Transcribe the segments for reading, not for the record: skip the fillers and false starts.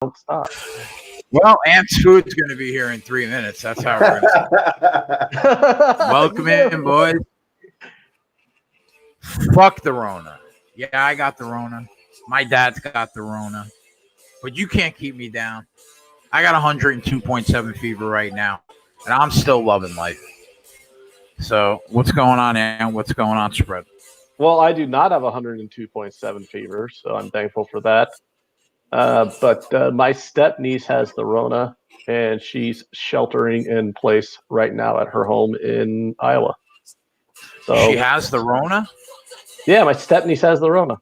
don't stop. Well, Aunt's food's going to be here in 3 minutes. That's how we're going to welcome in, boys. Fuck the Rona. Yeah, I got the Rona. My dad's got the Rona. But you can't keep me down. I got 102.7 fever right now, and I'm still loving life. So, what's going on, Aunt? What's going on, Spread? Well, I do not have 102.7 fever, so I'm thankful for that. But my step niece has the Rona, and she's sheltering in place right now at her home in Iowa. So She has the Rona? Yeah, my step niece has the Rona.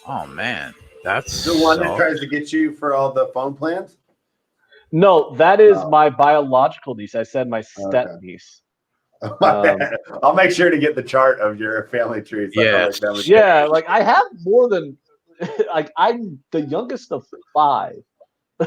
Oh, man. That's the one that tries to get you for all the phone plans? No, that is my biological niece. I said my step niece. I'll make sure to get the chart of your family tree. So like I have more than like I'm the youngest of 5.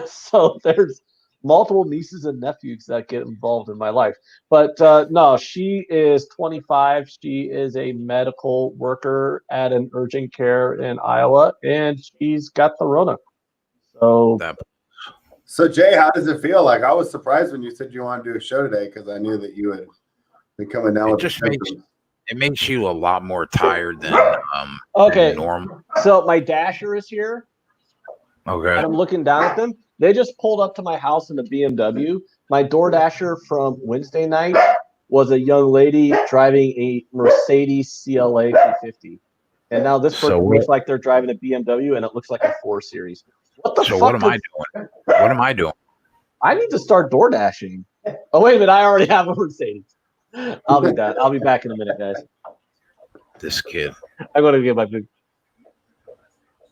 So there's multiple nieces and nephews that get involved in my life. But no, she is 25. She is a medical worker at an urgent care in Iowa, and she's got the Rona. So Jay, how does it feel? Like I was surprised when you said you wanted to do a show today because I knew that you had been coming down with it makes you a lot more tired than normal. So my Dasher is here. Okay. And I'm looking down at them. They just pulled up to my house in a BMW. My DoorDasher from Wednesday night was a young lady driving a Mercedes CLA 250. And now this person looks like they're driving a BMW, and it looks like a 4 Series. What the fuck? What am I doing? What am I doing? I need to start DoorDashing. Oh, wait a minute. I already have a Mercedes. I'll be done. I'll be back in a minute, guys. This kid. I'm going to get my food.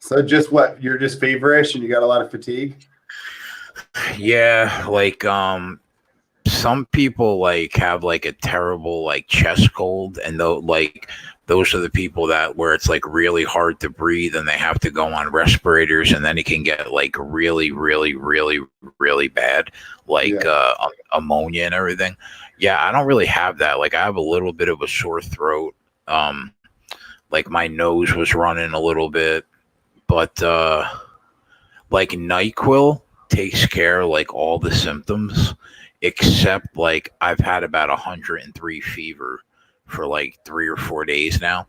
So just what? You're just feverish and you got a lot of fatigue? Yeah, like some people like have like a terrible like chest cold, and those are the people that where it's like really hard to breathe and they have to go on respirators, and then it can get like really, really, really, really bad, like ammonia and everything. Yeah, I don't really have that. Like I have a little bit of a sore throat. Like my nose was running a little bit. But like NyQuil takes care of like all the symptoms, except like I've had about 103 fever for like 3 or 4 days now,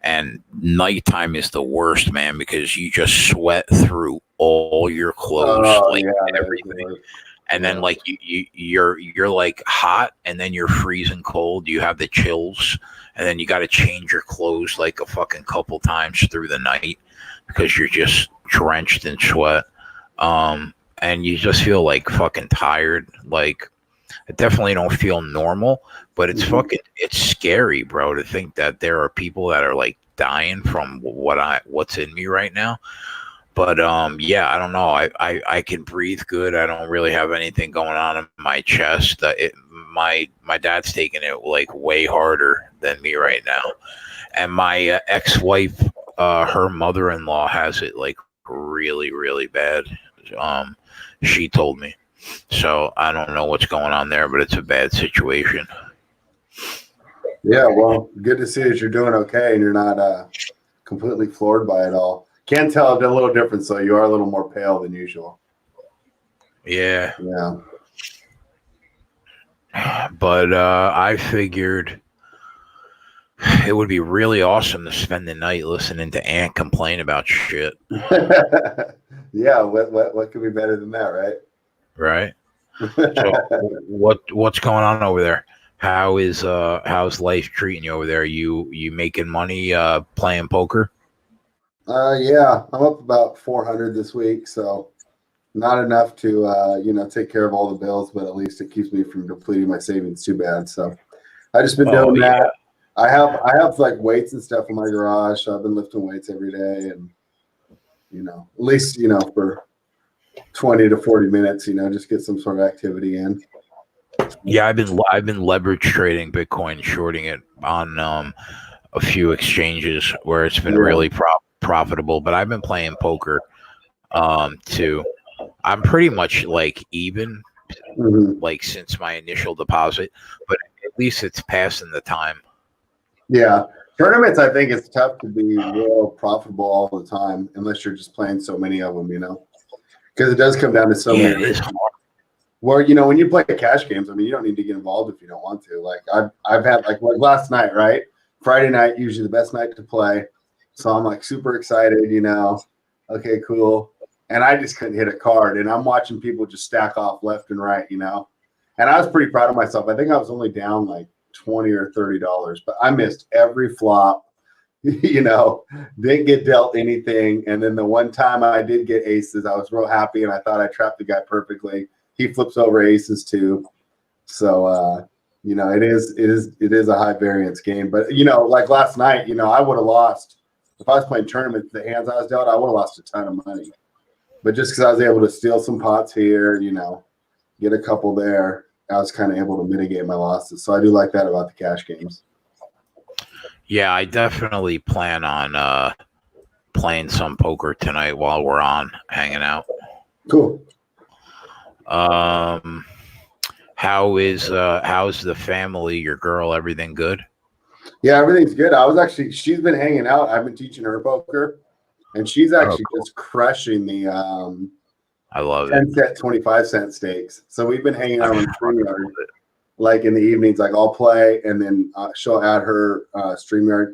and nighttime is the worst, man, because you just sweat through all your clothes, and everything, and then like you're like hot, and then you're freezing cold. You have the chills, and then you got to change your clothes like a fucking couple times through the night, because you're just drenched in sweat. And you just feel like fucking tired. Like I definitely don't feel normal, but it's it's scary, bro, to think that there are people that are like dying from what's in me right now. But yeah, I don't know. I can breathe good. I don't really have anything going on in my chest. My dad's taking it like way harder than me right now. And my ex-wife, her mother-in-law has it like really, really bad. She told me. So I don't know what's going on there, but it's a bad situation. Yeah, well, good to see that you're doing okay and you're not completely floored by it all. Can tell a little difference, though. You are a little more pale than usual. Yeah. Yeah. But I figured it would be really awesome to spend the night listening to Ant complain about shit. Yeah, what could be better than that, right? Right. So what's going on over there? How's life treating you over there? You making money playing poker? Yeah, I'm up about 400 this week, so not enough to take care of all the bills, but at least it keeps me from depleting my savings too bad. So I just been doing that. I have like weights and stuff in my garage. So I've been lifting weights every day, and at least for 20 to 40 minutes, just get some sort of activity in. Yeah, I've been leverage trading Bitcoin, shorting it on a few exchanges where it's been really profitable. But I've been playing poker too. I'm pretty much like even like since my initial deposit, but at least it's passing the time. Yeah. Tournaments, I think it's tough to be real profitable all the time unless you're just playing so many of them, Because it does come down to so Yeah, many it is things. hard. Where, when you play cash games, I mean, you don't need to get involved if you don't want to. Like I've had like last night, right? Friday night, usually the best night to play. So I'm like super excited, Okay, cool. And I just couldn't hit a card. And I'm watching people just stack off left and right, And I was pretty proud of myself. I think I was only down like $20 or $30, but I missed every flop, didn't get dealt anything. And then the one time I did get aces, I was real happy and I thought I trapped the guy perfectly. He flips over aces too. So, it is a high variance game, but like last night, I would have lost if I was playing tournaments, the hands I was dealt, I would have lost a ton of money, but just because I was able to steal some pots here, get a couple there, I was kind of able to mitigate my losses. So I do like that about the cash games. Yeah, I definitely plan on playing some poker tonight while we're on hanging out. Cool. How's the family, your girl, everything good? Yeah, everything's good. She's been hanging out. I've been teaching her poker, and she's actually just crushing the I love 10-cent, 25-cent stakes. So we've been hanging out on StreamYard, like in the evenings, like I'll play, and then she'll add her StreamYard,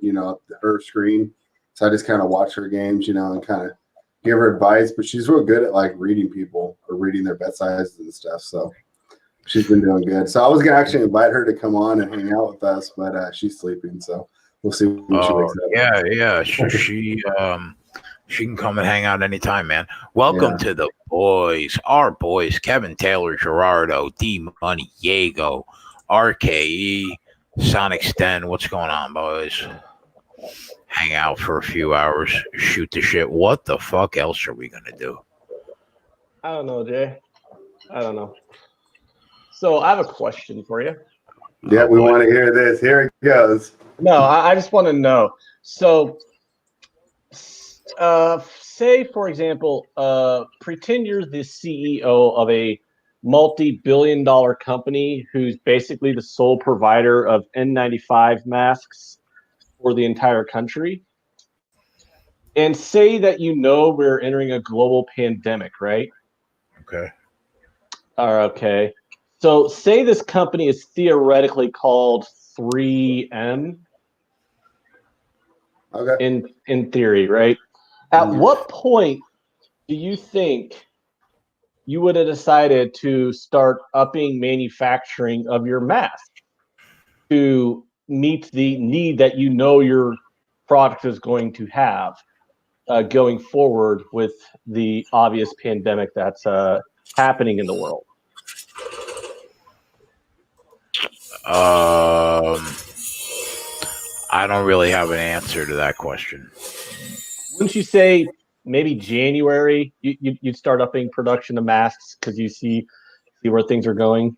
her screen. So I just kind of watch her games, and kind of give her advice. But she's real good at like reading people or reading their bet sizes and stuff. So she's been doing good. So I was gonna actually invite her to come on and hang out with us, but she's sleeping. So we'll see when she wakes up. Yeah. She can come and hang out anytime, man. Welcome to the boys, our boys, Kevin Taylor, Gerardo, D Money, Diego, RKE, Sonic Sten. What's going on, boys? Hang out for a few hours, shoot the shit. What the fuck else are we gonna do? I don't know, Jay. I don't know. So I have a question for you. Yeah, we want to hear this. Here it goes. No, I just want to know. So, say, for example, pretend you're the CEO of a multi-billion-dollar company who's basically the sole provider of N95 masks for the entire country. And say that we're entering a global pandemic, right? Okay. Okay. So say this company is theoretically called 3M. Okay. In theory, right? At what point do you think you would have decided to start upping manufacturing of your mask to meet the need that your product is going to have going forward with the obvious pandemic that's happening in the world? I don't really have an answer to that question. Wouldn't you say maybe January you'd start upping production of masks because you see where things are going?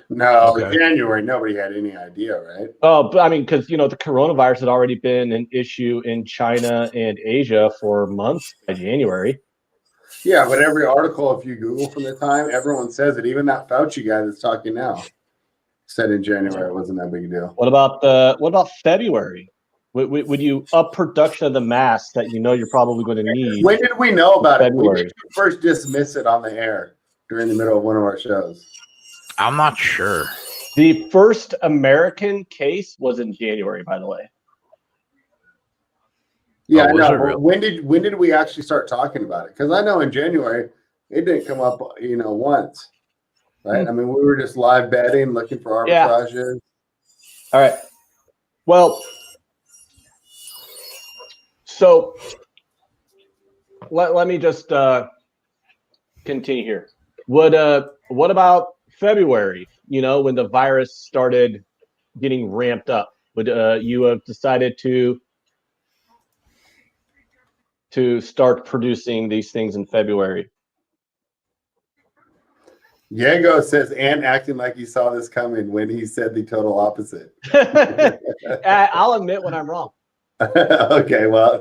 No, January, nobody had any idea, right? Oh, but I mean, because the coronavirus had already been an issue in China and Asia for months by January. Yeah, but every article, if you Google from the time, everyone says it. Even that Fauci guy that's talking now said in January it wasn't that big a deal. What about February? Would you up production of the masks that you're probably going to need? When did we know about February? it? When did you first dismiss it on the air during the middle of one of our shows? I'm not sure. The first American case was in January, by the way. Yeah, I know. Really? When did we actually start talking about it? Because I know in January it didn't come up, once, right? I mean, we were just live betting, looking for arbitrages. Yeah. All right. Well, so let me just continue here. What about February? When the virus started getting ramped up, would you have decided to start producing these things in February? Diego says, and acting like he saw this coming when he said the total opposite. I'll admit when I'm wrong. Okay, well,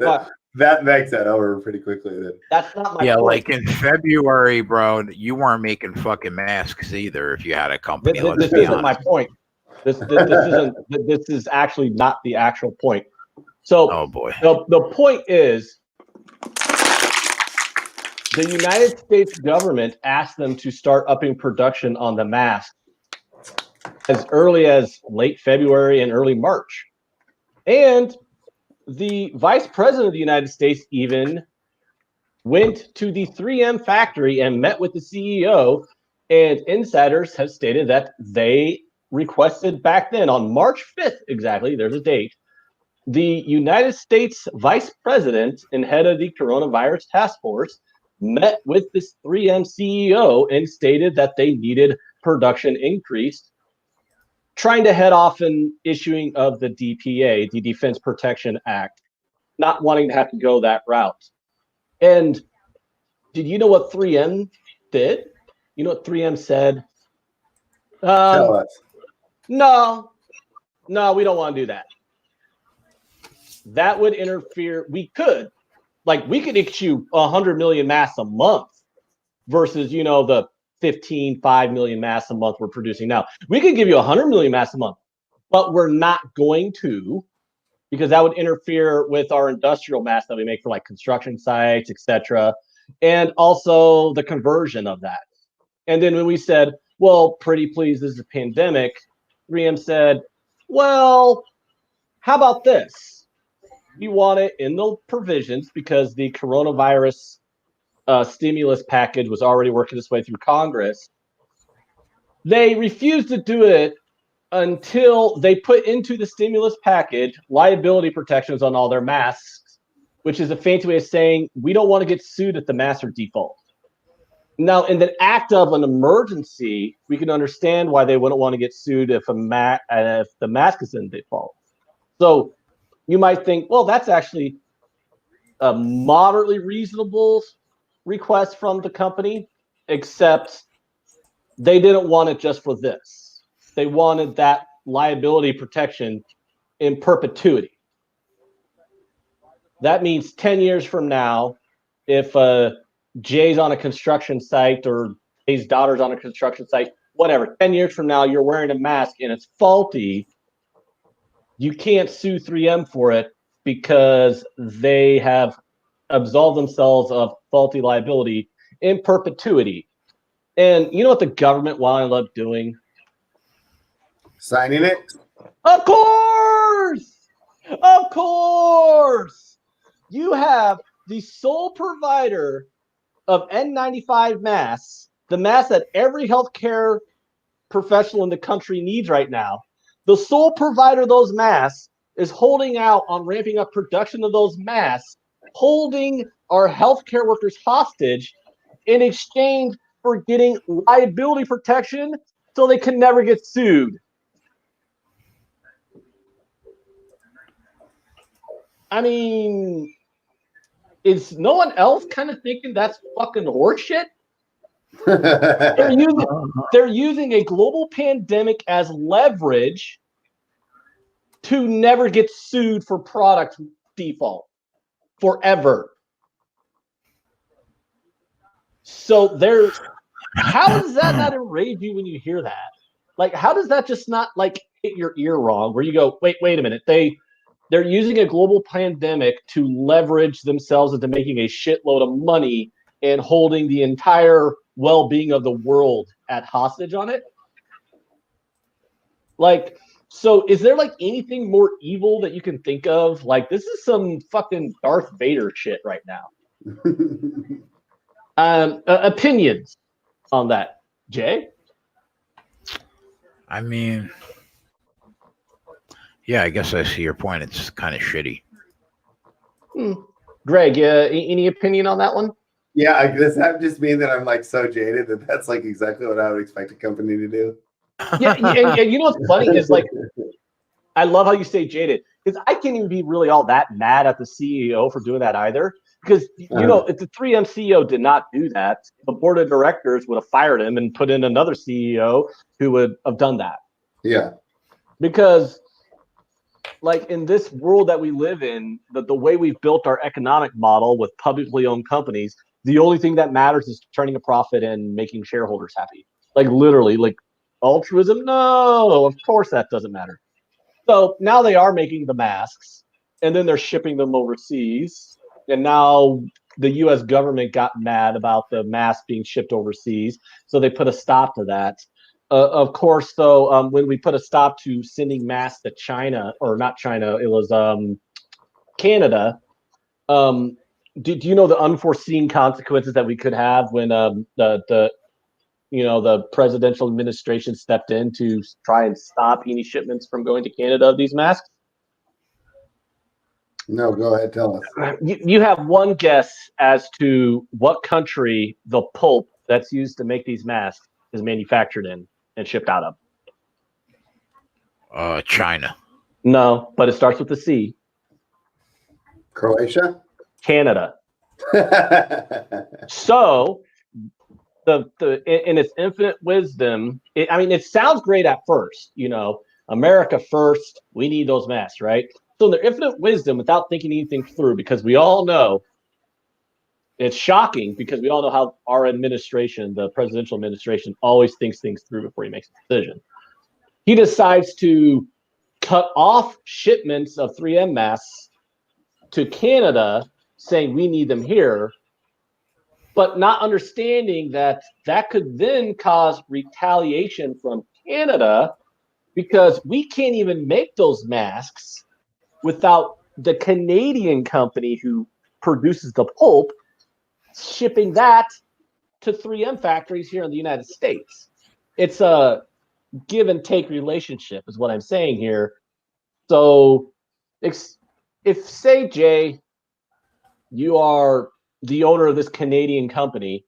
that makes that over pretty quickly then. That's not my point. Like in February, bro, you weren't making fucking masks either if you had a company. This isn't my point. This isn't. This is actually not the actual point. So, oh boy, the point is the United States government asked them to start upping production on the mask as early as late February and early March. And the vice president of the United States even went to the 3M factory and met with the CEO, and insiders have stated that they requested back then on March 5th, exactly, there's a date, the United States vice president and head of the coronavirus task force met with this 3M CEO and stated that they needed production increased, trying to head off an issuing of the DPA, the Defense Protection Act, not wanting to have to go that route. And did you know what 3M did? You know what 3M said? Tell us. No, we don't want to do that. That would interfere. We could issue 100 million masks a month versus, the 5 million masks a month we're producing now. We could give you 100 million masks a month, but we're not going to, because that would interfere with our industrial masks that we make for like construction sites, etc., and also the conversion of that. And then when we said, well, pretty please, this is a pandemic, 3M said, well, how about this? We want it in the provisions because the coronavirus stimulus package was already working its way through Congress. They refused to do it until they put into the stimulus package liability protections on all their masks, which is a fancy way of saying we don't want to get sued if the masks are default. Now, in the act of an emergency, we can understand why they wouldn't want to get sued if the mask is in default. So you might think, well, that's actually a moderately reasonable request from the company, except they didn't want it just for this. They wanted that liability protection in perpetuity. That means 10 years from now, if Jay's on a construction site or Jay's daughter's on a construction site, whatever, 10 years from now, you're wearing a mask and it's faulty, you can't sue 3M for it because they have absolved themselves of faulty liability in perpetuity. And you know what the government wound up doing? Signing it? Of course! Of course! You have the sole provider of N95 masks, the mask that every healthcare professional in the country needs right now. The sole provider of those masks is holding out on ramping up production of those masks, holding our healthcare workers hostage in exchange for getting liability protection so they can never get sued. I mean, is no one else kind of thinking that's fucking horseshit? They're using a global pandemic as leverage to never get sued for product default forever. So how does that not enrage you when you hear that? Like, how does that just not like hit your ear wrong? Where you go, wait a minute, they're using a global pandemic to leverage themselves into making a shitload of money and holding the entire well-being of the world at hostage on it. Like, so is there like anything more evil that you can think of? Like, this is some fucking Darth Vader shit right now. Opinions on that, Jay? I mean, yeah, I guess I see your point. It's kind of shitty. Greg, any opinion on that one? Yeah, does that just mean that I'm like so jaded that that's like exactly what I would expect a company to do? Yeah, and you know what's funny is like, I love how you say jaded, because I can't even be really all that mad at the CEO for doing that either. Because, if the 3M CEO did not do that, the board of directors would have fired him and put in another CEO who would have done that. Yeah. Because, like, in this world that we live in, the way we've built our economic model with publicly owned companies, the only thing that matters is turning a profit and making shareholders happy. Like, literally, like, altruism? No, of course that doesn't matter. So now they are making the masks, and then they're shipping them overseas. And now the U.S. government got mad about the masks being shipped overseas, so they put a stop to that. Of course, though, when we put a stop to sending masks to China, or not China, it was Canada. Do you know the unforeseen consequences that we could have when the presidential administration stepped in to try and stop any shipments from going to Canada of these masks? No, go ahead, tell us. You have one guess as to what country the pulp that's used to make these masks is manufactured in and shipped out of. China. No, but it starts with the C. Croatia? Canada. So in its infinite wisdom, it sounds great at first, America first, we need those masks, right? So in their infinite wisdom, without thinking anything through, because we all know it's shocking, because we all know how our administration, the presidential administration, always thinks things through before he makes a decision. He decides to cut off shipments of 3M masks to Canada, saying we need them here, but not understanding that could then cause retaliation from Canada, because we can't even make those masks without the Canadian company who produces the pulp shipping that to 3M factories here in the United States. It's a give and take relationship is what I'm saying here. So if say, Jay, you are the owner of this Canadian company,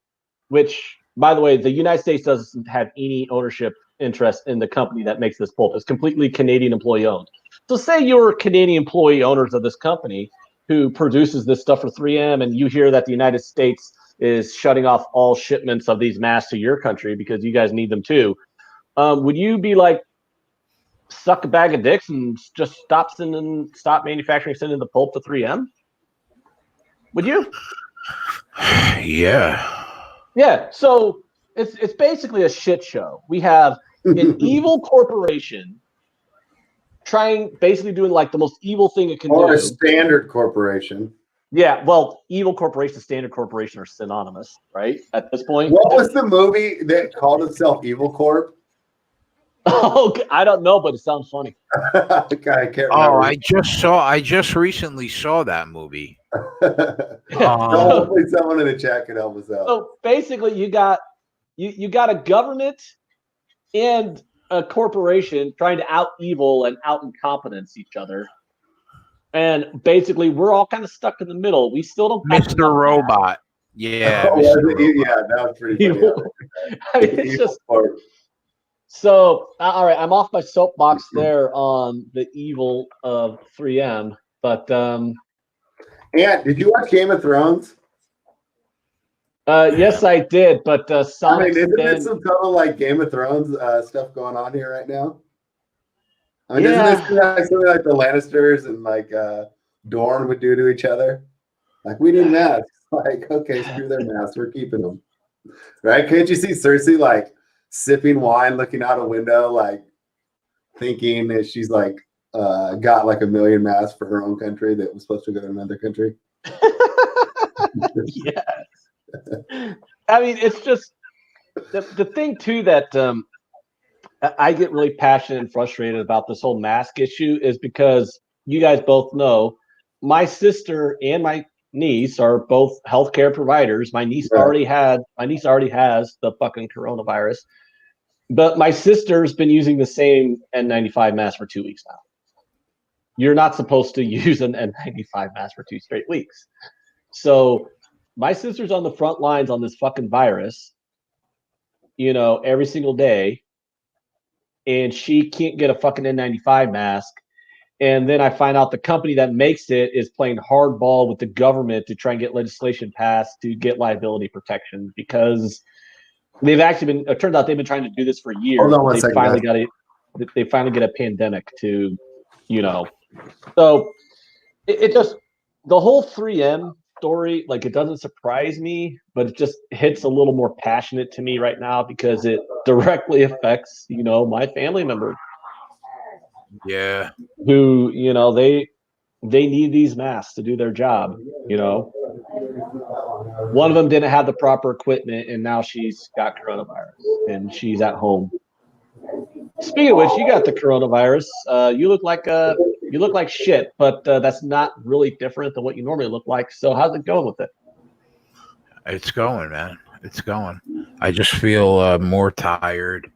which, by the way, the United States doesn't have any ownership interest in the company that makes this pulp. It's completely Canadian employee owned. So say you're Canadian employee owners of this company who produces this stuff for 3M, and you hear that the United States is shutting off all shipments of these masks to your country because you guys need them too. Would you be like, suck a bag of dicks and just stop manufacturing, sending the pulp to 3M? Would you? Yeah. Yeah. So it's basically a shit show. We have an evil corporation basically doing like the most evil thing it can do. Or a standard corporation. Yeah, well, evil corporation, standard corporation are synonymous, right? At this point. What was the movie that called itself Evil Corp? Oh, I don't know, but it sounds funny. I can't remember. Oh, I just recently saw that movie. Hopefully someone in the chat can help us out. So basically, you got a government and a corporation trying to out evil and out incompetence each other, and basically we're all kind of stuck in the middle. We still don't. Mr. Robot. Yeah. Oh, yeah, that was pretty funny. I mean, it's just. So, all right, I'm off my soapbox there on the evil of 3M, but did you watch Game of Thrones? yes, I did, but isn't there some total like Game of Thrones stuff going on here right now? Isn't this like something like the Lannisters and like Dorne would do to each other? Like, we need masks. Like, okay, screw their masks, we're keeping them. Right? Can't you see Cersei like sipping wine, looking out a window, like thinking that she's like got like 1 million masks for her own country that was supposed to go to another country? Yeah. I mean, it's just the thing too that I get really passionate and frustrated about this whole mask issue is because you guys both know my sister and my niece are both healthcare providers. My niece already has the fucking coronavirus, but my sister's been using the same N95 mask for 2 weeks now. You're not supposed to use an N95 mask for 2 straight weeks. So my sister's on the front lines on this fucking virus, every single day, and she can't get a fucking N95 mask. And then I find out the company that makes it is playing hardball with the government to try and get legislation passed to get liability protection, because they've actually been. It turns out they've been trying to do this for years. They finally get a pandemic to, So it just, the whole 3M story, like, it doesn't surprise me, but it just hits a little more passionate to me right now because it directly affects, my family members. Yeah. Who, they need these masks to do their job, One of them didn't have the proper equipment, and now she's got coronavirus, and she's at home. Speaking of which, you got the coronavirus. You look like shit, but that's not really different than what you normally look like. So how's it going with it? It's going, man. It's going. I just feel more tired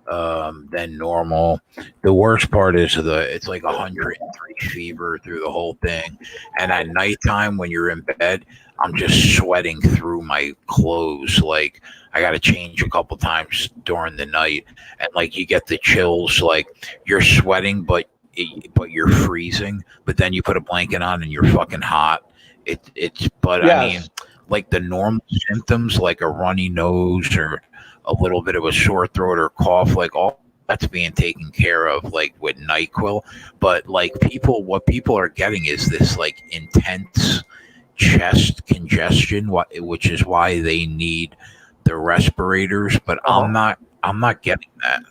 than normal. The worst part is it's like 103 fever through the whole thing, and at nighttime when you're in bed, I'm just sweating through my clothes. Like I got to change a couple times during the night, and like you get the chills. Like you're sweating, but you're freezing. But then you put a blanket on and you're fucking hot. But Yes. I mean, like the normal symptoms, like a runny nose or a little bit of a sore throat or cough, like all that's being taken care of, like with NyQuil. But like what people are getting is this like intense chest congestion, which is why they need the respirators. But I'm not getting that,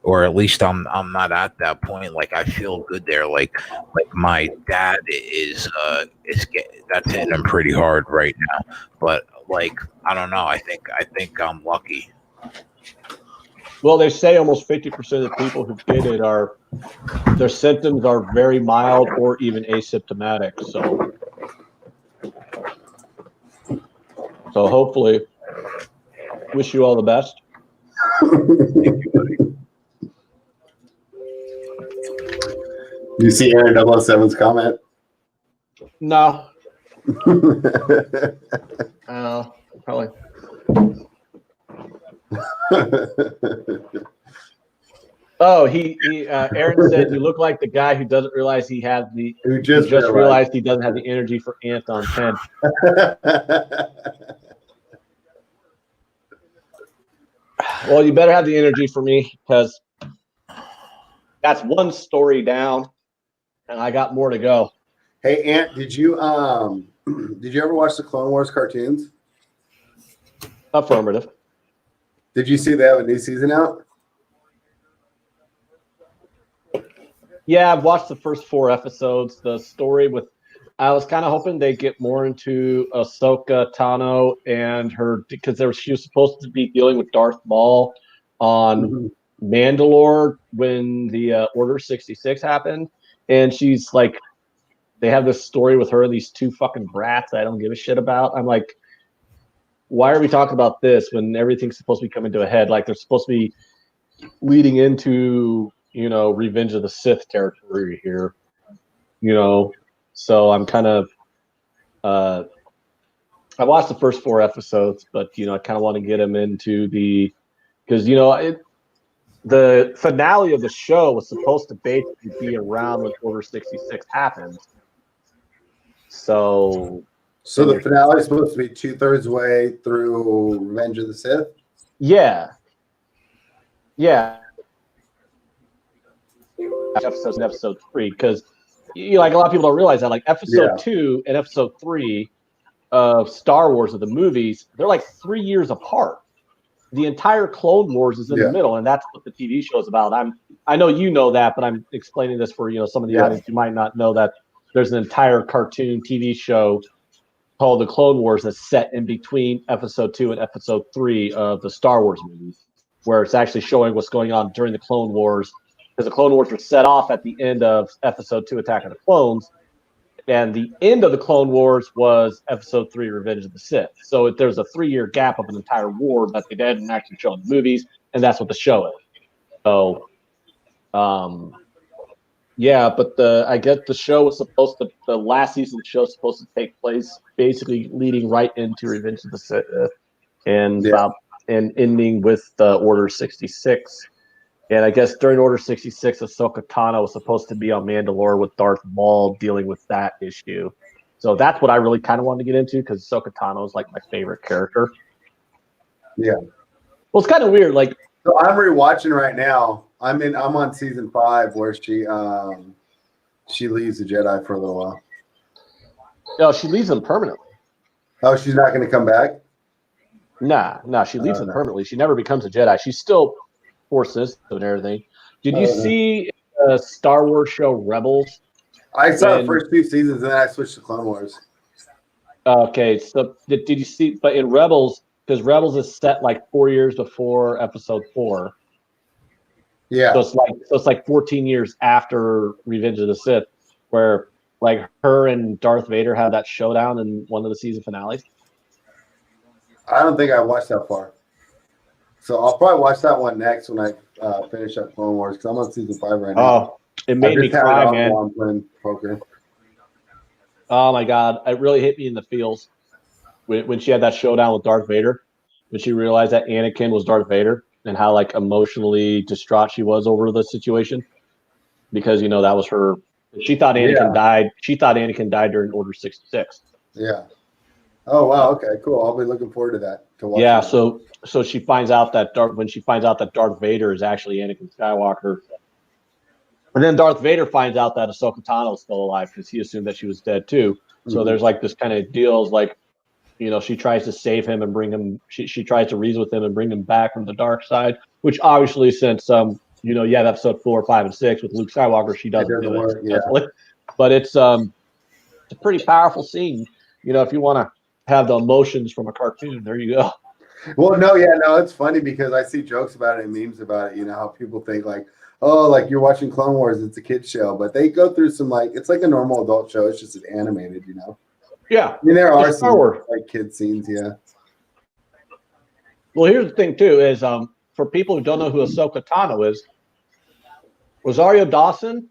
or at least I'm not at that point. Like I feel good there. Like my dad is that's hitting him pretty hard right now. But like I don't know. I think I'm lucky. Well, they say almost 50% of the people who get it their symptoms are very mild or even asymptomatic. So hopefully, wish you all the best. You see Aaron 007's comment? No. Probably. Oh, Aaron said you look like the guy who doesn't realize he has who just realized he doesn't have the energy for Ant on 10. Well, you better have the energy for me because that's one story down, and I got more to go. Hey, Ant, did you ever watch the Clone Wars cartoons? Affirmative. Did you see they have a new season out? Yeah, I've watched the first 4 episodes. The story I was kind of hoping they'd get more into Ahsoka Tano and her, because she was supposed to be dealing with Darth Maul on Mandalore when the Order 66 happened. And she's like, they have this story with her and these 2 fucking brats I don't give a shit about. I'm like, why are we talking about this when everything's supposed to be coming to a head? Like they're supposed to be leading into, Revenge of the Sith territory here, So I'm kind of, I watched the first 4 episodes, but, I kind of want to get them into because, the finale of the show was supposed to basically be around when Order 66 happened. So the finale is supposed to be 2/3 way through Revenge of the Sith? Yeah. Episodes in episode 3, because like a lot of people don't realize that, like episode 2 and episode 3 of Star Wars, of the movies, they're like 3 years apart. The entire Clone Wars is in the middle, and that's what the TV show is about. I know you know that, but I'm explaining this for some of the audience who might not know that there's an entire cartoon TV show called The Clone Wars that's set in between episode 2 and episode 3 of the Star Wars movies, where it's actually showing what's going on during the Clone Wars, because the Clone Wars were set off at the end of episode 2, Attack of the Clones, and the end of the Clone Wars was episode 3, Revenge of the Sith. So there's a 3-year gap of an entire war that they didn't actually show in the movies, and that's what the show is. So, but I guess the show was supposed to, the last season of the show was supposed to take place basically leading right into Revenge of the Sith, and ending with Order 66. And I guess during Order 66, Ahsoka Tano was supposed to be on Mandalore with Darth Maul dealing with that issue. So that's what I really kind of wanted to get into, because Ahsoka Tano is like my favorite character. Yeah. Well, it's kind of weird. Like, so I'm rewatching right now. I'm on season 5 where she leaves the Jedi for a little while. No, she leaves them permanently. Oh, she's not going to come back? Nah, she leaves them permanently. She never becomes a Jedi. She's still Force sensitive and everything. Did you see the Star Wars show Rebels? I saw the first 2 seasons, and then I switched to Clone Wars. Okay, so did you see? But in Rebels, because Rebels is set like 4 years before Episode 4, Yeah. so it's like 14 years after Revenge of the Sith, where like her and Darth Vader have that showdown in one of the season finales. I don't think I watched that far. So I'll probably watch that one next when I finish up Clone Wars because I'm on season 5 right now. Oh, it made me cry, man. While I'm playing poker. Oh my god, it really hit me in the feels when she had that showdown with Darth Vader, when she realized that Anakin was Darth Vader and how like emotionally distraught she was over the situation because that was her. She thought Anakin died. She thought Anakin died during Order 66. Yeah. Oh wow. Okay. Cool. I'll be looking forward to that. Yeah. That. So she finds out that when she finds out that Darth Vader is actually Anakin Skywalker. And then Darth Vader finds out that Ahsoka Tano is still alive because he assumed that she was dead too. So there's like this kind of deals like, she tries to save him and bring him. She tries to reason with him and bring him back from the dark side. Which obviously, since you have episode 4, 5, and 6 with Luke Skywalker, she doesn't do it. Yeah. But it's a pretty powerful scene. If you want to have the emotions from a cartoon, there you go. Well, no, it's funny because I see jokes about it and memes about it. How people think like, oh, like you're watching Clone Wars, it's a kid's show, but they go through some it's like a normal adult show. It's just animated, Yeah. I mean, there are some like kid scenes, yeah. Well, here's the thing too: is for people who don't know who Ahsoka Tano is, Rosario Dawson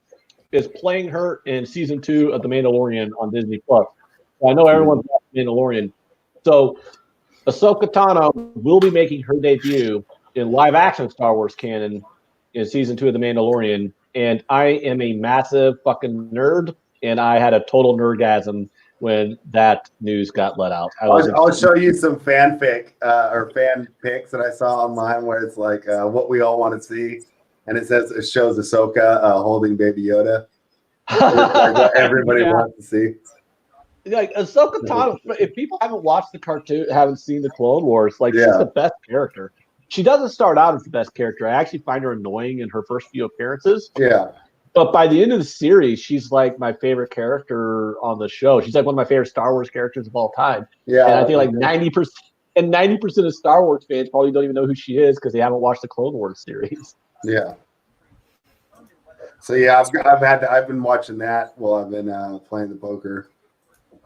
is playing her in season 2 of The Mandalorian on Disney Plus. So I know everyone's watching Mandalorian, so Ahsoka Tano will be making her debut in live-action Star Wars canon in season 2 of The Mandalorian, and I am a massive fucking nerd, and I had a total nerdgasm when that news got let out. I'll show you some fanfic or fan pics that I saw online where it's like what we all want to see, and it shows Ahsoka holding Baby Yoda. Like what everybody wants to see. Like Ahsoka Tano, if people haven't watched the cartoon, haven't seen the Clone Wars, she's the best character. She doesn't start out as the best character. I actually find her annoying in her first few appearances. Yeah. But by the end of the series, she's like my favorite character on the show. She's like one of my favorite Star Wars characters of all time. Yeah. And I think like 90% of Star Wars fans probably don't even know who she is because they haven't watched the Clone Wars series. Yeah. So yeah, I've been watching that while I've been playing the poker.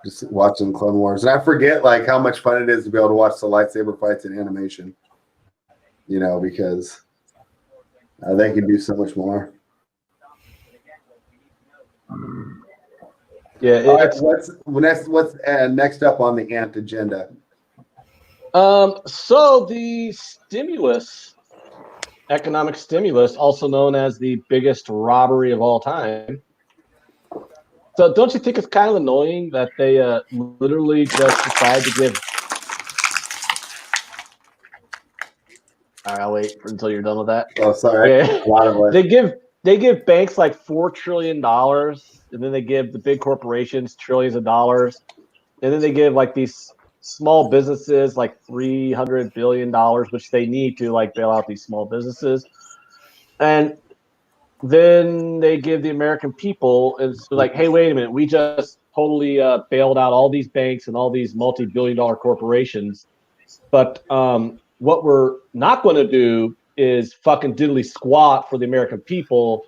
Just watching Clone Wars, and I forget like how much fun it is to be able to watch the lightsaber fights in animation. Because they can do so much more. Yeah. What's next up on the Ant agenda? So the economic stimulus, also known as the biggest robbery of all time. So don't you think it's kind of annoying that they literally just decide to give? All right, I'll wait until you're done with that. Oh, sorry. Yeah. A lot of they give banks like $4 trillion, and then they give the big corporations trillions of dollars, and then they give like these small businesses like $300 billion, which they need to like bail out these small businesses, and then they give the American people, and it's like, hey, wait a minute, we just totally bailed out all these banks and all these multi-billion-dollar corporations, but what we're not going to do is fucking diddly squat for the American people,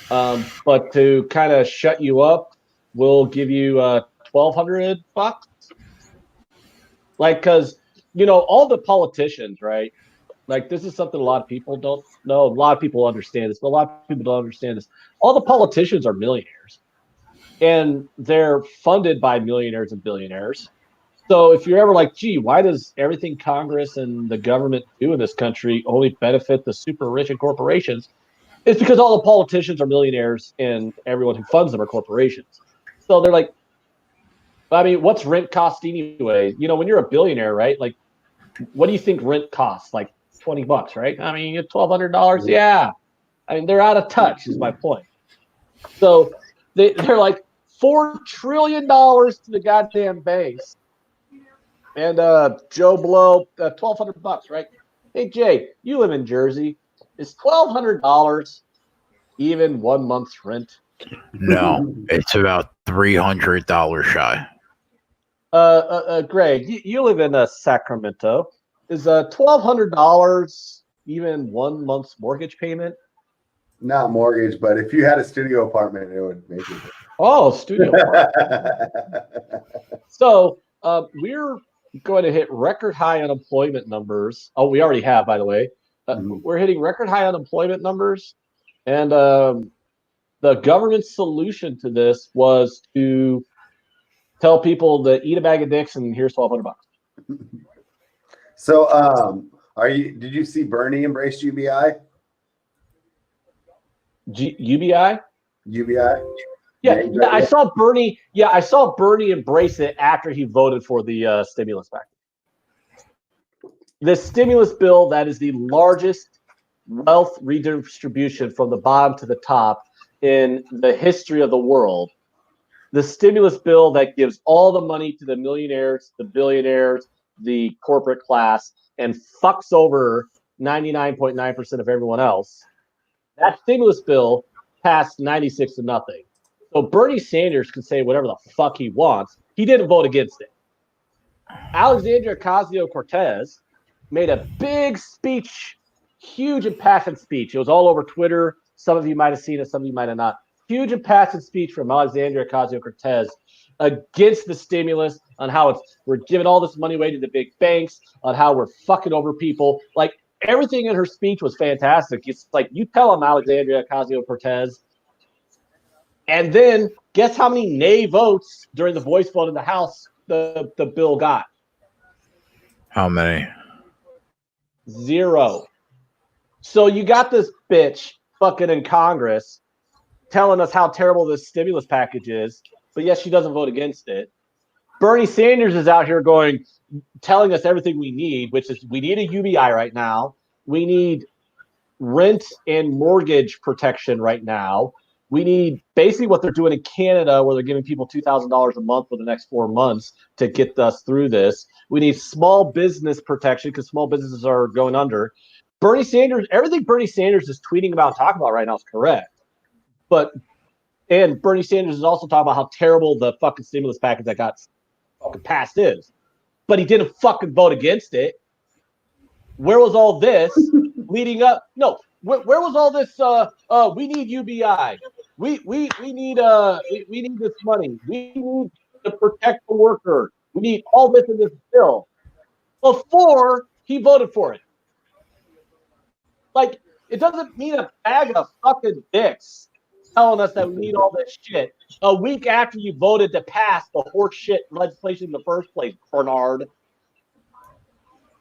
but to kind of shut you up, we'll give you $1,200. Like, because all the politicians, right? Like, this is something a lot of people don't know. A lot of people understand this, but a lot of people don't understand this. All the politicians are millionaires, and they're funded by millionaires and billionaires. So if you're ever like, gee, why does everything Congress and the government do in this country only benefit the super rich and corporations? It's because all the politicians are millionaires and everyone who funds them are corporations. So they're like, I mean, what's rent cost anyway? When you're a billionaire, right? Like, what do you think rent costs? Like $20, right? I mean, $1,200. Yeah. I mean, they're out of touch is my point. So they're like $4 trillion to the goddamn banks. And Joe Blow, $1,200, right? Hey, Jay, you live in Jersey. Is $1,200 even 1 month's rent? No, it's about $300 shy. Greg, you live in Sacramento. Is $1,200 even 1 month's mortgage payment? Not mortgage, but if you had a studio apartment, it would make it. Oh, studio apartment. So we're going to hit record high unemployment numbers. Oh, we already have, by the way. We're hitting record high unemployment numbers, and the government's solution to this was to tell people to eat a bag of dicks and here's $1,200. So, did you see Bernie embrace UBI? UBI? UBI? Yeah, I saw Bernie. Yeah, I saw Bernie embrace it after he voted for the stimulus package. The stimulus bill that is the largest wealth redistribution from the bottom to the top in the history of the world. The stimulus bill that gives all the money to the millionaires, the billionaires, the corporate class, and fucks over 99.9% of everyone else. That stimulus bill passed 96 to nothing. So Bernie Sanders can say whatever the fuck he wants. He didn't vote against it. Alexandria Ocasio-Cortez made a big speech, huge impassioned speech. It was all over Twitter. Some of you might have seen it, some of you might have not. Huge impassioned speech from Alexandria Ocasio-Cortez against the stimulus, on how we're giving all this money away to the big banks, on how we're fucking over people. Like, everything in her speech was fantastic. It's like, you tell them, Alexandria Ocasio-Cortez. And then guess how many nay votes during the voice vote in the House the bill got? How many? 0. So you got this bitch fucking in Congress telling us how terrible this stimulus package is, but yet she doesn't vote against it. Bernie Sanders is out here telling us everything we need, which is we need a UBI right now. We need rent and mortgage protection right now. We need basically what they're doing in Canada, where they're giving people $2,000 a month for the next 4 months to get us through this. We need small business protection because small businesses are going under. Bernie Sanders, everything Bernie Sanders is tweeting about and talking about right now is correct. And Bernie Sanders is also talking about how terrible the fucking stimulus package that got fucking passed is. But he didn't fucking vote against it. Where was all this leading up? No, where was all this? We need UBI. We need this money. We need to protect the worker. We need all this in this bill before he voted for it. Like, it doesn't mean a bag of fucking dicks telling us that we need all this shit a week after you voted to pass the horse shit legislation in the first place, Bernard.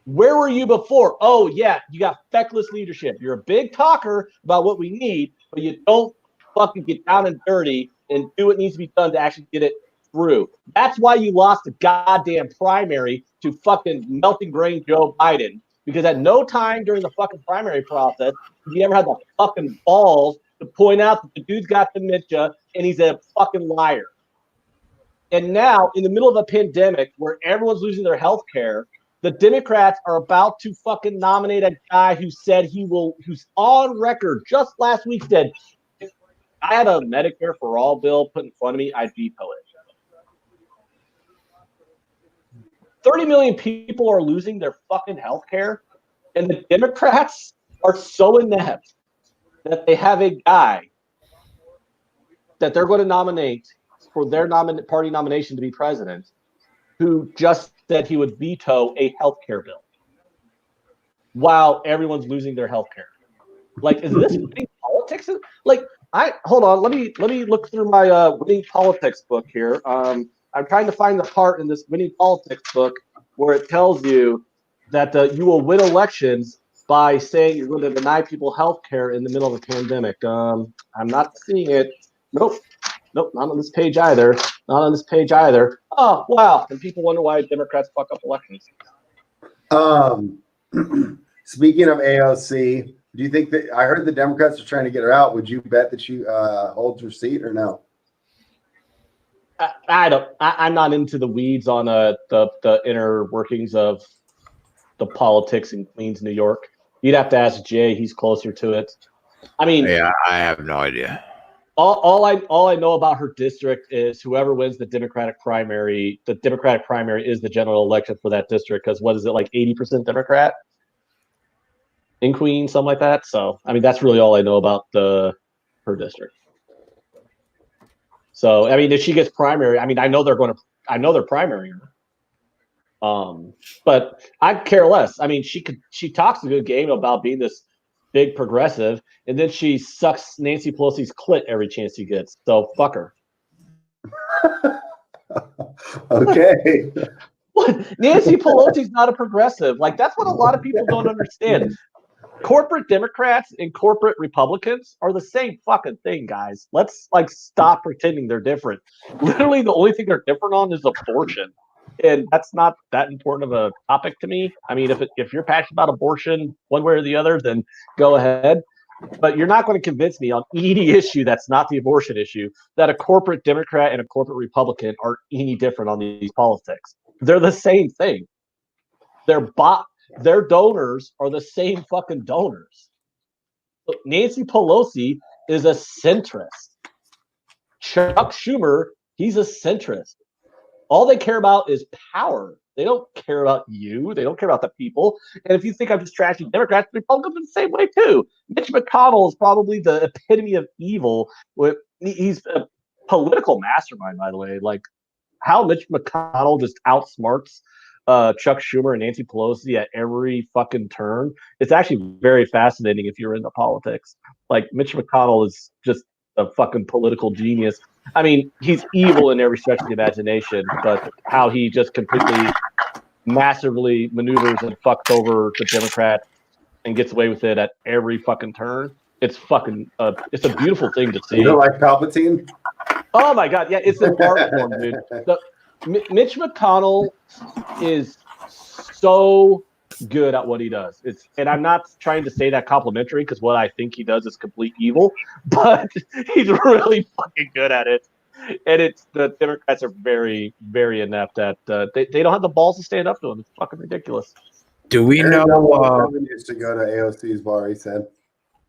Where were you before? Oh, yeah, you got feckless leadership. You're a big talker about what we need, but you don't fucking get down and dirty and do what needs to be done to actually get it through. That's why you lost the goddamn primary to fucking melting brain Joe Biden, because at no time during the fucking primary process did he ever have the fucking balls to point out that the dude's got dementia and he's a fucking liar. And now, in the middle of a pandemic where everyone's losing their health care, the Democrats are about to fucking nominate a guy who said who's on record just last week said, if I had a Medicare for all bill put in front of me, I'd veto it. 30 million people are losing their fucking health care, and the Democrats are so inept that they have a guy that they're going to nominate for their party nomination to be president who just said he would veto a health care bill while everyone's losing their health care. Like, is this winning politics? Like, hold on, let me look through my winning politics book here. I'm trying to find the part in this winning politics book where it tells you that you will win elections by saying you're going to deny people health care in the middle of a pandemic. I'm not seeing it. Nope, not on this page either. Not on this page either. Oh, wow. And people wonder why Democrats fuck up elections. Speaking of AOC, do you think that I heard the Democrats are trying to get her out? Would you bet that she holds her seat or no? I'm not into the weeds on the inner workings of the politics in Queens, New York. You'd have to ask Jay. He's closer to it. I mean, yeah, I have no idea. All I know about her district is whoever wins the Democratic primary is the general election for that district. Because what is it, like 80% Democrat in Queens, something like that. So I mean, that's really all I know about her district. So I mean, if she gets primary, I mean, I know they're primarying her. But I care less. I mean, she talks a good game about being this big progressive, and then she sucks Nancy Pelosi's clit every chance she gets. So fuck her. Okay. What? Nancy Pelosi's not a progressive. Like, that's what a lot of people don't understand. Corporate Democrats and corporate Republicans are the same fucking thing, guys. Let's stop pretending they're different. Literally, the only thing they're different on is abortion. And that's not that important of a topic to me. I mean, if you're passionate about abortion one way or the other, then go ahead. But you're not going to convince me on any issue that's not the abortion issue that a corporate Democrat and a corporate Republican are any different on these politics. They're the same thing. Their donors are the same fucking donors. Look, Nancy Pelosi is a centrist. Chuck Schumer, he's a centrist. All they care about is power. They don't care about you. They don't care about the people. And if you think I'm just trashing Democrats, Republicans are the same way too. Mitch McConnell is probably the epitome of evil. He's a political mastermind, by the way. Like, how Mitch McConnell just outsmarts Chuck Schumer and Nancy Pelosi at every fucking turn. It's actually very fascinating if you're into politics. Like, Mitch McConnell is just a fucking political genius. I mean, he's evil in every stretch of the imagination, but how he just completely massively maneuvers and fucks over the Democrats and gets away with it at every fucking turn. It's fucking it's a beautiful thing to see. You don't like Palpatine? Oh my god, yeah, it's an art form, dude. Mitch McConnell is so good at what he does. And I'm not trying to say that complimentary, because what I think he does is complete evil, but he's really fucking good at it. And the Democrats are very, very inept at they don't have the balls to stand up to him. It's fucking ridiculous. Do we know used to go to AOC's bar, he said.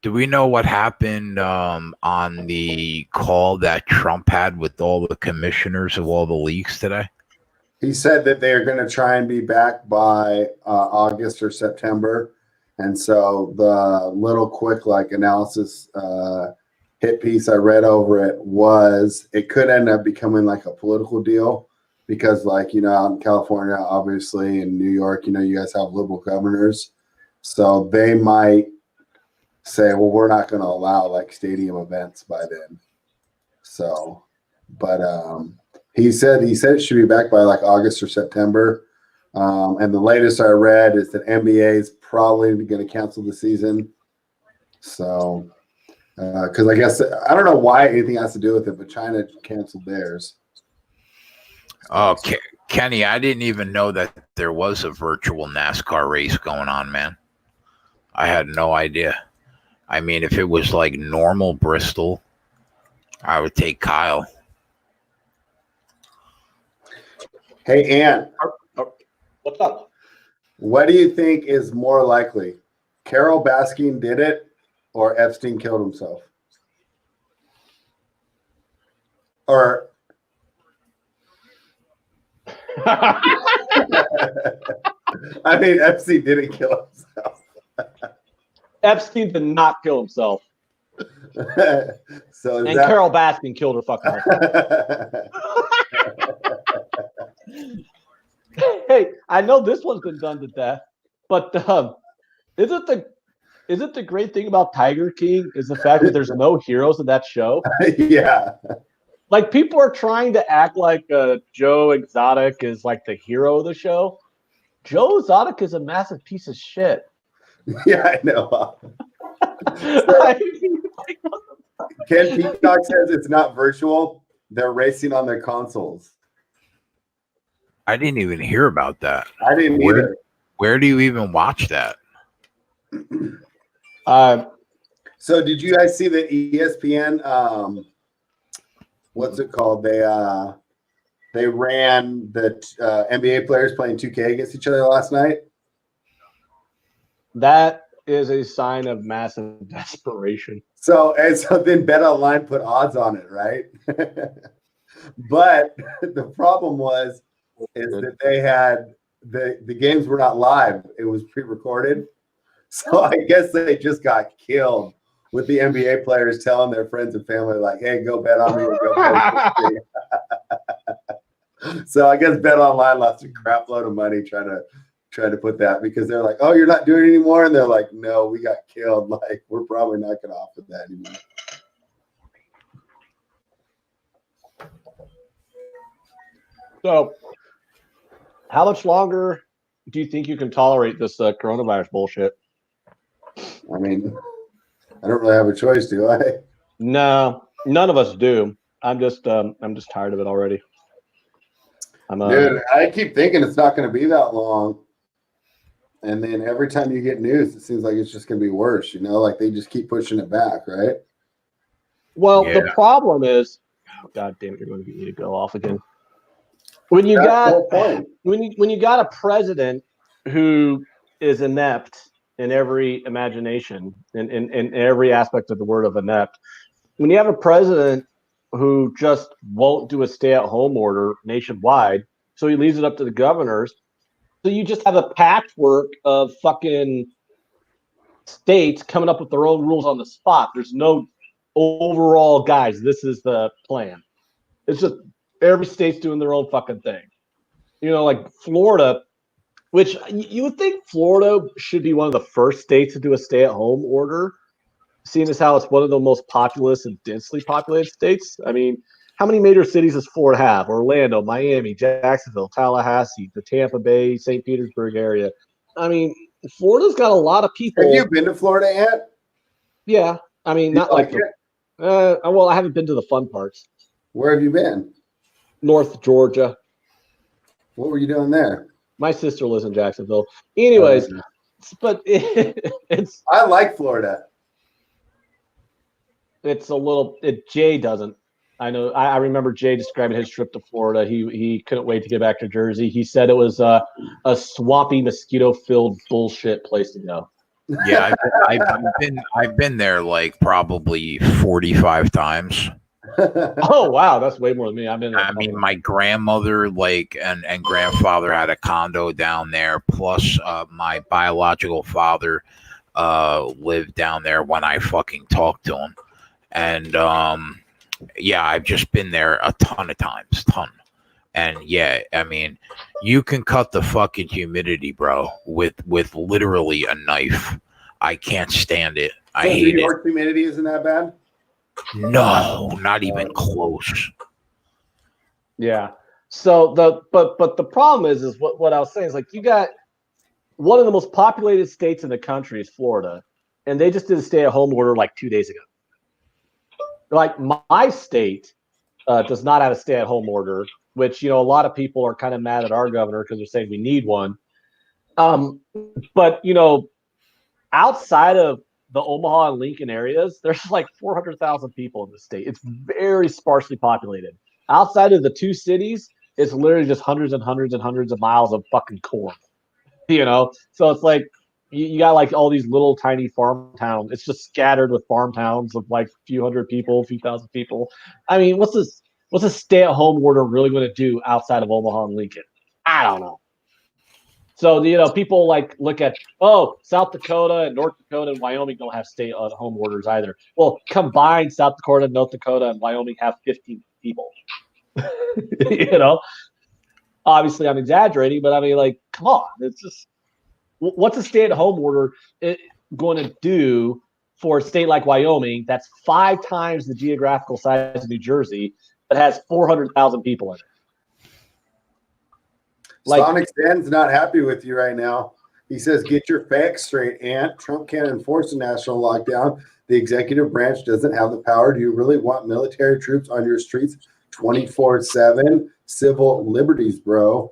Do we know what happened on the call that Trump had with all the commissioners of all the leagues today? He said that they are going to try and be back by August or September. And so the little quick analysis hit piece I read over it was it could end up becoming like a political deal because out in California, obviously, in New York, you guys have liberal governors. So they might say, well, we're not going to allow stadium events by then. So, but he said it should be back by August or September. And the latest I read is that NBA is probably going to cancel the season. So, because I guess I don't know why anything has to do with it, but China canceled theirs. Okay, Kenny, I didn't even know that there was a virtual NASCAR race going on, man. I had no idea. I mean, if it was like normal Bristol, I would take Kyle. Hey, Ant. What's up? What do you think is more likely? Carol Baskin did it or Epstein killed himself? Or I mean, Epstein didn't kill himself. Epstein did not kill himself. So Carol Baskin killed her fucking husband. Hey, I know this one's been done to death, but isn't the great thing about Tiger King is the fact that there's no heroes in that show? Yeah. Like, people are trying to act like Joe Exotic is like the hero of the show. Joe Exotic is a massive piece of shit. Yeah, I know. Ken Peacock says it's not virtual. They're racing on their consoles. I didn't even hear about that. I didn't either. Where do you even watch that? So did you guys see the ESPN? What's it called? They ran the NBA players playing 2K against each other last night. That is a sign of massive desperation. So then Bet Online put odds on it, right? But the problem is that they had the games were not live. It was pre-recorded. So I guess they just got killed with the NBA players telling their friends and family, like, hey, go bet on me or go bet on me. So I guess Bet Online lost a crap load of money trying to put that, because they're like, oh, you're not doing it anymore? And they're like, no, we got killed. Like, we're probably not going to offer that anymore. So, how much longer do you think you can tolerate this coronavirus bullshit? I mean, I don't really have a choice, do I? No, none of us do. I'm just tired of it already. Dude, I keep thinking it's not going to be that long. And then every time you get news, it seems like it's just going to be worse. You know, like they just keep pushing it back, right? Well, the problem is, God damn it, you're going to get me to go off again. When you got a president who is inept in every imagination, in every aspect of the word of inept, when you have a president who just won't do a stay-at-home order nationwide, so he leaves it up to the governors, so you just have a patchwork of fucking states coming up with their own rules on the spot. There's no overall, guys, this is the plan. It's just every state's doing their own fucking thing. You know, like Florida, which you would think Florida should be one of the first states to do a stay-at-home order, seeing as how it's one of the most populous and densely populated states. I mean, how many major cities does Florida have? Orlando, Miami, Jacksonville, Tallahassee, the Tampa Bay, St. Petersburg area. I mean, Florida's got a lot of people. Have you been to Florida yet? Yeah. I mean, not like well, I haven't been to the fun parts. Where have you been? North Georgia. What were you doing there? My sister lives in Jacksonville. Anyways, but it's. I like Florida. It's a little. Jay doesn't. I know. I remember Jay describing his trip to Florida. He couldn't wait to get back to Jersey. He said it was a swampy, mosquito-filled bullshit place to go. Yeah, I've been there like probably 45 times. Oh wow, that's way more than me. I mean, my grandmother and grandfather had a condo down there. Plus, my biological father lived down there when I fucking talked to him, and yeah, I've just been there a ton of times, and yeah, I mean, you can cut the fucking humidity, bro, with literally a knife. I can't stand it. I hate it. New York humidity isn't that bad? No, not even close. Yeah. So but the problem is what I was saying is, like, you got one of the most populated states in the country is Florida, and they just did a stay-at-home order like 2 days ago. Like, my state does not have a stay-at-home order, which, you know, a lot of people are kind of mad at our governor because they're saying we need one. But, you know, outside of the Omaha and Lincoln areas, there's like 400,000 people in the state. It's very sparsely populated. Outside of the two cities, it's literally just hundreds and hundreds and hundreds of miles of fucking corn. You know, so it's like you got like all these little tiny farm towns. It's just scattered with farm towns of like a few hundred people, a few thousand people. I mean, what's a stay-at-home order really going to do outside of Omaha and Lincoln? I don't know. So, you know, people like look at, South Dakota and North Dakota and Wyoming don't have stay-at-home orders either. Well, combined, South Dakota, North Dakota, and Wyoming have 15 people. You know, obviously I'm exaggerating, but I mean, like, come on. It's just, what's a stay-at-home order going to do for a state like Wyoming that's 5 times the geographical size of New Jersey but has 400,000 people in it? Like, Sonic Stan's not happy with you right now. He says, get your facts straight, Ant. Trump can't enforce a national lockdown. The executive branch doesn't have the power. Do you really want military troops on your streets 24/7? Civil liberties, bro.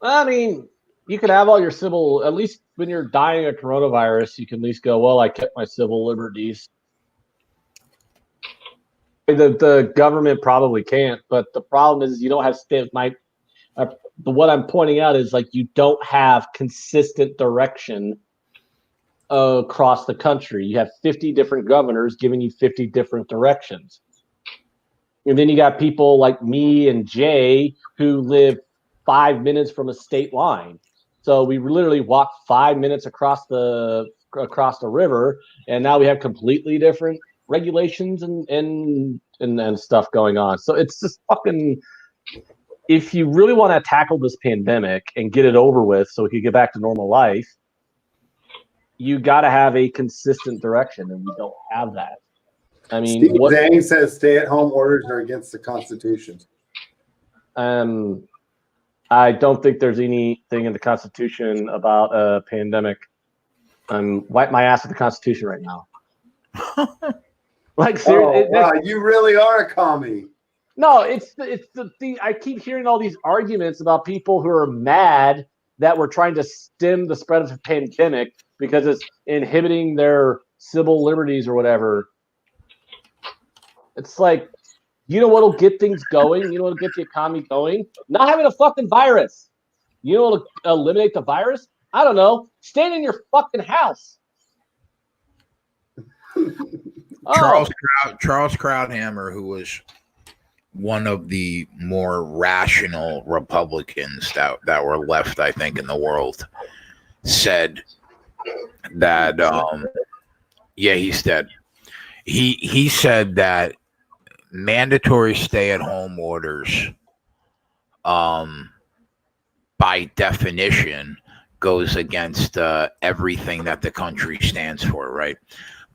I mean, you can have all your civil, at least when you're dying of coronavirus, you can at least go, well, I kept my civil liberties. The government probably can't, but the problem is you don't have what I'm pointing out is, like, you don't have consistent direction across the country. You have 50 different governors giving you 50 different directions. And then you got people like me and Jay who live 5 minutes from a state line. So we literally walk 5 minutes across the river, and now we have completely different regulations and stuff going on. So it's just fucking. If you really want to tackle this pandemic and get it over with, so we can get back to normal life, you got to have a consistent direction, and we don't have that. I mean, Steve Zhang says stay-at-home orders are against the Constitution. I don't think there's anything in the Constitution about a pandemic. Wipe my ass at the Constitution right now. Like, seriously. Oh, wow, you really are a commie. No, it's the thing. I keep hearing all these arguments about people who are mad that we're trying to stem the spread of the pandemic because it's inhibiting their civil liberties or whatever. It's like, you know what'll get things going? You know what'll get the economy going? Not having a fucking virus. You know what'll eliminate the virus? I don't know. Staying in your fucking house. Charles Krauthammer, who was one of the more rational Republicans that were left, I think, in the world, said that he's dead. He said that mandatory stay-at-home orders by definition goes against everything that the country stands for, right?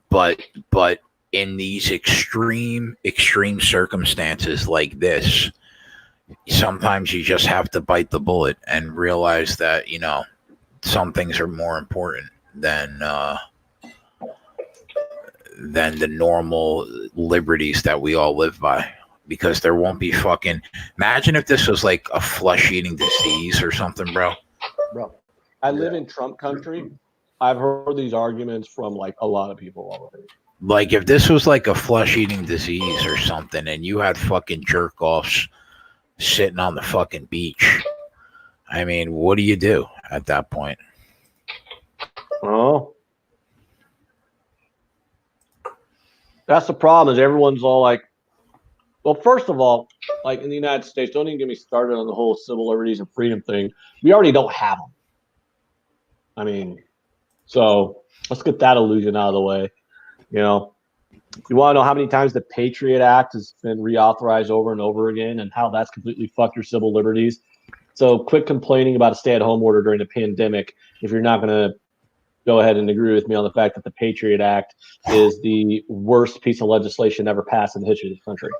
But in these extreme circumstances like this, sometimes you just have to bite the bullet and realize that, you know, some things are more important than the normal liberties that we all live by, because there won't be fucking. Imagine if this was like a flesh-eating disease or something, bro. I live in Trump country. I've heard these arguments from like a lot of people already. Like if this was like a flesh-eating disease or something, and you had fucking jerk-offs sitting on the fucking beach, I mean, what do you do at that point? Oh, that's the problem. Is everyone's all like, well, first of all, like in the United States, don't even get me started on the whole civil liberties and freedom thing. We already don't have them. I mean, so let's get that illusion out of the way. You know, you want to know how many times the Patriot Act has been reauthorized over and over again and how that's completely fucked your civil liberties. So quit complaining about a stay-at-home order during the pandemic if you're not going to go ahead and agree with me on the fact that the Patriot Act is the worst piece of legislation ever passed in the history of this country.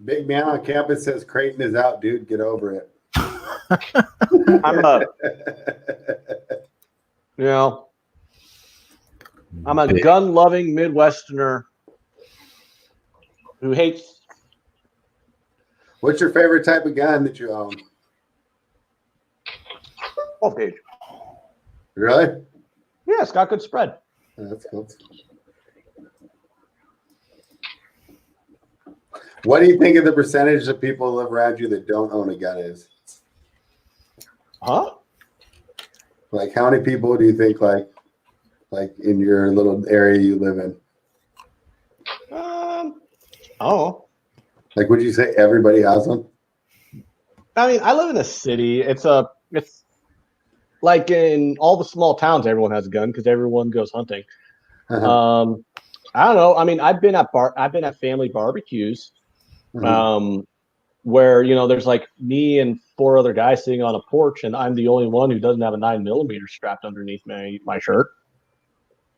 Big man on campus says Creighton is out, dude. Get over it. I'm a gun-loving Midwesterner who hates. What's your favorite type of gun that you own? 12 gauge. Really? Yeah, it's got good spread. Oh, that's cool. What do you think of the percentage of people who live around you that don't own a gun is? Huh? Like, how many people do you think, like in your little area you live in? Oh. Like, would you say everybody has one? I mean, I live in a city. It's like in all the small towns, everyone has a gun because everyone goes hunting. Uh-huh. I don't know. I mean, I've been at family barbecues, where, you know, there's like me and 4 other guys sitting on a porch, and I'm the only one who doesn't have a 9mm strapped underneath my shirt.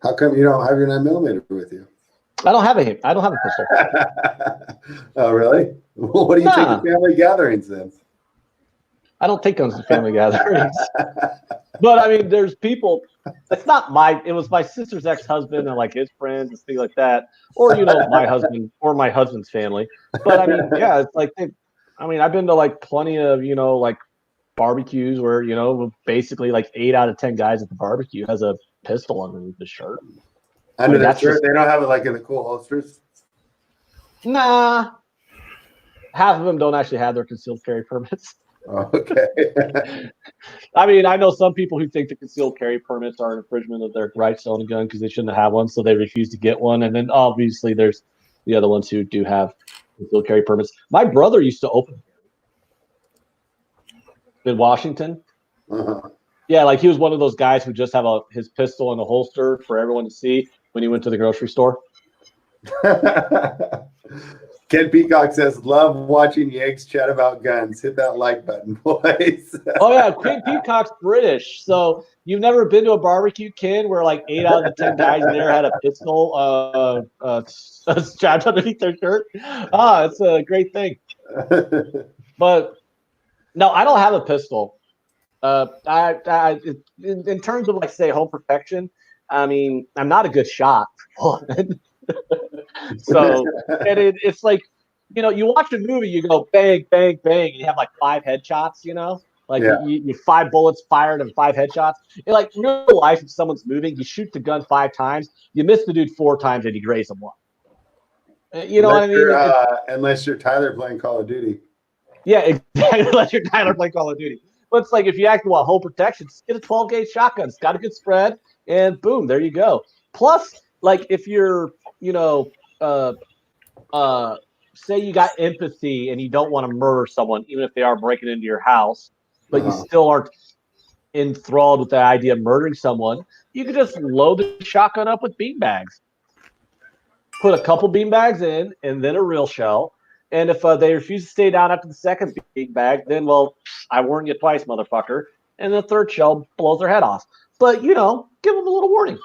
How come you don't have your 9mm with you? I don't have a pistol. Oh, really? Well, what do you think of family gatherings then? I don't take guns to family gatherings. But I mean, there's people. It's not it was my sister's ex-husband and like his friends and things like that, or, you know, my husband or my husband's family. But I mean, yeah, it's like I've been to like plenty of, you know, like barbecues where, you know, basically like 8 out of 10 guys at the barbecue has a pistol underneath the shirt. Under their shirt, they don't have it like in the cool holsters? Nah. Half of them don't actually have their concealed carry permits. Okay. I mean, I know some people who think the concealed carry permits are an infringement of their rights to own a gun because they shouldn't have one, so they refuse to get one. And then obviously there's the other ones who do have concealed carry permits. My brother used to open in Washington. Uh-huh. Yeah, like he was one of those guys who just have his pistol in a holster for everyone to see when he went to the grocery store. Ken Peacock says, love watching Yanks chat about guns. Hit that like button, boys. Oh yeah, Ken Peacock's British. So you've never been to a barbecue, Ken, where like 8 out of the 10 guys there had a pistol strapped underneath their shirt? It's a great thing. But no, I don't have a pistol. In terms of like say home protection, I mean, I'm not a good shot. So it's like, you watch a movie, you go bang, bang, bang, and you have like 5 headshots, like Yeah. you 5 bullets fired and 5 headshots. In like real life, if someone's moving, you shoot the gun 5 times, you miss the dude 4 times, and you graze him 1. You know what I mean? Unless you're Tyler playing Call of Duty. Yeah, exactly. Unless you're Tyler playing Call of Duty. But it's like if you actually want home protection, just get a 12-gauge shotgun. It's got a good spread, and boom, there you go. Plus, like if you're, say you got empathy and you don't want to murder someone, even if they are breaking into your house, but you still aren't enthralled with the idea of murdering someone, you can just load the shotgun up with beanbags. Put a couple beanbags in, and then a real shell. And if they refuse to stay down after the second beanbag, then, well, I warned you twice, motherfucker. And the third shell blows their head off. But, give them a little warning.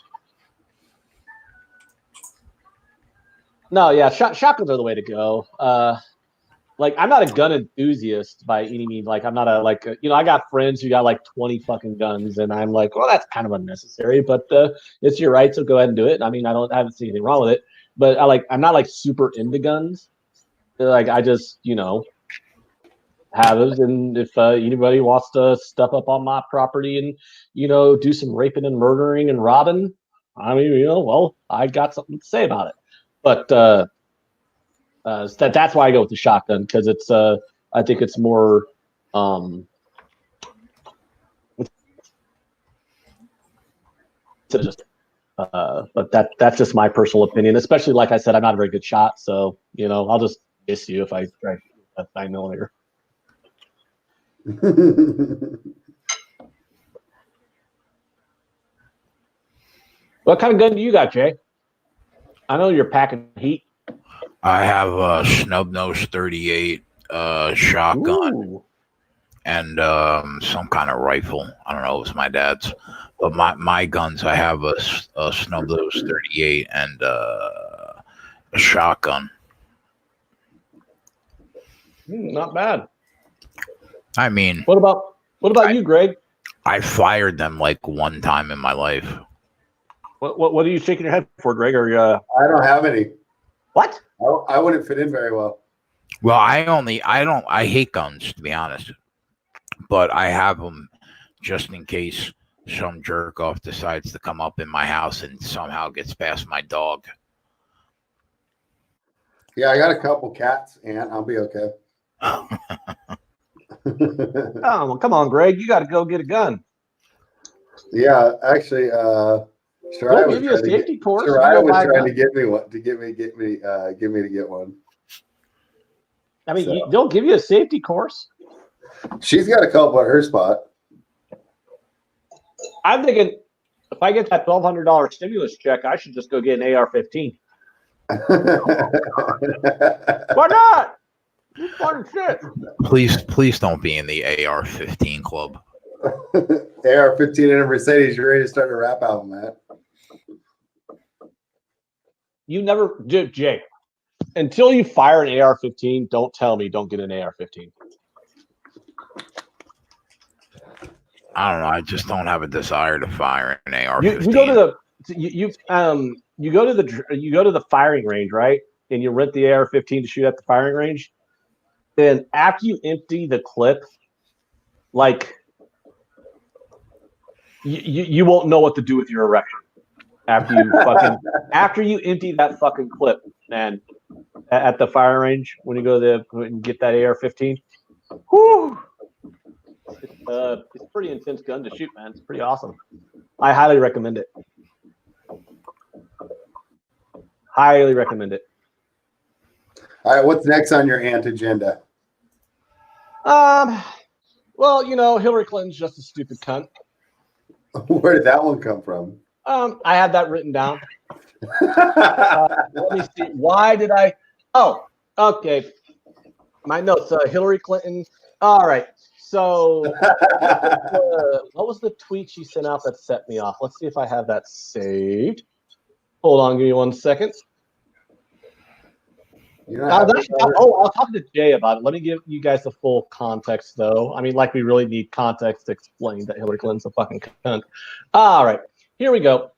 No, yeah, shotguns are the way to go. Like, I'm not a gun enthusiast by any means. Like, I'm not I got friends who got like 20 fucking guns, and I'm like, well, that's kind of unnecessary, but it's your right, so go ahead and do it. I mean, I haven't seen anything wrong with it, but I'm not like super into guns. Like, I just, have those, and if anybody wants to step up on my property and, do some raping and murdering and robbing, I mean, well, I got something to say about it. But that's why I go with the shotgun, because it's I think it's more but that's just my personal opinion. Especially, like I said, I'm not a very good shot, so I'll just miss you if I try a 9mm. What kind of gun do you got, Jay? I know you're packing heat. I have a snub nose 38 shotgun. Ooh. And some kind of rifle. I don't know, it was my dad's. But my guns, I have a snub nose 38 and a shotgun. Not bad. I mean, what about you, Greg? I fired them like one time in my life. What are you shaking your head for, Greg? Or I don't have any. What? I wouldn't fit in very well. Well, I hate guns, to be honest, but I have them just in case some jerk off decides to come up in my house and somehow gets past my dog. Yeah, I got a couple cats, and I'll be okay. Oh, well, come on, Greg. You got to go get a gun. Yeah, actually, They'll give you a safety course. Shariah was trying to get me one, to get me to get one. I mean, they'll give you a safety course. She's got a couple at her spot. I'm thinking, if I get that $1,200 stimulus check, I should just go get an AR-15. Why not? It's fun shit. Please don't be in the AR-15 club. AR-15 and a Mercedes. You're ready to start a rap album, man. You never, Jake. Until you fire an AR-15, don't tell me don't get an AR-15. I don't know. I just don't have a desire to fire an AR-15. You go to the firing range, right? And you rent the AR-15 to shoot at the firing range. Then after you empty the clip, like you won't know what to do with your erection after you empty that fucking clip, man. At the firing range when you go there and get that AR-15. Whew. It's a pretty intense gun to shoot, man. It's pretty awesome. I highly recommend it. Highly recommend it. All right, what's next on your ant agenda? Well, Hillary Clinton's just a stupid cunt. Where did that one come from? I had that written down. Let me see. Why did I? Oh, okay. My notes. Hillary Clinton. All right. So, what was the tweet she sent out that set me off? Let's see if I have that saved. Hold on. Give me 1 second. I was talking to Jay about it. Let me give you guys the full context, though. I mean, like we really need context to explain that Hillary Clinton's a fucking cunt. All right. Here we go.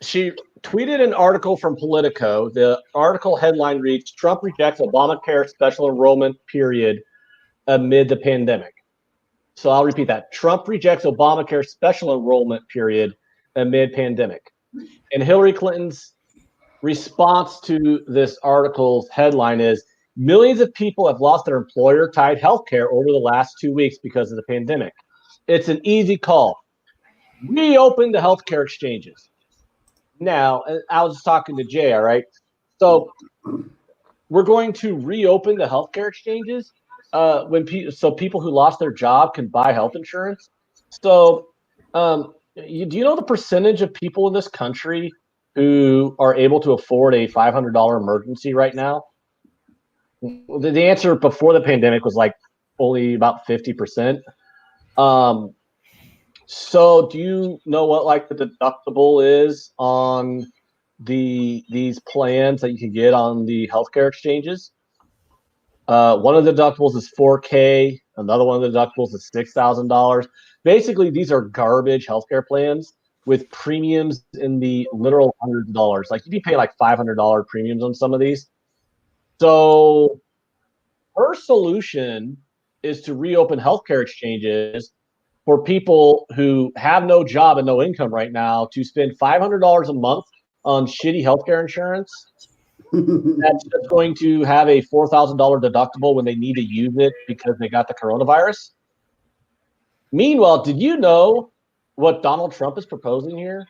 She tweeted an article from Politico. The article headline reads, Trump rejects Obamacare special enrollment period amid the pandemic. So I'll repeat that. Trump rejects Obamacare special enrollment period amid pandemic. And Hillary Clinton's response to this article's headline is, millions of people have lost their employer-tied health care over the last 2 weeks because of the pandemic. It's an easy call. Reopen the healthcare exchanges. Now, I was talking to Jay, all right? So we're going to reopen the healthcare exchanges so people who lost their job can buy health insurance. So do you know the percentage of people in this country who are able to afford a $500 emergency right now? The answer before the pandemic was like only about 50%. So do you know what like the deductible is on these plans that you can get on the healthcare exchanges? One of the deductibles is $4K. Another one of the deductibles is $6,000. Basically, these are garbage healthcare plans with premiums in the literal hundreds of dollars. Like you'd be paying like $500 premiums on some of these. So her solution is to reopen healthcare exchanges for people who have no job and no income right now to spend $500 a month on shitty healthcare insurance. That's just going to have a $4,000 deductible when they need to use it because they got the coronavirus. Meanwhile, did you know what Donald Trump is proposing here?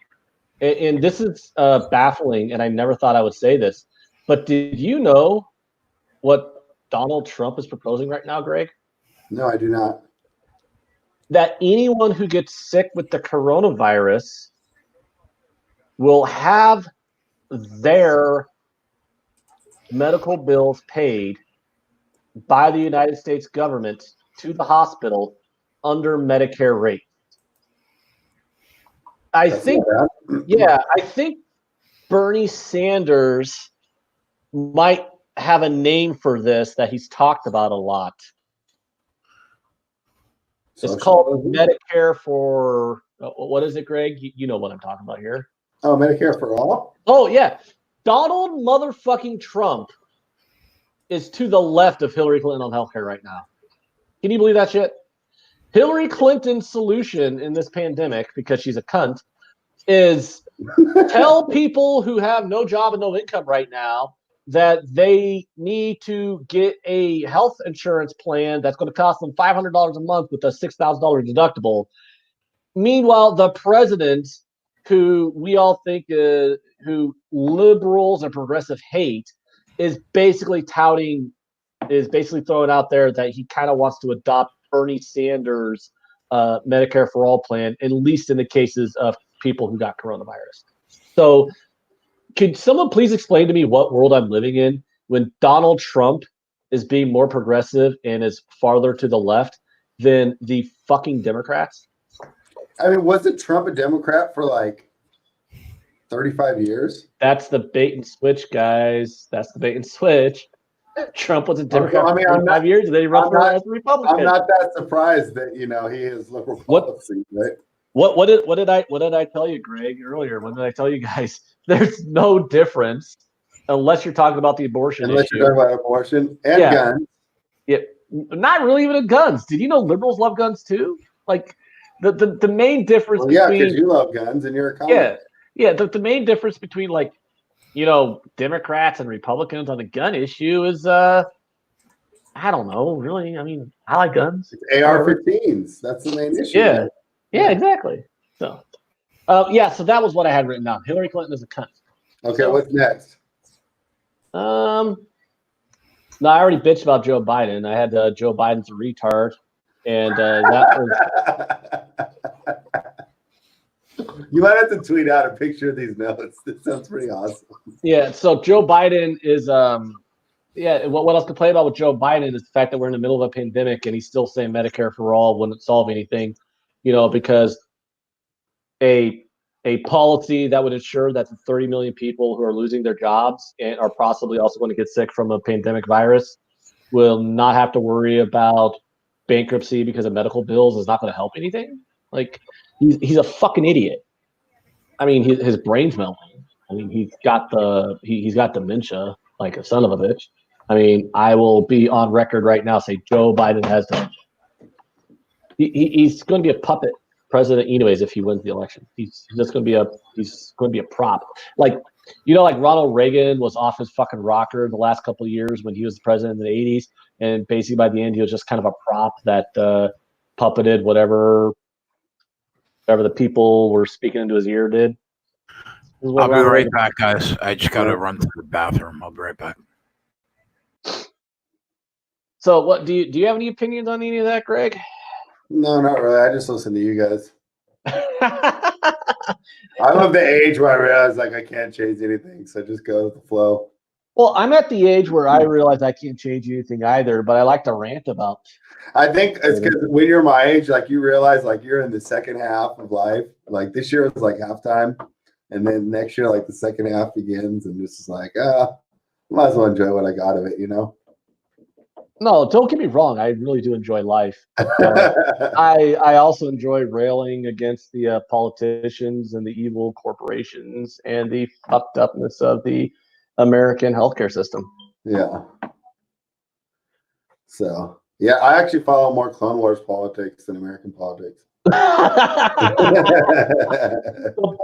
And this is baffling, and I never thought I would say this, but did you know what Donald Trump is proposing right now, Greg? No, I do not. That anyone who gets sick with the coronavirus will have their medical bills paid by the United States government to the hospital under Medicare rate. I think Bernie Sanders might have a name for this that he's talked about a lot. It's called Medicare for, what is it, Greg? You know what I'm talking about here. Oh, Medicare for all? Oh, yeah. Donald motherfucking Trump is to the left of Hillary Clinton on healthcare right now. Can you believe that shit? Hillary Clinton's solution in this pandemic, because she's a cunt, is tell people who have no job and no income right now that they need to get a health insurance plan that's going to cost them $500 a month with a $6,000 deductible. Meanwhile, the president, who we all think who liberals and progressive hate, is basically throwing out there that he kind of wants to adopt Bernie Sanders' Medicare for all plan, at least in the cases of people who got coronavirus. So could someone please explain to me what world I'm living in when Donald Trump is being more progressive and is farther to the left than the fucking Democrats? I mean, wasn't Trump a Democrat for like 35 years? That's the bait and switch, guys. That's the bait and switch. Trump was a Democrat for 35 years, and then he ran for as a Republican. I'm not that surprised that he is liberal policy, right? What did I tell you, Greg, earlier? What did I tell you guys? There's no difference unless you're talking about the abortion issue. Unless you're talking about abortion and guns. Yeah, not really even guns. Did you know liberals love guns too? Like the main difference between because you love guns and you're a comic. Yeah. The main difference between like Democrats and Republicans on the gun issue is how I don't know, really. I mean, I like guns. AR-15s. That's the main issue. Yeah. Right? Yeah, exactly. So, so that was what I had written down. Hillary Clinton is a cunt. Okay, So, what's next? No, I already bitched about Joe Biden. I had Joe Biden's a retard, and that was. You might have to tweet out a picture of these notes. This sounds pretty awesome. Yeah, so Joe Biden is what else to play about with Joe Biden is the fact that we're in the middle of a pandemic and he's still saying Medicare for all wouldn't solve anything, because a policy that would ensure that the 30 million people who are losing their jobs and are possibly also going to get sick from a pandemic virus will not have to worry about bankruptcy because of medical bills is not going to help anything. Like he's a fucking idiot. I mean, his brain's melting. I mean, he's got dementia like a son of a bitch. I mean, I will be on record right now say Joe Biden has dementia. He's going to be a puppet president anyways if he wins the election. He's just going to be a prop. Like Ronald Reagan was off his fucking rocker the last couple of years when he was the president in the 80s, and basically by the end he was just kind of a prop that puppeted whatever the people were speaking into his ear did. I'll be right back, guys. I just got to run to the bathroom. I'll be right back. So, what do you have any opinions on any of that, Greg? No, not really. I just listen to you guys. I'm of the age where I realize like I can't change anything, so just go with the flow. Well, I'm at the age where I realize I can't change anything either, but I like to rant about. I think it's because when you're my age, like you realize like you're in the second half of life. Like this year was like halftime, and then next year like the second half begins, and this is like might as well enjoy what I got of it, No, don't get me wrong. I really do enjoy life. I also enjoy railing against the politicians and the evil corporations and the fucked upness of the American healthcare system. Yeah. So, yeah, I actually follow more Clone Wars politics than American politics. The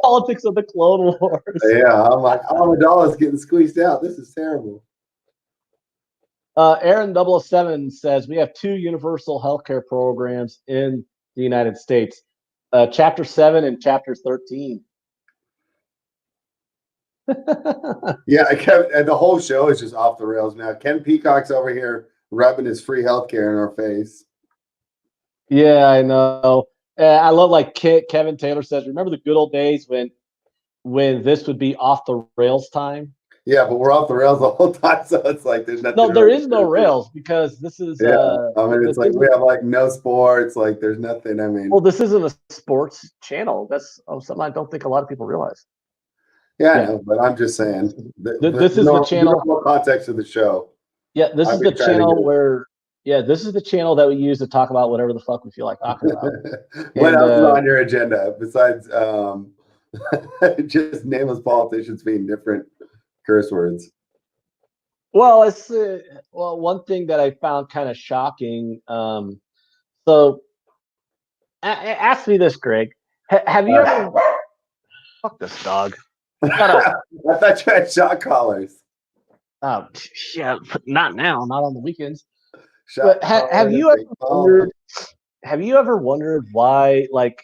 politics of the Clone Wars. Yeah, I'm like, Amidala's getting squeezed out. This is terrible. Aaron 007 says we have 2 universal healthcare programs in the United States, Chapter 7 and Chapter 13. Yeah, and the whole show is just off the rails now. Ken Peacock's over here rubbing his free healthcare in our face. Yeah, I know. I love like Kevin Taylor says, remember the good old days when this would be off the rails time? Yeah, but we're off the rails the whole time, so it's like there's nothing. No, there is no rails because this is. Yeah, I mean, it's like we have like no sports. Like there's nothing. I mean, well, this isn't a sports channel. That's something I don't think a lot of people realize. Yeah, I know, but I'm just saying. This is the channel. No context of the show. Yeah, this is the channel where. Yeah, this is the channel that we use to talk about whatever the fuck we feel like talking about. What else is on your agenda besides just nameless politicians being different curse words? Well, it's one thing that I found kind of shocking. So, ask me this, Greg. Have you ever? Fuck this dog. Shut up. I thought you had shot callers. Oh, yeah, not now. Not on the weekends. But have you ever wondered why, like,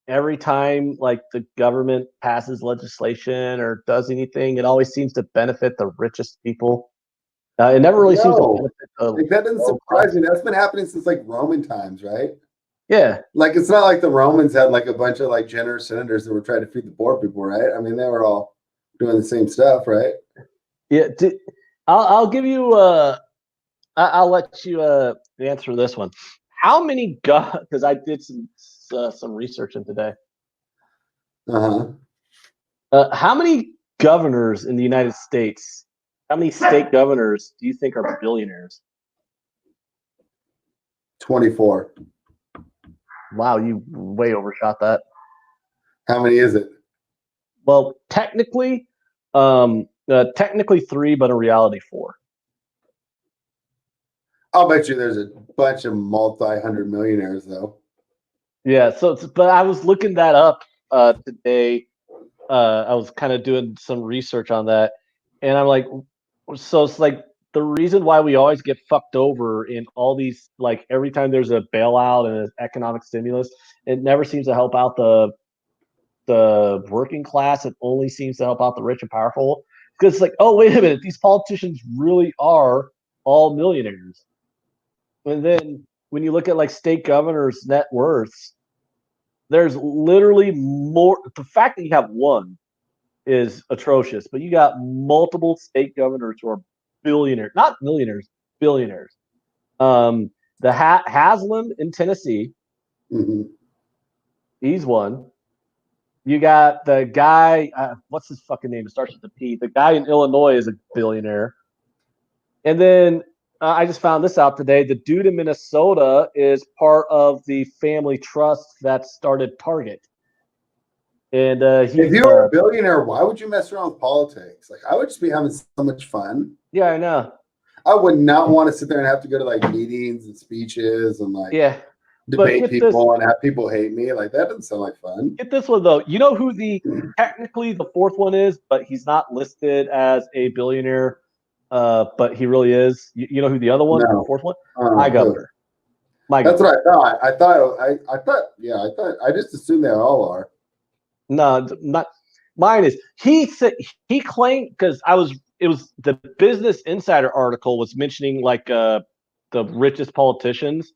every time like the government passes legislation or does anything, it always seems to benefit the richest people? It never really seems to benefit that doesn't surprise me. That's been happening since like Roman times, right? Yeah. Like it's not like the Romans had like a bunch of like generous senators that were trying to feed the poor people, right? I mean, they were all doing the same stuff, right? Yeah. I'll give you I'll let you answer this one. How many because I did some research in today. How many governors in the United States? How many state governors do you think are billionaires? 24. Wow, you way overshot that. How many is it? Well, technically 3, but in reality 4. I'll bet you there's a bunch of multi-hundred millionaires, though. Yeah, but I was looking that up today. I was kind of doing some research on that, and I'm like, so it's like the reason why we always get fucked over in all these, like every time there's a bailout and an economic stimulus, it never seems to help out the working class. It only seems to help out the rich and powerful. Because it's like, oh, wait a minute, these politicians really are all millionaires. And then when you look at like state governors' net worths, there's literally more. The fact that you have one is atrocious, but you got multiple state governors who are billionaires, not millionaires, billionaires. The Haslam in Tennessee, he's one. You got the guy, what's his fucking name? It starts with a P. The guy in Illinois is a billionaire. And then I just found this out today. The dude in Minnesota is part of the family trust that started Target. And if you were a billionaire, why would you mess around with politics? Like, I would just be having so much fun. Yeah, I know. I would not want to sit there and have to go to like meetings and speeches and like debate people and have people hate me. Like, that doesn't sound like fun. Get this one though. You know who technically the fourth one is, but he's not listed as a billionaire. But he really is. You know who the other one, the fourth one? My governor. That's what I thought. I just assumed they all are. No, not mine is. He said he claimed, because it was the Business Insider article was mentioning like the richest politicians,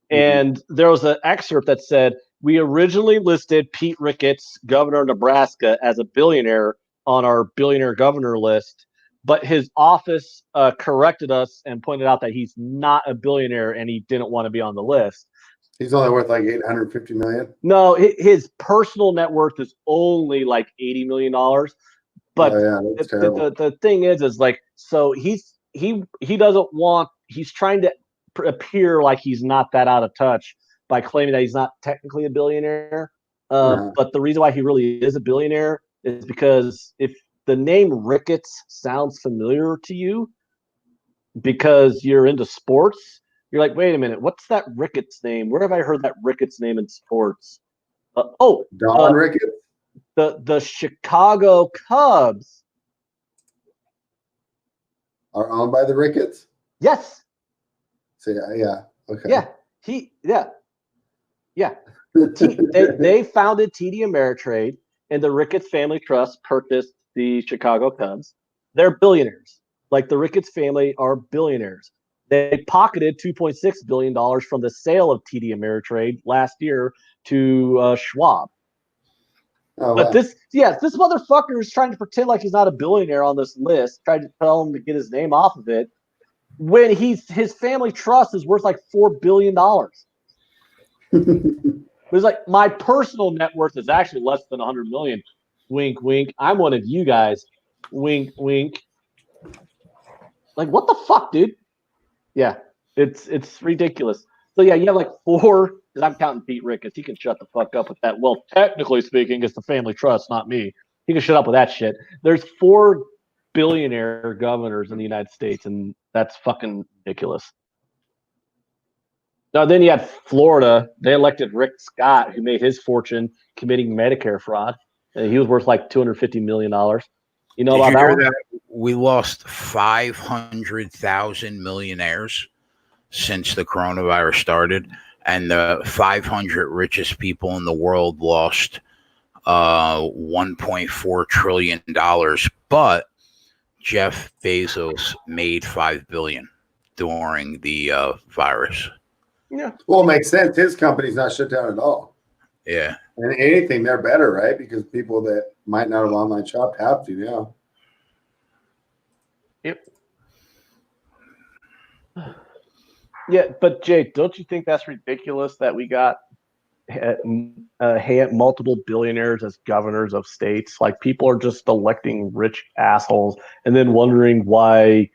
and there was an excerpt that said we originally listed Pete Ricketts, governor of Nebraska, as a billionaire on our billionaire governor list, but his office corrected us and pointed out that he's not a billionaire and he didn't want to be on the list. He's only worth like $850 million. No, his personal net worth is only like $80 million. But the thing is like, so he doesn't want. He's trying to appear like he's not that out of touch by claiming that he's not technically a billionaire. But the reason why he really is a billionaire is because if the name Ricketts sounds familiar to you because you're into sports, you're like, wait a minute, what's that Ricketts name? Where have I heard that Ricketts name in sports? Don Ricketts? The Chicago Cubs are owned by the Ricketts? Yes. So yeah. Okay. Yeah. They founded TD Ameritrade, and the Ricketts Family Trust purchased the Chicago Cubs. They're billionaires. Like, the Ricketts family are billionaires. They pocketed $2.6 billion from the sale of TD Ameritrade last year to Schwab. Oh, but this motherfucker is trying to pretend like he's not a billionaire on this list, trying to tell him to get his name off of it, when his family trust is worth like $4 billion. It's like, my personal net worth is actually less than 100 million. Wink, wink. I'm one of you guys. Wink, wink. Like, what the fuck, dude? Yeah, it's ridiculous. So yeah, you have like four. Because I'm counting Pete Ricketts. He can shut the fuck up with that. Well, technically speaking, it's the family trust, not me. He can shut up with that shit. There's 4 billionaire governors in the United States, and that's fucking ridiculous. Now, then you had Florida. They elected Rick Scott, who made his fortune committing Medicare fraud. And he was worth like $250 million. You know about that one? We lost 500,000 millionaires since the coronavirus started. And the 500 richest people in the world lost $1.4 trillion. But Jeff Bezos made $5 billion during the virus. Yeah. Well, it makes sense. His company's not shut down at all. Yeah. And anything, they're better, right? Because people that might not have online shopped have to now. Yep. Yeah, but Jake, don't you think that's ridiculous that we got multiple billionaires as governors of states? Like, people are just electing rich assholes and then wondering why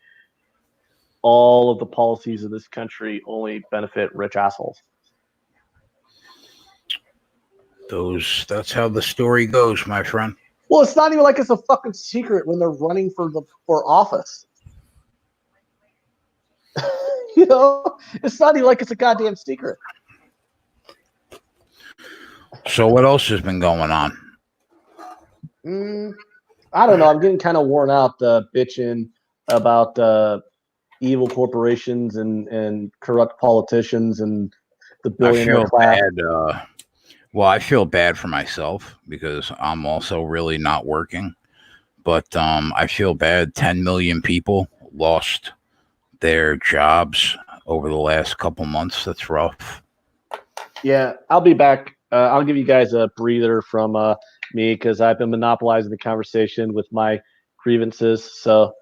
all of the policies of this country only benefit rich assholes. That's how the story goes, my friend. Well, it's not even like it's a fucking secret when they're running for office. You know, it's not even like it's a goddamn secret. So what else has been going on? I don't know. I'm getting kind of worn out bitching about evil corporations and corrupt politicians and the I billionaire feel class. bad. Well, I feel bad for myself because I'm also really not working. But I feel bad. 10 million people lost their jobs over the last couple months. That's rough. Yeah, I'll be back. I'll give you guys a breather from me because I've been monopolizing the conversation with my grievances. So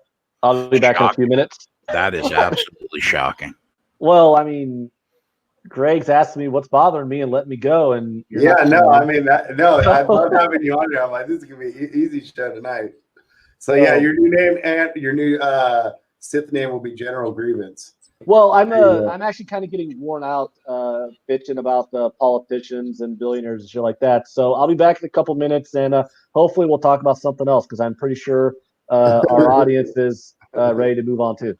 I'll be back in a few minutes. That is absolutely shocking. Well, I mean, Greg's asking me what's bothering me and let me go, and you're not no, coming I in. mean, I love having you on here. I'm like, this is gonna be easy show tonight. So yeah, your new name and your new Sith name will be General Grievance. Well, I'm actually kind of getting worn out bitching about the politicians and billionaires and shit like that. So I'll be back in a couple minutes, and hopefully we'll talk about something else because I'm pretty sure our audience is ready to move on too.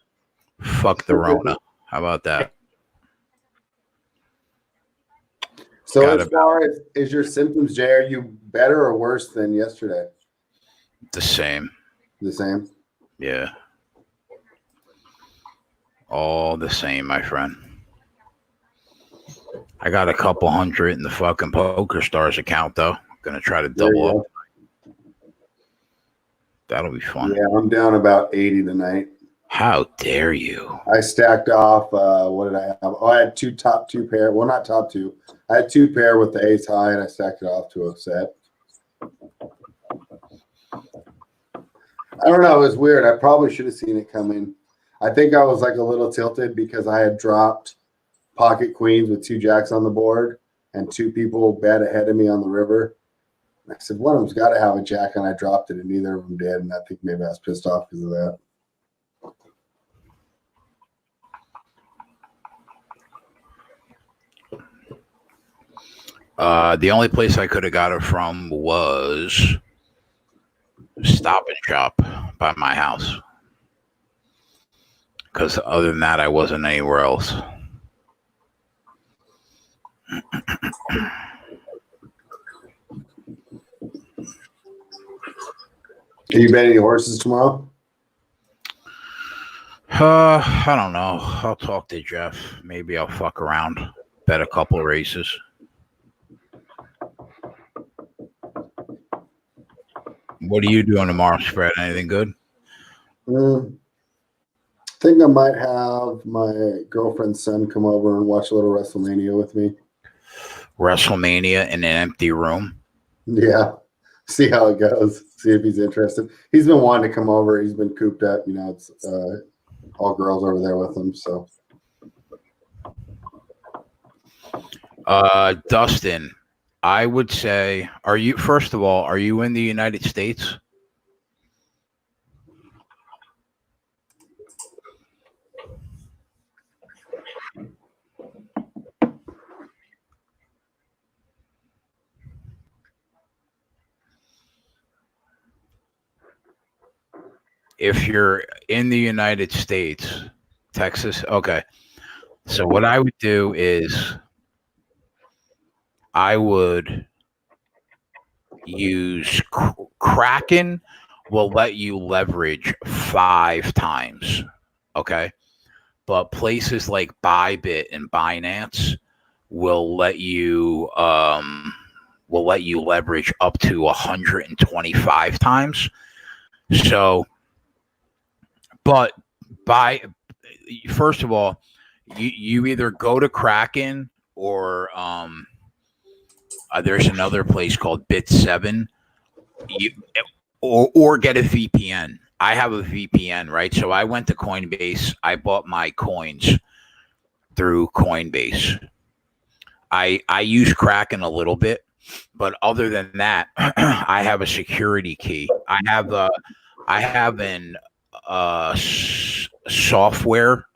Fuck the Rona. How about that? So as far as your symptoms, Jay, are you better or worse than yesterday? The same. The same? Yeah. All the same, my friend. I got a couple hundred in the fucking Poker Stars account, though. Gonna try to double up. That'll be fun. Yeah, I'm down about 80 tonight. How dare you? I stacked off. What did I have? Oh, I had top two pair. Well, not top two. I had 2 pair with the ace high, and I stacked it off to a set. I don't know. It was weird. I probably should have seen it coming. I think I was like a little tilted because I had dropped pocket queens with 2 jacks on the board and 2 people bet ahead of me on the river. And I said, one of them's got to have a jack, and I dropped it, and neither of them did. And I think maybe I was pissed off because of that. The only place I could have got it from was Stop and Shop by my house. Because other than that, I wasn't anywhere else. Are you betting any horses tomorrow? I don't know. I'll talk to Jeff. Maybe I'll fuck around. Bet a couple of races. What are you doing tomorrow, Spread? Anything good? I think I might have my girlfriend's son come over and watch a little WrestleMania with me. WrestleMania in an empty room? Yeah. See how it goes. See if he's interested. He's been wanting to come over. He's been cooped up. You know, it's all girls over there with him. So, Dustin, I would say, first of all, are you in the United States? If you're in the United States, Texas, okay. So what I would do is I would use Kraken will let you leverage 5 times, okay? But places like Bybit and Binance will let you leverage up to 125 times. So, but first of all, you either go to Kraken or there's another place called Bit7, or get a VPN. I have a VPN, right? So I went to Coinbase. I bought my coins through Coinbase. I use Kraken a little bit, but other than that, I have a security key. I have an software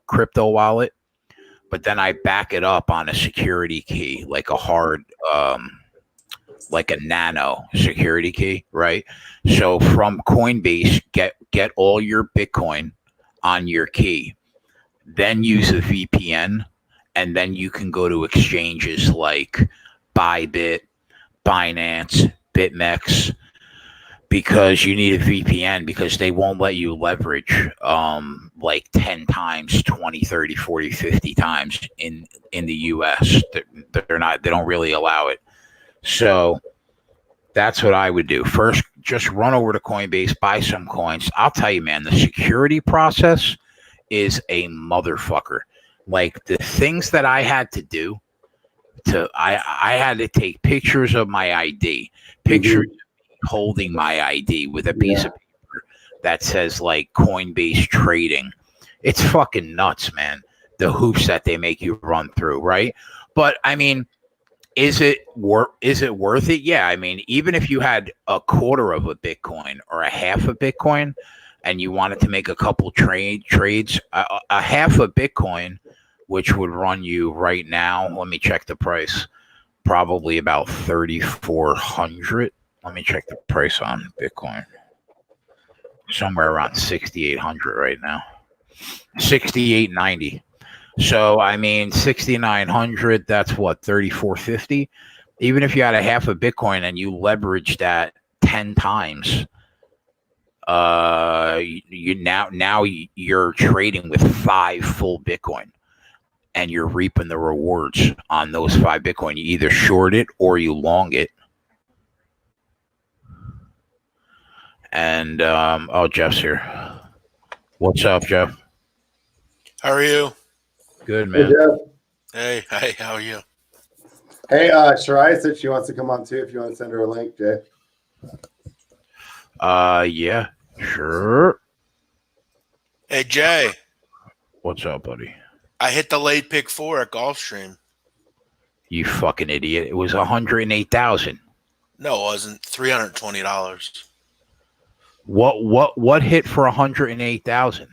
crypto wallet, but then I back it up on a security key, like a hard, like a nano security key, right? So from Coinbase, get all your Bitcoin on your key, then use a VPN, and then you can go to exchanges like Bybit, Binance, BitMEX, because you need a VPN because they won't let you leverage like 10 times, 20, 30, 40, 50 times in the US. They don't really allow it. So that's what I would do. First, just run over to Coinbase, buy some coins. I'll tell you, man, the security process is a motherfucker. Like the things that I had to do I had to take pictures of my ID, pictures of me holding my ID with a piece of paper that says like Coinbase trading. It's fucking nuts, man. The hoops that they make you run through, right? But I mean, is it worth it? Yeah, I mean, even if you had a quarter of a Bitcoin or a half a Bitcoin, and you wanted to make a couple trades, a half a Bitcoin, which would run you right now. Let me check the price. Probably about 3,400. Let me check the price on Bitcoin. Somewhere around 6,800 right now. 6,890. So I mean, 6,900. That's what 3,450. Even if you had a half a Bitcoin and you leverage that 10 times, you're trading with 5 full Bitcoin. And you're reaping the rewards on those 5 Bitcoin. You either short it or you long it. And Jeff's here. What's up, Jeff? How are you? Good, man. Hey, how are you? Hey, Shirai said she wants to come on too. If you want to send her a link, Jay. Yeah, sure. Hey, Jay. What's up, buddy? I hit the late pick 4 at Gulfstream. You fucking idiot! It was 108,000. No, it wasn't. $320. What hit for 108,000?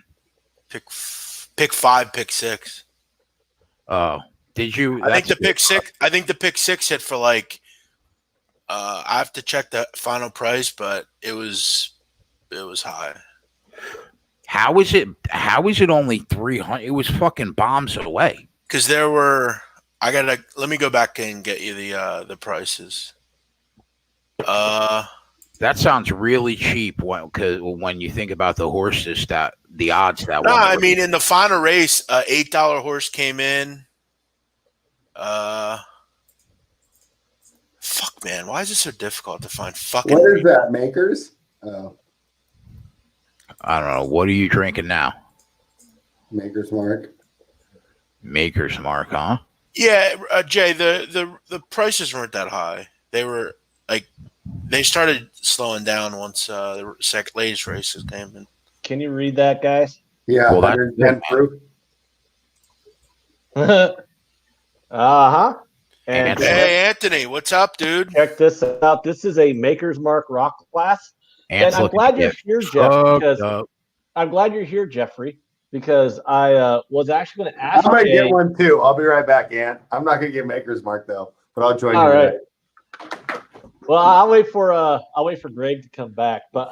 Pick 5, pick 6. Oh, did you? I think the pick 6. I think the pick 6 hit for like. I have to check the final price, but it was high. How is it only 300? It was fucking bombs away. Because there were. Let me go back and get you the prices. That sounds really cheap when you think about the horses the odds that no, one. I mean in the final race, $8 horse came in. Fuck, man, why is it so difficult to find fucking? What is that? Makers? Oh, I don't know. What are you drinking now? Maker's Mark. Maker's Mark, huh? Yeah, Jay. The prices weren't that high. They were like they started slowing down once the latest races came in. Can you read that, guys? Yeah, Well, 110 proof. Uh-huh. And Hey, Anthony, what's up, dude? check this out. This is a Maker's Mark rock glass. And I'm glad you're here, Jeff, because I'm glad you're here, Jeffrey, because I was actually going to ask I'm going to Jay. get one too. I'll be right back, Ant. I'm not going to get Maker's Mark though, but I'll join you. All right. Well, I'll wait for Greg to come back. But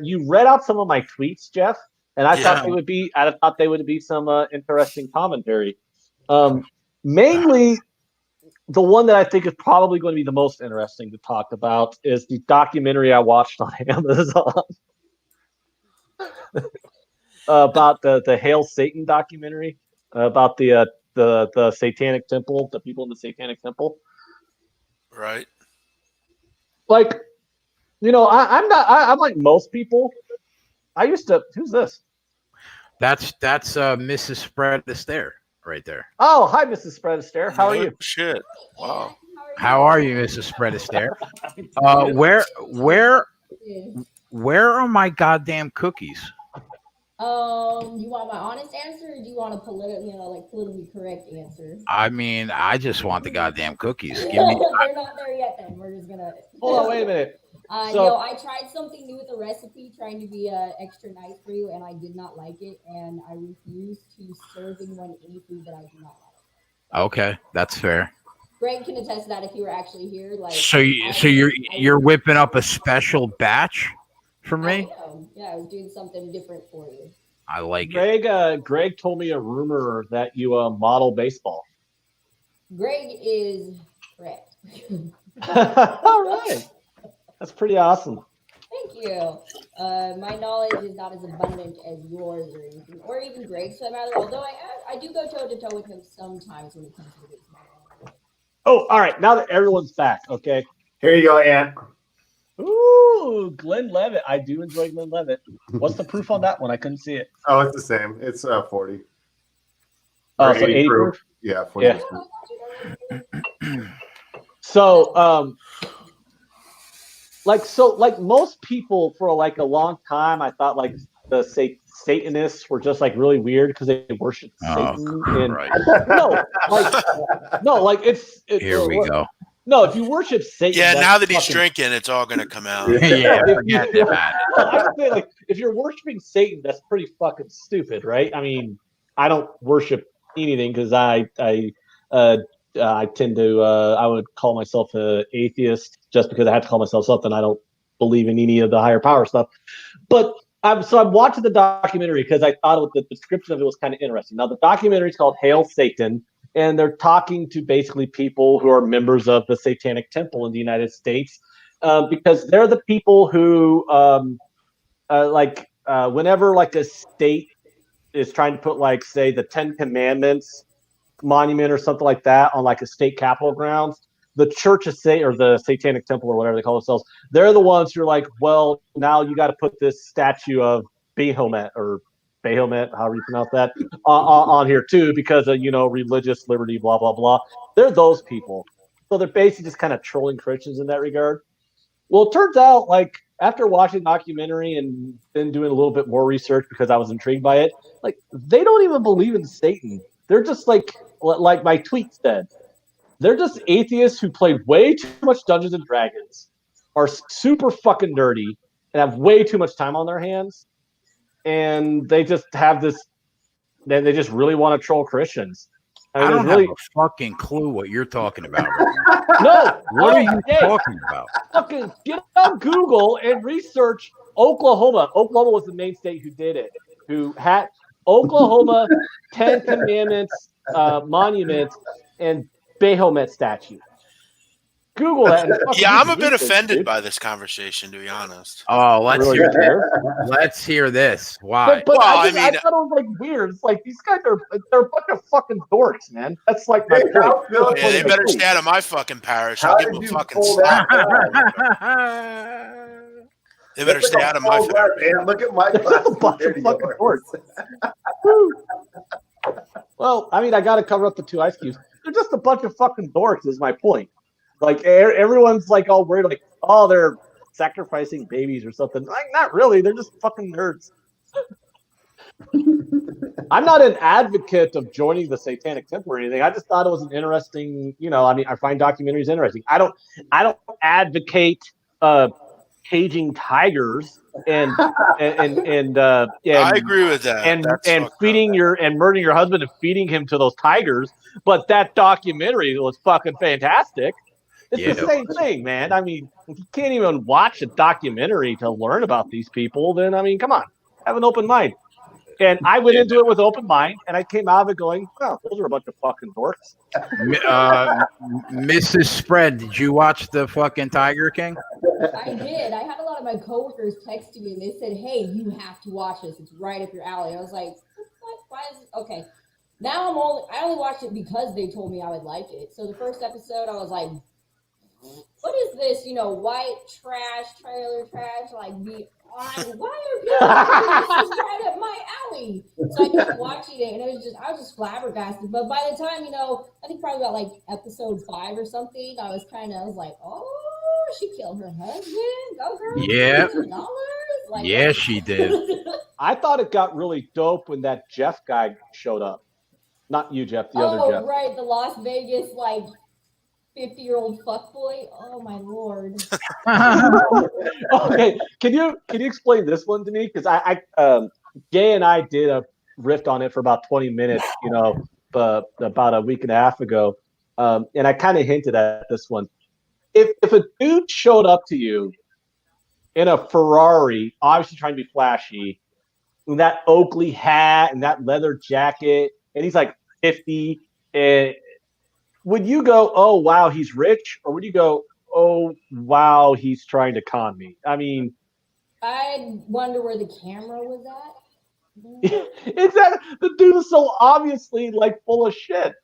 you read out some of my tweets, Jeff, and I thought they would be some interesting commentary. Mainly, the one that I think is probably going to be the most interesting to talk about is the documentary I watched on Amazon about the Hail Satan documentary about the Satanic Temple, the people in the Satanic Temple. Right. Like, I'm like most people. I used to. Who's this? That's Mrs. Spread Astaire right there. Oh, hi, Mrs. Spread Astaire. How are you? Shit. Wow. How are you, Mrs. Spread Astaire? Where are my goddamn cookies? You want my honest answer, or do you want a politically correct answer? I mean, I just want the goddamn cookies. Give me. They're not there yet. Then we're just gonna. Hold on, wait a minute. I tried something new with the recipe, trying to be extra nice for you, and I did not like it, and I refuse to serve anyone any food that I do not like. Okay, that's fair. Greg can attest to that if you were actually here. So you're whipping up a special batch for me? I was doing something different for you. I like it. Greg told me a rumor that you model baseball. Greg is correct. All right. That's pretty awesome. Thank you. My knowledge is not as abundant as yours or anything, or even Greg's for that matter. Although I do go toe to toe with him sometimes when it comes to the baseball. Oh, all right. Now that everyone's back, okay. Here you go, Ant. Ooh, Glenn Levitt. I do enjoy Glenn Levitt. What's the proof on that one? I couldn't see it. Oh, it's the same. It's 40. Oh, Or so 80 proof? Yeah, 40. Yeah. So, like most people for like a long time, I thought like the Satanists were just like really weird because they worship Satan. And like it's Here we go. No, if you worship Satan, Yeah, that's now that he's fucking- drinking, it's all gonna come out. Yeah, if forget you- about it. I would say, like, if you're worshiping Satan, that's pretty fucking stupid, right? I mean, I don't worship anything because I tend to I would call myself an atheist just because I have to call myself something. I don't believe in any of the higher power stuff. But I'm watching the documentary because I thought the description of it was kind of interesting. Now the documentary is called Hail Satan, and they're talking to basically people who are members of the Satanic Temple in the United States, because they're the people who whenever like a state is trying to put like say the Ten Commandments monument or something like that on like a state capitol grounds, the Church of Satan or the Satanic Temple or whatever they call themselves, they're the ones who are like, well, now you got to put this statue of Bahamut or Bahamut, however you pronounce that, on here too because of religious liberty, blah blah blah. They're those people, so they're basically just kind of trolling Christians in that regard. Well, it turns out, like, after watching the documentary and then doing a little bit more research because I was intrigued by it, like, they don't even believe in Satan. They're just like my tweet said, they're just atheists who play way too much Dungeons and Dragons, are super fucking nerdy, and have way too much time on their hands. And they just have this, they just really want to troll Christians. I don't really have a fucking clue what you're talking about. no. What are you Hey, talking about? fucking get on Google and research Oklahoma. Oklahoma was the main state who did it. Who had Oklahoma 10 Commandments monument and Bahamut statue. Google that. And fucking Yeah, do I'm some a bit research, offended dude. by this conversation, to be honest. Oh, let's Really hear care. let's hear this. Why? But Well, I I mean- thought it was like weird. It's like these guys they're a bunch of fucking dorks, man. That's like my point. how Phil- Yeah, they better Tweet. stay out of my fucking parish. How I'll give did them a you fucking pull slap. that? They better That's stay like out a of my full glass, parish. man. Look at my They're glass just a bunch compared of to fucking yours. Woo. Well, I mean, I got to cover up the two ice cubes. They're just a bunch of fucking dorks, is my point. Like, everyone's like all worried, like, oh, they're sacrificing babies or something. Like, not really. They're just fucking nerds. I'm not an advocate of joining the Satanic Temple or anything. I just thought it was an interesting, I mean, I find documentaries interesting. I don't advocate caging tigers and I agree with that. and That's fucked feeding up. and murdering your husband and feeding him to those tigers. But that documentary was fucking fantastic. It's Yeah, the same thing, man. I mean, if you can't even watch a documentary to learn about these people, then I mean, come on, have an open mind. And I went into it with open mind, and I came out of it going, "Well, those are a bunch of fucking dorks." Mrs. Spread, did you watch the fucking Tiger King? I did. I had a lot of my coworkers text me and they said, "Hey, you have to watch this. It's right up your alley." I was like, "What? Why is it?" Okay. Now I only watched it because they told me I would like it. So the first episode, I was like, "What is this? White trash, trailer trash? Like, why are people this is right up my alley?" So I kept watching it, and I was just flabbergasted. But by the time, I think probably about like episode 5 or something, I was like, "Oh, she killed her husband. Go girl. Yeah. $1,000?" Like, Yeah, she did. I thought it got really dope when that Jeff guy showed up. Not you, Jeff. The other Jeff. Oh, right, the Las Vegas 50-year-old fuckboy. Oh my lord. Okay, can you explain this one to me? Because Gay and I did a riff on it for about 20 minutes, about a week and a half ago, and I kind of hinted at this one. If a dude showed up to you in a Ferrari, obviously trying to be flashy, with that Oakley hat and that leather jacket, and he's like 50, and would you go, "Oh wow, he's rich," or would you go, "Oh wow, he's trying to con me"? I mean, I wonder where the camera was at. Exactly. The dude is so obviously like full of shit.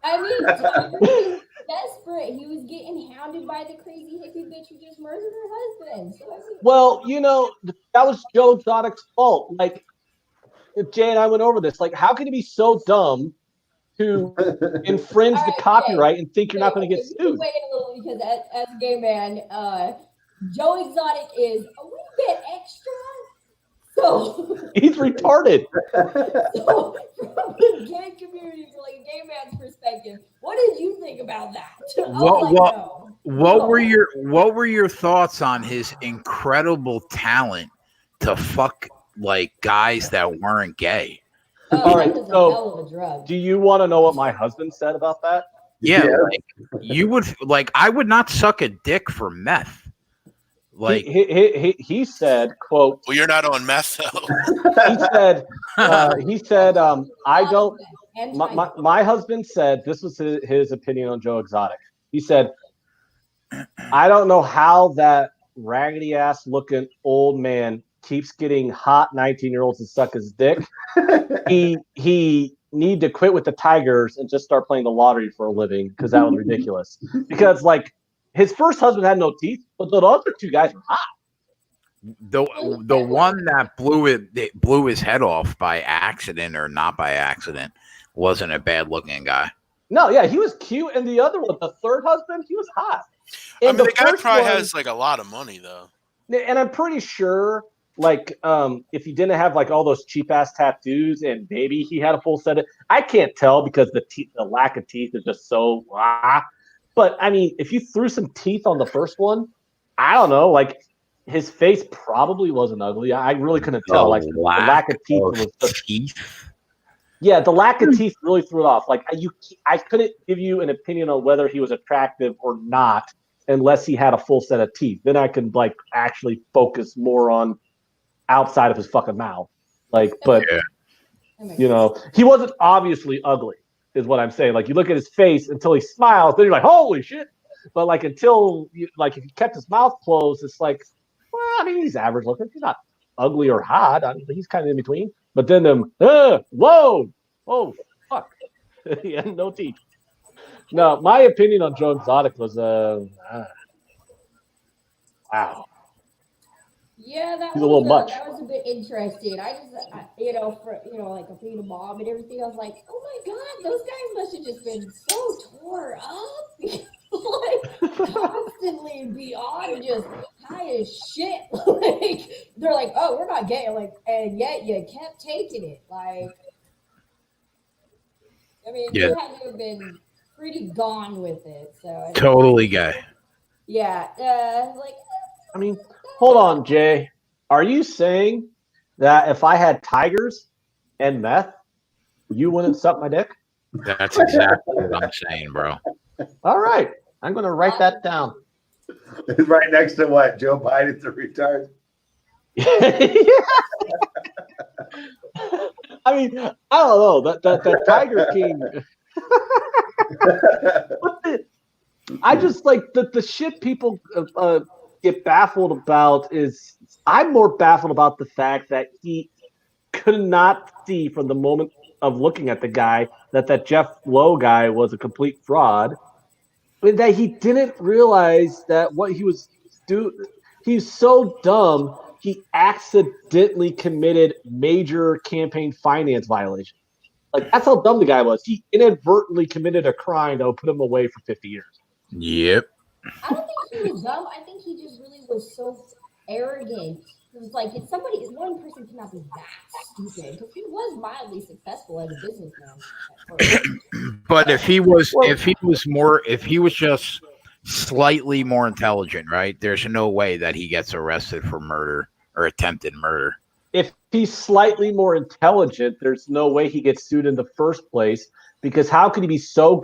I mean, Tiger was desperate. He was getting hounded by the crazy hippie bitch who just murdered her husband. So I mean, Well, that was Joe Exotic's fault. Like, Jay and I went over this. Like, how can you be so dumb to infringe all the right, copyright and think you're not going to get we can sued? weigh in a little because as a gay man, Joe Exotic is a little bit extra. So He's retarded. So, from the gay community, from like a gay man's perspective, what did you think about that? What were your thoughts on his incredible talent to fuck like guys that weren't gay? All right, that was so a hell of a drug. do you want to know what my husband said about that? Yeah, like you would like I would not suck a dick for meth. Like he said, quote, Well, you're not on meth though. he said, I don't. And My husband said this was his opinion on Joe Exotic. He said, I don't know how that raggedy ass looking old man keeps getting hot 19-year-olds to suck his dick. He need to quit with the Tigers and just start playing the lottery for a living because that was ridiculous. Because like his first husband had no teeth, but the other two guys were hot. the one that blew his head off by accident or not by accident wasn't a bad looking guy. No, yeah, he was cute, and the other one, the third husband, he was hot. And I mean, the guy first probably one- has like a lot of money though. And I'm pretty sure, like, if he didn't have like all those cheap ass tattoos, and maybe he had a full set of, I can't tell because the lack of teeth is just so. But I mean, if you threw some teeth on the first one, I don't know, like his face probably wasn't ugly. I really couldn't tell. Like the lack of teeth was just, yeah, the lack of teeth really threw it off. Like I couldn't give you an opinion on whether he was attractive or not unless he had a full set of teeth. Then I could like actually focus more on outside of his fucking mouth. Like, but he wasn't obviously ugly, is what I'm saying. Like, you look at his face until he smiles, then you're like, holy shit. But like until if he kept his mouth closed, it's like, well, I mean, he's average looking. He's not ugly or hot. I mean, he's kind of in between. But then whoa, oh fuck, he had no teeth. No, my opinion on Joe Exotic was wow. Yeah, that He's a little much. That was a bit interesting. I just, like a being a mom and everything, I was like, oh my god, those guys must have just been so tore up, like constantly beyond just high as shit. Like they're like, oh, we're not gay, like, and yet you kept taking it. Like, I mean, you had to have been pretty gone with it. So totally gay. Yeah, like. I mean, hold on, Jay. Are you saying that if I had tigers and meth, you wouldn't suck my dick? That's exactly what I'm saying, bro. All right. I'm going to write that down. It's right next to what? Joe Biden's a retard. I mean, I don't know. That Tiger King. I just like the shit people get baffled about is I'm more baffled about the fact that he could not see from the moment of looking at the guy that Jeff Lowe guy was a complete fraud. I mean, that he didn't realize that what he was doing. He's so dumb. He accidentally committed major campaign finance violation. Like, that's how dumb the guy was. He inadvertently committed a crime that would put him away for 50 years. Yep. I don't think he was dumb. I think he just really was so arrogant. It was like, one person cannot be that stupid because he was mildly successful as a businessman. But if he was just slightly more intelligent, right? There's no way that he gets arrested for murder or attempted murder. If he's slightly more intelligent, there's no way he gets sued in the first place, because how could he be so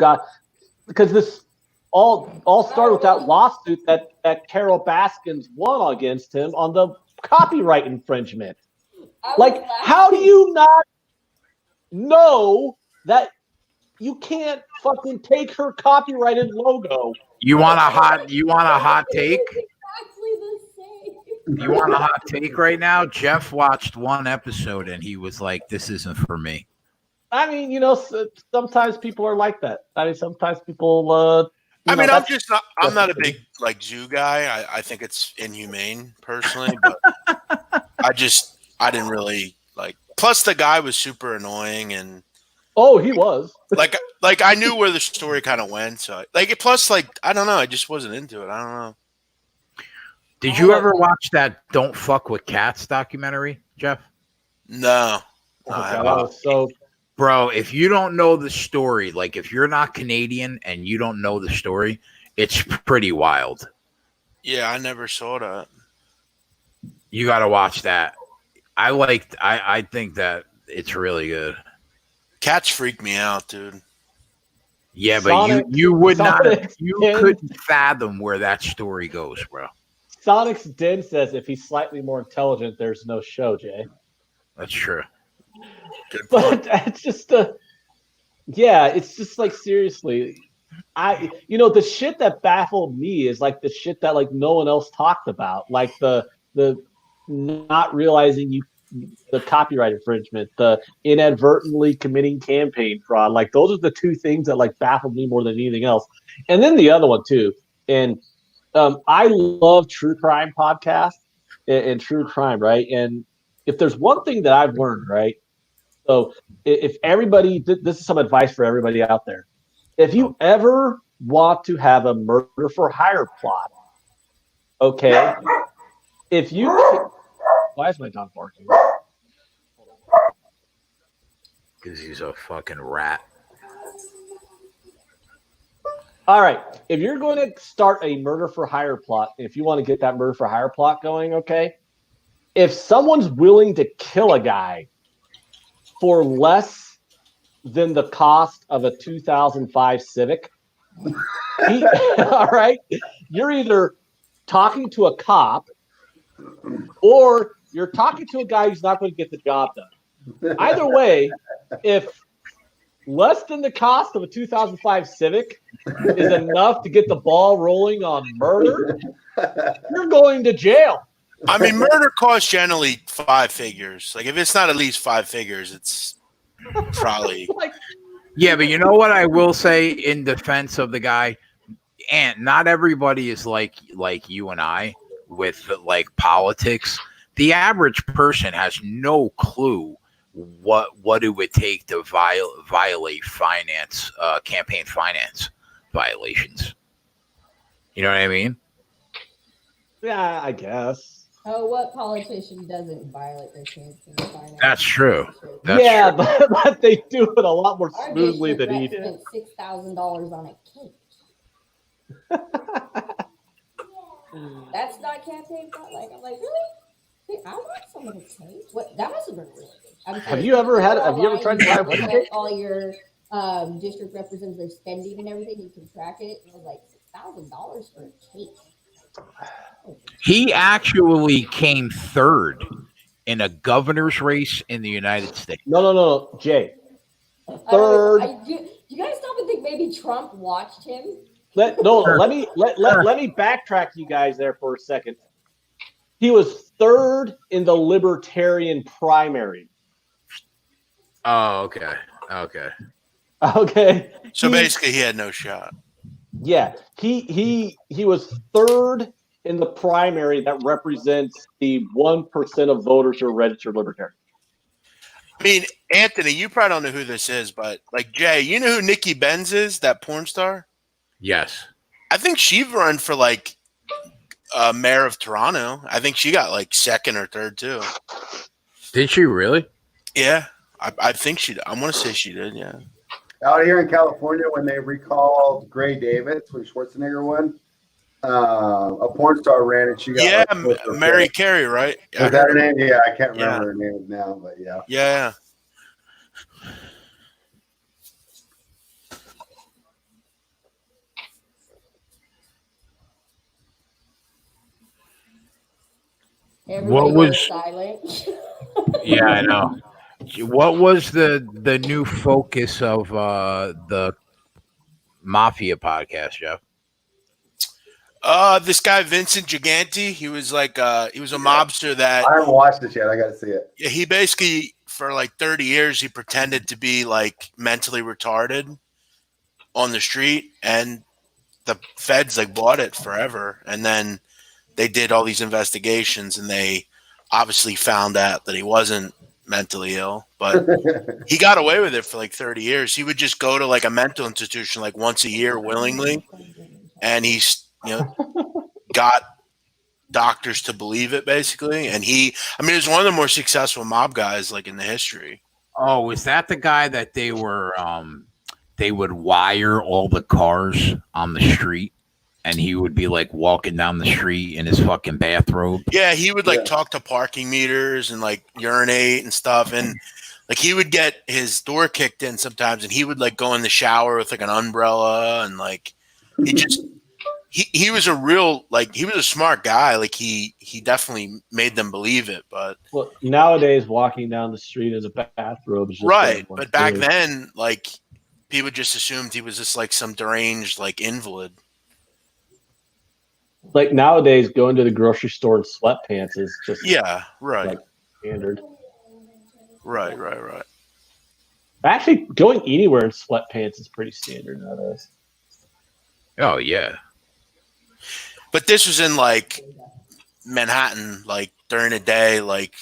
because this all started with that lawsuit that Carol Baskins won against him on the copyright infringement. Like, how do you not know that you can't fucking take her copyrighted logo? You want a hot take? Exactly the You want a hot take right now? Jeff watched one episode and he was like, "This isn't for me." I mean, sometimes people are like that. I mean, sometimes people. I mean, that's I'm not a big like zoo guy. I think it's inhumane personally, but I didn't really like. Plus, the guy was super annoying and. Oh, he was. like I knew where the story kind of went, so plus I don't know, I just wasn't into it. I don't know. Did you ever watch that "Don't Fuck with Cats" documentary, Jeff? No. So, bro, if you don't know the story, like if you're not Canadian and you don't know the story, it's pretty wild. Yeah, I never saw that. You got to watch that. I think that it's really good. Cats freak me out, dude. Yeah, but you couldn't fathom where that story goes, bro. Sonic's Den says if he's slightly more intelligent, there's no show, Jay. That's true. But it's just it's just like seriously. The shit that baffled me is like the shit that like no one else talked about, like the not realizing the copyright infringement, the inadvertently committing campaign fraud. Like those are the two things that like baffled me more than anything else. And then the other one too. And I love true crime podcasts and true crime, right? And if there's one thing that I've learned, right? So if everybody, this is some advice for everybody out there. If you ever want to have a murder for hire plot, okay, why is my dog barking? Because he's a fucking rat. All right. If you're going to start a murder for hire plot, if you want to get that murder for hire plot going, okay, if someone's willing to kill a guy for less than the cost of a 2005 Civic, all right, you're either talking to a cop or you're talking to a guy who's not going to get the job done. Either way, if less than the cost of a 2005 Civic is enough to get the ball rolling on murder, you're going to jail. I mean, murder costs generally 5 figures. Like if it's not at least 5 figures, it's probably. Yeah, but you know what I will say in defense of the guy, and not everybody is like you and I with like politics. The average person has no clue what it would take to violate finance, campaign finance violations. You know what I mean? Yeah, I guess. Oh, what politician doesn't violate their campaign finance? That's true. That's true. But they do it a lot more Our smoothly than he spent did. $6,000 on a cake. That's not campaign fraud. Like I'm like, really? Hey, I want some of the cake. What? That must have been really good. Have you ever tried to buy one cake? All your district representatives spending and everything, you can track it. And I was like, $6,000 for a cake. He actually came third in a governor's race in the United States. No, Jay. Third. You guys don't think maybe Trump watched him? Let me backtrack you guys there for a second. He was third in the Libertarian primary. Oh, okay. So basically, he had no shot. Yeah, he was third in the primary that represents the 1% of voters who are registered Libertarian. I mean, Anthony, you probably don't know who this is, but like Jay, you know who Nikki Benz is, that porn star? Yes. I think she run for like mayor of Toronto. I think she got like second or third too. Did she really? Yeah, I think she. I want to say she did. Yeah. Out here in California, when they recalled Gray Davis, when Schwarzenegger won, a porn star ran and she got Mary Carey, right? Is that her name? Yeah, I can't remember her name now, but yeah. Yeah. What was silent? Yeah, I know. What was the new focus of the Mafia podcast, Jeff? This guy Vincent Gigante, he was like he was a mobster that I haven't watched it yet. I got to see it. he basically for like 30 years he pretended to be like mentally retarded on the street, and the feds like bought it forever, and then they did all these investigations, and they obviously found out that he wasn't mentally ill, but he got away with it for like 30 years. He would just go to like a mental institution like once a year willingly, and he's got doctors to believe it basically. And he was one of the more successful mob guys like in the history. Oh, is that the guy that they would wire all the cars on the street, and he would be like walking down the street in his fucking bathrobe? Yeah, he would like talk to parking meters and like urinate and stuff, and like he would get his door kicked in sometimes, and he would like go in the shower with like an umbrella, and like he just he was a real like he was a smart guy. Like he definitely made them believe it. But Well, nowadays walking down the street in a bathrobe is just right, what but back everyone then, like people just assumed he was just like some deranged like invalid. does. Like nowadays, going to the grocery store in sweatpants is just Right, like standard. right. Actually, going anywhere in sweatpants is pretty standard nowadays. Oh yeah. But this was in like Manhattan, like during the day, like,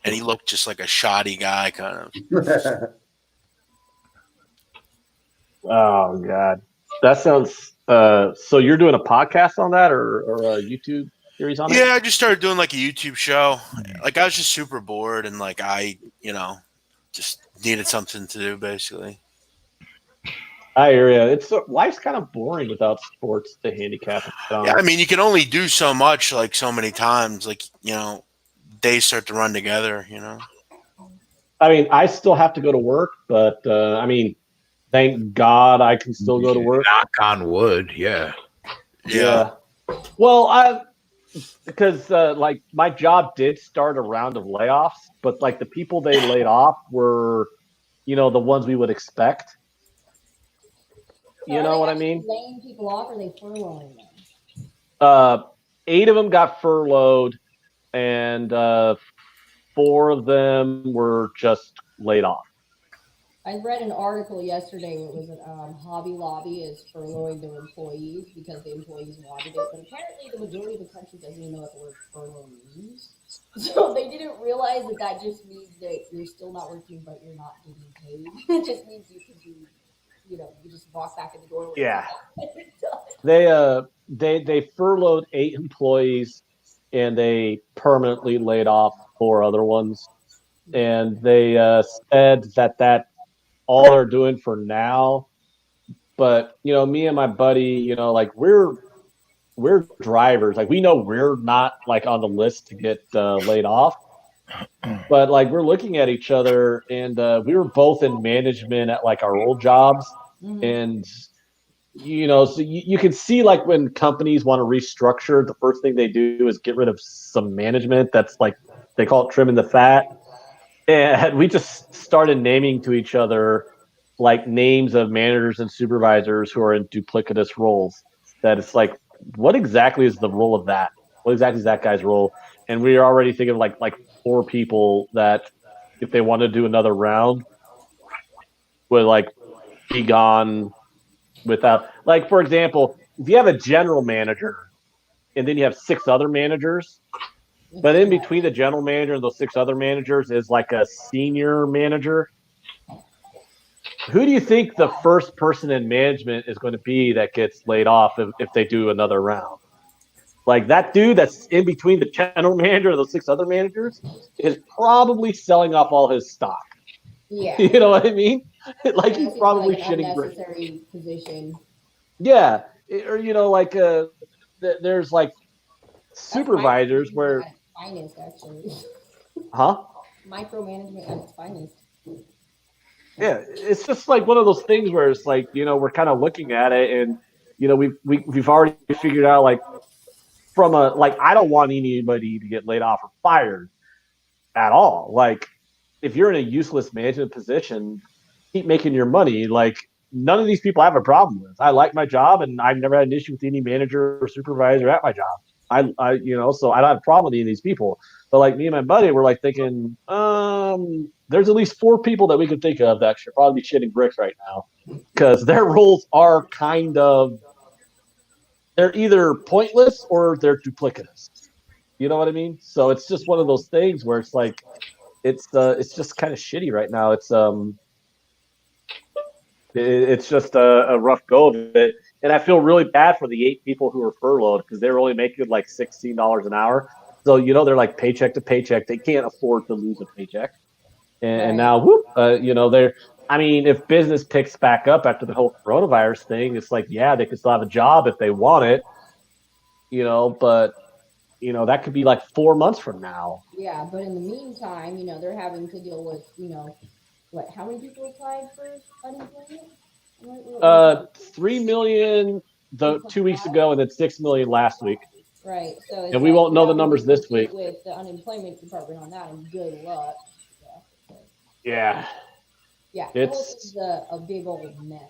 and he looked just like a shoddy guy, kind of. Oh God, that sounds. So you're doing a podcast on that, or a YouTube series on it? Yeah, I just started doing like a YouTube show. Like I was just super bored, and like I, just needed something to do, basically. I hear you. It's life's kind of boring without sports to handicap it on. Yeah, I mean, you can only do so much, like so many times. Like days start to run together. I mean, I still have to go to work, but I mean, thank God I can still go to work. Knock on wood. Yeah. Well, because like my job did start a round of layoffs, but like the people they laid off were, the ones we would expect. You know what I mean? Laying people off, or are they furloughing them? 8 of them got furloughed, and 4 of them were just laid off. I read an article yesterday where it was Hobby Lobby is furloughing their employees because the employees wanted it, but apparently the majority of the country doesn't even know what the word furlough means. So they didn't realize that just means that you're still not working, but you're not getting paid. It just means you can do, you just walk back in the door. Yeah. They furloughed 8 employees, and they permanently laid off 4 other ones. And they said that all they're doing for now. But me and my buddy, like we're drivers. Like we know we're not like on the list to get laid off. But like we're looking at each other, and we were both in management at like our old jobs. Mm-hmm. And so you can see like when companies want to restructure, the first thing they do is get rid of some management. That's like they call it trimming the fat. And we just started naming to each other like names of managers and supervisors who are in duplicitous roles. That it's like, what exactly is the role of that? What exactly is that guy's role? And we are already thinking of like 4 people that if they want to do another round would like be gone without, like, for example, if you have a general manager and then you have 6 other managers, but in between the general manager and those 6 other managers is like a senior manager. Who do you think the first person in management is going to be that gets laid off if they do another round? Like that dude that's in between the general manager and those 6 other managers is probably selling off all his stock. Yeah. You know what I mean? Like he's It's probably like shitting bricks. unnecessary position. Yeah. Or like there's like supervisors where at its finest, actually. Huh? Micromanagement at its finest. Yeah, it's just like one of those things where it's like, we're kind of looking at it, and we've already figured out like from a like I don't want anybody to get laid off or fired at all. Like if you're in a useless management position, keep making your money. Like none of these people I have a problem with. I like my job, and I've never had an issue with any manager or supervisor at my job. So I don't have a problem with any of these people. But like me and my buddy, we're like thinking, there's at least 4 people that we could think of that should probably be shitting bricks right now because their roles are kind of, they're either pointless or they're duplicitous. You know what I mean? So it's just one of those things where it's like, it's just kind of shitty right now. It's just a rough go of it. And I feel really bad for the 8 people who are furloughed because they're only making like $16 an hour. So, they're like paycheck to paycheck. They can't afford to lose a paycheck. And now, whoop, if business picks back up after the whole coronavirus thing, it's like, yeah, they could still have a job if they want it, but, that could be like 4 months from now. Yeah, but in the meantime, they're having to deal with, how many people applied for unemployment? 3 million 2 weeks ago, and then 6 million last week. Right. So and we won't know the numbers this week with the unemployment department on that, and good luck. Yeah. Yeah. It's a big old mess.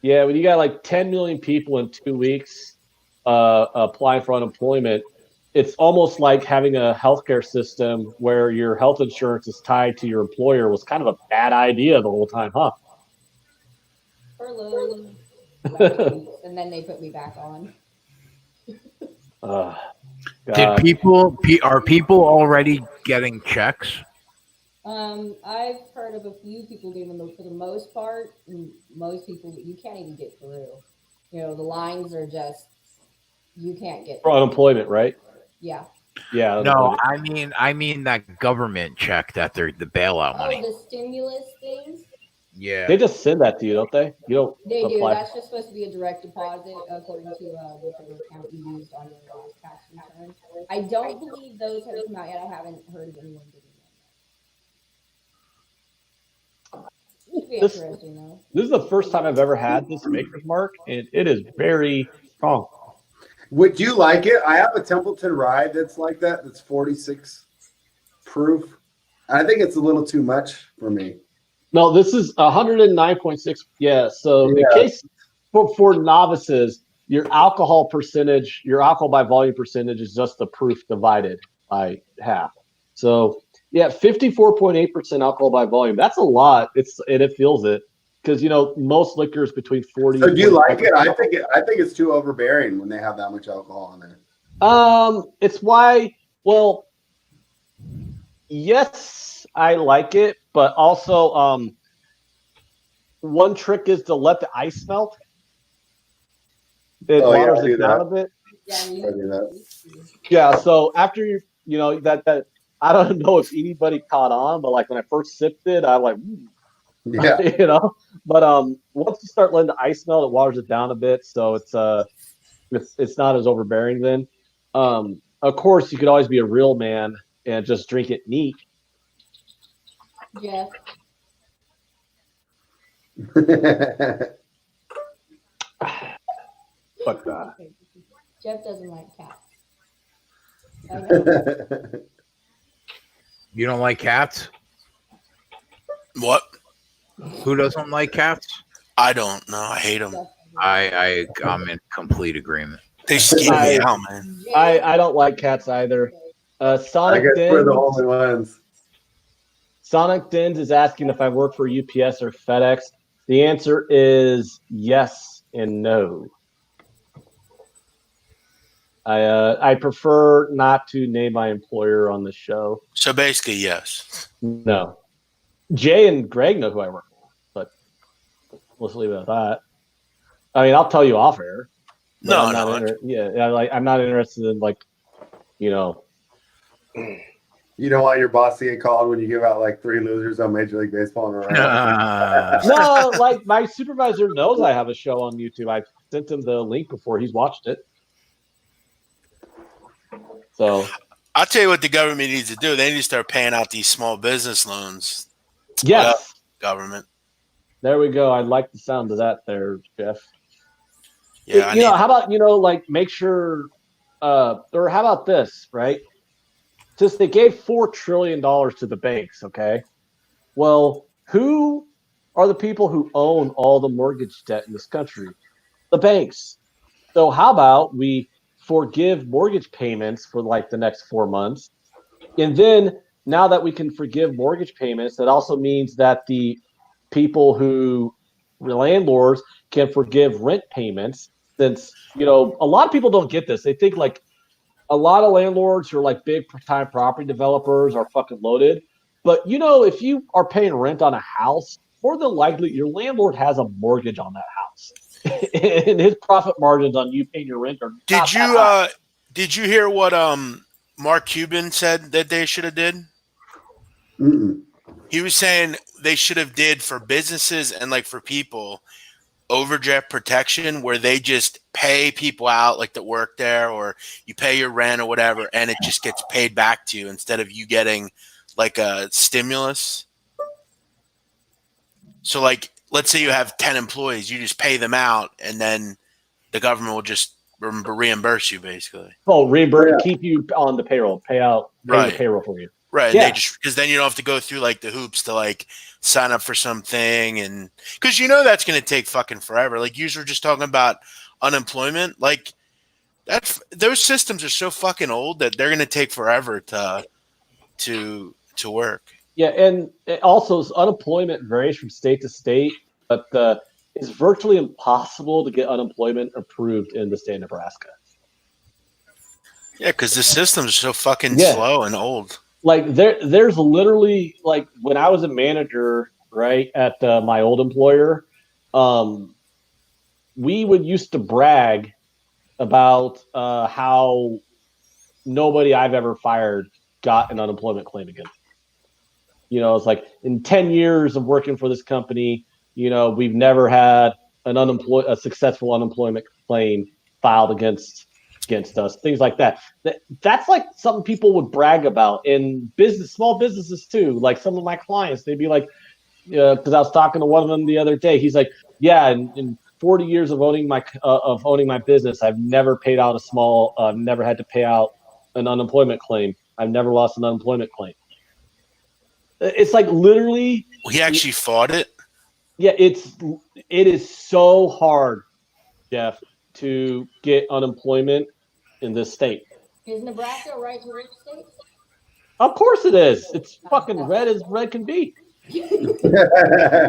Yeah, when you got like 10 million people in 2 weeks applying for unemployment, it's almost like having a healthcare system where your health insurance is tied to your employer was kind of a bad idea the whole time, huh? Furloughed. And then they put me back on. Are people already getting checks? I've heard of a few people getting them, but for the most part, most people, you can't even get through. The lines are just, you can't get for unemployment, right? Yeah. Yeah. No, I mean that government check that they're the bailout money. The stimulus things. Yeah. They just send that to you, don't they? You don't. They apply. do. That's just supposed to be a direct deposit according to whichever account you used on your last tax return. I don't believe those have come out yet. I haven't heard of anyone getting them. This is the first time I've ever had this Maker's Mark, and it is very strong. Would you like it? I have a Templeton ride that's like that. That's 46 proof. I think it's a little too much for me. No, this is 109.6. Yeah. So in case for novices, your alcohol by volume percentage is just the proof divided by half. So yeah, 54.8% alcohol by volume. That's a lot. It feels it because most liquors between 40. So do you like it? I think it's too overbearing when they have that much alcohol in there. It's why. Well, yes, I like it, but also one trick is to let the ice melt. It waters it down a bit. Yeah. So after that I don't know if anybody caught on, but like when I first sipped it, I like, yeah, But once you start letting the ice melt, it waters it down a bit, so it's not as overbearing then. Of course, you could always be a real man and just drink it neat. Yeah. Fuck that. Jeff doesn't like cats. You don't like cats? What? Who doesn't like cats? I don't know. I hate them. I'm in complete agreement. They skeeve me out, man. I don't like cats either. Sonic Dins, we're the only ones. Sonic Dins is asking if I work for UPS or FedEx. The answer is yes and no. I prefer not to name my employer on the show. So basically, yes. No. Jay and Greg know who I work for, but let's leave it at that. I mean, I'll tell you off air. No, I'm not interested in You don't want your boss to get called when you give out like 3 losers on Major League Baseball in a row. No, like my supervisor knows I have a show on YouTube. I sent him the link before he's watched it. So I'll tell you what the government needs to do. They need to start paying out these small business loans. Yes. Government. There we go. I like the sound of that there, Jeff. Yeah. How about, make sure, or how about this, right? Since they gave $4 trillion to the banks, okay? Well, who are the people who own all the mortgage debt in this country, the banks. So how about we forgive mortgage payments for like the next 4 months? And then now that we can forgive mortgage payments, that also means that the people who landlords can forgive rent payments. Since a lot of people don't get this. They think like a lot of landlords who are like big time property developers are fucking loaded. But if you are paying rent on a house, more than likely your landlord has a mortgage on that house. And his profit margins on you paying your rent are not Did that you high. did you hear what Mark Cuban said that they should have did? Mm-mm. He was saying they should have did for businesses and like for people overdraft protection where they just pay people out like that work there, or you pay your rent or whatever and it just gets paid back to you instead of you getting like a stimulus. So like let's say you have 10 employees, you just pay them out and then the government will just reimburse you basically. Oh, reimburse, Yeah. keep you on the payroll, pay the Right. payroll for you. Right. And Yeah. they just, because then you don't have to go through like the hoops to like sign up for something. And because that's going to take fucking forever. Like you were just talking about unemployment. Like those systems are so fucking old that they're going to take forever to work. Yeah, and also unemployment varies from state to state, but it's virtually impossible to get unemployment approved in the state of Nebraska. Yeah. Because the systems are so fucking Yeah. slow and old. Like there's literally like when I was a manager, right, at my old employer, we would used to brag about how nobody I've ever fired got an unemployment claim against. It's like in 10 years of working for this company, we've never had a successful unemployment claim filed against us, things like that. That's like something people would brag about in small businesses too. Like some of my clients, they'd be like, because I was talking to one of them the other day. He's like, yeah, in 40 years of owning my business, I've never paid out never had to pay out an unemployment claim. I've never lost an unemployment claim. It's like literally. He actually fought it. Yeah, it is so hard, Jeff, to get unemployment in this state. Is Nebraska a right to work state? Of course it is. It's fucking red as red can be.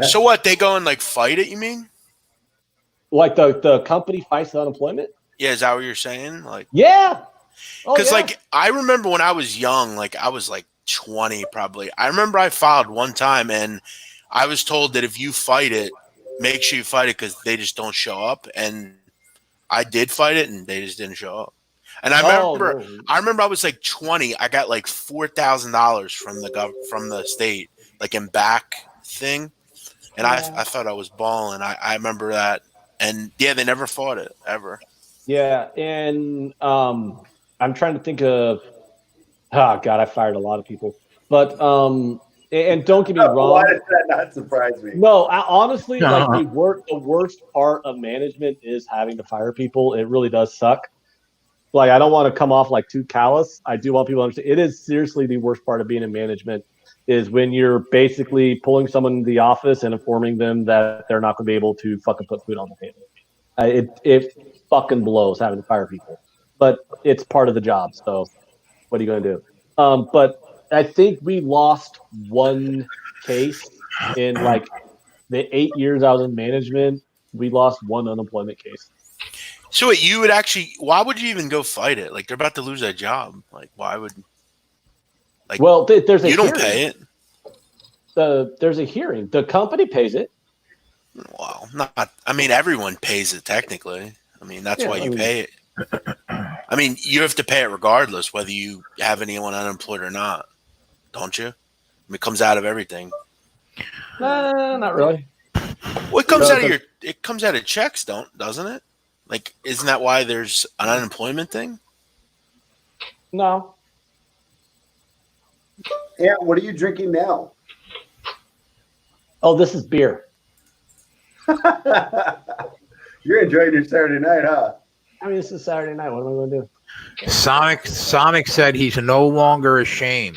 So what? They go and like fight it, you mean? Like the company fights the unemployment? Yeah, is that what you're saying? Like, yeah. Because like I remember when I was young, like I was like 20 probably. I remember I filed one time and I was told that if you fight it, make sure you fight it because they just don't show up. And I did fight it and they just didn't show up. And I remember I was like 20. I got like $4,000 from the state, like in back thing. And I thought I was balling. I remember that. And yeah, they never fought it ever. Yeah. And I'm trying to think of, oh God, I fired a lot of people, but and don't get me wrong. Why does that not surprise me? No, honestly, like the worst part of management is having to fire people. It really does suck. Like I don't want to come off like too callous. I do want people to understand it is seriously the worst part of being in management is when you're basically pulling someone into the office and informing them that they're not going to be able to fucking put food on the table. It fucking blows having to fire people, but it's part of the job. So what are you going to do? But I think we lost one case in like the 8 years I was in management. We lost one unemployment case. So why would you even go fight it? Like they're about to lose their job. Like why would? Like well, there's a you hearing. don't pay it. There's a hearing. The company pays it. Well, not. I mean, everyone pays it technically. I mean, that's why you pay it. I mean, you have to pay it regardless whether you have anyone unemployed or not, don't you? I mean, it comes out of everything. Not really. Well, it comes out of checks, doesn't it? Like, isn't that why there's an unemployment thing? No. Yeah, what are you drinking now? Oh, this is beer. You're enjoying your Saturday night, huh? I mean, this is Saturday night. What am I going to do? Sonic said he's no longer ashamed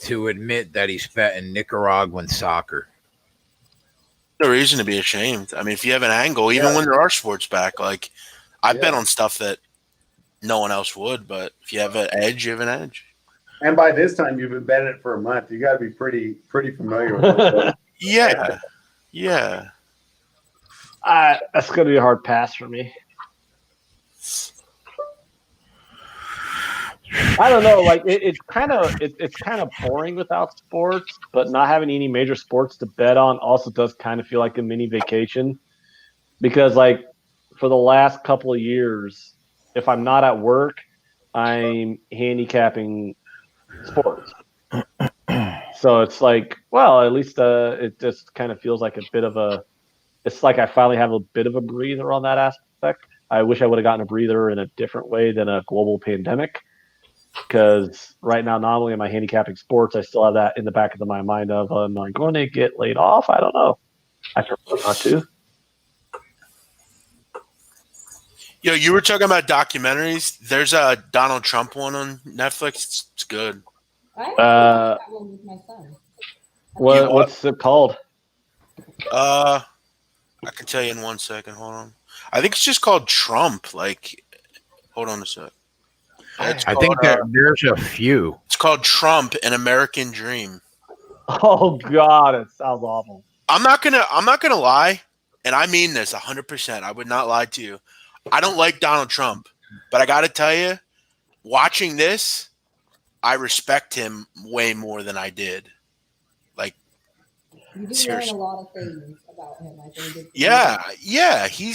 to admit that he's fat in Nicaraguan soccer. No reason to be ashamed. I mean, if you have an angle, even when there are sports back, like I bet on stuff that no one else would. But if you have an edge, you have an edge. And by this time, you've been betting it for a month. You got to be pretty familiar with it. Yeah, yeah. That's going to be a hard pass for me. I don't know. Like it's kind of boring without sports, but not having any major sports to bet on also does kind of feel like a mini vacation. Because like for the last couple of years, if I'm not at work, I'm handicapping sports. So it's like, well, at least it just kind of feels like a bit of a. It's like I finally have a bit of a breather on that aspect. I wish I would have gotten a breather in a different way than a global pandemic. Because right now, not only am I handicapping sports, I still have that in the back of my mind of, am I going to get laid off? I don't know. I prefer not to. Yo, you were talking about documentaries. There's a Donald Trump one on Netflix. It's good. I actually watched that one with my son. What's it called? I can tell you in 1 second. Hold on. I think it's just called Trump. Like, hold on a sec. I think that there's a few. It's called Trump: An American Dream. Oh God, it sounds awful. I'm not gonna lie, and I mean this 100%. I would not lie to you. I don't like Donald Trump, but I got to tell you, watching this, I respect him way more than I did. Like, you did learn a lot of things about him. I think. Yeah. He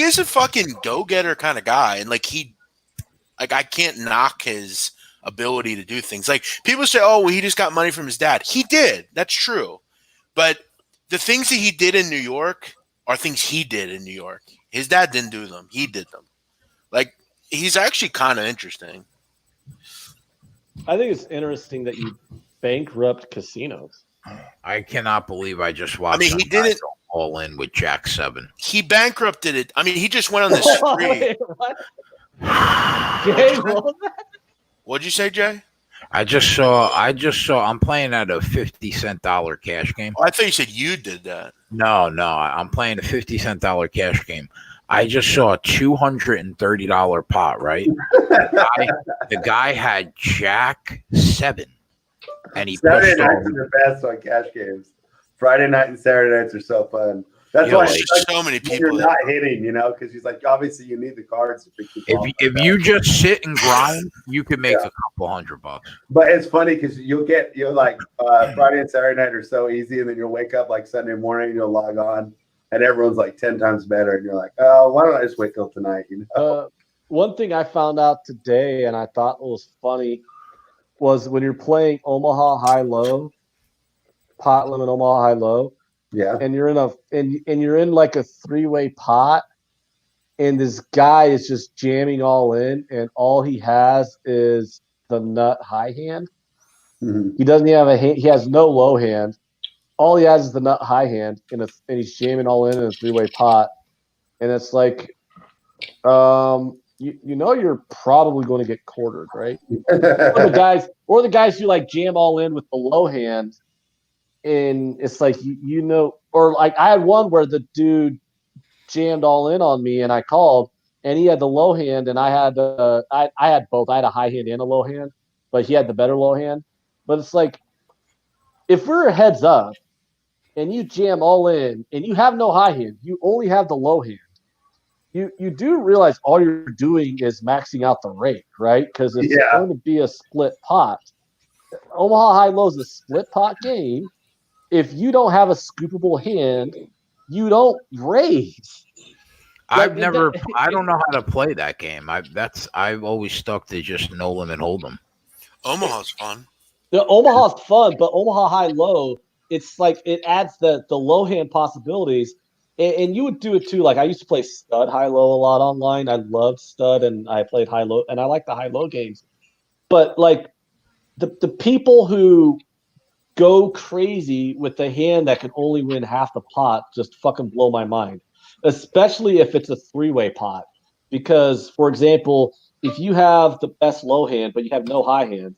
is a fucking go-getter kind of guy, and I can't knock his ability to do things. Like people say, oh, well, he just got money from his dad. He did. That's true. But the things that he did in New York are things he did in New York. His dad didn't do them. He did them. Like, he's actually kind of interesting. I think it's interesting that you bankrupt casinos. I cannot believe I just watched. He didn't all in with Jack 7. He bankrupted it. He just went on the spree. Wait, what? Jay, what was that? What'd you say, Jay? I just saw. I'm playing at a 50-cent dollar cash game. Oh, I thought you said you did that. No, I'm playing a 50-cent dollar cash game. I just saw a $230 pot. Right, the guy had Jack 7, and he Saturday pushed nights are the best on cash games. Friday night and Saturday nights are so fun. That's why there's so many people. You're not hitting, because he's like, obviously you need the cards to pick the If you just sit and grind, you could make a couple $100. But it's funny because you'll like Friday and Saturday night are so easy, and then you'll wake up like Sunday morning and you'll log on, and everyone's like 10 times better, and you're like, oh, why don't I just wait till tonight? One thing I found out today, and I thought was funny, was when you're playing Omaha High Low, pot limit Omaha High Low. Yeah, and you're in like a 3-way pot, and this guy is just jamming all in, and all he has is the nut high hand. Mm-hmm. He doesn't have a hand. He has no low hand. All he has is the nut high hand, and he's jamming all in a 3-way pot, and it's like, you're probably going to get quartered, right? or the guys who like jam all in with the low hand. And it's like, or like I had one where the dude jammed all in on me and I called, and he had the low hand and I had I had both. I had a high hand and a low hand, but he had the better low hand. But it's like, if we're heads up and you jam all in and you have no high hand, you only have the low hand, you do realize all you're doing is maxing out the rake, right? Because it's going to be a split pot. Omaha High Low is a split pot game. If you don't have a scoopable hand, you don't raise. I don't know how to play that game. I've always stuck to just no limit hold'em. Omaha's fun. The Omaha's fun, but Omaha High Low, it's like it adds the low hand possibilities, and you would do it too. Like I used to play stud high low a lot online. I loved stud, and I played high low, and I like the high low games. But like the people who go crazy with the hand that can only win half the pot just fucking blow my mind, especially if it's a 3-way pot. Because, for example, if you have the best low hand but you have no high hand,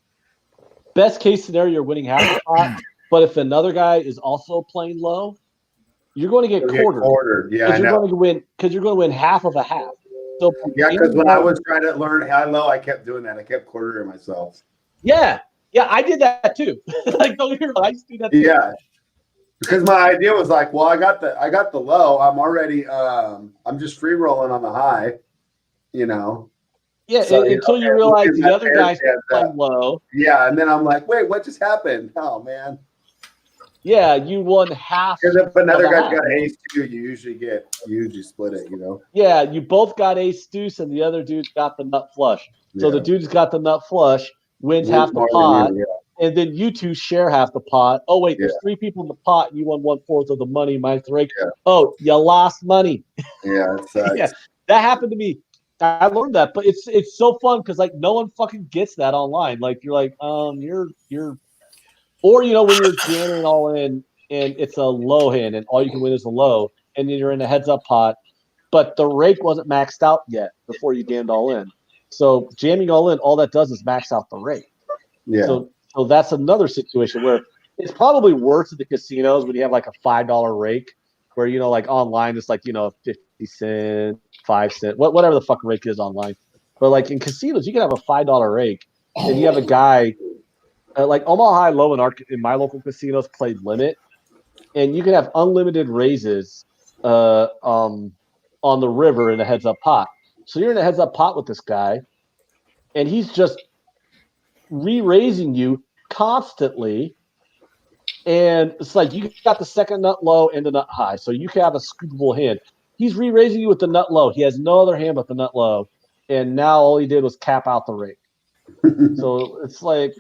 best case scenario, you're winning half the pot. But if another guy is also playing low, you're going to get quartered. Yeah, I you're know. going to win because you're going to win half of a half. So Yeah, because when I was trying to learn high low, I kept doing that. I kept quartering myself. Yeah, I did that too. Like, don't get me wrong, I used to do that too. Yeah, because my idea was like, well, I got the low. I'm already I'm just free rolling on the high, you know. Yeah, So, until you realize the other guy's playing that. low. Yeah, and then I'm like, wait, what just happened? Oh man. Yeah, you won half. Because if another of a guy's half. got ace two, you usually split it, you know. Yeah, you both got ace deuce, and the other dude's got the nut flush. So the Yeah. dude's got the nut flush, wins Wins half the more than pot, you, and then you two share half the pot. Oh wait, there's Yeah. 3 people in the pot, and you won 1/4 of the money minus the rake. Yeah. Oh, you lost money. Yeah, it sucks. Yeah, that happened to me. I learned that, but it's so fun because like no one fucking gets that online. Like you're like, you're, or when you're jamming all in and it's a low hand and all you can win is a low, and then you're in a heads up pot, but the rake wasn't maxed out yet before you jammed all in. So jamming all in, all that does is max out the rake. Yeah. So that's another situation where it's probably worse at the casinos when you have like a $5 rake, where like online it's like 50 cent, 5 cent, whatever the fuck rake is online. But like in casinos, you can have a $5 rake, and you have a guy like Omaha High Low in my local casinos played limit, and you can have unlimited raises on the river in a heads up pot. So you're in a heads up pot with this guy, and he's just re-raising you constantly. And it's like you got the second nut low and the nut high, so you can have a scoopable hand. He's re-raising you with the nut low. He has no other hand but the nut low, and now all he did was cap out the rake. So it's like,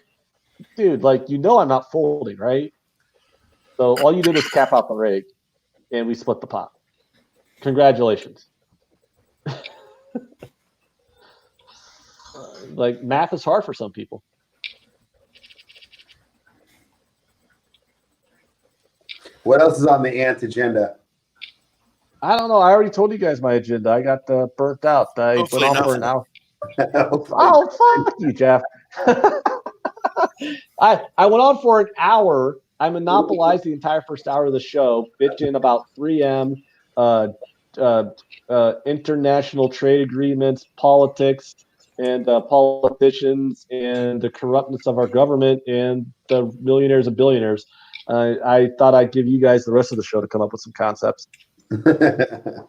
dude, like I'm not folding, right? So all you did was cap out the rake, and we split the pot. Congratulations. Like math is hard for some people. What else is on the ant agenda? I don't know. I already told you guys my agenda. I got burnt out. I Hopefully went on for an nothing. hour. Oh, fuck you, Jeff. I went on for an hour. I monopolized the entire first hour of the show, bitching about 3M, international trade agreements, politics, and politicians, and the corruptness of our government, and the millionaires and billionaires. I thought I'd give you guys the rest of the show to come up with some concepts. You can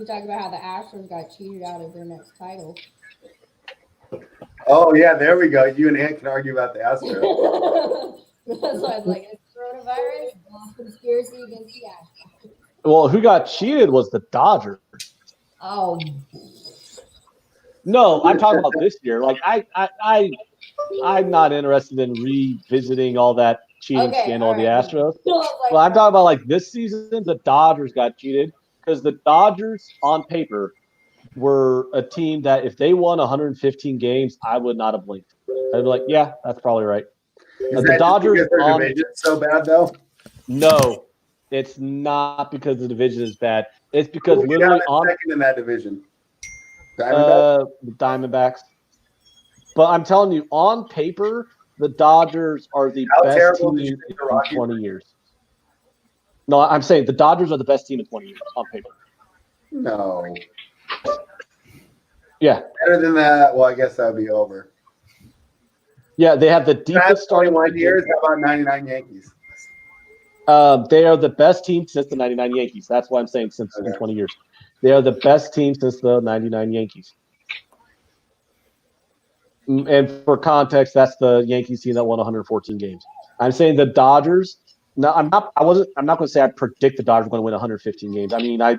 talk about how the Astros got cheated out of their next title. Oh yeah, there we go. You and Ant can argue about the Astros. That's why I was like, it's coronavirus, conspiracy against the Astros. Well, who got cheated was the Dodgers. Oh. No, I'm talking about this year. Like I'm not interested in revisiting all that cheating scandal of the Astros. Well, I'm talking about like this season, the Dodgers got cheated because the Dodgers on paper were a team that if they won 115 games, I would not have blinked. I'd be like, yeah, that's probably right. The Dodgers their division so bad though? No, it's not because the division is bad. It's because literally on second in that division. Diamondbacks. But I'm telling you, on paper, the Dodgers are the best team in 20 years. No, I'm saying the Dodgers are the best team in 20 years on paper. No. Yeah. Better than that. Well, I guess that would be over. Yeah, they have the deepest starting 21 years. How about 99 Yankees? They are the best team since the 99 Yankees. That's why I'm saying since in 20 years. They are the best team since the 99 Yankees. And for context, that's the Yankees team that won 114 games. I'm saying the Dodgers. No, I'm not. I'm not going to say I predict the Dodgers are going to win 115 games. I mean, I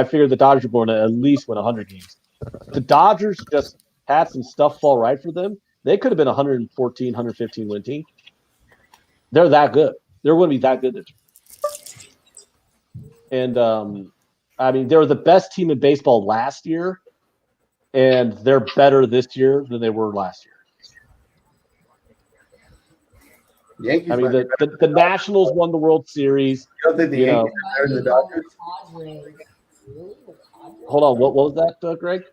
figured the Dodgers were going to at least win 100 games. The Dodgers just had some stuff fall right for them. They could have been 114, 115 win team. They're that good. They're going to be that good this year. And I mean, they were the best team in baseball last year, and they're better this year than they were last year. Yankees. I mean, the Nationals won the World Series. You don't think the Yankees are better than the Dodgers? Hold on, what was that, Greg?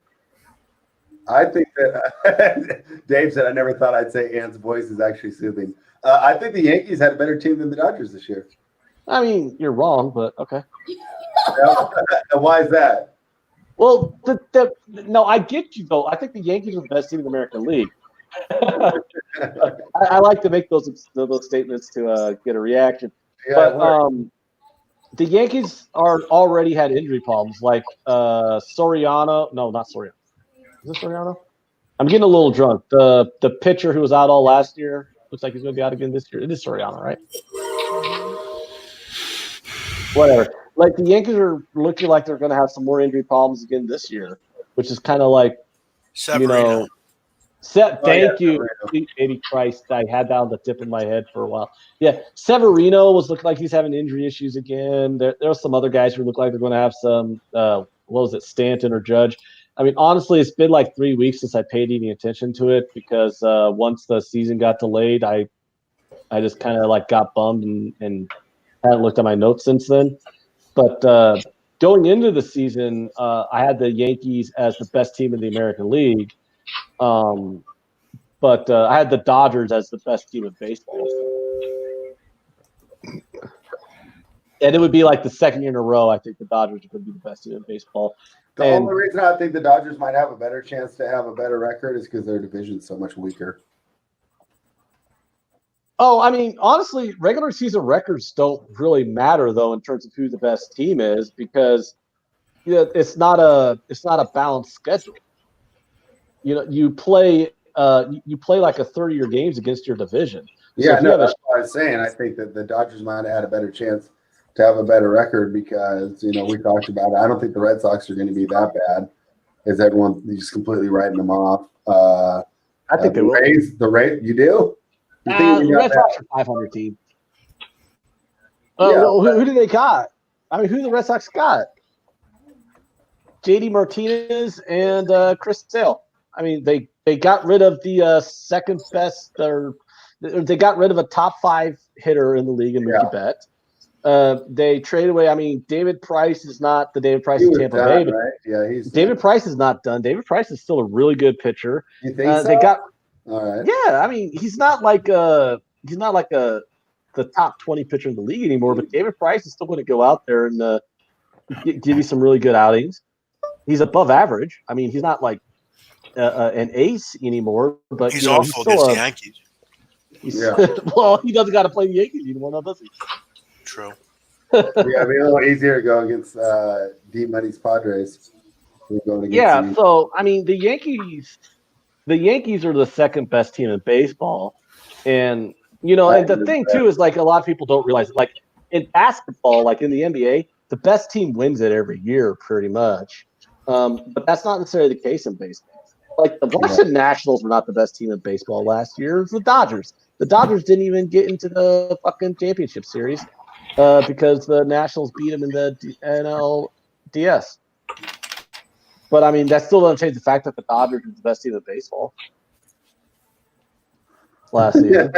I think that Dave said I never thought I'd say Ant's voice is actually soothing. I think the Yankees had a better team than the Dodgers this year. I mean, you're wrong, but okay. Why is that? Well, no, I get you though. I think the Yankees are the best team in the American League. I like to make those statements to get a reaction. Yeah, But the Yankees are already had injury problems, like Soriano. No, not Soriano. Is it Soriano? I'm getting a little drunk. The pitcher who was out all last year looks like he's going to be out again this year. It is Soriano, right? Whatever. Like the Yankees are looking like they're going to have some more injury problems again this year, which is kind of like, Severino. Thank you, sweet baby Christ. I had that on the tip of my head for a while. Yeah, Severino was looking like he's having injury issues again. There are some other guys who look like they're going to have some. What was it, Stanton or Judge? I mean, honestly, it's been like 3 weeks since I paid any attention to it because once the season got delayed, I just kind of like got bummed and haven't looked at my notes since then. But going into the season, I had the Yankees as the best team in the American League. But I had the Dodgers as the best team in baseball. And it would be like the second year in a row, I think the Dodgers would be the best team in baseball. The only reason I think the Dodgers might have a better chance to have a better record is because their division's so much weaker. Oh, I mean, honestly, regular season records don't really matter though in terms of who the best team is because it's not a balanced schedule. You play like a 30-year games against your division. Yeah, no, that's what I was saying. I think that the Dodgers might have had a better chance to have a better record because, we talked about it. I don't think the Red Sox are going to be that bad. Is everyone just completely writing them off? I think they will. The Rays, you do? The Red Sox are 500 team. Who do they got? I mean, who the Red Sox got? JD Martinez and Chris Sale. I mean, they got rid of the second best, or they got rid of a top 5 hitter in the league in Mookie Betts. They traded away. I mean, David Price is not the David Price of Tampa Bay. But right? Yeah, David Price is not done. David Price is still a really good pitcher. You think so? They got. All right. Yeah, I mean, he's not like the top 20 pitcher in the league anymore. But David Price is still going to go out there and give you some really good outings. He's above average. I mean, he's not like an ace anymie, but he's awful against the Yankees. Well, he doesn't got to play the Yankees anymore, now does he? True. Yeah, it'd be a little easier to go against Deep Money's Padres. So I mean, the Yankees are the second best team in baseball, and and the thing too is like a lot of people don't realize, like in basketball, like in the NBA, the best team wins it every year, pretty much. But that's not necessarily the case in baseball. Like the Washington Nationals were not the best team in baseball last year. It was the Dodgers. The Dodgers didn't even get into the fucking championship series because the Nationals beat them in the NLDS. But I mean, that still doesn't change the fact that the Dodgers are the best team in baseball last season.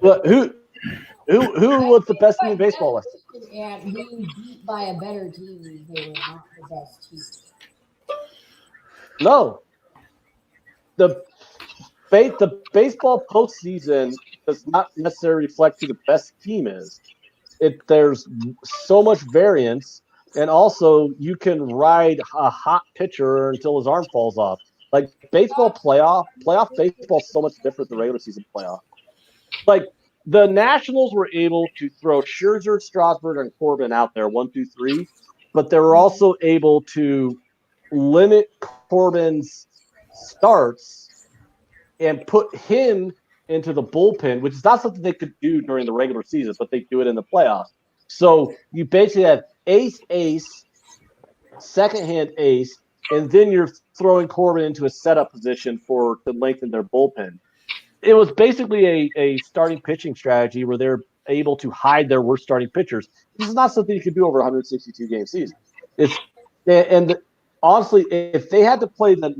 But who was the best team in baseball last season? And being beat by a better team, they were not the best team. No. The baseball postseason does not necessarily reflect who the best team is. There's so much variance, and also you can ride a hot pitcher until his arm falls off. Like playoff baseball is so much different than regular season playoff. Like the Nationals were able to throw Scherzer, Strasburg, and Corbin out there 1, 2, 3, but they were also able to limit Corbin's starts and put him into the bullpen, which is not something they could do during the regular season, but they do it in the playoffs. So you basically have ace, second-hand ace, and then you're throwing Corbin into a setup position to lengthen their bullpen. It was basically a starting pitching strategy where they're able to hide their worst starting pitchers. This is not something you could do over a 162-game season. Honestly, if they had to play the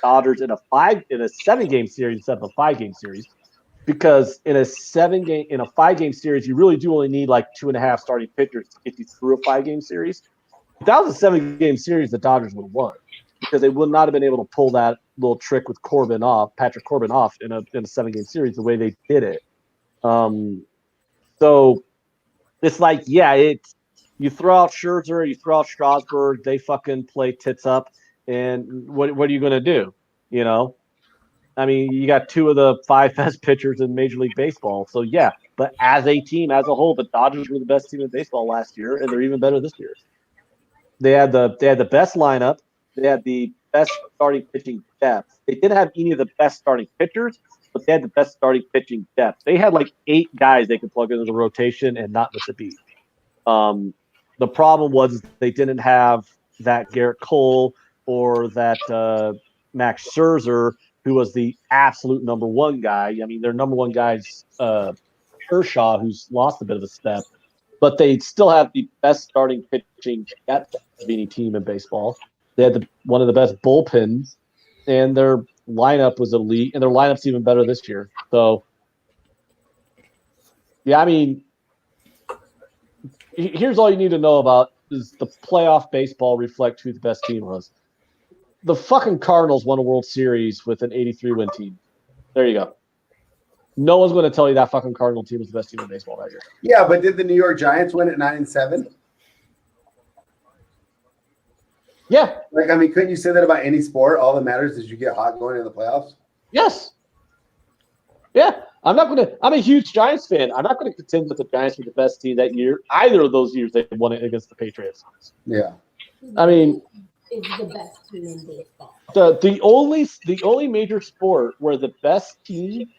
Dodgers in a 7-game series instead of a 5-game series, because in a 5-game series, you really do only need like 2.5 starting pitchers to get you through a 5-game series. If that was a 7-game series, the Dodgers would have won because they would not have been able to pull that little trick with Patrick Corbin off in a 7-game series the way they did it. So it's like, it's you throw out Scherzer, you throw out Strasburg, they fucking play tits up, and what are you gonna do? You know, I mean, you got two of the 5 best pitchers in Major League Baseball. So yeah, but as a team, as a whole, the Dodgers were the best team in baseball last year, and they're even better this year. They had the best lineup. They had the best starting pitching depth. They didn't have any of the best starting pitchers, but they had the best starting pitching depth. They had like 8 guys they could plug into the rotation and not miss a beat. The problem was they didn't have that Garrett Cole or that Max Scherzer, who was the absolute number one guy. I mean, their number one guy's Kershaw, who's lost a bit of a step, but they still have the best starting pitching depth of any team in baseball. They had one of the best bullpens, and their lineup was elite, and their lineup's even better this year. So, yeah, I mean, here's all you need to know about is the playoff baseball reflect who the best team was. The fucking Cardinals won a World Series with an 83-win team. There you go. No one's going to tell you that fucking Cardinal team was the best team in baseball that year. Yeah, but did the New York Giants win at 9-7? Yeah. Like, I mean, couldn't you say that about any sport? All that matters is you get hot going in the playoffs. Yes. Yeah. I'm a huge Giants fan. I'm not going to contend that the Giants were the best team that year. Either of those years they won it against the Patriots. Yeah. I mean, is the best team in baseball. The only major sport where the best team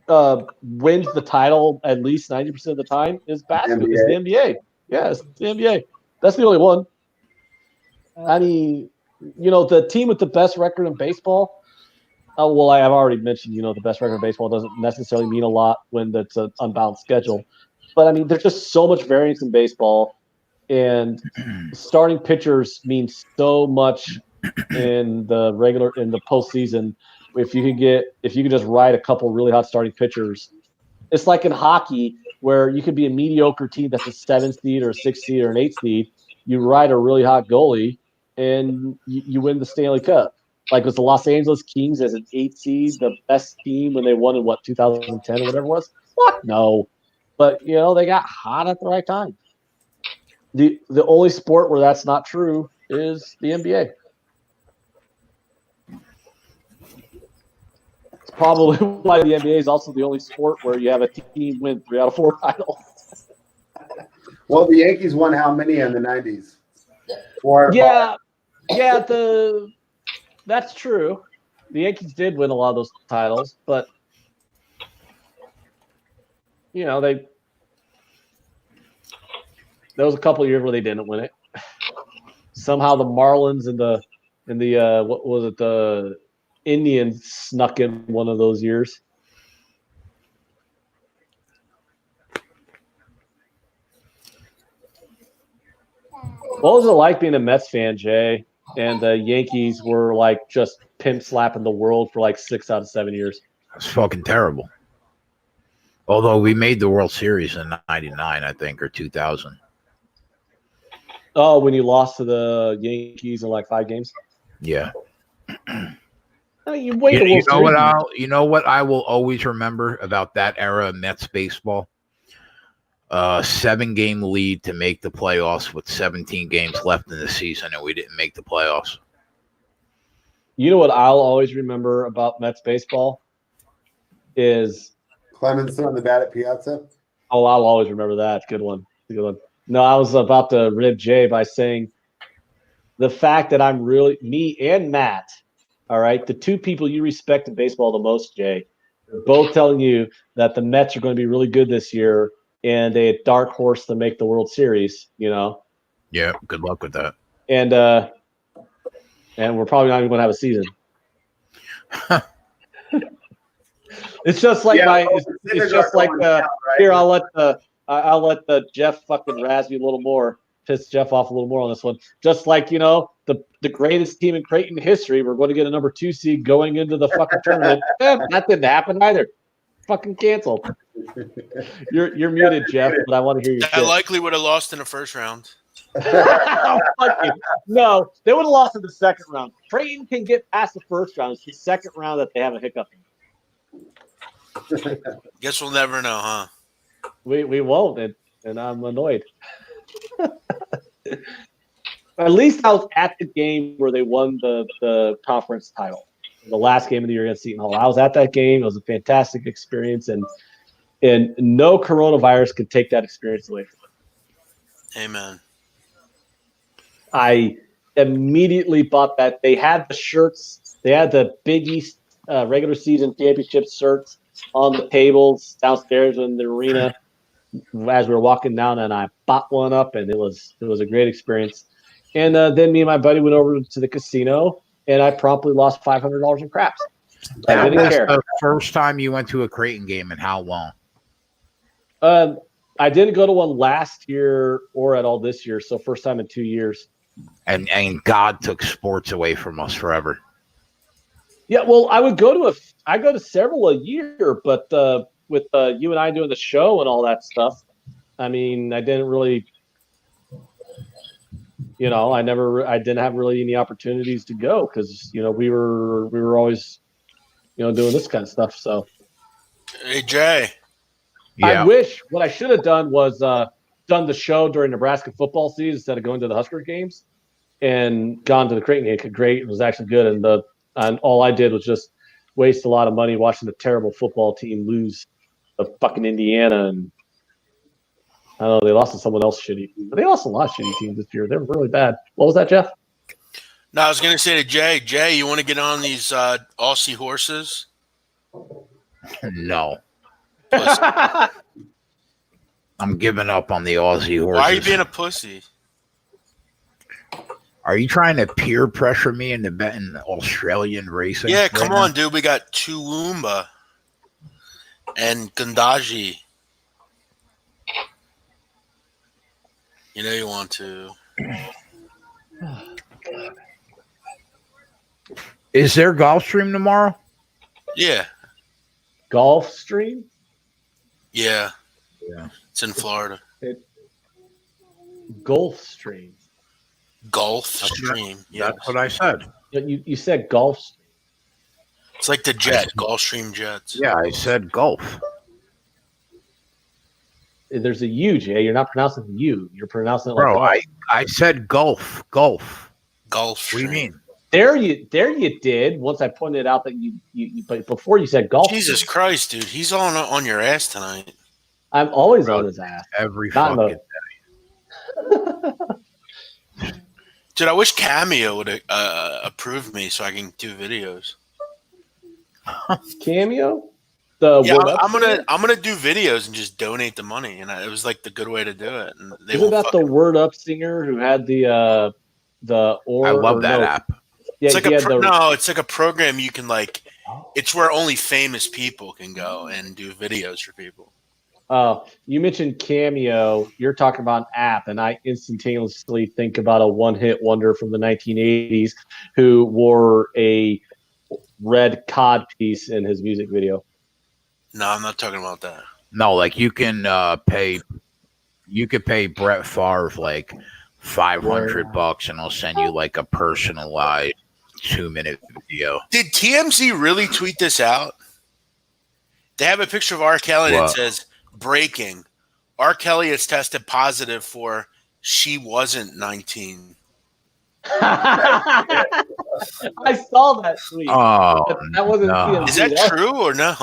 wins the title at least 90% of the time is basketball. Is the NBA. Yeah, it's the NBA. That's the only one. I mean, the team with the best record in baseball. Well, I have already mentioned, the best record in baseball doesn't necessarily mean a lot when it's an unbalanced schedule. But, I mean, there's just so much variance in baseball, and starting pitchers mean so much in the postseason. If you could just ride a couple really hot starting pitchers, it's like in hockey where you could be a mediocre team that's a 7 seed or a 6 seed or an 8 seed. You ride a really hot goalie and you win the Stanley Cup. Like, was the Los Angeles Kings as an 8 seed the best team when they won in 2010 or whatever it was? Fuck no. But they got hot at the right time. The only sport where that's not true is the NBA. It's probably why the NBA is also the only sport where you have a team win 3 out of 4 titles. Well, the Yankees won how many in the 90s? 4 or 5? That's true. The Yankees did win a lot of those titles, but there was a couple of years where they didn't win it. Somehow the Marlins and the what was it, the Indians snuck in one of those years. What was it like being a Mets fan, Jay? And the Yankees were like just pimp slapping the world for like 6 out of 7 years. It's fucking terrible. Although we made the World Series in '99, I think, or 2000. Oh, when you lost to the Yankees in like 5 games? Yeah. I mean, you wait a World Series. You know what I will always remember about that era of Mets baseball? 7-game lead to make the playoffs with 17 games left in the season, and we didn't make the playoffs. You know what I'll always remember about Mets baseball is Clemens on the bat at Piazza. Oh, I'll always remember that. Good one. No, I was about to rib Jay by saying the fact that I'm really me and Matt. All right, the 2 people you respect in baseball the most, Jay, are both telling you that the Mets are going to be really good this year. And a dark horse to make the World Series, Yeah, good luck with that. And we're probably not even going to have a season. It's just like it's just like here. I'll let the Jeff fucking razz me a little more, piss Jeff off a little more on this one. Just like the greatest team in Creighton history, we're going to get a number 2 seed going into the fucking tournament. That didn't happen either. Fucking canceled. You're muted, Jeff, but I want to hear your shit. Likely would have lost in the first round. No, they would have lost in the second round. Creighton can get past the first round. It's the second round that they have a hiccup in. Guess we'll never know, huh? We won't, and I'm annoyed. At least I was at the game where they won the conference title, the last game of the year against Seton Hall. I was at that game. It was a fantastic experience, and no coronavirus could take that experience away from me. Amen. I immediately bought that. They had the shirts. They had the Big East regular season championship shirts on the tables downstairs in the arena as we were walking down, and I bought one up, and it was a great experience. And then me and my buddy went over to the casino, and I promptly lost $500 in craps. I That didn't was care. the first time you went to a Creighton game in how long? I didn't go to one last year or at all this year, so first time in 2 years. And God took sports away from us forever. Yeah, well, I go to several a year, but with you and I doing the show and all that stuff, I mean, I didn't really, I didn't have really any opportunities to go because we were always doing this kind of stuff. So Hey, Jay. I wish what I should have done was done the show during Nebraska football season instead of going to the Husker games and gone to the Creighton game. Great, it was actually good, and all I did was just waste a lot of money watching the terrible football team lose to fucking Indiana, and I don't know, they lost to someone else shitty. But they lost a lot of shitty teams this year. They were really bad. What was that, Jeff? No, I was going to say to Jay, you want to get on these Aussie horses? No. I'm giving up on the Aussie horses. Why are you being a pussy? Are you trying to peer pressure me into betting Australian racing? Yeah, come on, dude. We got Toowoomba and Gundaji. You know you want to. Is there golf stream tomorrow? Yeah. Golf stream? Yeah. Yeah. It's in Florida. Gulf stream. Gulf stream. Yeah. That's what I said. You said golf stream. It's like the jet, Gulfstream Jets. Yeah, I said golf. There's a U, Jay. You're not pronouncing the U. You're pronouncing it like Bro, golf. I said golf. Golf. Gulf. What do you mean? There you did. Once I pointed out that you but before you said golf. Jesus Christ, dude. He's on your ass tonight. I'm always on his ass. Every Not fucking day. Dude, I wish Cameo would approve me so I can do videos. Cameo? I'm gonna do videos and just donate the money, and it was like the good way to do it. And isn't that the Word Up singer who had the I love that app. Yeah, it's like it's like a program you can like. It's where only famous people can go and do videos for people. You mentioned Cameo. You're talking about an app, and I instantaneously think about a one-hit wonder from the 1980s who wore a red cod piece in his music video. No, I'm not talking about that. No, like you can pay. You could pay Brett Favre like $500, and I'll send you like a personalized 2-minute video. Did TMZ really tweet this out? They have a picture of R. Kelly that says, "Breaking: R. Kelly has tested positive for she wasn't 19." I saw that tweet. Oh, that wasn't TMZ. Is that true or no?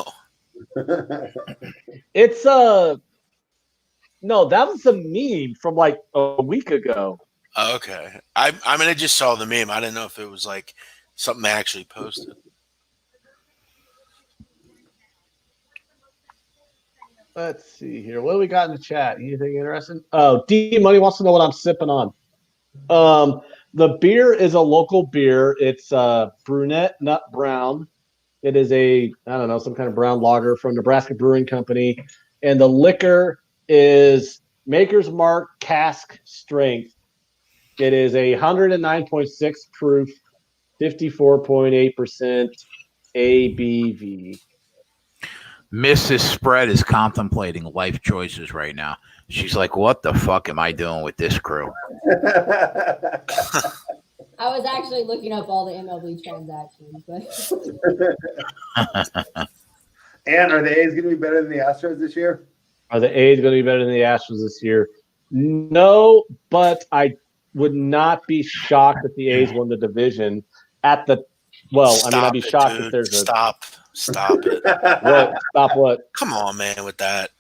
It's no, that was a meme from like a week ago. Okay. I mean, I just saw the meme. I didn't know if it was like something they actually posted. Let's see here. What do we got in the chat? Anything interesting? Oh, D Money wants to know what I'm sipping on. The beer is a local beer. It's Brunette Nut Brown. It is some kind of brown lager from Nebraska Brewing Company. And the liquor is Maker's Mark Cask Strength. It is 109.6 proof, 54.8% ABV. Mrs. Spread is contemplating life choices right now. She's like, "What the fuck am I doing with this crew?" I was actually looking up all the MLB transactions, but And are the A's going to be better than the Astros this year? Are the A's going to be better than the Astros this year? No, but I would not be shocked if the A's won the division at the. Well, I mean, I'd be shocked if there's a Stop it. what? Stop what? Come on, man, with that.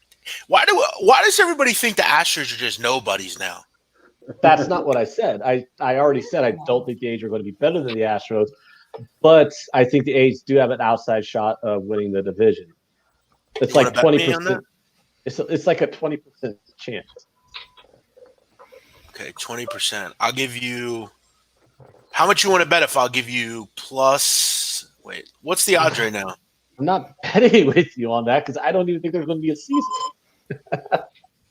Why does everybody think the Astros are just nobodies now? That's not what I said. I already said I don't think the A's are going to be better than the Astros, but I think the A's do have an outside shot of winning the division. It's You like wanna bet me on that? 20%. It's like a 20% chance. Okay, 20%. I'll give you. How much you want to bet if I'll give you plus? Wait, what's the odds right now? I'm not betting with you on that because I don't even think there's going to be a season.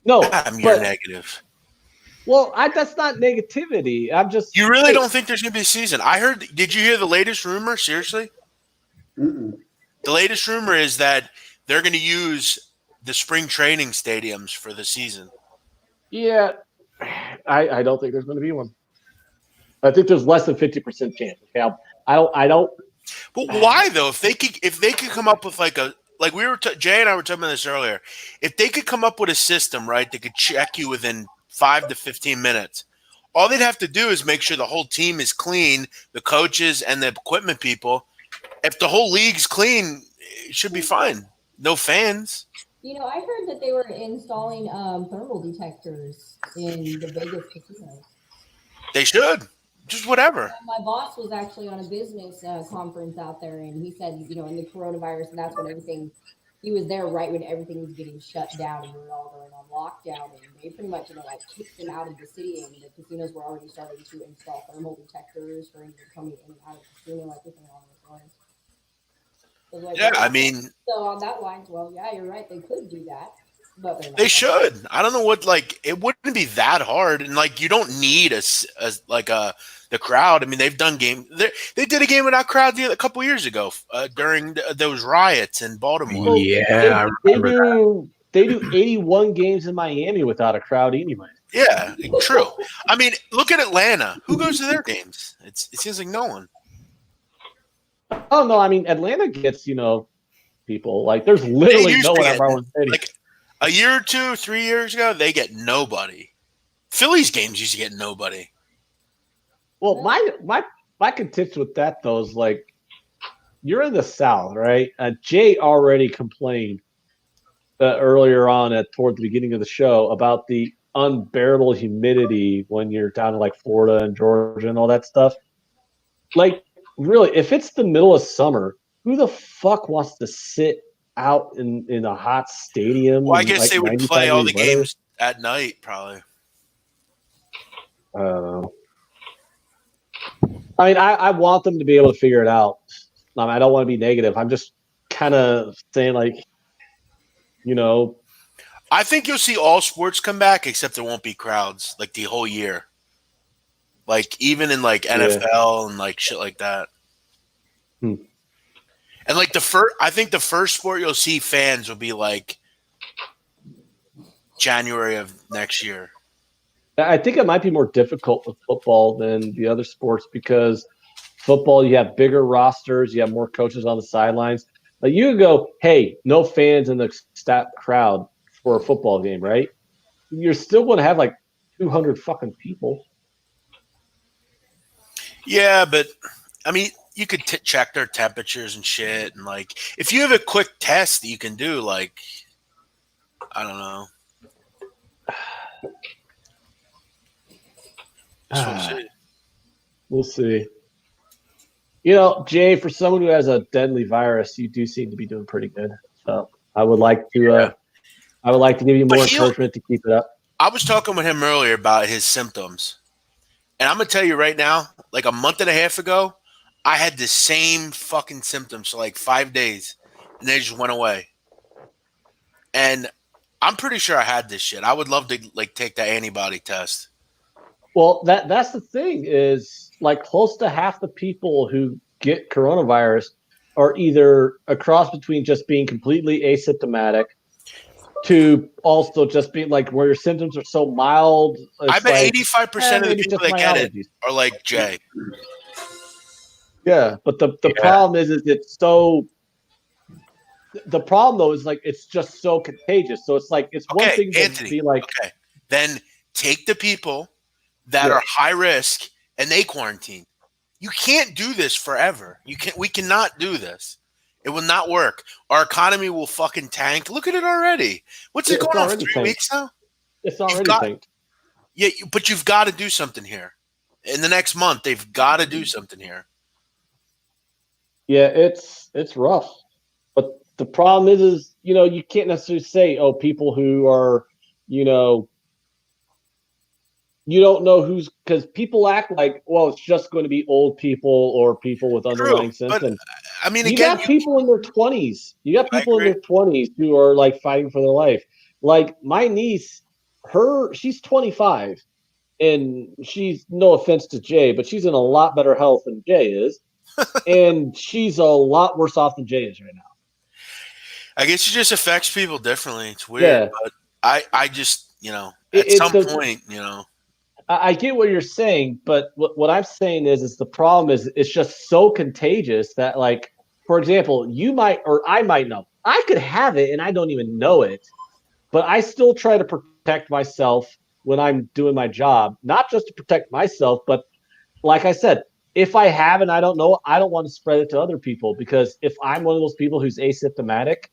No, You're negative. Well, that's not negativity. I'm just. You really don't think there's going to be a season? I heard. Did you hear the latest rumor? Seriously? Mm-mm. The latest rumor is that they're going to use the spring training stadiums for the season. Yeah, I don't think there's going to be one. I think there's less than 50% chance. Okay, I don't. But why though? If they could come up with like Jay and I were talking about this earlier. If they could come up with a system, right, that could check you within 5 to 15 minutes. All they'd have to do is make sure the whole team is clean, the coaches and the equipment people. If the whole league's clean, it should be fine. No fans. You know, I heard that they were installing thermal detectors in the Vegas casinos. They should. Just whatever. My boss was actually on a business conference out there, and he said, you know, in the coronavirus, and that's when everything, he was there right when everything was getting shut down and we were all going on lockdown, and they pretty much, you know, like kicked them out of the city, and the casinos were already starting to install thermal detectors for anyone coming in and out of the casino, like within along those lines. Like, Yeah, I mean. So on that line, well, yeah, you're right. They could do that, but they're not. They should. I don't know what, like, it wouldn't be that hard, and like you don't need the crowd. I mean, they've done game. They did a game without crowds a couple years ago during those riots in Baltimore. Well, Yeah, they do 81 games in Miami without a crowd anyway. Yeah, true. I mean, look at Atlanta. Who goes to their games? It seems like no one. Oh no, I mean Atlanta gets, you know, people. Like there's literally no one at Marlins Stadium. Like a year or 2, 3 years ago, they get nobody. Phillies games used to get nobody. Well, my contention with that though is like you're in the South, right? Jay already complained earlier on toward the beginning of the show about the unbearable humidity when you're down in like Florida and Georgia and all that stuff. Like, really, if it's the middle of summer, who the fuck wants to sit out in a hot stadium? Well, I guess like they would play all the games at night, probably. I mean, I want them to be able to figure it out. I don't want to be negative. I'm just kind of saying, like, you know. I think you'll see all sports come back, except there won't be crowds, like the whole year. Like, even in, like, NFL and, like, shit like that. And, like, I think the first sport you'll see fans will be, like, January of next year. I think it might be more difficult with football than the other sports because football, you have bigger rosters, you have more coaches on the sidelines. Like you could go, hey, no fans in the crowd for a football game, right? You're still going to have like 200 fucking people. Yeah, but I mean, you could check their temperatures and shit, and like if you have a quick test that you can do, like I don't know. We'll see. You know, Jay, for someone who has a deadly virus, you do seem to be doing pretty good. So I would like to, give you more encouragement to keep it up. I was talking with him earlier about his symptoms, and I'm gonna tell you right now, like a month and a half ago, I had the same fucking symptoms for like 5 days, and they just went away. And I'm pretty sure I had this shit. I would love to like take that antibody test. Well, that's the thing is like close to half the people who get coronavirus are either a cross between just being completely asymptomatic to also just being like where your symptoms are so mild. I bet 85% of the people that get it are like Jay. Yeah, but the problem is it's so the problem though is like it's just so contagious. So it's like it's one Okay, thing to Anthony. be like, Okay, then take the people that are high risk and they quarantine. You can't do this forever. We cannot do this. It will not work. Our economy will fucking tank. Look at it already. What's it it's going on for already 3 tanked. weeks now? It's already tanked. Yeah, but you've got to do something here. In the next month, they've got to do something here. Yeah, it's rough. But the problem is, you know, you can't necessarily say, oh, people who are, you know, you don't know who's because people act like, well, it's just going to be old people or people with underlying symptoms. I mean, You again, got people in their 20s. You got I people in agree. their 20s who are like fighting for their life. Like my niece, she's 25, and she's no offense to Jay, but she's in a lot better health than Jay is, and she's a lot worse off than Jay is right now. I guess it just affects people differently. It's weird, Yeah. but I just, you know, at some point, you know. I get what you're saying, but what I'm saying is the problem is it's just so contagious that, like, for example, you might or I might know. I could have it and I don't even know it, but I still try to protect myself when I'm doing my job, not just to protect myself, but like I said, if I have and I don't know, I don't want to spread it to other people because if I'm one of those people who's asymptomatic,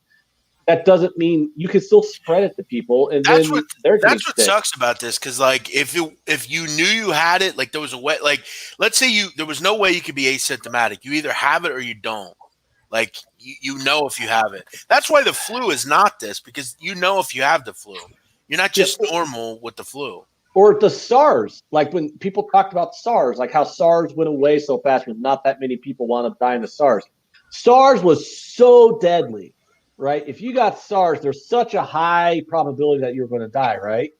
that doesn't mean you can still spread it to people, and That's then what they're getting that's what sick. sucks about this, because like if you knew you had it, like there was a way, like let's say there was no way you could be asymptomatic. You either have it or you don't. Like you know if you have it. That's why the flu is not this, because you know if you have the flu. You're not just normal with the flu. Or the SARS, like when people talked about SARS, like how SARS went away so fast with not that many people wound up dying of SARS. SARS was so deadly, right? If you got SARS, there's such a high probability that you're going to die, right?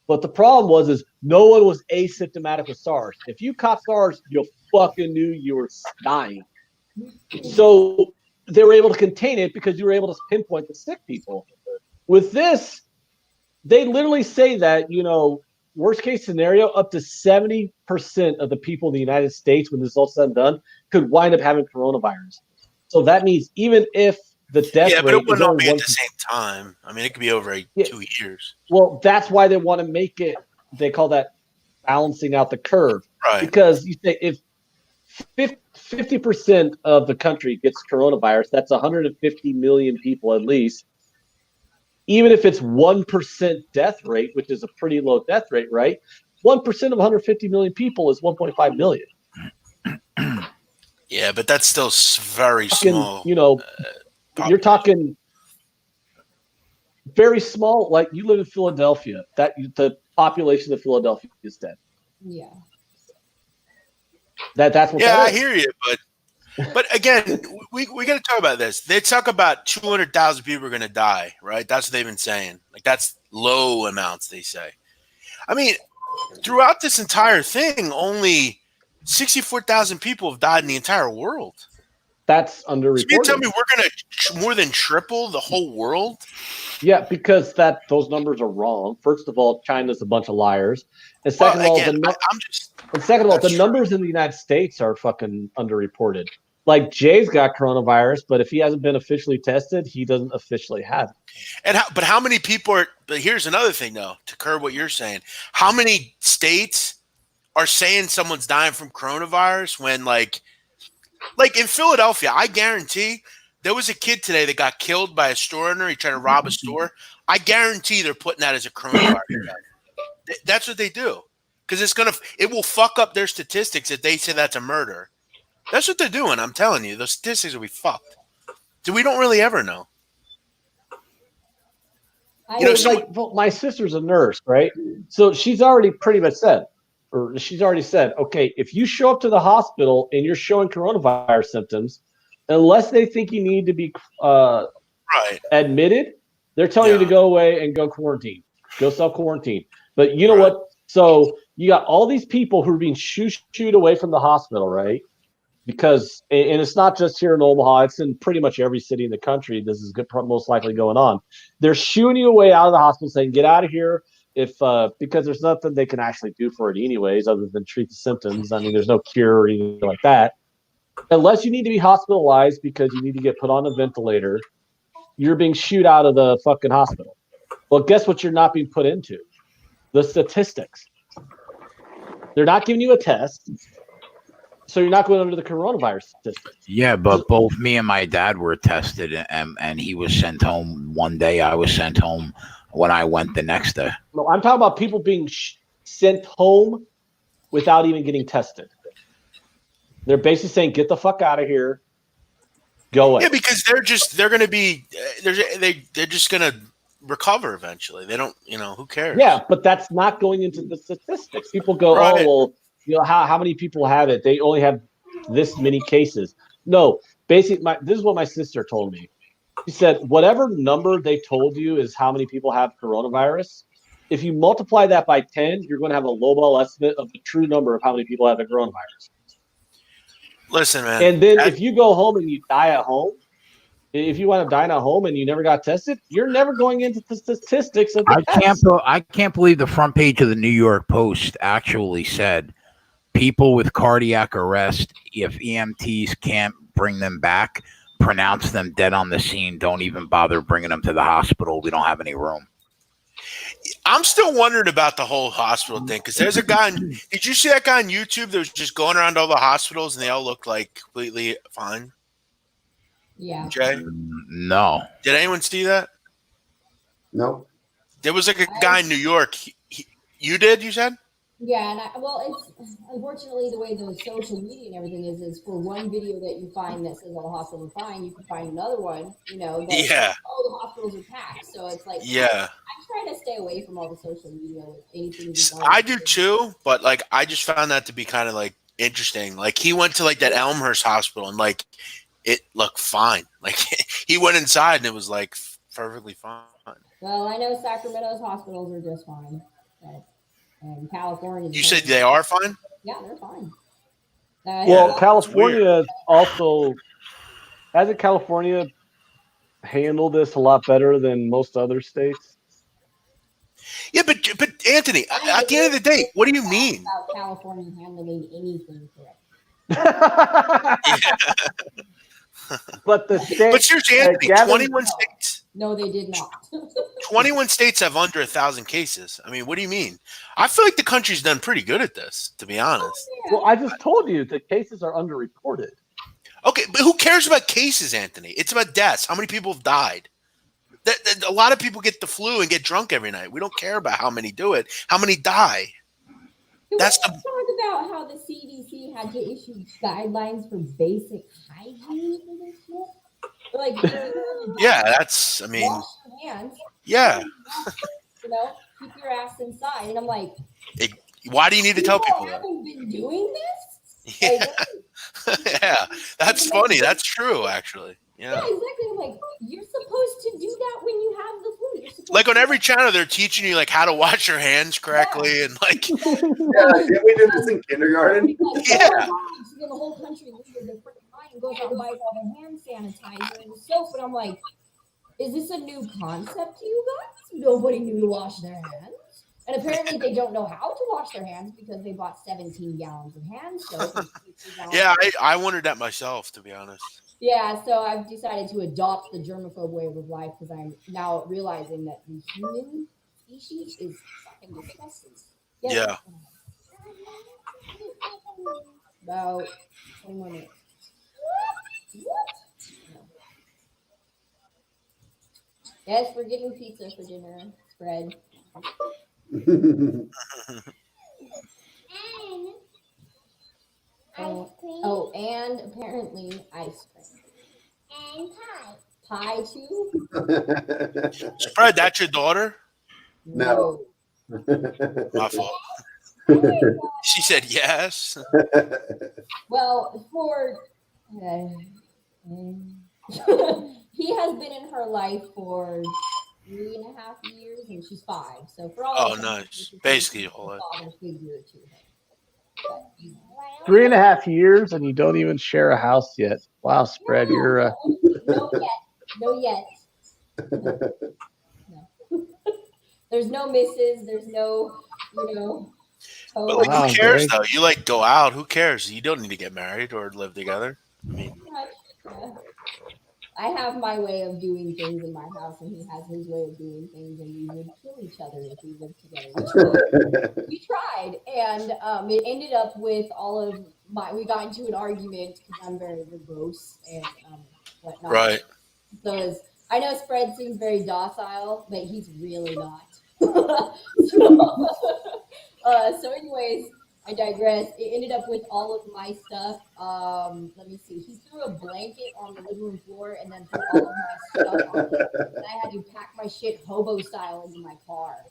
But the problem is no one was asymptomatic with SARS. If you caught SARS, you fucking knew you were dying. So they were able to contain it because you were able to pinpoint the sick people. With this, they literally say that, you know, worst case scenario, up to 70% of the people in the United States, when this is all said and done, could wind up having coronavirus. So that means even if the death Yeah, but rate it would is not only be at 1%. the same time. I mean, it could be over 2 years. Well, that's why they want to make it, they call that balancing out the curve. Right. Because you say if 50% of the country gets coronavirus, that's 150 million people at least. Even if it's 1% death rate, which is a pretty low death rate, right? 1% of 150 million people is 1.5 million. Yeah, but that's still very small. You know, you're talking very small. Like you live in Philadelphia, that the population of Philadelphia is dead. Yeah. That's what. Yeah, that I is. hear you, but again, we got to talk about this. They talk about 200,000 people are going to die, right? That's what they've been saying. Like that's low amounts, they say. I mean, throughout this entire thing, only 64,000 people have died in the entire world. That's underreported. So you tell me we're going to more than triple the whole world? Yeah, because those numbers are wrong. First of all, China's a bunch of liars, and second of all, the numbers in the United States are fucking underreported. Like Jay's got coronavirus, but if he hasn't been officially tested, he doesn't officially have it. But how many people are? But here's another thing, though, to curb what you're saying. How many states are saying someone's dying from coronavirus when, like in Philadelphia, I guarantee there was a kid today that got killed by a store owner. He tried to rob a store. I guarantee they're putting that as a coronavirus. That's what they do, because it will fuck up their statistics if they say that's a murder. That's what they're doing. I'm telling you, the statistics will be fucked. So we don't really ever know. My sister's a nurse, right? So she's already pretty much said, okay, if you show up to the hospital and you're showing coronavirus symptoms, unless they think you need to be admitted, they're telling you to go away and go quarantine, go self-quarantine. But you know what? So you got all these people who are being shooed away from the hospital, right? Because, and it's not just here in Omaha, it's in pretty much every city in the country. This is most likely going on. They're shooing you away out of the hospital, saying, get out of here. Because there's nothing they can actually do for it anyways, other than treat the symptoms. I mean, there's no cure or anything like that. Unless you need to be hospitalized because you need to get put on a ventilator, you're being shooed out of the fucking hospital. Well, guess what you're not being put into? The statistics. They're not giving you a test, so you're not going under the coronavirus statistics. Yeah, but both me and my dad were tested, and he was sent home one day. I was sent home when I went the next day. No, I'm talking about people being sent home without even getting tested. They're basically saying, "Get the fuck out of here, go away." Yeah, because they're going to be they're just going to recover eventually. They don't, who cares? Yeah, but that's not going into the statistics. People go, Right. "Oh, well, how many people have it? They only have this many cases." No, basically, this is what my sister told me. She said, "Whatever number they told you is how many people have coronavirus. If you multiply that by 10, you're going to have a lowball estimate of the true number of how many people have the coronavirus." Listen, man. And then if you go home and you die at home, if you wind up dying at home and you never got tested, you're never going into the statistics of the test. I can't believe the front page of the New York Post actually said people with cardiac arrest, if EMTs can't bring them back, pronounce them dead on the scene. Don't even bother bringing them to the hospital. We don't have any room. I'm still wondering about the whole hospital thing because there's a guy. Did you see that guy on YouTube that was just going around all the hospitals and they all looked like completely fine? Yeah. Jay, No. did anyone see that? Nope. There was like a guy in New York. You did? You said? Yeah, and it's unfortunately the way the social media and everything is for one video that you find that says all the hospitals are fine, you can find another one, that Yeah. the hospitals are packed. So it's like, Yeah. I'm trying to stay away from all the social media with anything. I do too, but like I just found that to be kind of like interesting. Like he went to like that Elmhurst hospital and like it looked fine. Like he went inside and it was like perfectly fine. Well, I know Sacramento's hospitals are just fine, and California. You said they are fine? Yeah, they're fine. Well, California also hasn't California handled this a lot better than most other states. Yeah, but Anthony, at the end of the day, what do you mean? About California handling anything correct. But the state. But seriously, Anthony, 21 states. No, they did not. 21 states have under 1,000 cases. I mean, what do you mean? I feel like the country's done pretty good at this, to be honest. Well, I just told you the cases are underreported. Okay, but who cares about cases, Anthony? It's about deaths. How many people have died? A lot of people get the flu and get drunk every night. We don't care about how many do it. How many die? That's the talk about how the CDC had to issue guidelines for basic hygiene for this shit. Like, yeah, that's. I mean, wash your hands. Yeah. Keep your ass inside. And I'm like, why do you need to tell people that? Haven't been doing this. Yeah, yeah, that's funny. That's true, actually. Yeah, exactly. I'm like, you're supposed to do that when you have the flu. You're supposed like on every channel, they're teaching you like how to wash your hands correctly, and like, Yeah, didn't we do this in kindergarten? Yeah. The whole country leaves their freaking mind and goes out and buys all the hand sanitizer and soap, and I'm like, is this a new concept to you guys? Nobody knew to wash their hands. And apparently they don't know how to wash their hands because they bought 17 gallons of hand soap. Yeah, I wondered that myself, to be honest. Yeah, so I've decided to adopt the germaphobe way of life because I'm now realizing that the human species is fucking disgusting. Yeah. About 20 more minutes. What? Yes, we're getting pizza for dinner. Spread. Oh, and apparently ice cream. And pie. Pie too? Spread, that's your daughter? No. My fault. She said yes. Well, he has been in her life for 3.5 years, and she's 5. So for all. Oh, nice. Basically, all that. Father figure to her. 3.5 years, and you don't even share a house yet. Wow, Spread, you're. No yet. No. There's no misses. There's no, But like, who cares though? You like go out. Who cares? You don't need to get married or live together. I mean, I have my way of doing things in my house, and he has his way of doing things, and we would kill each other if we lived together. We tried, and it ended up with all of my. We got into an argument because I'm very verbose and whatnot. Right. Because I know Spread seems very docile, but he's really not. So, anyways, I digress. It ended up with all of my stuff. Let me see. He threw a blanket on the living room floor and then threw all of my stuff on it. And I had to pack my shit hobo style into my car.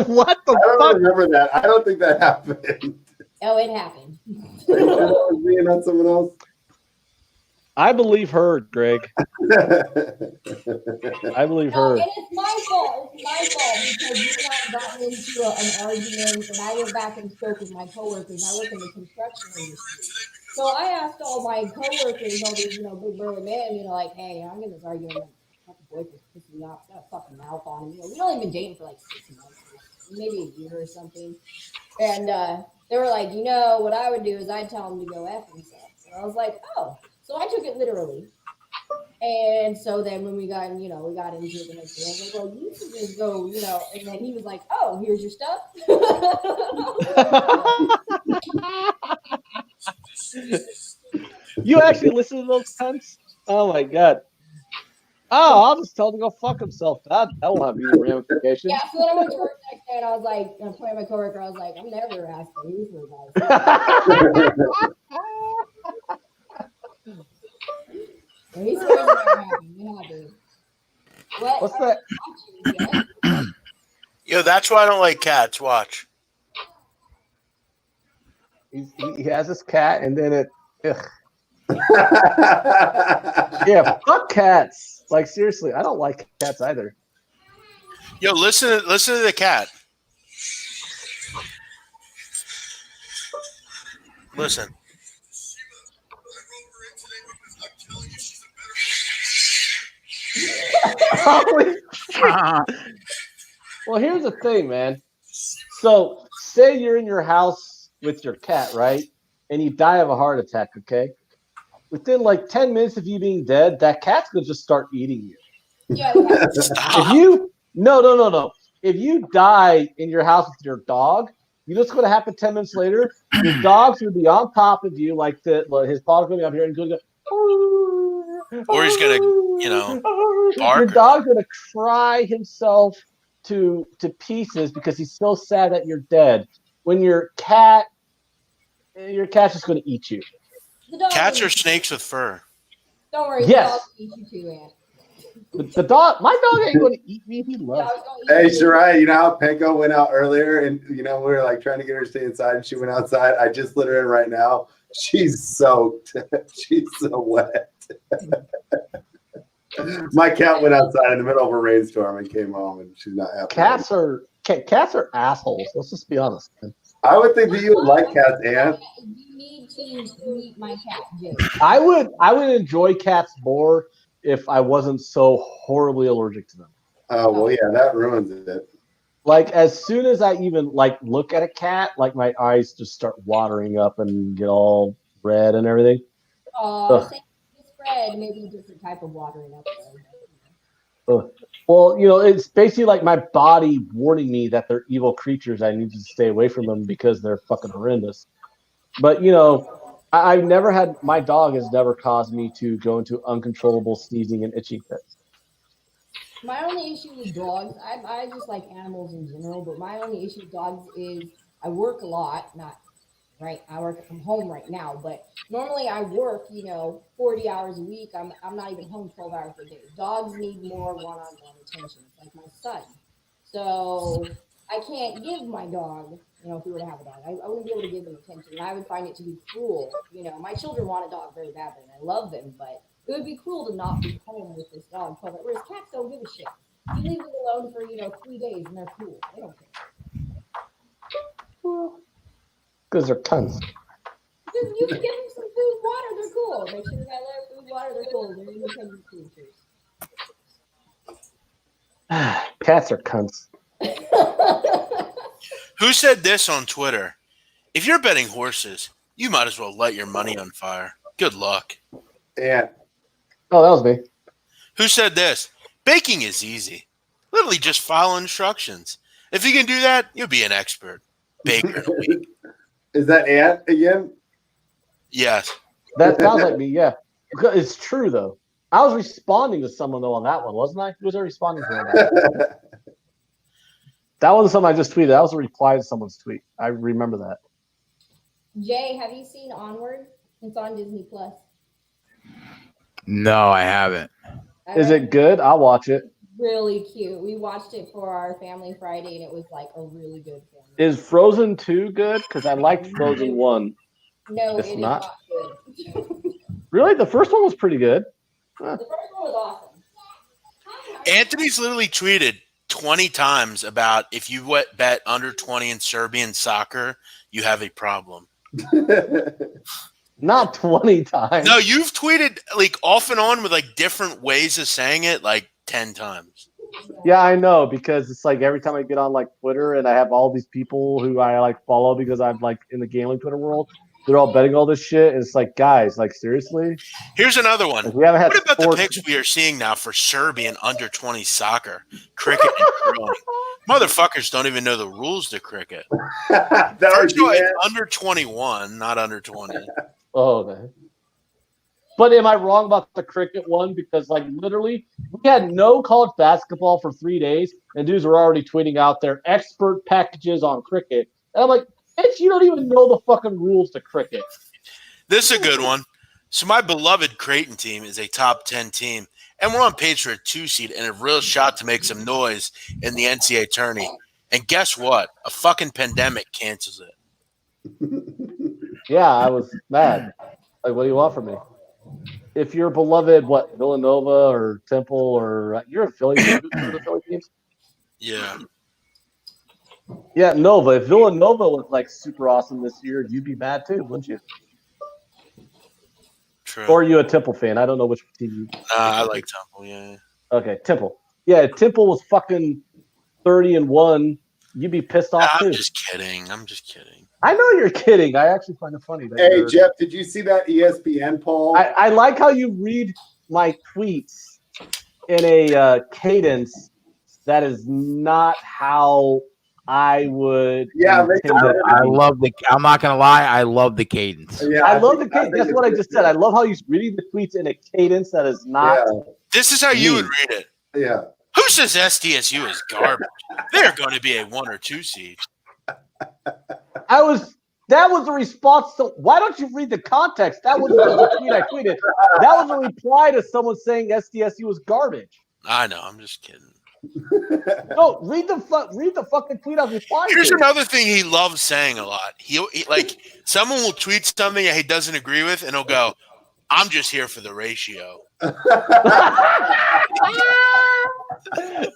What the I don't fuck? remember that. I don't think that happened. Oh, it happened. Being on someone else. I believe her, Greg. I believe No, her. and it's my fault. It's my fault because you and I have gotten into an argument, and I went back and spoke with my coworkers. I work in the construction industry, so I asked all my coworkers, all these big burly men, like, hey, I'm in this argument. My fucking boyfriend's pissing me off. He's got a fucking mouth on him. We'd only been dating for like 6 months, maybe a year or something, and they were like, what I would do is I'd tell him to go F himself. And I was like, oh, so I took it literally. And so then when we got into it the next day, I was like, well, you should just go, and then he was like, oh, here's your stuff. You actually listen to those cunts? Oh my god. Oh, I'll just tell him to go fuck himself. That won't have any ramifications. Yeah, so then I went to work the next day and I was like, I pointed at my coworker, I was like, I'm never asking you for advice. And he swears it never happened. It happened. What's that? Yo, that's why I don't like cats. Watch. He has his cat, and then yeah, fuck cats. Like seriously, I don't like cats either. Yo, listen to the cat. Listen. Well, here's the thing, man. So, say you're in your house with your cat, right? And you die of a heart attack, okay? Within like 10 minutes of you being dead, that cat's gonna just start eating you. Yeah, If you no. If you die in your house with your dog, you know what's gonna happen 10 minutes later? Your dog's gonna be on top of you, like his paw's gonna be up here and gonna go. Or he's gonna, bark. Your dog's gonna cry himself to pieces because he's so sad that you're dead. When your cat's just gonna eat you. Cats are snakes with fur. Don't worry, yes. the dog eats you too, Aunt. My dog ain't gonna eat me. He loves it. Hey, Shirai, you know how Penko went out earlier and we were like trying to get her to stay inside and she went outside? I just let her in right now. She's soaked. She's so wet. My cat went outside in the middle of a rainstorm and came home and she's not happy. Cats are assholes. Let's just be honest. I would think that you would like cats, Ann. You need to meet my cat, Jay. I would enjoy cats more if I wasn't so horribly allergic to them. Oh well, yeah, that ruins it. Like as soon as I even look at a cat, like my eyes just start watering up and get all red and everything. Same spread, maybe a different type of watering up. Well, it's basically like my body warning me that they're evil creatures. I need to stay away from them because they're fucking horrendous. But I've never had. My dog has never caused me to go into uncontrollable sneezing and itching fits. My only issue with dogs, I just like animals in general, but my only issue with dogs is I work a lot, I work from home right now, but normally I work, 40 hours a week. I'm not even home 12 hours a day. Dogs need more one-on-one attention, like my son. So I can't give my dog, if we were to have a dog, I wouldn't be able to give them attention. And I would find it to be cruel. My children want a dog very badly, and I love them, but it would be cruel to not be home with this dog. Whereas cats don't give a shit. You leave them alone for, 3 days, and they're cool. They don't care. Because they're cunts. You can give them some food, water. They're cool. Make sure they got food, water. They're cool. They're independent creatures. Cats are cunts. Who said this on Twitter? If you're betting horses, you might as well light your money on fire. Good luck. Yeah. Oh, that was me. Who said this? Baking is easy. Literally just follow instructions. If you can do that, you'll be an expert. Baker in a week. Is that Ant again? Yes. That sounds like me. Yeah, it's true though. I was responding to someone though on that one, wasn't I? Who was I responding to on that? That wasn't something I just tweeted. That was a reply to someone's tweet. I remember that. Jay, have you seen Onward? It's on Disney Plus. No, I haven't. Is it good? I'll watch it. Really cute. We watched it for our family Friday, and it was like a really good family. Is Frozen 2 good? Because I liked Frozen 1. No, It's it is not? not good. Really? The first one was pretty good. The first one was awesome. Anthony's literally tweeted 20 times about if you bet under 20 in Serbian soccer, you have a problem. Not 20 times. No, you've tweeted like off and on with like different ways of saying it like 10 times. Yeah, I know, because it's like every time I get on like Twitter and I have all these people who I like follow because I'm like in the gambling Twitter world, they're all betting all this shit. And it's like, guys, like seriously? Here's another one. Like, we haven't had What about sports. the picks we are seeing now for Serbian under 20 soccer, cricket, and throwing? Motherfuckers don't even know the rules to cricket. That First of all, was it's under 21, not under 20. Oh, man. But am I wrong about the cricket one? Because like literally, we had no college basketball for 3 days, and dudes were already tweeting out their expert packages on cricket. And I'm like, bitch, you don't even know the fucking rules to cricket. This is a good one. So my beloved Creighton team is a top 10 team, and we're on pace for a 2 seed and a real shot to make some noise in the NCAA tourney. And guess what? A fucking pandemic cancels it. Yeah, I was mad. Like, what do you want from me? If you're beloved, what, Villanova or Temple or you're a Philly team? You're the Philly teams? Yeah. Yeah, Nova. If Villanova looked like super awesome this year, you'd be mad too, wouldn't you? True. Or are you a Temple fan? I don't know which team you. I like Temple, yeah. Okay, Temple. Yeah, if Temple was fucking 30-1, you'd be pissed off too. I'm just kidding. I know you're kidding. I actually find it funny. That Hey, you're- Jeff, did you see that ESPN poll? I like how you read my tweets in a cadence that is not how I would. Yeah, make intend it. I love the. I'm not gonna lie. I love the cadence. Yeah, I love the think cadence. That's it's what I good. just said. I love how he's reading the tweets in a cadence that is not. This is how you would read it. Yeah. Who says SDSU is garbage? They're going to be a 1 or 2 seed. That was a response to. Why don't you read the context? That wasn't the tweet I tweeted. That was a reply to someone saying SDSU was garbage. I know. I'm just kidding. No, read the fucking tweet I was replying Here's to. another thing he loves saying a lot. He like someone will tweet something that he doesn't agree with, and he'll go, "I'm just here for the ratio."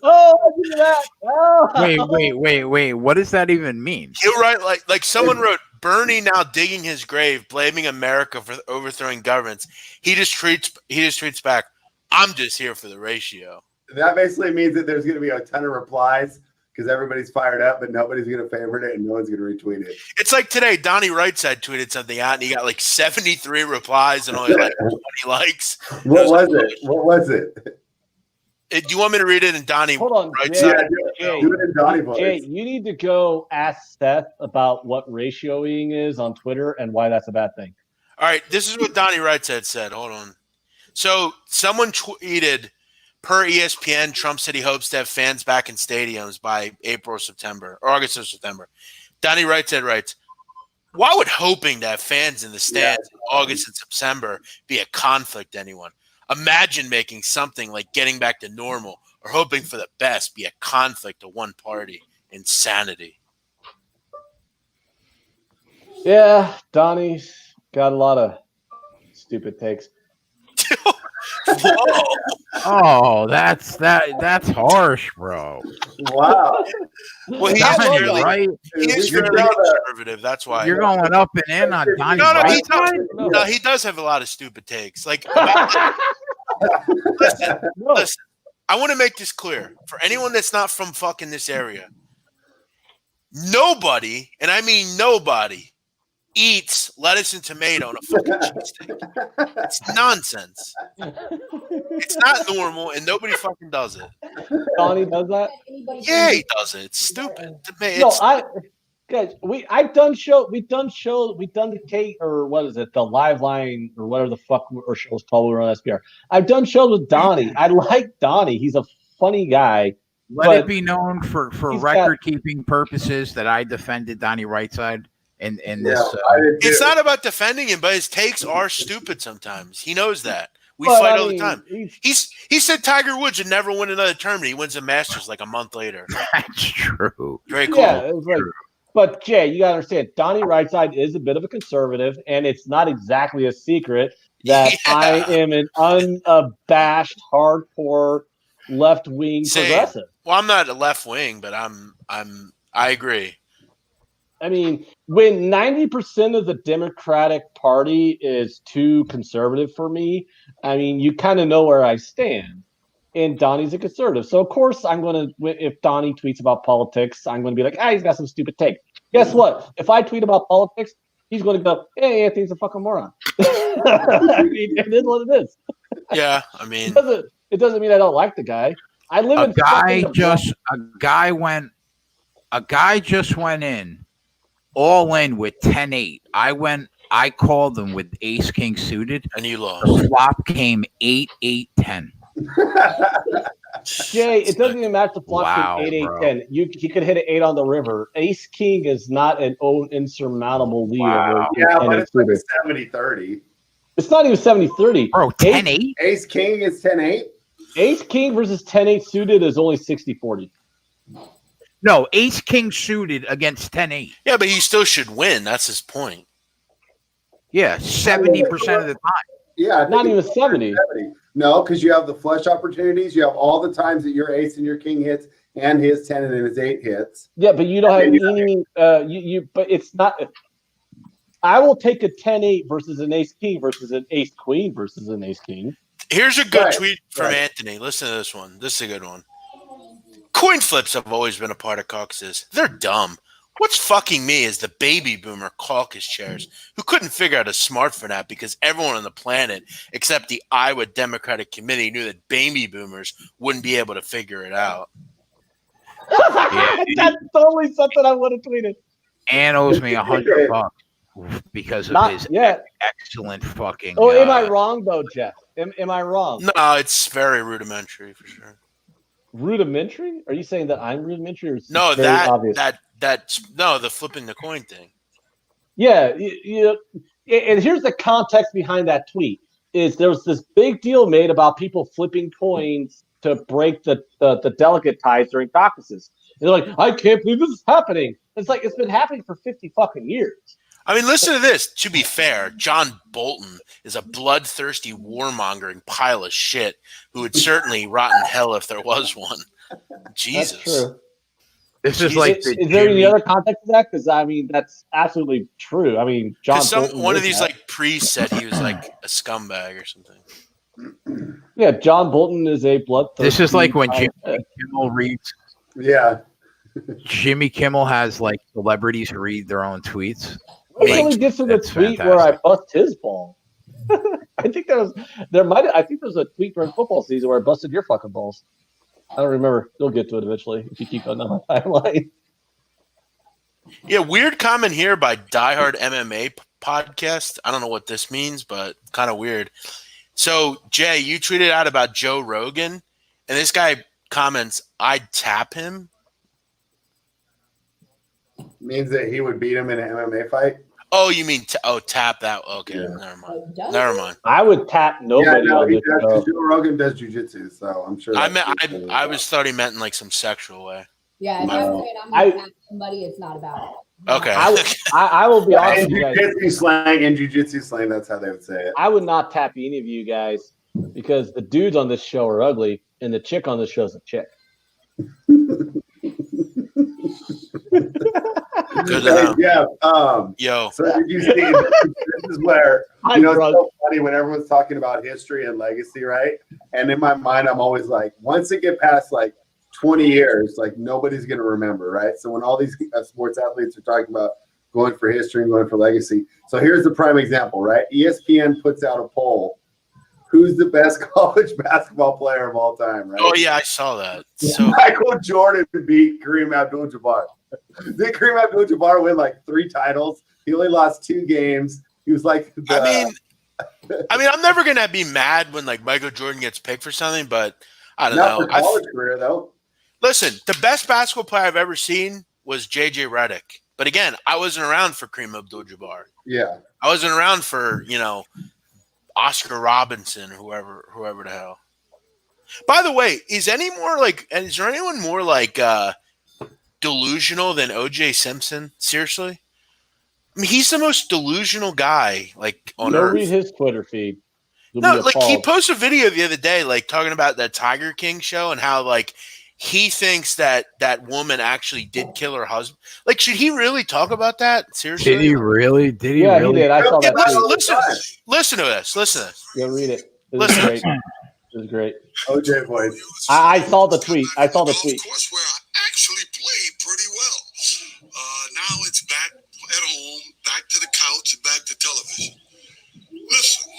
Oh, I did that. Oh. Wait. What does that even mean? He'll write like someone wrote, "Bernie now digging his grave, blaming America for overthrowing governments." He just tweets back, "I'm just here for the ratio." That basically means that there's going to be a ton of replies because everybody's fired up, but nobody's going to favorite it and no one's going to retweet it. It's like today, Donnie Rightside tweeted something out, and he got like 73 replies and only like 20 likes. What was it? Do you want me to read it in Donnie Hold on, Rightside? Jay, Do it in Donnie voice. Jay, you need to go ask Seth about what ratioing is on Twitter and why that's a bad thing. All right, this is what Donnie Rightside said. Hold on. So someone tweeted, per ESPN, Trump said he hopes to have fans back in stadiums by April or September, or August or September. Donnie Rightside writes, why would hoping to have fans in the stands in August and September be a conflict to anyone? Imagine making something like getting back to normal or hoping for the best be a conflict to one party. Insanity. Yeah, Donnie's got a lot of stupid takes. Whoa. Oh, that's harsh, bro. Wow. Well, he Donnie, is fairly, right? he is You fairly know that. conservative. That's why. You're going up and in on Donnie. No, he Right? does. No, he does have a lot of stupid takes. Like, listen, I want to make this clear for anyone that's not from fucking this area. Nobody, and I mean nobody, eats lettuce and tomato on a fucking cheesesteak. It's nonsense. It's not normal, and nobody fucking does it. Donnie does that. Yeah, he does it. It's stupid. No, guys, we've done the Kate, or what is it, the live line or whatever the fuck our show's called. We're on SBR. I've done shows with Donnie. I like Donnie. He's a funny guy. Let it be known for he's record keeping purposes that I defended Donnie Rightside in this. It's not about defending him, but his takes are stupid sometimes. He knows that. We fight all the time. He said Tiger Woods would never win another tournament. He wins the Masters like a month later. That's true. Very cool. Yeah, it was like, but Jay, you gotta understand, Donnie Rightside is a bit of a conservative, and it's not exactly a secret that I am an unabashed, hardcore left-wing progressive. Well, I'm not a left wing, but I agree. I mean, when 90% of the Democratic Party is too conservative for me, I mean, you kind of know where I stand. And Donnie's a conservative. So, of course, I'm going to, if Donnie tweets about politics, I'm going to be like, he's got some stupid take. Guess what? If I tweet about politics, he's going to go, hey, Anthony's a fucking moron. I mean, it is what it is. Yeah, I mean. It doesn't mean I don't like the guy. I live in a guy just went in all in with 10-8. I called him with ace king suited, and you lost. The flop came 8-8-10. Jay, it doesn't even match the flop came 8-8-10. He could hit an 8 on the river. Ace king is not an insurmountable lead. Wow. Yeah, but it's like 70-30. It's not even 70-30. Bro, 10-8? Ace king is 10-8? Ace king versus 10-8 suited is only 60-40. No, ace king suited against 10-8. Yeah, but he still should win. That's his point. Yeah, 70% of the time. Yeah, not even 70. No, because you have the flush opportunities. You have all the times that your ace and your king hits, and his 10 and his 8 hits. Yeah, but you don't have any. But it's not. I will take a 10-8 versus an ace king versus an ace queen versus an ace king. Here's a good tweet from Anthony. Listen to this one. This is a good one. Coin flips have always been a part of caucuses. They're dumb. What's fucking me is the baby boomer caucus chairs who couldn't figure out a smart for that because everyone on the planet except the Iowa Democratic Committee knew that baby boomers wouldn't be able to figure it out. That's totally something I would have tweeted. Ann owes me $100 because of his excellent fucking. Oh, am I wrong though, Jeff? Am I wrong? No, it's very rudimentary for sure. Rudimentary? Are you saying that I'm rudimentary? Or no, obvious? That's the flipping the coin thing. Yeah, and here's the context behind that tweet: is there was this big deal made about people flipping coins to break the delegate ties during caucuses. And they're like, I can't believe this is happening. It's like it's been happening for 50 fucking years. I mean, listen to this. To be fair, John Bolton is a bloodthirsty, warmongering pile of shit who would certainly rot in hell if there was one. Jesus. That's true. This is like. Is there any other context to that? Because I mean, that's absolutely true. I mean, John. One of these like priests said he was like a scumbag or something. Yeah, John Bolton is a bloodthirsty. This is like when Jimmy Kimmel reads. Yeah. Jimmy Kimmel has like celebrities who read their own tweets. He only gets to the tweet where I bust his ball. I think there's a tweet during football season where I busted your fucking balls. I don't remember. You'll get to it eventually if you keep going down my timeline. Yeah, weird comment here by Diehard MMA podcast. I don't know what this means, but kind of weird. So, Jay, you tweeted out about Joe Rogan, and this guy comments, I'd tap him. Means that he would beat him in an MMA fight? Oh, you mean tap that? Okay, yeah. Never mind. I would tap nobody. Yeah, no, Joe Rogan does jujitsu, so I'm sure. I thought he meant in like some sexual way. Yeah, if I'm saying I'm going to tap somebody, it's not about it. Okay. I will be honest with you guys. In jiu-jitsu slang, that's how they would say it. I would not tap any of you guys because the dudes on this show are ugly, and the chick on this show is a chick. Good to know. Yeah. Yo. So did you see? This is where it's so funny when everyone's talking about history and legacy, right? And in my mind, I'm always like, once it get past like 20 years, like nobody's gonna remember, right? So when all these sports athletes are talking about going for history and going for legacy. So here's the prime example, right? ESPN puts out a poll. Who's the best college basketball player of all time, right? Oh, yeah, I saw that. So Michael Jordan beat Kareem Abdul-Jabbar. Did Kareem Abdul-Jabbar win like 3 titles? He only lost 2 games. He was like I mean, I'm never going to be mad when like Michael Jordan gets picked for something, but I don't not know. for college career, though. Listen, the best basketball player I've ever seen was J.J. Redick. But again, I wasn't around for Kareem Abdul-Jabbar. Yeah. I wasn't around for, Oscar Robinson or whoever the hell. By the way, is there anyone more like delusional than O.J. Simpson? Seriously? I mean, he's the most delusional guy like on Go earth. read his Twitter feed. You'll No, be like he appalled. posted a video the other day, like talking about that Tiger King show and how like he thinks that woman actually did kill her husband. Like, should he really talk about that? Seriously? Did he really? Did he Yeah, really? he did. I saw Yeah, that tweet. listen to this. Listen to this. Go read it. This Listen. is great. This is great. OJ voice. I saw the tweet. I saw the tweet. Course where I actually played pretty well. Now it's back at home, back to the couch, and back to television. Listen,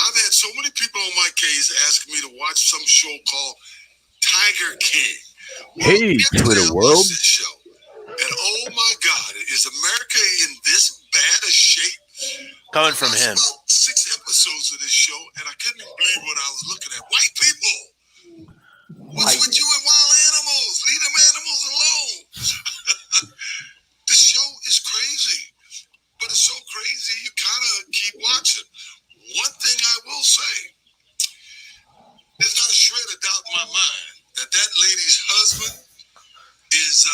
I've had so many people on my case asking me to watch some show called Tiger King. Hey, Twitter world. This show, and oh my God, is America in this bad a shape? Coming from him. About 6 episodes of this show, and I couldn't even believe what I was looking at. White people, what's with you and wild animals? Leave them animals alone. The show is crazy, but it's so crazy you kind of keep watching. One thing I will say, there's not a shred of doubt in my mind that lady's husband is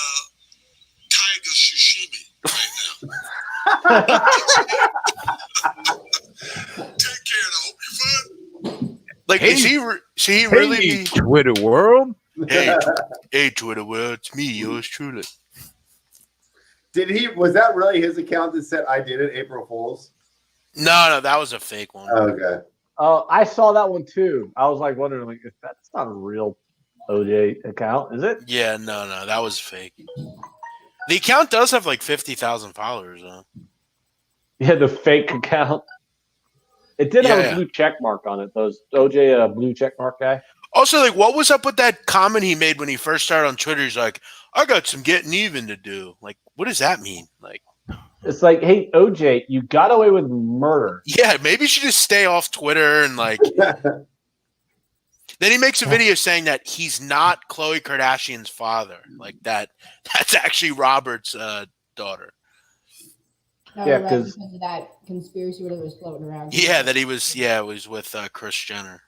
Tiger Sashimi right now. Take care, and I hope you're fine. Like, Hey. should he really Hey, be? Twitter world. Hey, Twitter world, it's me, yours truly. Was that really his account that said I did it, April Fool's? No, that was a fake one. Okay. I saw that one too. I was like wondering, like, if that's not a real OJ account, is it? Yeah, no, that was fake. The account does have like 50,000 followers, though. Yeah, the fake account. It did have Yeah. a blue check mark on it. Those OJ blue check mark guy. Also, like, what was up with that comment he made when he first started on Twitter? He's like, I got some getting even to do. Like, what does that mean? Like, It's like, hey, OJ, you got away with murder. yeah, maybe you should just stay off Twitter and like. Then he makes a video saying that he's not Khloe Kardashian's father. Like that's actually Robert's daughter. Yeah, because of that conspiracy whatever was floating around. Yeah, that he was. Yeah, it was with Kris Jenner.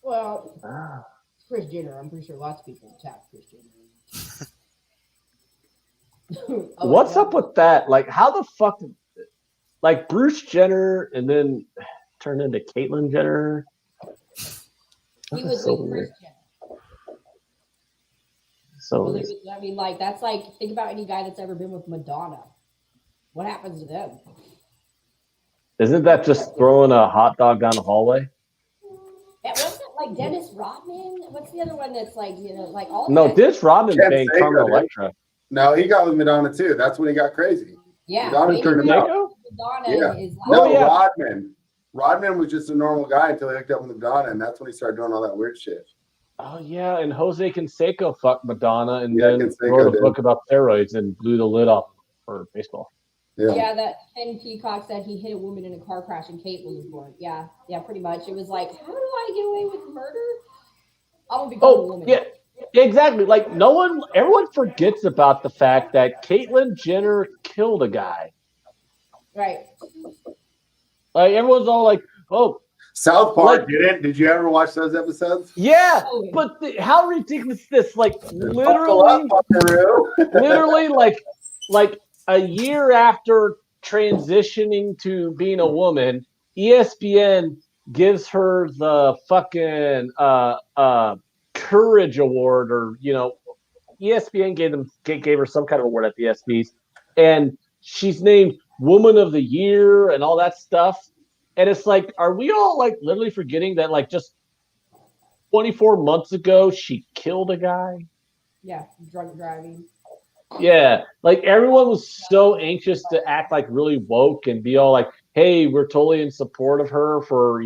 Well, Kris Jenner. I'm pretty sure lots of people tap Kris Jenner. What's up with that? Like, how the fuck did, like, Bruce Jenner and then turned into Caitlyn Jenner? He was so with weird. Kris Jenner. So Well, weird. I mean, like, that's like, think about any guy that's ever been with Madonna. What happens to them? Isn't that just throwing a hot dog down the hallway? That wasn't like Dennis Rodman. What's the other one that's like, like all No, guys- Dennis Rodman Can't banged say Carmen that. Electra. No, he got with Madonna too. That's when he got crazy. Yeah, Madonna maybe turned him out. Madonna Yeah. is like, No, Oh, yeah. Rodman. Rodman was just a normal guy until he hooked up with Madonna, and that's when he started doing all that weird shit. Oh yeah, and Jose Canseco fucked Madonna and Yeah, then Canseco wrote a did. book about steroids and blew the lid off for baseball. yeah, that Ken Peacock said he hit a woman in a car crash and Caitlyn was born. Yeah, pretty much. It was like, how do I get away with murder? I'm gonna become a Oh woman. yeah, exactly. Like everyone forgets about the fact that Caitlyn Jenner killed a guy. Right. Like everyone's all like, "Oh, South Park Like- didn't. Did you ever watch those episodes? yeah," Oh, yeah. but how ridiculous is this? Like Buckle up, literally, buckaroo. like a year after transitioning to being a woman, ESPN gives her the fucking courage award, or ESPN gave her some kind of award at the ESPYs, and she's named Woman of the Year and all that stuff. And it's like, are we all like literally forgetting that like just 24 months ago she killed a guy? Yeah, drunk driving. Yeah, like everyone was so anxious to act like really woke and be all like, "Hey, we're totally in support of her for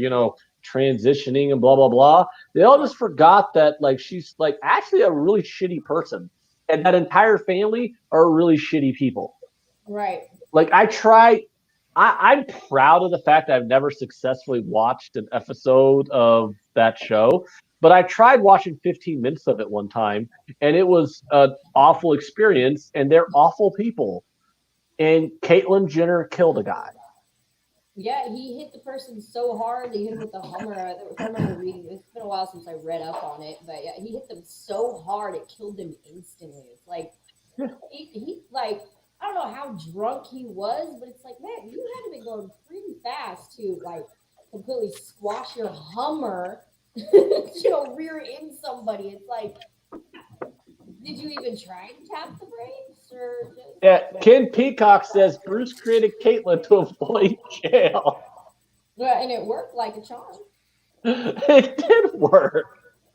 transitioning and blah blah blah." They all just forgot that like she's like actually a really shitty person, and that entire family are really shitty people. Right. Like I try, I'm proud of the fact that I've never successfully watched an episode of that show, but I tried watching 15 minutes of it one time, and it was an awful experience, and they're awful people. And Caitlyn Jenner killed a guy. Yeah, he hit the person so hard. He hit him with the Hummer. I remember reading. It's been a while since I read up on it, but yeah, he hit them so hard it killed him instantly. It's like he like I don't know how drunk he was, but it's like man, you had to be going pretty fast to like completely squash your Hummer, rear end somebody. It's like, did you even try to tap the brakes or just? Yeah, Ken Peacock says Bruce created Caitlyn to avoid jail. Well, and it worked like a charm. It did work.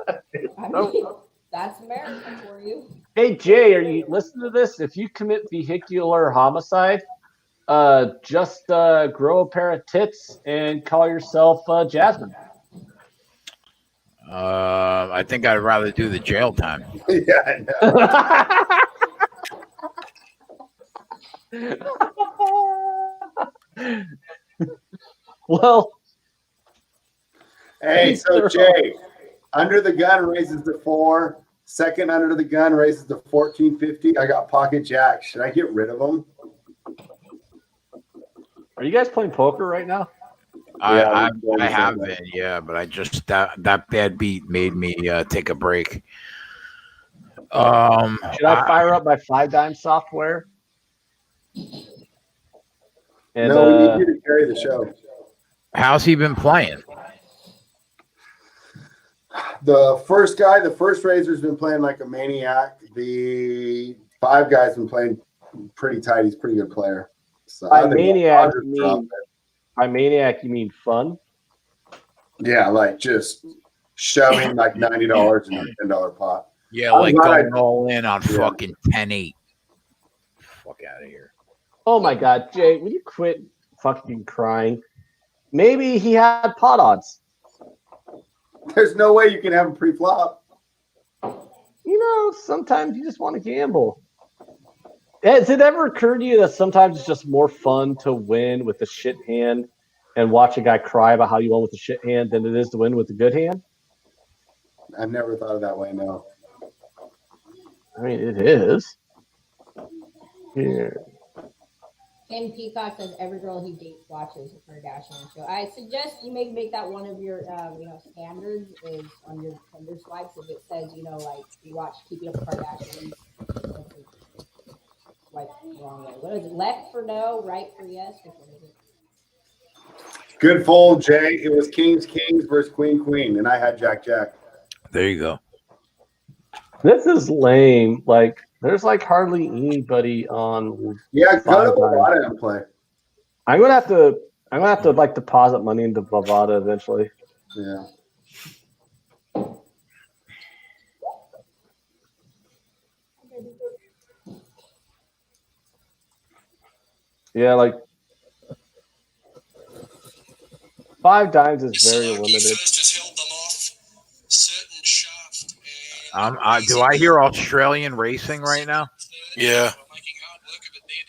I mean, that's America for you. Hey Jay, are you listening to this? If you commit vehicular homicide, just grow a pair of tits and call yourself Jasmine. I think I'd rather do the jail time. Yeah, I know. Well, Hey, so Jay, under the gun raises to 4. Second under the gun raises to 1450. I got pocket jacks. Should I get rid of them? are you guys playing poker right now? I have been, yeah, but I just that bad beat made me take a break. Should I fire up my 5-dime software? And, No, we need you to carry the show. How's he been playing? The first raiser's been playing like a maniac. The 5 guy's been playing pretty tight. He's a pretty good player. So by maniac, you mean fun? Yeah, like just shoving like $90 in a $10 pot. Yeah, like going all in on fucking 10-8. Fuck out of here. Oh my God, Jay, will you quit fucking crying? Maybe he had pot odds. There's no way you can have a pre-flop. Sometimes you just want to gamble. Has it ever occurred to you that sometimes it's just more fun to win with the shit hand and watch a guy cry about how you won with the shit hand than it is to win with the good hand? I've never thought of that way, no. I mean, it is. Here. Ken Peacock says every girl he dates watches the Kardashian show. I suggest you make that one of your standards is on your Tinder swipes. If it says like you watch Keeping Up with Kardashians, swipe the wrong way. What is it? Left for no, right for yes. Which one is it? Good fold, Jay. It was Kings versus Queen, and I had Jack. There you go. This is lame. Like, there's like hardly anybody on. Yeah, go to Bovada and play. I'm gonna have to like deposit money into Bovada eventually. Yeah. Yeah, like 5 dimes is very limited. Do I hear Australian racing right now? Yeah.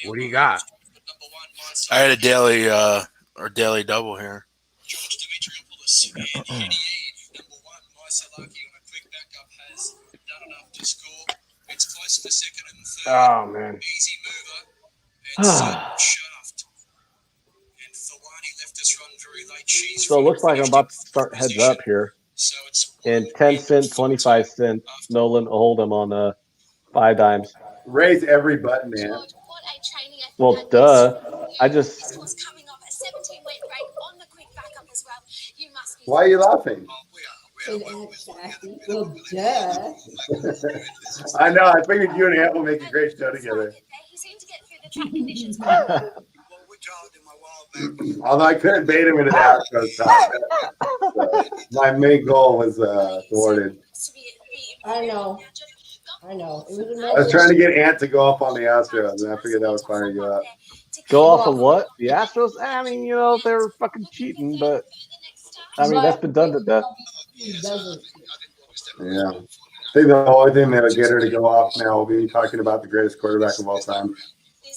What do you got? I had a daily double here. Oh man. So it looks like I'm about to start heads up here. And 10 cent, 25 cent, Nolan hold him on 5 dimes. Raise every button, man. Well, duh. I just. Why are you laughing? Well, duh. I know. I figured you and Ant will make a great show together. Although I couldn't bait him into the outro time. So my main goal was thwarted. I know. I know. It was I was trying to get Ant to go off on the Astros, and I figured that would fire you up. Go off of what? The Astros? I mean, they're fucking cheating, but I mean, that's been done to death. Doesn't. Yeah. I think the only thing that'll get her to go off now will be talking about the greatest quarterback of all time.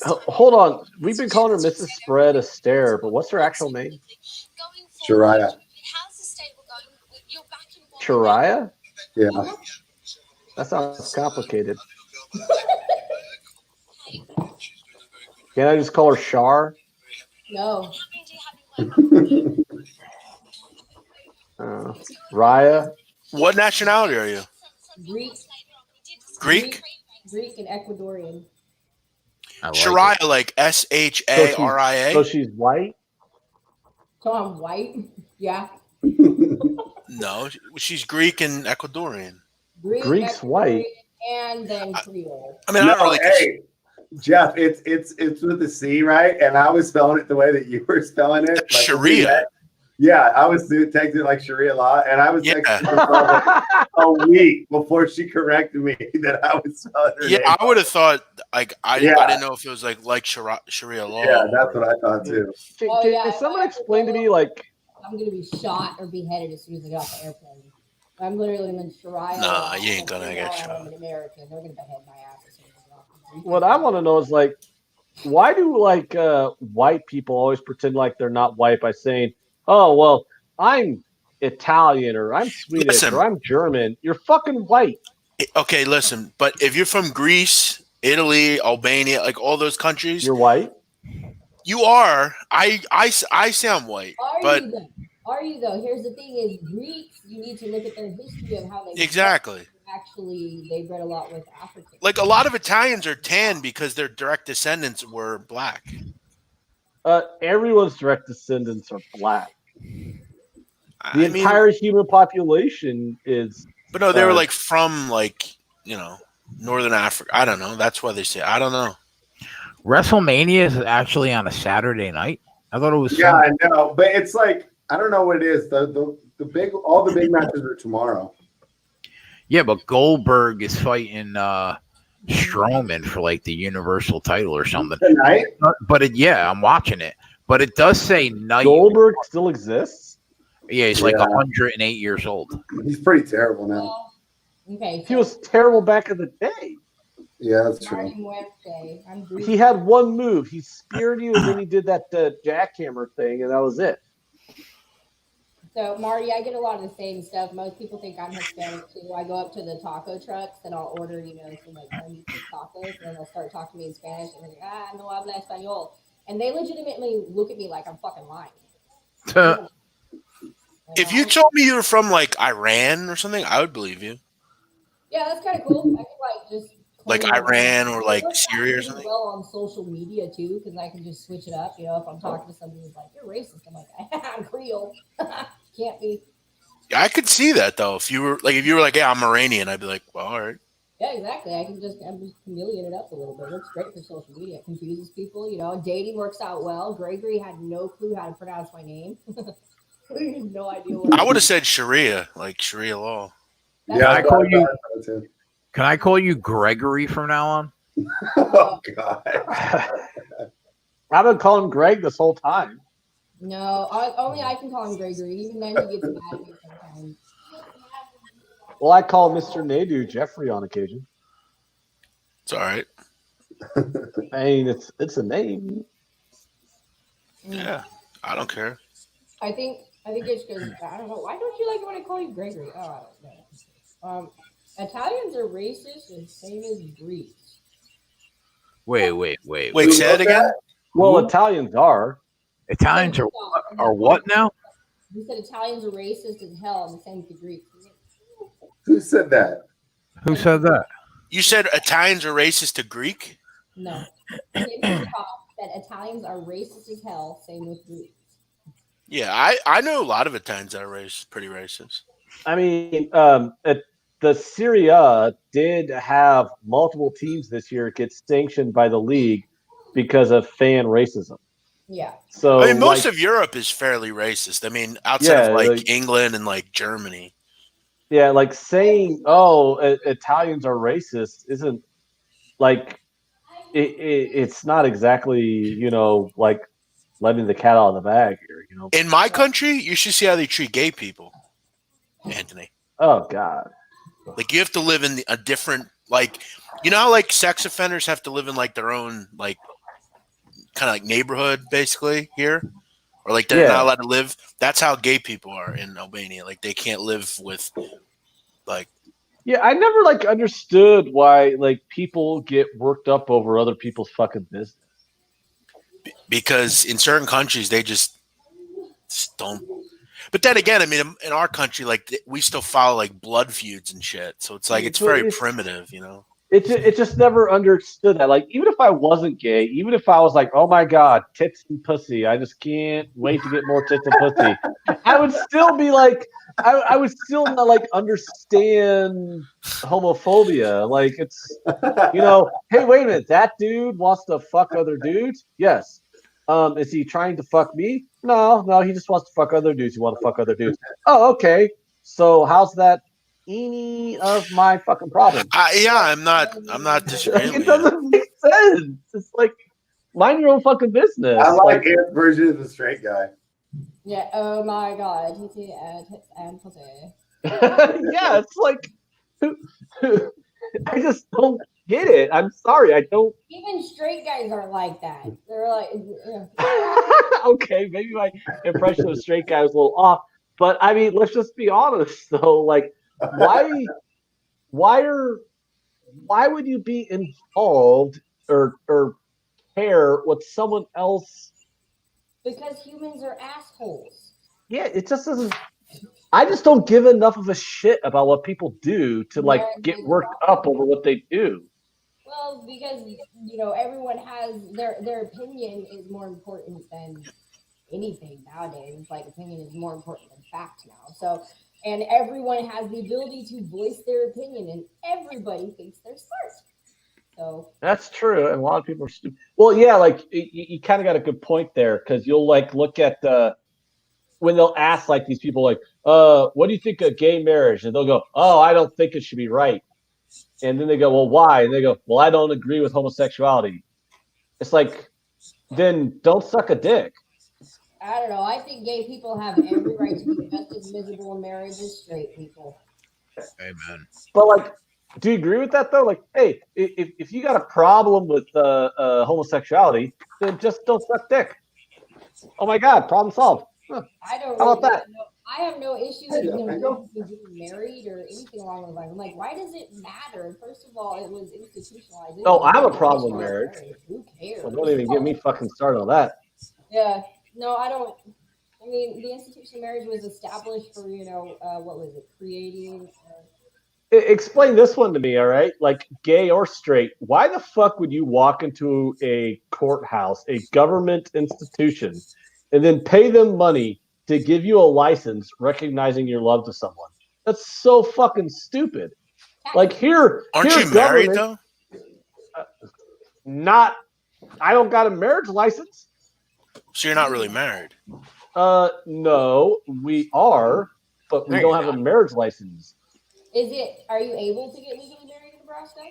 Hold on. We've been calling her Mrs. Spread Astaire, but what's her actual name? Shariah. Shariah? Yeah. That sounds complicated. Can I just call her Shar? No. Raya? What nationality are you? Greek. Greek? Greek and Ecuadorian. Shariah, like Sharia. So she's white? So I'm white? Yeah. No, she's Greek and Ecuadorian. Greek's Ecuadorian, white. And then Creole. I mean, I don't really. Hey, Jeff, it's with the C, right? And I was spelling it the way that you were spelling it. Like, Sharia. Yeah, I was texting like Sharia law, and I was texting her a week before she corrected me that I was spelling her name. I would have thought like I didn't know if it was like Sharia law. Yeah, that's what I thought too. Can someone explain to me, like, I'm gonna be shot or beheaded as soon as I get off the airplane. I'm literally in Sharia. Nah, you ain't gonna get shot. I'm an American. They're gonna behead my ass as soon as I get off. what I want to know is, like, why do, like, white people always pretend like they're not white by saying, oh, well, I'm Italian or I'm Swedish or I'm German. You're fucking white. Okay, listen, but if you're from Greece, Italy, Albania, like all those countries, you're white. You are. I sound white. Are you though? Here's the thing: is Greeks. You need to look at their history of how they exactly. Actually, they bred a lot with Africans. Like a lot of Italians are tan because their direct descendants were black. Everyone's direct descendants are black. The entire human population is. But no, they were like from Northern Africa. I don't know. That's why they say. I don't know. WrestleMania is actually on a Saturday night. I thought it was. Yeah, Sunday. I know, but it's like I don't know what it is. The big matches are tomorrow. Yeah, but Goldberg is fighting Strowman for like the Universal title or something. Tonight? But I'm watching it. But it does say night. Goldberg still exists? Yeah, he's like 108 years old. He's pretty terrible now. Okay. He was terrible back in the day. Yeah, that's true. He had one move. He speared you, and then he did that jackhammer thing, and that was it. So, Marty, I get a lot of the same stuff. Most people think I'm Hispanic, too. I go up to the taco trucks, and I'll order, some, like, tacos, and then they'll start talking to me in Spanish, and they're like, no habla español. And they legitimately look at me like I'm fucking lying. If you told me you were from, like, Iran or something, I would believe you. Yeah, that's kind of cool. I could, just... Like Iran or, like, Syria or something? Well on social media, too, because I can just switch it up. If I'm talking to somebody who's like, you're racist, I'm like, I'm Creole. Can't be. Yeah, I could see that, though. If you were like, yeah, I'm Iranian, I'd be like, well, all right. Yeah, exactly. I'm just chameleon it up a little bit. It looks great for social media. It confuses people. Dating works out well. Gregory had no clue how to pronounce my name. No idea what I would have said Sharia, like Sharia law. Yeah, Can I call you Gregory from now on? Oh God! I've been calling him Greg this whole time. No, only I can call him Gregory. Even then, he gets mad at me sometimes. Well, I call Mr. Nadu Jeffrey on occasion. It's all right. I mean, it's a name. Yeah, I don't care. I think it's because I don't know. Why don't you like it when I call you Gregory? Oh, no. Italians are racist and same as Greeks. Wait, say that again? Well, Italians are. Italians are what now? You said Italians are racist as hell and the same as the Greeks. Who said that? Who said that? You said Italians are racist to Greek? No. That Italians are racist as hell, same with Greeks. Yeah, I know a lot of Italians that are pretty racist. I mean, the Serie A did have multiple teams this year get sanctioned by the league because of fan racism. Yeah. So I mean, most of Europe is fairly racist. I mean, outside of like England and like Germany. Yeah, like saying, "Oh, Italians are racist," isn't like it's not exactly like letting the cat out of the bag here. In my country, you should see how they treat gay people, Anthony. Oh God. Like you have to live in a different, like, you know how like sex offenders have to live in like their own like kind of like neighborhood basically here, or like they're not Yeah. allowed to live. That's how gay people are in Albania. Like they can't live with like Yeah, I never like understood why like people get worked up over other people's fucking business. because in certain countries they just don't. But then again, I mean, in our country, like we still follow like blood feuds and shit. So it's like it's But very primitive, you know. it just never understood that. Like, even if I wasn't gay, even if I was like, oh my God, tits and pussy, I just can't wait to get more tits and pussy, I would still be like, I would still not like understand homophobia. Like, it's, hey, wait a minute, that dude wants to fuck other dudes? Yes. Is he trying to fuck me? No, he just wants to fuck other dudes who want to fuck other dudes. Oh, okay. So how's that any of my fucking problem? Yeah, I'm not disagreeing It with you. doesn't make sense. It's like, mind your own fucking business. I like his version of the straight guy. Yeah. Oh my God. Titty and pussy. Yeah, it's like, I just don't get it. I'm sorry, I don't. Even straight guys are like that. They're like, Okay, maybe my impression of straight guy was a little off, but I mean, let's just be honest though. Like, why would you be involved or care what someone else? because humans are assholes. Yeah, it just doesn't. I just don't give enough of a shit about what people do to like get worked up over what they do. Well, because everyone has their opinion is more important than anything nowadays. It's like opinion is more important than fact now. So, and everyone has the ability to voice their opinion, and everybody thinks they're smart. So That's true, and a lot of people are stupid. Well, yeah, like you kind of got a good point there because you'll like look at when they'll ask like these people like, what do you think of gay marriage? And they'll go, oh, I don't think it should be right. And then they go, well, why? And they go, well, I don't agree with homosexuality. It's like, then don't suck a dick. I don't know. I think gay people have every right to be just as miserable in marriage as straight people. Amen. But like, do you agree with that though? Like, hey, if you got a problem with homosexuality, then just don't suck dick. Oh my God, problem solved. Huh. I don't. How about that? I have no issue with getting married or anything along those lines. I'm like, why does it matter? First of all, it was institutionalized. No, I have a problem with marriage. Who cares? So don't even get me fucking started on that. Yeah. No, I don't. I mean, the institution of marriage was established for what was it? Creating. Explain this one to me, all right? Like, gay or straight, why the fuck would you walk into a courthouse, a government institution, and then pay them money to give you a license recognizing your love to someone? That's so fucking stupid. Like, here, aren't you married though? I don't got a marriage license. So you're not really married. No, we are, but we don't have a marriage license. Are you able to get legally married in Nebraska?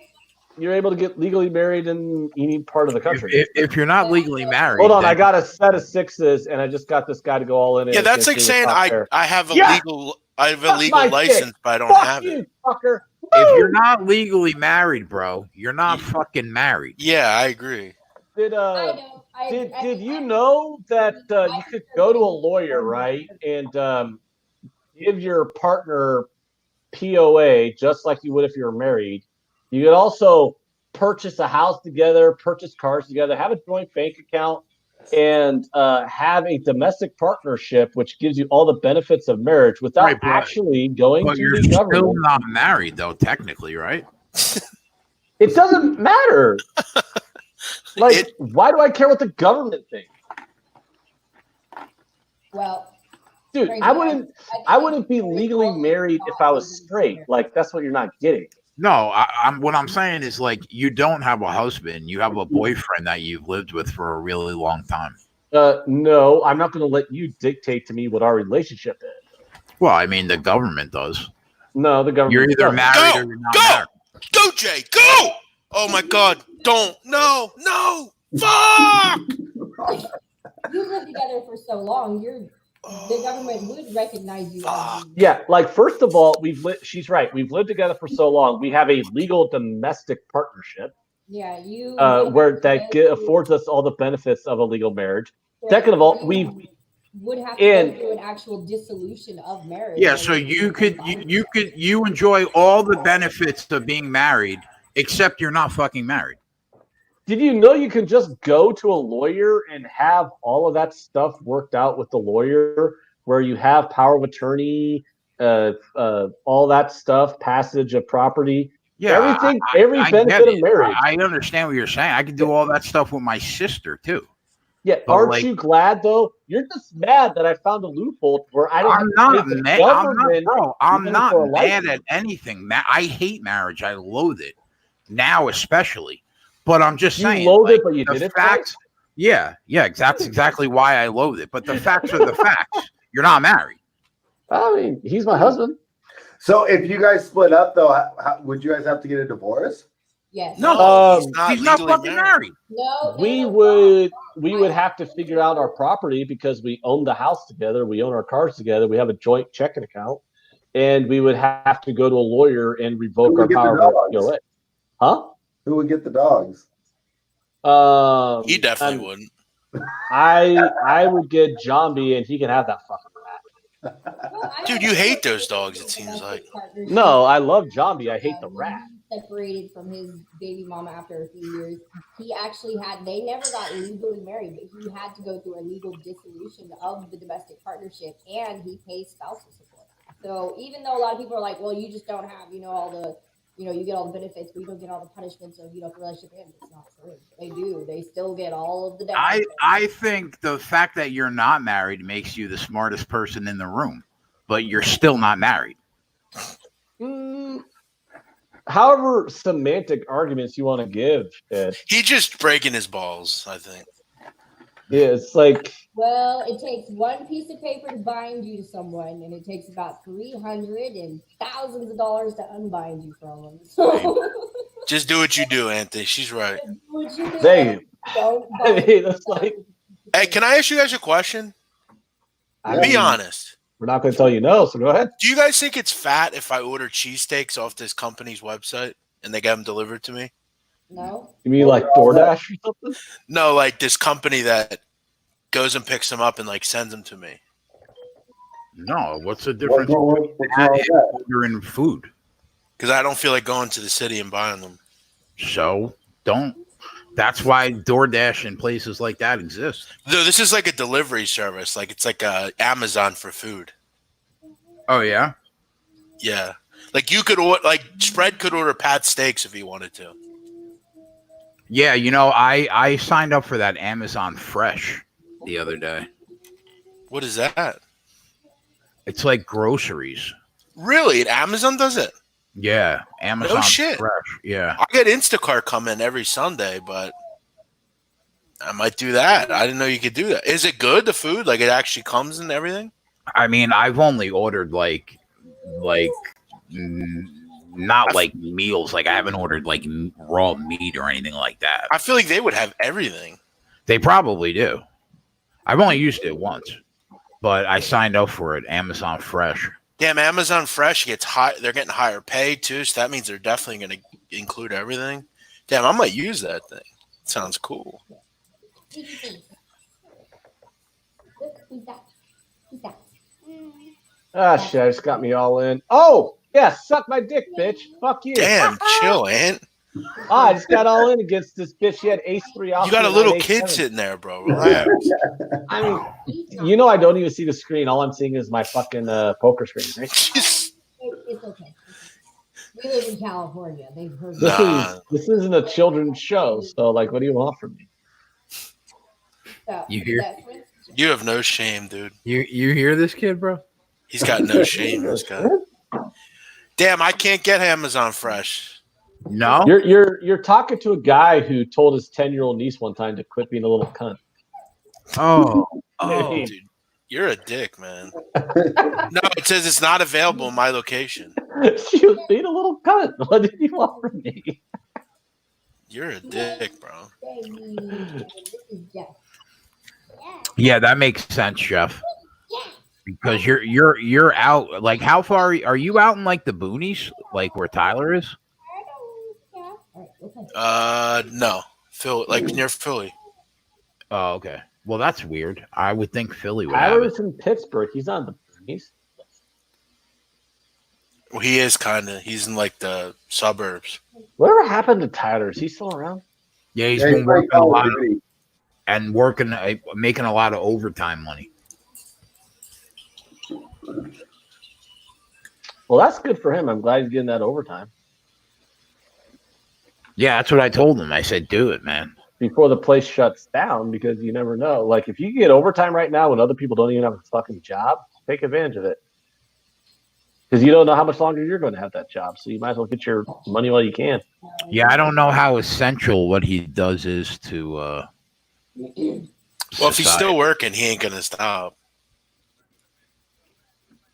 You're able to get legally married in any part of the country. If you're not legally married, hold on, I got a set of sixes, and I just got this guy to go all in. Yeah, that's like saying I have a legal license, but I don't have it. Fucker. If you're not legally married, bro, you're not fucking married. Yeah, I agree. Did you know that you could go to a lawyer, right, and give your partner POA just like you would if you were married? You could also purchase a house together, purchase cars together, have a joint bank account, and have a domestic partnership, which gives you all the benefits of marriage without actually going to the government. You're still not married, though, technically, right? It doesn't matter. Like, why do I care what the government thinks? Well, dude, I wouldn't be legally married if I was straight. Like, that's what you're not getting. No, what I'm saying is, like, you don't have a husband. You have a boyfriend that you've lived with for a really long time. No, I'm not going to let you dictate to me what our relationship is. Well, I mean, the government does. No, the government. You're either married Go! or you're not Go! married. Go, Jay! Go! Oh my God! Don't! No! Fuck! You live together for so long, the government would recognize you as Yeah, like first of all, she's right. We've lived together for so long. We have a legal domestic partnership. Yeah, you where that affords us all the benefits of a legal marriage. right. Second of all, we would have to go through an actual dissolution of marriage. Yeah, so you enjoy all the benefits of being married, except you're not fucking married. Did you know you can just go to a lawyer and have all of that stuff worked out with the lawyer, where you have power of attorney, all that stuff, passage of property, everything, every benefit of marriage. I understand what you're saying. I can do all that stuff with my sister too. Yeah, but aren't you glad though? You're just mad that I found a loophole where I don't. I'm not mad, bro. I'm not mad at anything. I hate marriage. I loathe it now, especially. But I'm just saying, you loathe it, but you did it. Facts. Yeah. That's exactly why I loathe it. But the facts are the facts. You're not married. I mean, he's my husband. So if you guys split up, though, would you guys have to get a divorce? Yes. No, he's not fucking married. No, we would have to figure out our property because we own the house together. We own our cars together. We have a joint checking account, and we would have to go to a lawyer and revoke our power of POA. Huh? Who would get the dogs? He definitely wouldn't. I would get Zombie, and he can have that fucking rat. Dude, you hate those dogs. It seems like. No, I love Zombie. I hate the rat. Separated from his baby mama after a few years. He actually they never got legally married, but he had to go through a legal dissolution of the domestic partnership, and he pays spousal support. So even though a lot of people are like, well, you just don't have, all the, you get all the benefits, but you don't get all the punishments of, if the relationship ends. It's not true. They do. They still get all of the benefits. I think the fact that you're not married makes you the smartest person in the room, but you're still not married. However semantic arguments you want to give, Ed. He's just breaking his balls, I think. Yeah, it's like... Well, it takes one piece of paper to bind you to someone, and it takes about $300 and thousands of dollars to unbind you from them. So just do what you do, Anthony. She's right. Hey, that's like... Hey, can I ask you guys a question? Be honest. We're not going to tell you no, so go ahead. Do you guys think it's fat if I order cheesesteaks off this company's website and they get them delivered to me? No. You mean like DoorDash or something? No, like this company that goes and picks them up and like sends them to me. No, what's the difference ordering food? Because I don't feel like going to the city and buying them. So don't. That's why DoorDash and places like that exist. No, this is like a delivery service. Like it's like Amazon for food. Oh yeah, yeah. Like you could order, like Spread could order Pat steaks if he wanted to. Yeah, I signed up for that Amazon Fresh the other day. What is that? It's like groceries. Really? Amazon does it? Yeah, Amazon no shit. Fresh. Yeah, I get Instacart coming every Sunday, but I might do that. I didn't know you could do that. Is it good, the food? Like it actually comes and everything? I mean, I've only ordered like not like meals. Like I haven't ordered like raw meat or anything like that. I feel like they would have everything. They probably do. I've only used it once, but I signed up for it. Amazon Fresh. Damn, Amazon Fresh gets high. They're getting higher pay too, so that means they're definitely going to include everything. Damn, I might use that thing. It sounds cool. Look, who's that? Who's that? Ah, shit, I just got me all in. Oh, yeah, suck my dick, bitch. Fuck you. Damn, chill, Ant. I just got all in against this bitch. She had ace-3 off. You got a little kid sitting there, bro. Relax. I mean, I don't even see the screen. All I'm seeing is my fucking poker screen, right? It's okay. We live in California. They've heard this isn't a children's show, so, like, what do you want from me? So, You hear? You have no shame, dude. You hear this kid, bro? He's got no shame, this guy. Damn, I can't get Amazon Fresh. No, you're talking to a guy who told his 10-year-old niece one time to quit being a little cunt. Oh, dude, you're a dick, man. No, it says it's not available in my location. She was being a little cunt. What did you want from me? You're a dick, bro. This is Jeff. Yeah, that makes sense, Jeff. Because you're out. Like, how far are you out in like the boonies, like where Tyler is? No, Phil, like near Philly. Oh, okay. Well, that's weird. I would think Philly would have it. Tyler's in Pittsburgh. He's on the boonies. Well, he is kind of. He's in like the suburbs. Whatever happened to Tyler? Is he still around? Yeah, he's Yeah, been working a lot Duty. and making a lot of overtime money. Well, that's good for him. I'm glad he's getting that overtime Yeah, that's what I told him. I said, "Do it, man." before the place shuts down, because you never know. Like, if you get overtime right now when other people don't even have a fucking job, take advantage of it. Because you don't know how much longer you're going to have that job, so you might as well get your money while you can. Yeah, I don't know how essential what he does is to. Well, if he's society. still working, he ain't gonna stop.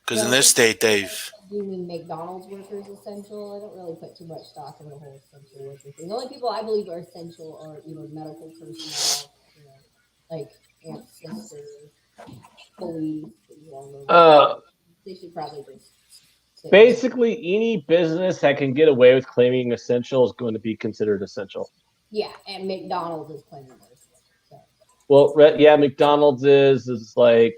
Because in this state, they've. Do you mean McDonald's workers essential? I don't really put too much stock in the whole essential worker thing. The only people I believe are essential are medical personnel, like aunt, sister, police. They should probably just. Basically, any business that can get away with claiming essential is going to be considered essential. Yeah, and McDonald's is claiming those. So. Well, yeah, McDonald's is like.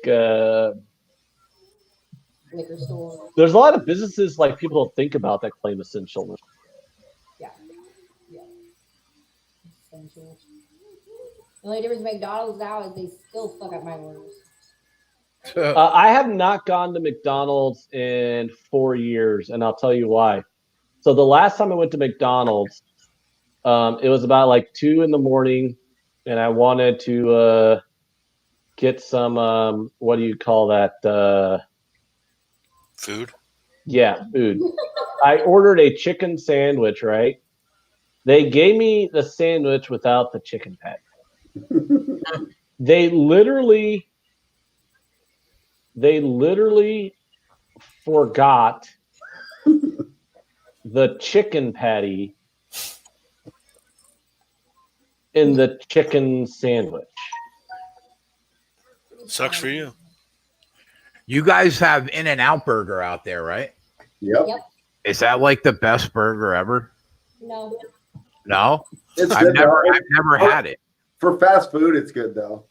Liquor store. There's a lot of businesses like people don't think about that claim essential. Yeah. Essential. The only difference with McDonald's now is they still fuck up my orders. I have not gone to McDonald's in 4 years, and I'll tell you why. So the last time I went to McDonald's, it was about like 2 a.m, and I wanted to get some what do you call that? Food? Yeah, food. I ordered a chicken sandwich, right? They gave me the sandwich without the chicken patty. They literally forgot the chicken patty in the chicken sandwich. Sucks for you. You guys have In-N-Out Burger out there, right? Yep. Is that like the best burger ever? No. No, It's I've good, never though. had it. For fast food, it's good though.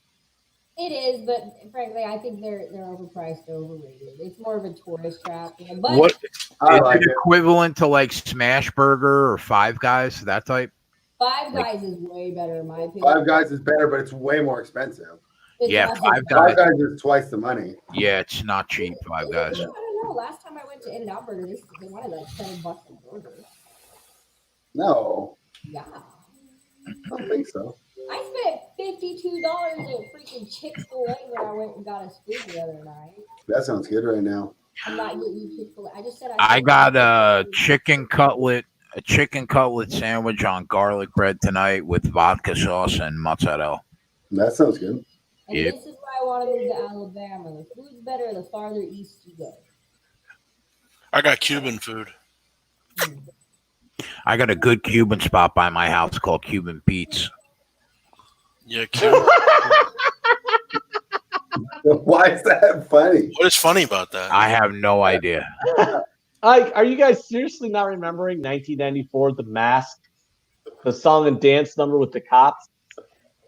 It is, but frankly, I think they're overpriced, overrated. It's more of a tourist trap. But What I is like it it. equivalent to like Smash Burger or Five Guys, that type? Five Guys is way better in my opinion. Five Guys is better, but it's way more expensive. It's Yeah, not Five just- Five Guys is twice the money. Yeah, it's not cheap, Five Guys. I don't know. Last time I went to In-N-Out Burger, they wanted like $7 a burger. No, Yeah. I don't think so. I spent $52 at freaking Chick-fil-A when I went and got us food the other night. That sounds good right now. I'm not getting you Chick-fil-A. I just said I got a chicken cutlet sandwich on garlic bread tonight with vodka sauce and mozzarella. That sounds good. And Yep. this is why I want to move to Alabama. The food's better the farther east you go. I got Cuban food. I got a good Cuban spot by my house called Cuban Pete's. Yeah, Cuban. Why is that funny? What is funny about that? I have no idea. Are you guys seriously not remembering 1994, The Mask, the song and dance number with the cops?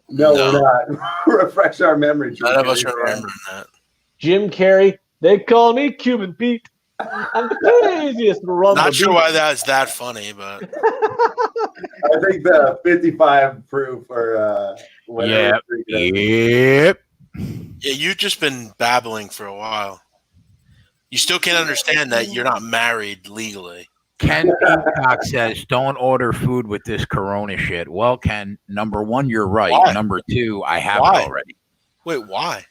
No, No. we're not. Refresh our memory. None of us are remembering that. Jim Carrey, they call me Cuban Pete. I'm the craziest to run the Not sure beat. why that's that funny, but I think the 55 proof or whatever. Yep. yeah, you've just been babbling for a while. You still can't understand that you're not married legally. Ken Peacock says, "Don't order food with this Corona shit." Well, Ken, number one, you're right. Why? Number two, I have Why? it already. Wait, why?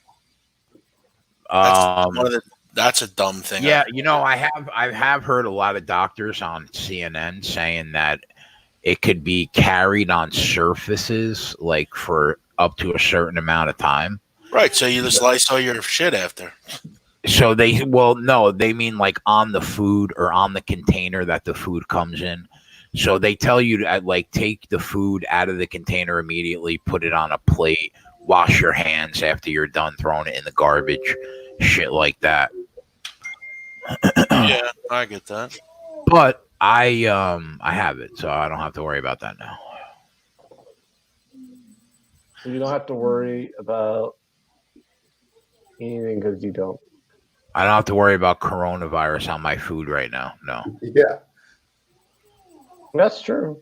Um, That's a dumb thing. yeah, I have heard a lot of doctors on CNN saying that it could be carried on surfaces like for up to a certain amount of time. Right. So you just slice all your shit after. So they mean like on the food or on the container that the food comes in. So they tell you to like take the food out of the container immediately, put it on a plate, wash your hands after you're done throwing it in the garbage, shit like that. Yeah, I get that. But I have it, so I don't have to worry about that now. So you don't have to worry about anything because you don't. I don't have to worry about coronavirus on my food right now. No. Yeah. That's true.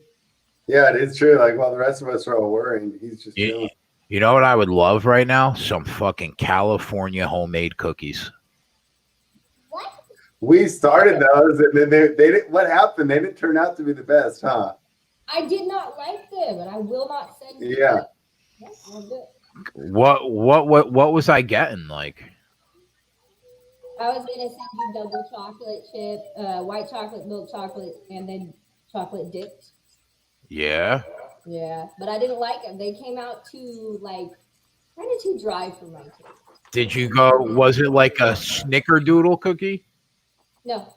Yeah, it is true. Like while the rest of us are all worrying, he's just chilling. You know what I would love right now? Some fucking California homemade cookies. What? We started those, and then they didn't. What happened? They didn't turn out to be the best, huh? I did not like them, and I will not send you. Yeah. Yes, I'm good. What was I getting? Like, I was gonna send you double chocolate chip, white chocolate, milk chocolate, and then chocolate dipped. yeah. Yeah, but I didn't like them. They came out too kind of too dry for my taste. Did you go? Was it like a snickerdoodle cookie? No.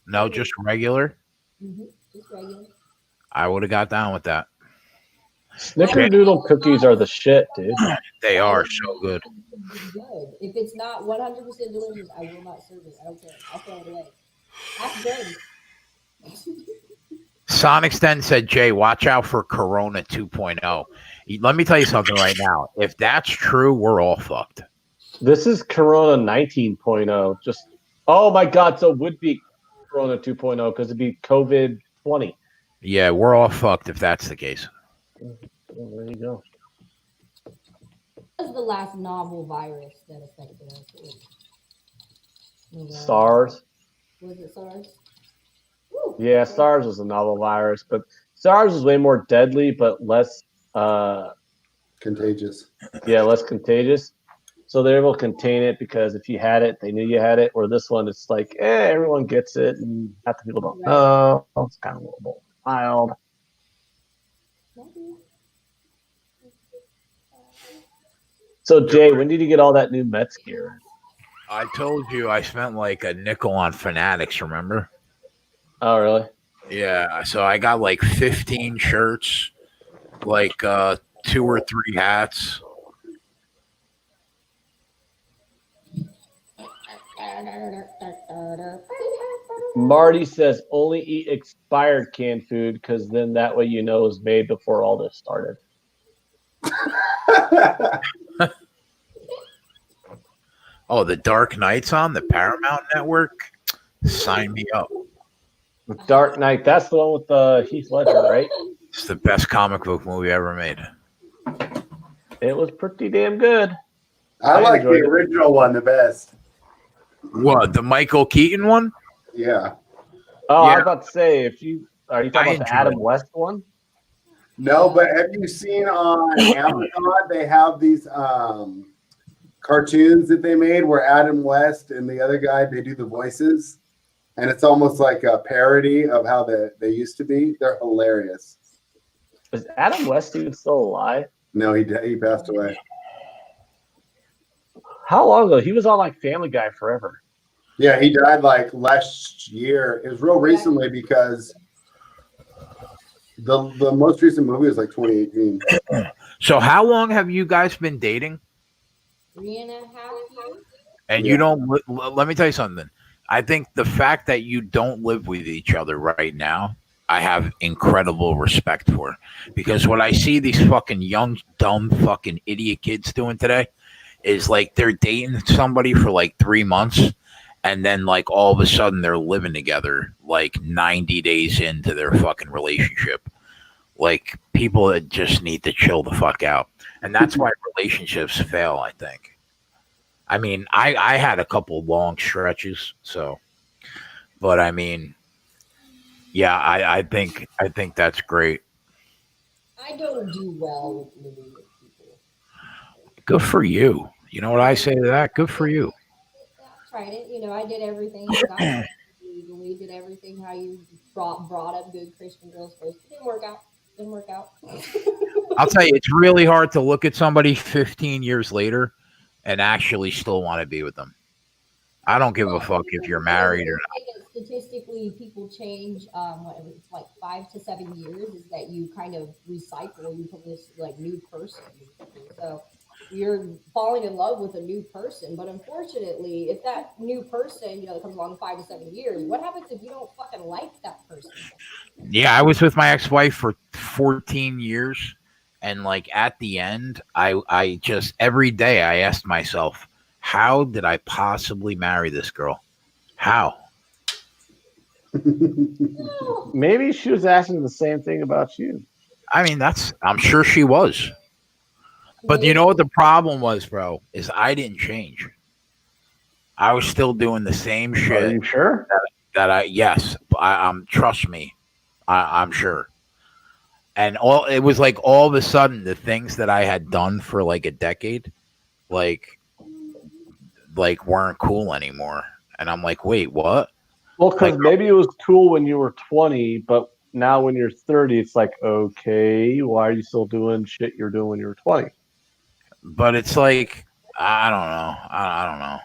No, just regular. Just regular. I would have got down with that. Snickerdoodle cookies are the shit, dude. They are so good. Good. If it's not 100% delicious, I will not serve it. I don't care. I'll throw it away. That's good. Sonic Sten said, Jay, watch out for Corona 2.0. Let me tell you something right now. If that's true, we're all fucked. This is Corona 19.0. Just, oh my God. So it would be Corona 2.0 because it'd be COVID 20. Yeah, we're all fucked if that's the case. Well, there you go. What was the last novel virus that affected us? SARS. Was it SARS? Yeah, SARS was a novel virus, but SARS was way more deadly, but less Contagious. Yeah, less contagious. So they're able to contain it because if you had it, they knew you had it. Or this one, it's like, everyone gets it, and half the people don't know. It's kind of a little wild. So Jay, when did you get all that new Mets gear? I told you I spent like a nickel on Fanatics, remember? Oh, really? Yeah, so I got like 15 shirts, like 2 or 3 hats. Marty says only eat expired canned food because then that way you know it was made before all this started. Oh, the Dark Knight's on the Paramount Network? Sign me up. Dark Knight, that's the one with Heath Ledger, right? It's the best comic book movie ever made. It was pretty damn good. I like the enjoyed it. original one the best. What, the Michael Keaton one? Yeah. Oh, I Yeah. was about to say, are you talking I about the enjoyed Adam it. West one? No, but have you seen on Amazon they have these cartoons that they made where Adam West and the other guy, they do the voices, and it's almost like a parody of how they used to be. They're hilarious. Is Adam West even still alive? No, he passed away. How long ago? He was on like Family Guy forever. Yeah, he died like last year. It was real recently because the most recent movie was like 2018. So how long have you guys been dating? 3.5 years. And you don't let me tell you something. I think the fact that you don't live with each other right now, I have incredible respect for. Because what I see these fucking young, dumb, fucking idiot kids doing today is like they're dating somebody for like 3 months, and then like all of a sudden they're living together like 90 days into their fucking relationship. Like people that just need to chill the fuck out. And that's why relationships fail, I think. I mean, I had a couple long stretches, so, but I mean, yeah, I think that's great. I don't do well with living with people. Good for you. You know what I say to that? Good for you. I tried it. I did everything. I got married legally, did everything how you brought up good Christian girls first. It didn't work out. I'll tell you, it's really hard to look at somebody 15 years later and actually still want to be with them. I don't give a fuck if you're married or not. Statistically, people change. It's like 5 to 7 years. Is that you kind of recycle? You become this like new person, basically. So you're falling in love with a new person. But unfortunately, if that new person, that comes along 5 to 7 years, what happens if you don't fucking like that person? Yeah, I was with my ex-wife for 14 years, and like at the end, I just every day I asked myself, how did I possibly marry this girl? How? Maybe she was asking the same thing about you. I mean, I'm sure she was. But you know what the problem was, bro, is I didn't change. I was still doing the same Are shit you sure? yes, trust me, I'm sure. And it was like all of a sudden the things that I had done for like a decade, like weren't cool anymore. And I'm like, wait, what? Well, because Like, maybe it was cool when you were 20, but now when you're 30, it's like, okay, why are you still doing shit you're doing when you were 20? but it's like, I don't know. I don't know.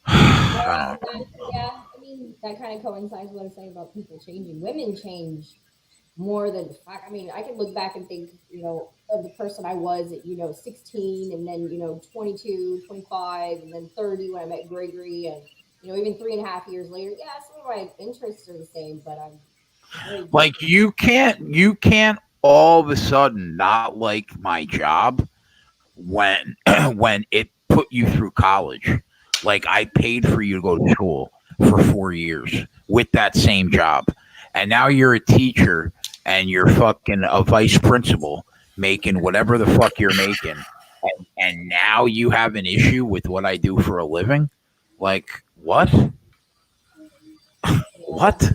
I don't know. Yeah, I mean that kind of coincides with what I'm saying about people changing. Women change more than fuck. I mean, I can look back and think, of the person I was at, 16, and then, 22, 25, and then 30 when I met Gregory, and, even 3.5 years later. Yeah, some of my interests are the same, but I'm very Like you can't all of a sudden not like my job when when it put you through college. Like I paid for you to go to school for 4 years with that same job. And now you're a teacher and you're fucking a vice principal making whatever the fuck you're making. And now you have an issue with what I do for a living? Like what? What?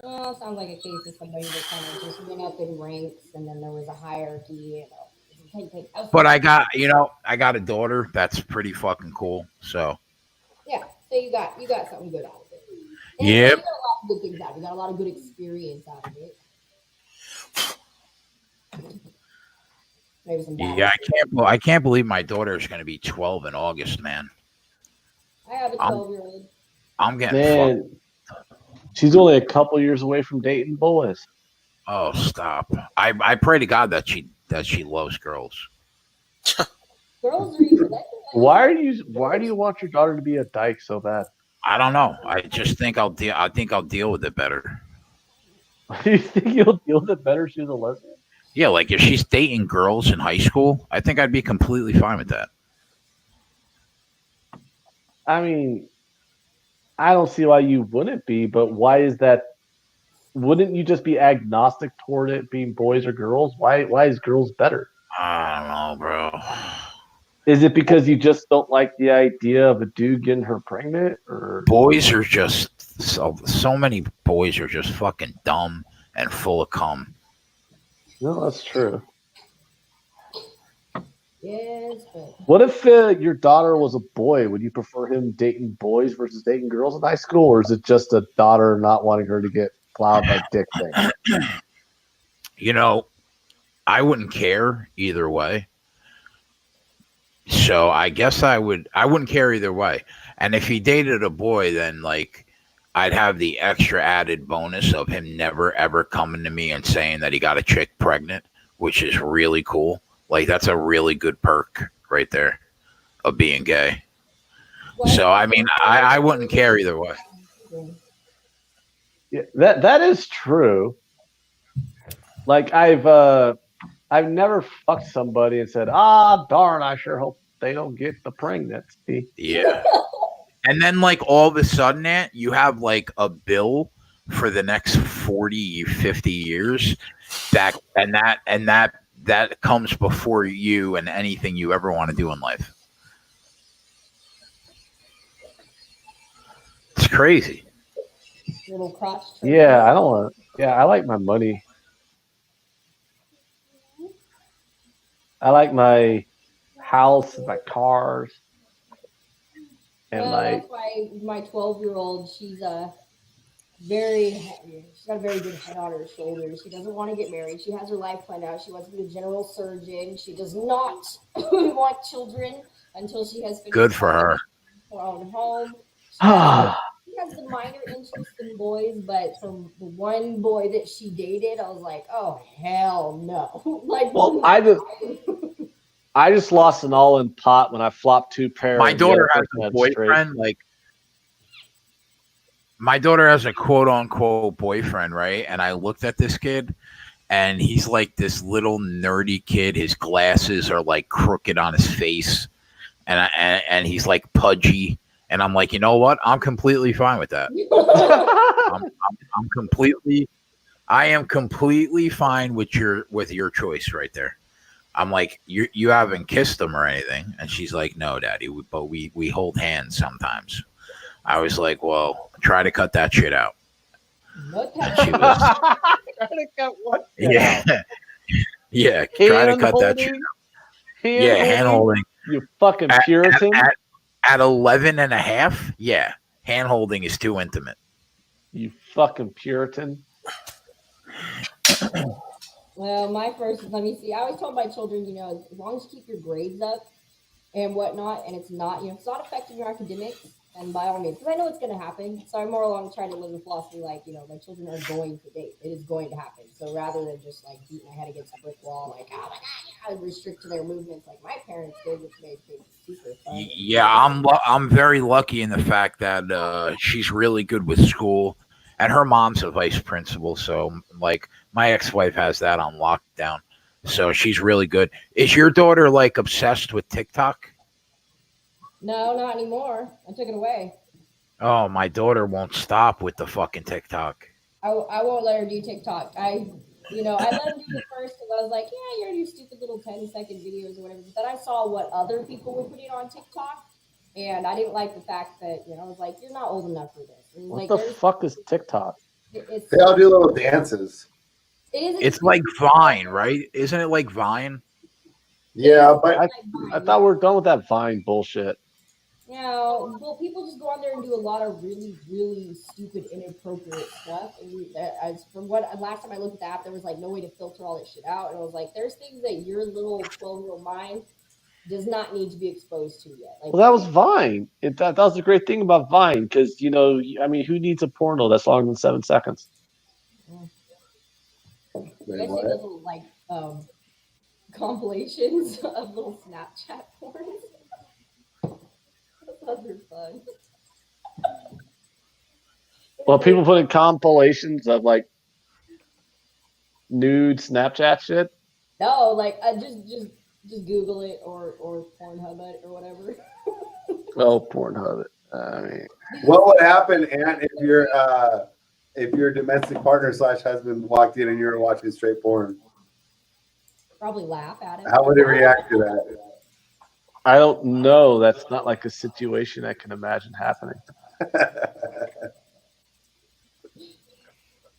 Well, it sounds like a case of somebody that kind of just went up in ranks, and then there was a hierarchy. But I got a daughter that's pretty fucking cool. So Yeah, so you got something good out of it. And yep. you got a lot of good things out of it. You got a lot of good experience out of it. Maybe some bad. Yeah, I can't believe my daughter is going to be 12 in August, man. I have a 12-year-old. I'm getting fucked. She's only a couple years away from dating boys. Oh, stop! I pray to God that she loves girls. Girls are even. Why do you want your daughter to be a dyke so bad? I don't know. I just think I'll deal with it better. You think you'll deal with it better if she's a lesbian? Yeah, like if she's dating girls in high school, I think I'd be completely fine with that. I mean, I don't see why you wouldn't be, but why is that? Wouldn't you just be agnostic toward it being boys or girls? Why is girls better? I don't know, bro. Is it because you just don't like the idea of a dude getting her pregnant, or boys are just so many boys are just fucking dumb and full of cum. No, that's true. Yes, but What if your daughter was a boy? Would you prefer him dating boys versus dating girls in high school, or is it just a daughter not wanting her to get plowed by dick thing? I wouldn't care either way. So I guess I wouldn't care either way. And if he dated a boy, then like I'd have the extra added bonus of him never ever coming to me and saying that he got a chick pregnant, which is really cool. Like that's a really good perk right there of being gay. So I mean, I wouldn't care either way. Yeah, that is true. Like I've never fucked somebody and said, darn, I sure hope they don't get the pregnancy. Yeah. And then like all of a sudden you have like a bill for the next 40, 50 years that comes before you and anything you ever want to do in life. It's crazy. little crotch. Yeah, I don't want. Yeah, I like my money. I like my house, my cars, and that's why my 12-year-old, she's she's got a very good head on her shoulders. She doesn't want to get married. She has her life planned out. She wants to be a general surgeon. She does not want children until she has finished. Good for her. her own home. She has the minor interest in boys, but from the one boy that she dated, I was like, oh hell no. Like, well, I just lost an all-in pot when I flopped 2 pair. My and the daughter other has person a had straight. boyfriend, like my daughter has a quote unquote boyfriend, right? And I looked at this kid and he's like this little nerdy kid. His glasses are like crooked on his face and he's like pudgy. And I'm like, you know what? I'm completely fine with that. I am completely fine with your choice right there. I'm like, you haven't kissed him or anything. And she's like, no, Daddy, but we hold hands sometimes. I was like, well, try to cut that shit out. And she was, Trying to cut what? yeah, yeah, try to cut that shit out. Yeah, hand holding. You fucking Puritan. At 11 and a half, yeah, hand holding is too intimate. You fucking Puritan. Well, let me see. I always told my children, as long as you keep your grades up and whatnot, and it's not, it's not affecting your academics, and by all means, because I know it's going to happen. So I'm more along trying to live the philosophy like, my children are going to date. It is going to happen. So rather than just like beat my head against a brick wall, like, oh my God, I restrict their movements like my parents did, which made things super fun. Yeah, I'm very lucky in the fact that she's really good with school, and her mom's a vice principal. So like my ex-wife has that on lockdown. So she's really good. Is your daughter like obsessed with TikTok? No, not anymore. I took it away. Oh, my daughter won't stop with the fucking TikTok. I won't let her do TikTok. I let her do it first because I was like, yeah, you're gonna do stupid little 10-second videos or whatever. But then I saw what other people were putting on TikTok, and I didn't like the fact that I was like, you're not old enough for this. And what the fuck is TikTok? They all do little dances. It's like Vine, right? Isn't it like Vine? Yeah, but I thought we were done with that Vine bullshit. Well, people just go on there and do a lot of really, really stupid, inappropriate stuff. And as from last time I looked at the app, there was like no way to filter all that shit out. And I was like, there's things that your little 12-year-old mind does not need to be exposed to yet. Like, well, that was Vine. That was the great thing about Vine because, who needs a porno that's longer than 7 seconds? You guys see those little like compilations of little Snapchat porns? Those are fun. Well, people put in compilations of like nude Snapchat shit. No, like just Google it or Pornhub it or whatever. Oh, Pornhub it. I mean, what would happen, Aunt, if your domestic partner / husband walked in and you were watching straight porn? Probably laugh at it. How would he react to that? I don't know. That's not like a situation I can imagine happening.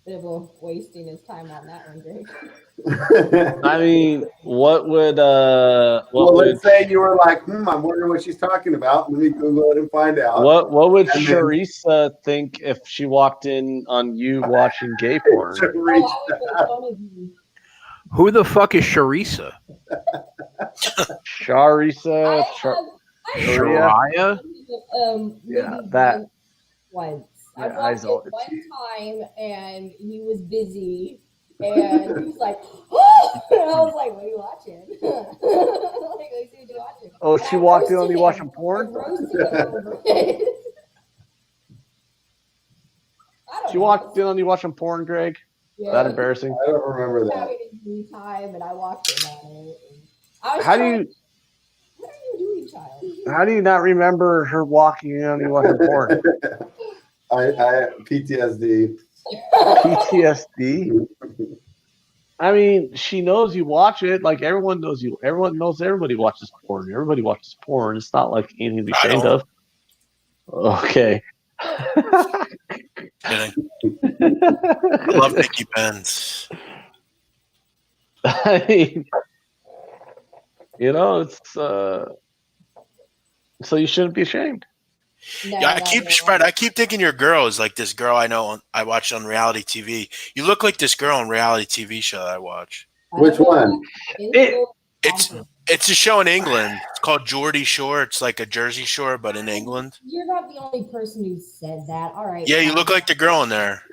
Bit of wasting his time on that one, Greg. I mean, what would let's say you were like, I'm wondering what she's talking about. Let me Google it and find out. What would Charissa think if she walked in on you watching gay porn? Who the fuck is Charissa? Charissa? Shariah? Yeah, that. Once. Yeah, I walked in one time and he was busy and he was like, oh! And I was like, what are you watching? Like, what are you watching? Oh, she walked in on you watching porn? She walked in on you watching porn, Greg? Yeah. That embarrassing? I don't remember that. Having a free time and I walked in on it. What are you doing, child? How do you not remember her walking in on you watching porn? I PTSD. PTSD? I mean, she knows you watch it. Like, everyone knows you. Everyone knows everybody watches porn. Everybody watches porn. It's not like anything to be ashamed of. Okay. Kidding. I love Mickey Benz. I mean, it's so you shouldn't be ashamed. No, Yeah, I keep thinking your girl is like this girl I know I watch on reality TV. You look like this girl on reality TV show that I watch. Which one? It's a show in England. It's called Geordie Shore. It's like a Jersey Shore, but in England. You're not the only person who said that. All right. Yeah, you look like the girl in there.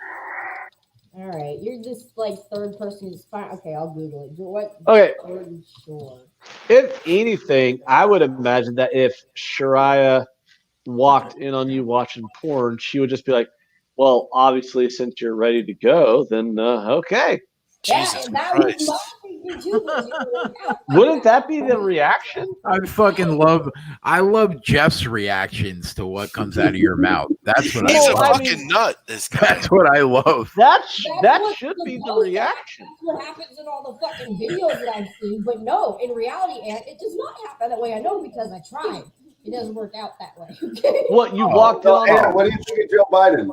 All right, you're just like third person who's fine. Okay, I'll Google it. What? Okay. Geordie Shore. If anything, I would imagine that if Shariah walked in on you watching porn, she would just be like, "Well, obviously, since you're ready to go, then okay." Jesus and that Christ. was my thinking too. but it didn't work out. Wouldn't that be the reaction? I love Jeff's reactions to what comes out of your mouth. That's what He's I a love. fucking nut, this guy. That's what I love. That That's should what be the supposed to reaction. happen. That's what happens in all the fucking videos that I've seen. But no, in reality, Aunt, it does not happen that way. I know because I tried. It doesn't work out that way. Okay. What you walked in So, on? Anna, what do you think of Joe Biden?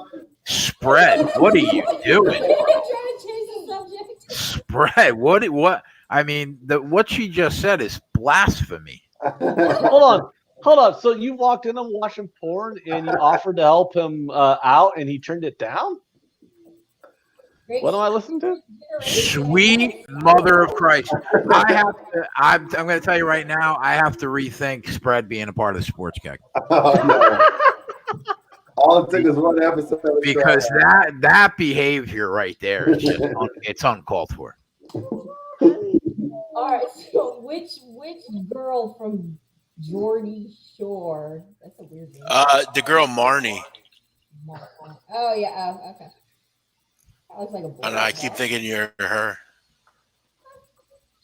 Spread. What are you doing? Trying to change the subject. Spread. What? I mean, what she just said is blasphemy. Hold on. So you walked in on watching porn and you offered to help him out, and he turned it down. What am I listening to? Sweet mother of Christ. I'm going to tell you right now, I have to rethink Spread being a part of the Sports Keg. Oh, no. All it took was one episode. Because that behavior right there is just it's uncalled for. All right. So which girl from Geordie Shore? That's a weird name. The girl Marnie. Oh yeah. Okay. That looks like a blow I don't know, I keep thinking you're her.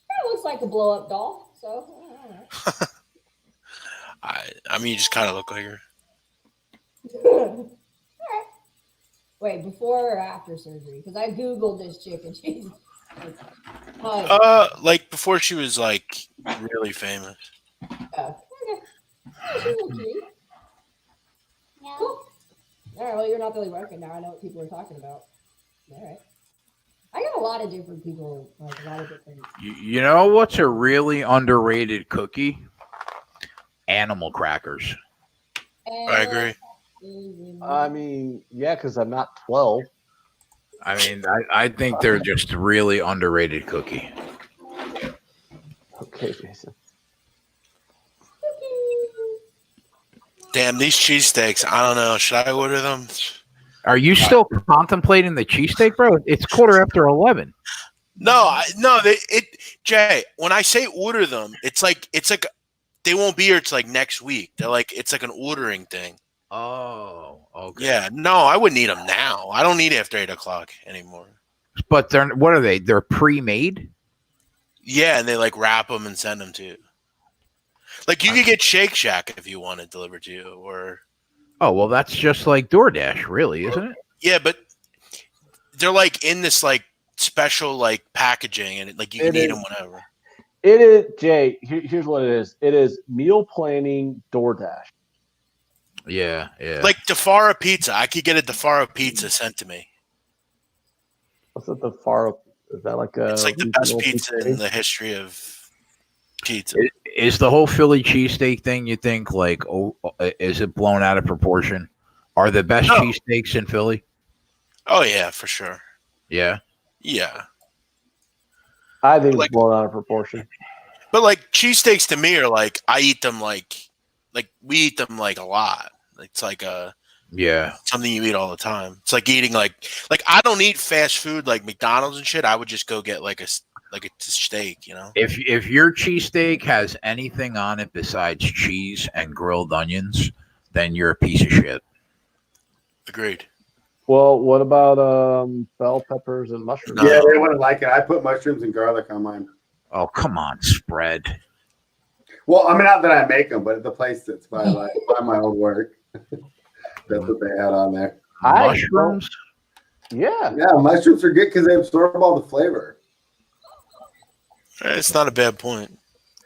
That looks like a blow up doll. So. I mean, you just kind of look like her. All right. Wait, before or after surgery? Because I googled this chick and she's like before she was like really famous. Okay. Oh, she's a little cute. Yeah. Cool. All right. Well, you're not the only working now. I know what people are talking about. All right. I got a lot of different people, like a lot of different. You know what's a really underrated cookie? Animal crackers. I agree. I mean, yeah, because I'm not 12. I mean, I think they're just a really underrated cookie. Okay, Jason. Damn, these cheesesteaks. I don't know. Should I order them? Are you still contemplating the cheesesteak, bro? It's 11:15. Jay, when I say order them, it's like they won't be here. It's like next week. It's like an ordering thing. Oh, okay. Yeah, no, I wouldn't eat them now. I don't eat after 8:00 anymore. But what are they? They're pre-made? Yeah, and they like wrap them and send them to you. Like you could get Shake Shack if you want it delivered to you, or. Oh, well, that's just like DoorDash, really, isn't it? Yeah, but they're like in this like special like packaging, and like you can eat them whenever. It is, Jay. Here's what it is. It is meal planning DoorDash. Yeah. Like DeFaro pizza. I could get a DeFaro pizza sent to me. What's it, the Faro? Is that like a? It's like the best pizza in the history of pizza. Is the whole Philly cheesesteak thing, you think, like, is it blown out of proportion? Are the best cheesesteaks in Philly? Oh, yeah, for sure. Yeah? Yeah. I think it's blown out of proportion. But, like, cheesesteaks to me are like, I eat them like we eat them like a lot. It's like something you eat all the time. It's like eating like I don't eat fast food like McDonald's and shit. I would just go get like a steak, you know. If your cheesesteak has anything on it besides cheese and grilled onions, then you're a piece of shit. Agreed. Well, what about bell peppers and mushrooms? Yeah, they wouldn't like it. I put mushrooms and garlic on mine. Oh, come on, Spread. Well, I mean, not that I make them, but the place that's by my old work. That's what they had on there. Mushrooms? Yeah. Yeah, mushrooms are good because they absorb all the flavor. It's not a bad point.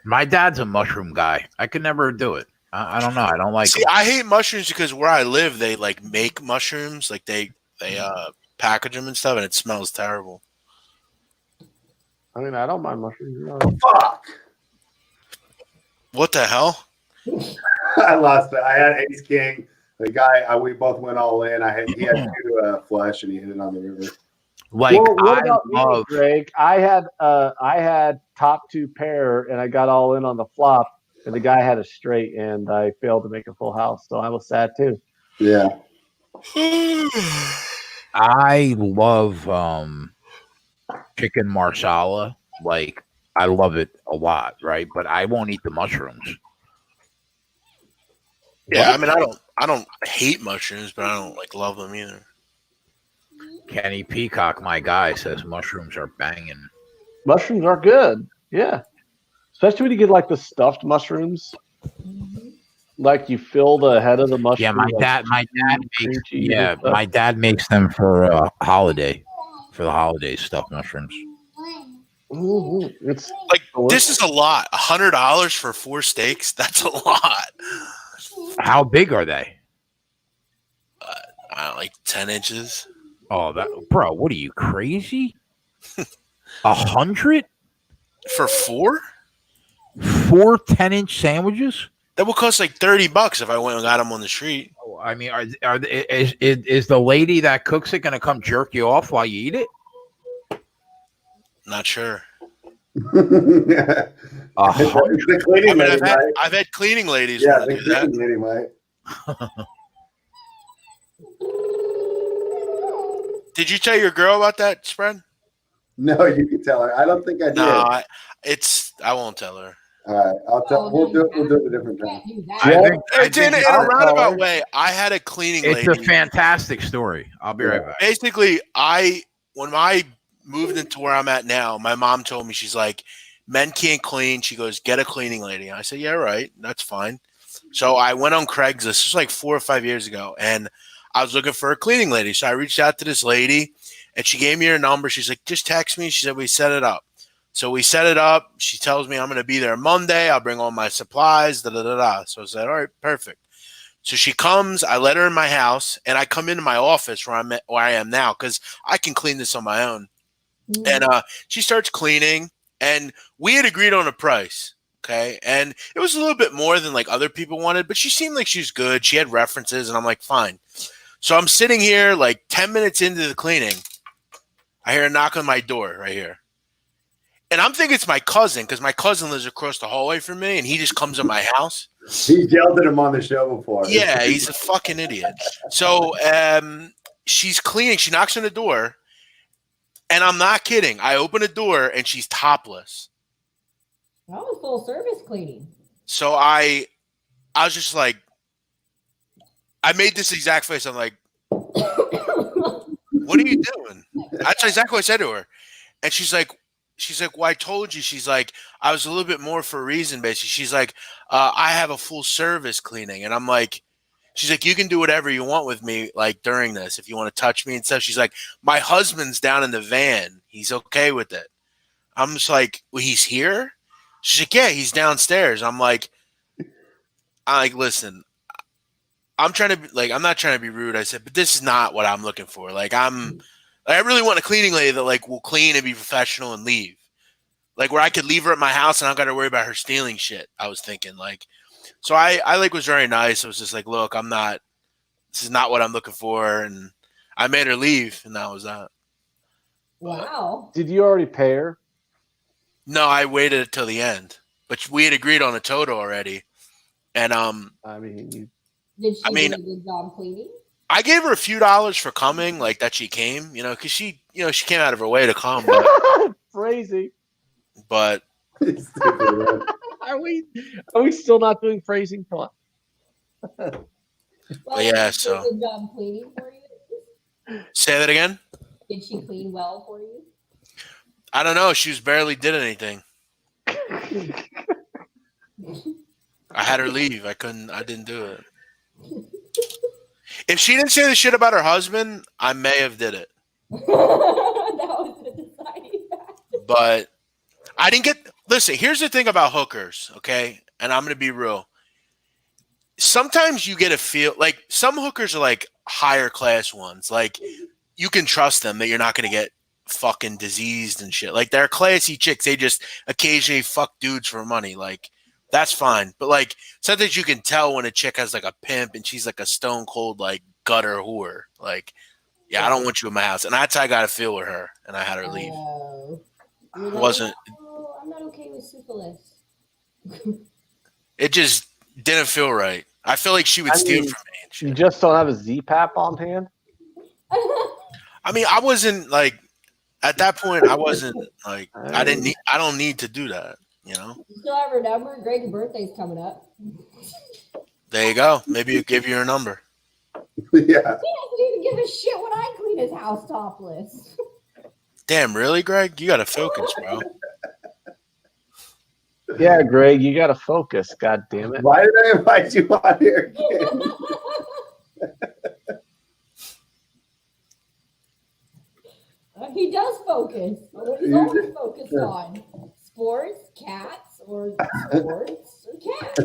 My dad's a mushroom guy. I could never do it. I don't know. I don't like See, them. I hate mushrooms because where I live, they like make mushrooms. Like they package them and stuff, and it smells terrible. I mean, I don't mind mushrooms. No. Fuck! What the hell? I lost it. I had Ace King. The guy, we both went all in. He had two flush, and he hit it on the river. Like Well, what I about me, love. Greg? I had top two pair, and I got all in on the flop, and the guy had a straight, and I failed to make a full house, so I was sad too. Yeah. I love chicken marsala. Like I love it a lot, right? But I won't eat the mushrooms. Yeah, I mean, I don't hate mushrooms, but I don't like love them either. Kenny Peacock, my guy, says mushrooms are banging. Mushrooms are good, yeah. Especially when you get like the stuffed mushrooms, like you fill the head of the mushroom. Yeah, my like, dad cream makes. cheese and Yeah, stuff. my dad makes them for holiday, for the holidays, stuffed mushrooms. It's Like this is a lot. $100 for 4 steaks. That's a lot. How big are they? I don't know, like 10 inches. Oh, that bro, what are you crazy? 100 For 4? 4 10-inch sandwiches? That would cost like $30 if I went and got them on the street. Oh, I mean, is the lady that cooks it gonna come jerk you off while you eat it? Not sure. The cleaning I mean, lady might. I've had cleaning ladies Yeah, want the to do that. cleaning lady might. Did you tell your girl about that spread? No, you can tell her. I don't think I did. No, I won't tell her. All right, I'll tell. We'll do it a different time. Can't do that. I It's in a I'll tell roundabout her. way. I had a cleaning It's lady. a fantastic story. I'll be right back. Basically, when I moved into where I'm at now, my mom told me, she's like, men can't clean. She goes, get a cleaning lady. I said, yeah, right. That's fine. So I went on Craigslist. This was like 4 or 5 years ago, and I was looking for a cleaning lady. So I reached out to this lady, and she gave me her number. She's like, just text me. She said, we set it up. So we set it up. She tells me I'm going to be there Monday. I'll bring all my supplies, da-da-da-da. So I said, all right, perfect. So she comes. I let her in my house, and I come into my office where I am now because I can clean this on my own. And she starts cleaning, and we had agreed on a price. Okay. And it was a little bit more than like other people wanted, but she seemed like she was good. She had references, and I'm like, fine. So I'm sitting here like 10 minutes into the cleaning. I hear a knock on my door right here. And I'm thinking it's my cousin because my cousin lives across the hallway from me, and he just comes to my house. He yelled at him on the show before. Yeah, he's a fucking idiot. So she's cleaning. She knocks on the door, and I'm not kidding. I open the door, and she's topless. That was full service cleaning. So I was just like, I made this exact face. I'm like, what are you doing? That's exactly what I said to her. And she's like, well, I told you. She's like, I was a little bit more for a reason, basically. She's like, I have a full service cleaning. And I'm like, she's like, you can do whatever you want with me, like during this, if you want to touch me and stuff. She's like, my husband's down in the van. He's okay with it. I'm just like, well, he's here? She's like, yeah, he's downstairs. I'm like, listen, I'm trying to I'm not trying to be rude. I said, but this is not what I'm looking for. Like, I really want a cleaning lady that like will clean and be professional and leave. Like where I could leave her at my house and I don't got to worry about her stealing shit. I was thinking like, so I like was very nice. I was just like, look, this is not what I'm looking for. And I made her leave, and that was that. Wow. Did you already pay her? No, I waited until the end, but we had agreed on a total already. And I mean, Did she I mean- do a good job cleaning? I gave her a few dollars for coming, like that she came, because she came out of her way to come, but phrasing. He's stupid, man. Are we still not doing phrasing? Come on. Well, yeah, did she so- do a good job cleaning for you? say that again. Did she clean well for you? I don't know. She barely did anything. I had her leave. I didn't do it. If she didn't say the shit about her husband, I may have did it. That was the deciding factor. But I didn't get. Listen, here's the thing about hookers, okay? And I'm gonna be real. Sometimes you get a feel like some hookers are like higher class ones. Like you can trust them that you're not gonna get fucking diseased and shit. Like they're classy chicks. They just occasionally fuck dudes for money. Like that's fine. But like sometimes you can tell when a chick has like a pimp and she's like a stone cold like gutter whore. Like Yeah, I don't want you in my house. And that's how I got to feel with her. And I had her leave. You're like, Wasn't oh, I'm not okay with syphilis. it just didn't feel right. I feel like she would I steal mean, from me and You shit. just don't have a Z-Pap on hand? I mean, I wasn't like at that point. I wasn't like I didn't need. I don't need to do that. You know. You still have her number? Greg's birthday's coming up. There you go. Maybe he'll give you her number. Yeah. He doesn't even give a shit when I clean his house topless. Damn, really, Greg? You got to focus, bro. Yeah, Greg, you got to focus. God damn it. Why did I invite you on here again? He does focus. What he's always focused on. Sports, cats, or sports, or cats.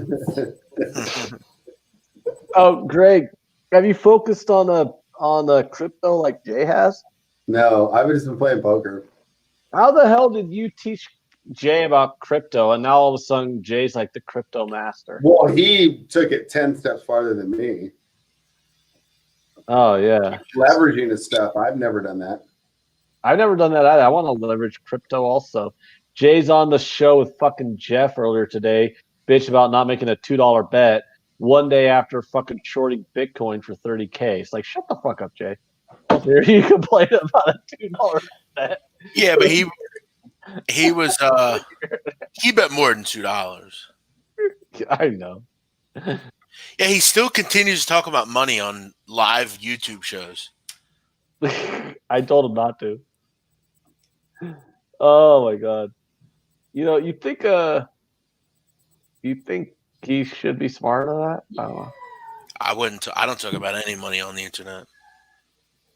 Oh, Greg, have you focused on a crypto like Jay has? No, I've just been playing poker. How the hell did you teach Jay about crypto, and now all of a sudden Jay's like the crypto master? Well, he took it 10 steps farther than me. Oh yeah, Leveraging his stuff. I've never done that. I've never done that either. I want to leverage crypto also. Jay's on the show with fucking Jeff earlier today, bitch about not making a $2 bet one day after fucking shorting Bitcoin for 30K. It's like, shut the fuck up, Jay. Here you complain about a $2 bet. Yeah, but he was he bet more than $2. I know. Yeah, he still continues to talk about money on live YouTube shows. I told him not to. Oh my god. You think he should be smart on that? I don't know. I wouldn't. I don't talk about any money on the internet.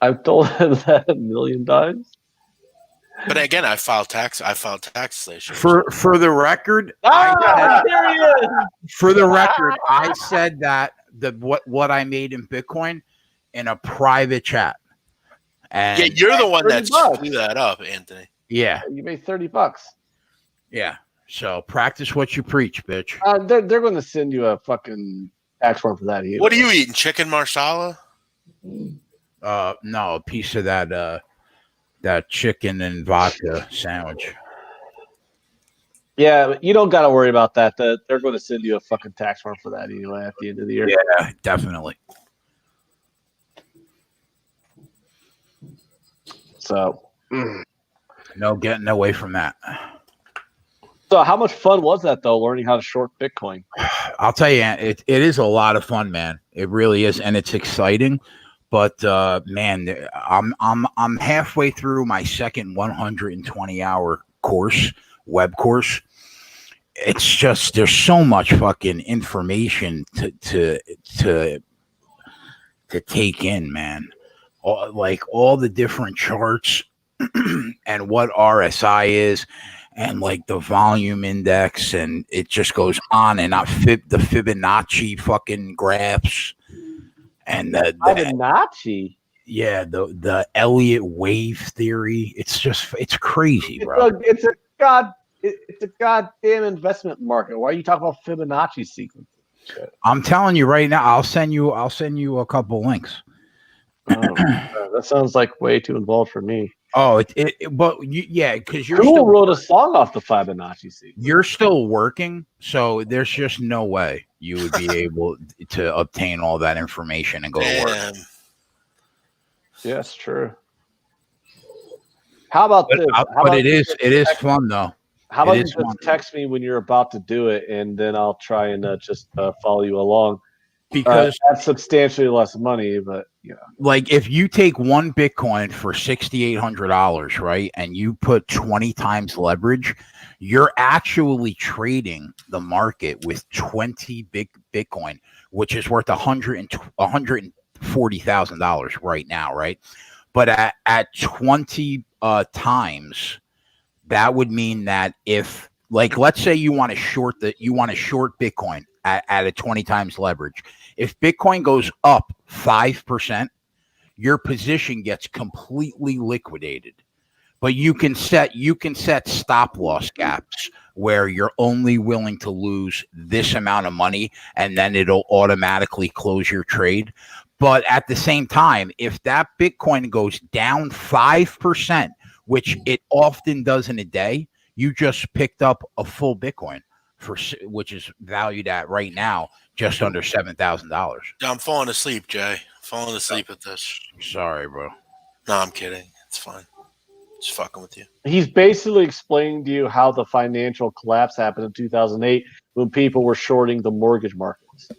I've told him that a million times. But again, I filed taxes last year. For the record, There he is. for the record, I said that what I made in Bitcoin in a private chat. And Yeah, you're the one that $30. screwed that up, Anthony. yeah, You made $30. yeah. So practice what you preach, bitch. They're going to send you a fucking tax form for that. Either. What are you eating? Chicken marsala? No, a piece of that chicken and vodka sandwich. Yeah, but you don't got to worry about that. They're going to send you a fucking tax form for that anyway at the end of the year. Yeah, definitely. So, No getting away from that. so how much fun was that though? Learning how to short Bitcoin. I'll tell you, it is a lot of fun, man. It really is, and it's exciting. But man, I'm halfway through my second 120-hour web course. It's just there's so much fucking information to take in, man. All the different charts and what RSI is, and like the volume index, and it just goes on and on. The Fibonacci fucking graphs, and Fibonacci. yeah, the Elliott wave theory. It's crazy, bro. It's a goddamn investment market. Why are you talking about Fibonacci sequence? I'm telling you right now. I'll send you a couple links. Oh, that sounds like way too involved for me. Oh, because you're Who still wrote a song off the Fibonacci sequence? you're still working, so there's just no way you would be able to obtain all that information and go to work. Damn. Yes, true. How about this? But it is fun though. How about it you is just fun. text me when you're about to do it, and then I'll try and just follow you along. Because That's substantially less money, but like if you take one Bitcoin for $6,800, right, and you put 20 times leverage, you're actually trading the market with 20 big Bitcoin, which is worth $140,000 right now, right? But at 20 times, that would mean that if, like, let's say you want to short Bitcoin at a 20 times leverage. If Bitcoin goes up 5%, your position gets completely liquidated. but you can set stop loss gaps where you're only willing to lose this amount of money, and then it'll automatically close your trade. But at the same time, if that Bitcoin goes down 5%, which it often does in a day, you just picked up a full Bitcoin which is valued at right now just under $7,000. I'm falling asleep, Jay. Falling asleep at this. Sorry, bro. No, I'm kidding. It's fine. Just fucking with you. He's basically explaining to you how the financial collapse happened in 2008 when people were shorting the mortgage markets.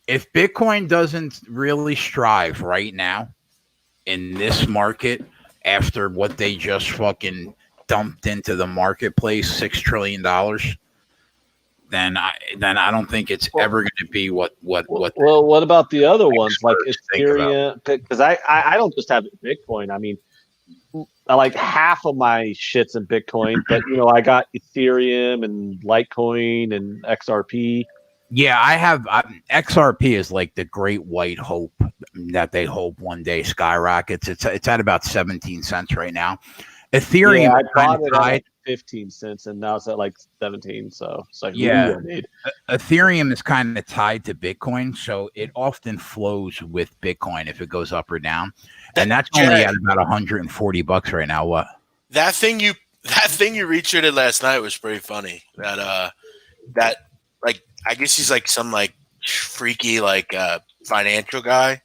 If Bitcoin doesn't really strive right now in this market after what they just fucking dumped into the marketplace, $6 trillion, then I don't think it's ever going to be what. Well, what about the other ones like Ethereum? Because I don't just have Bitcoin. I mean, I like half of my shit's in Bitcoin, but I got Ethereum and Litecoin and XRP. Yeah, I have XRP is like the great white hope that they hope one day skyrockets. It's at about 17 cents right now. Ethereum, I bought it at like 15 cents, and now it's at like 17. So it's like, Ethereum is kind of tied to Bitcoin, so it often flows with Bitcoin if it goes up or down. And that's only at about $140 right now. What? That thing you retweeted last night was pretty funny. That like, I guess he's like some like freaky like financial guy.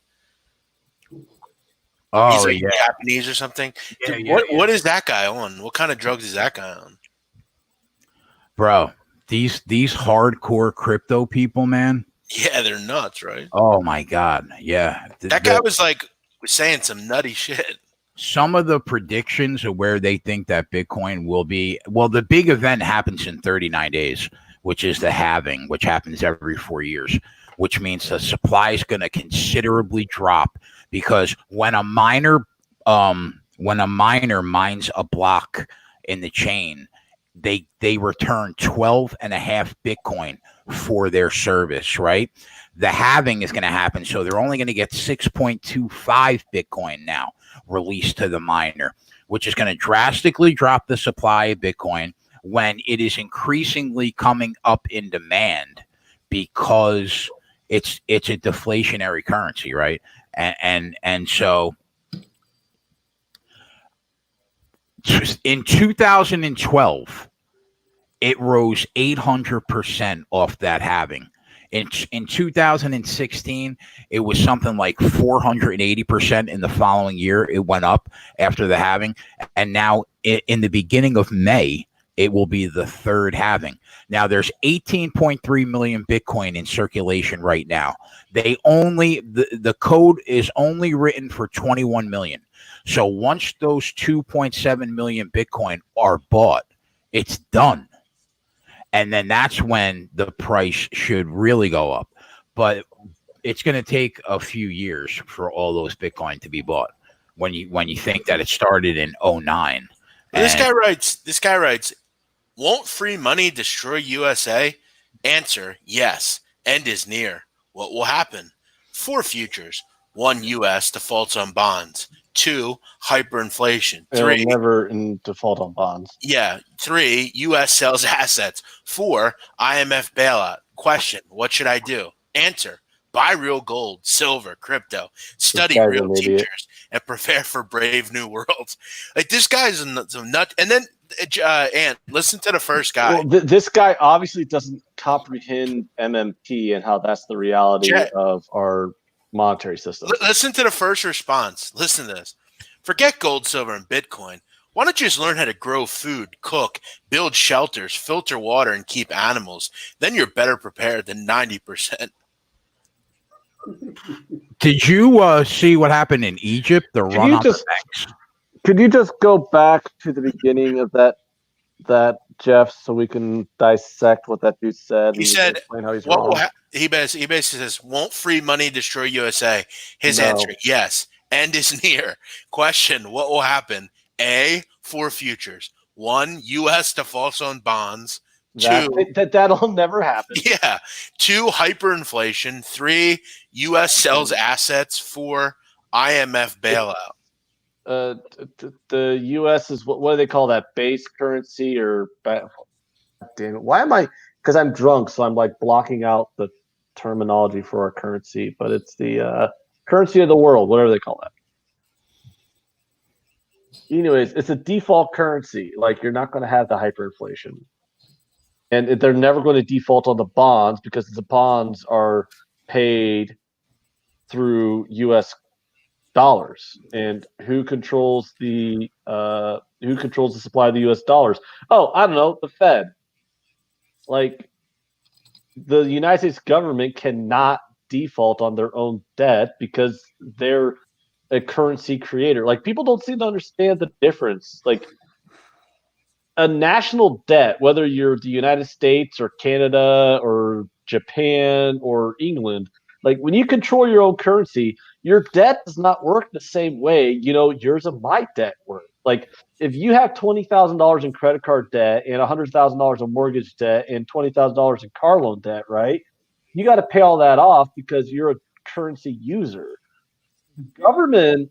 Oh, he's like yeah, Japanese or something. Yeah, Dude, what is that guy on? What kind of drugs is that guy on? Bro, these hardcore crypto people, man. Yeah, they're nuts, right? Oh my God, yeah. That guy was saying some nutty shit. Some of the predictions of where they think that Bitcoin will be. Well, the big event happens in 39 days, which is the halving, which happens every 4 years, which means the supply is going to considerably drop. Because when a miner mines a block in the chain, they return 12.5 Bitcoin for their service, right? The halving is going to happen, so they're only going to get 6.25 Bitcoin now released to the miner, which is going to drastically drop the supply of Bitcoin when it is increasingly coming up in demand because it's a deflationary currency, right? And so in 2012, it rose 800% off that halving. In 2016, it was something like 480%. In the following year, it went up after the halving. And now in the beginning of May, it will be the third halving. Now there's 18.3 million Bitcoin in circulation right now. The code is only written for 21 million. So once those 2.7 million Bitcoin are bought, it's done. And then that's when the price should really go up. But it's going to take a few years for all those Bitcoin to be bought when you think that it started in 2009. This guy writes, won't free money destroy USA? Answer, yes. End is near. What will happen? 4 futures. 1, US defaults on bonds. 2, hyperinflation. 3, never in default on bonds. Yeah. 3, US sells assets. 4, IMF bailout. Question, what should I do? Answer, buy real gold, silver, crypto. Study real teachers and prepare for brave new worlds. Like, this guy's a nut. And then Ant, listen to the first guy. Well, this guy obviously doesn't comprehend MMT and how that's the reality of our monetary system. Listen to the first response. Listen to this. Forget gold, silver, and Bitcoin. Why don't you just learn how to grow food, cook, build shelters, filter water, and keep animals? Then you're better prepared than 90%. Did you see what happened in Egypt? The run on the banks. Could you just go back to the beginning of that Jeff, so we can dissect what that dude said? He said, explain how he's wrong. He basically says, won't free money destroy USA? His answer, yes. End is near. Question, what will happen? A, 4 futures. 1, U.S. defaults on bonds. 2, that'll never happen. Yeah. 2, hyperinflation. 3, U.S. sells assets. 4, IMF bailout. The U.S. is what do they call that? Base currency or damn it? Why am I? Because I'm drunk, so I'm like blocking out the terminology for our currency. But it's the currency of the world, whatever they call that. Anyways, it's a default currency. Like you're not going to have the hyperinflation, and they're never going to default on the bonds because the bonds are paid through U.S. dollars. And who controls the supply of the U.S. dollars? Oh, I don't know, the Fed. Like the United States government cannot default on their own debt because they're a currency creator. Like people don't seem to understand the difference. Like a national debt, whether you're the United States or Canada or Japan or England, like when you control your own currency, your debt does not work the same way, yours and my debt work. Like if you have $20,000 in credit card debt and $100,000 in mortgage debt and $20,000 in car loan debt, right? You got to pay all that off because you're a currency user. Government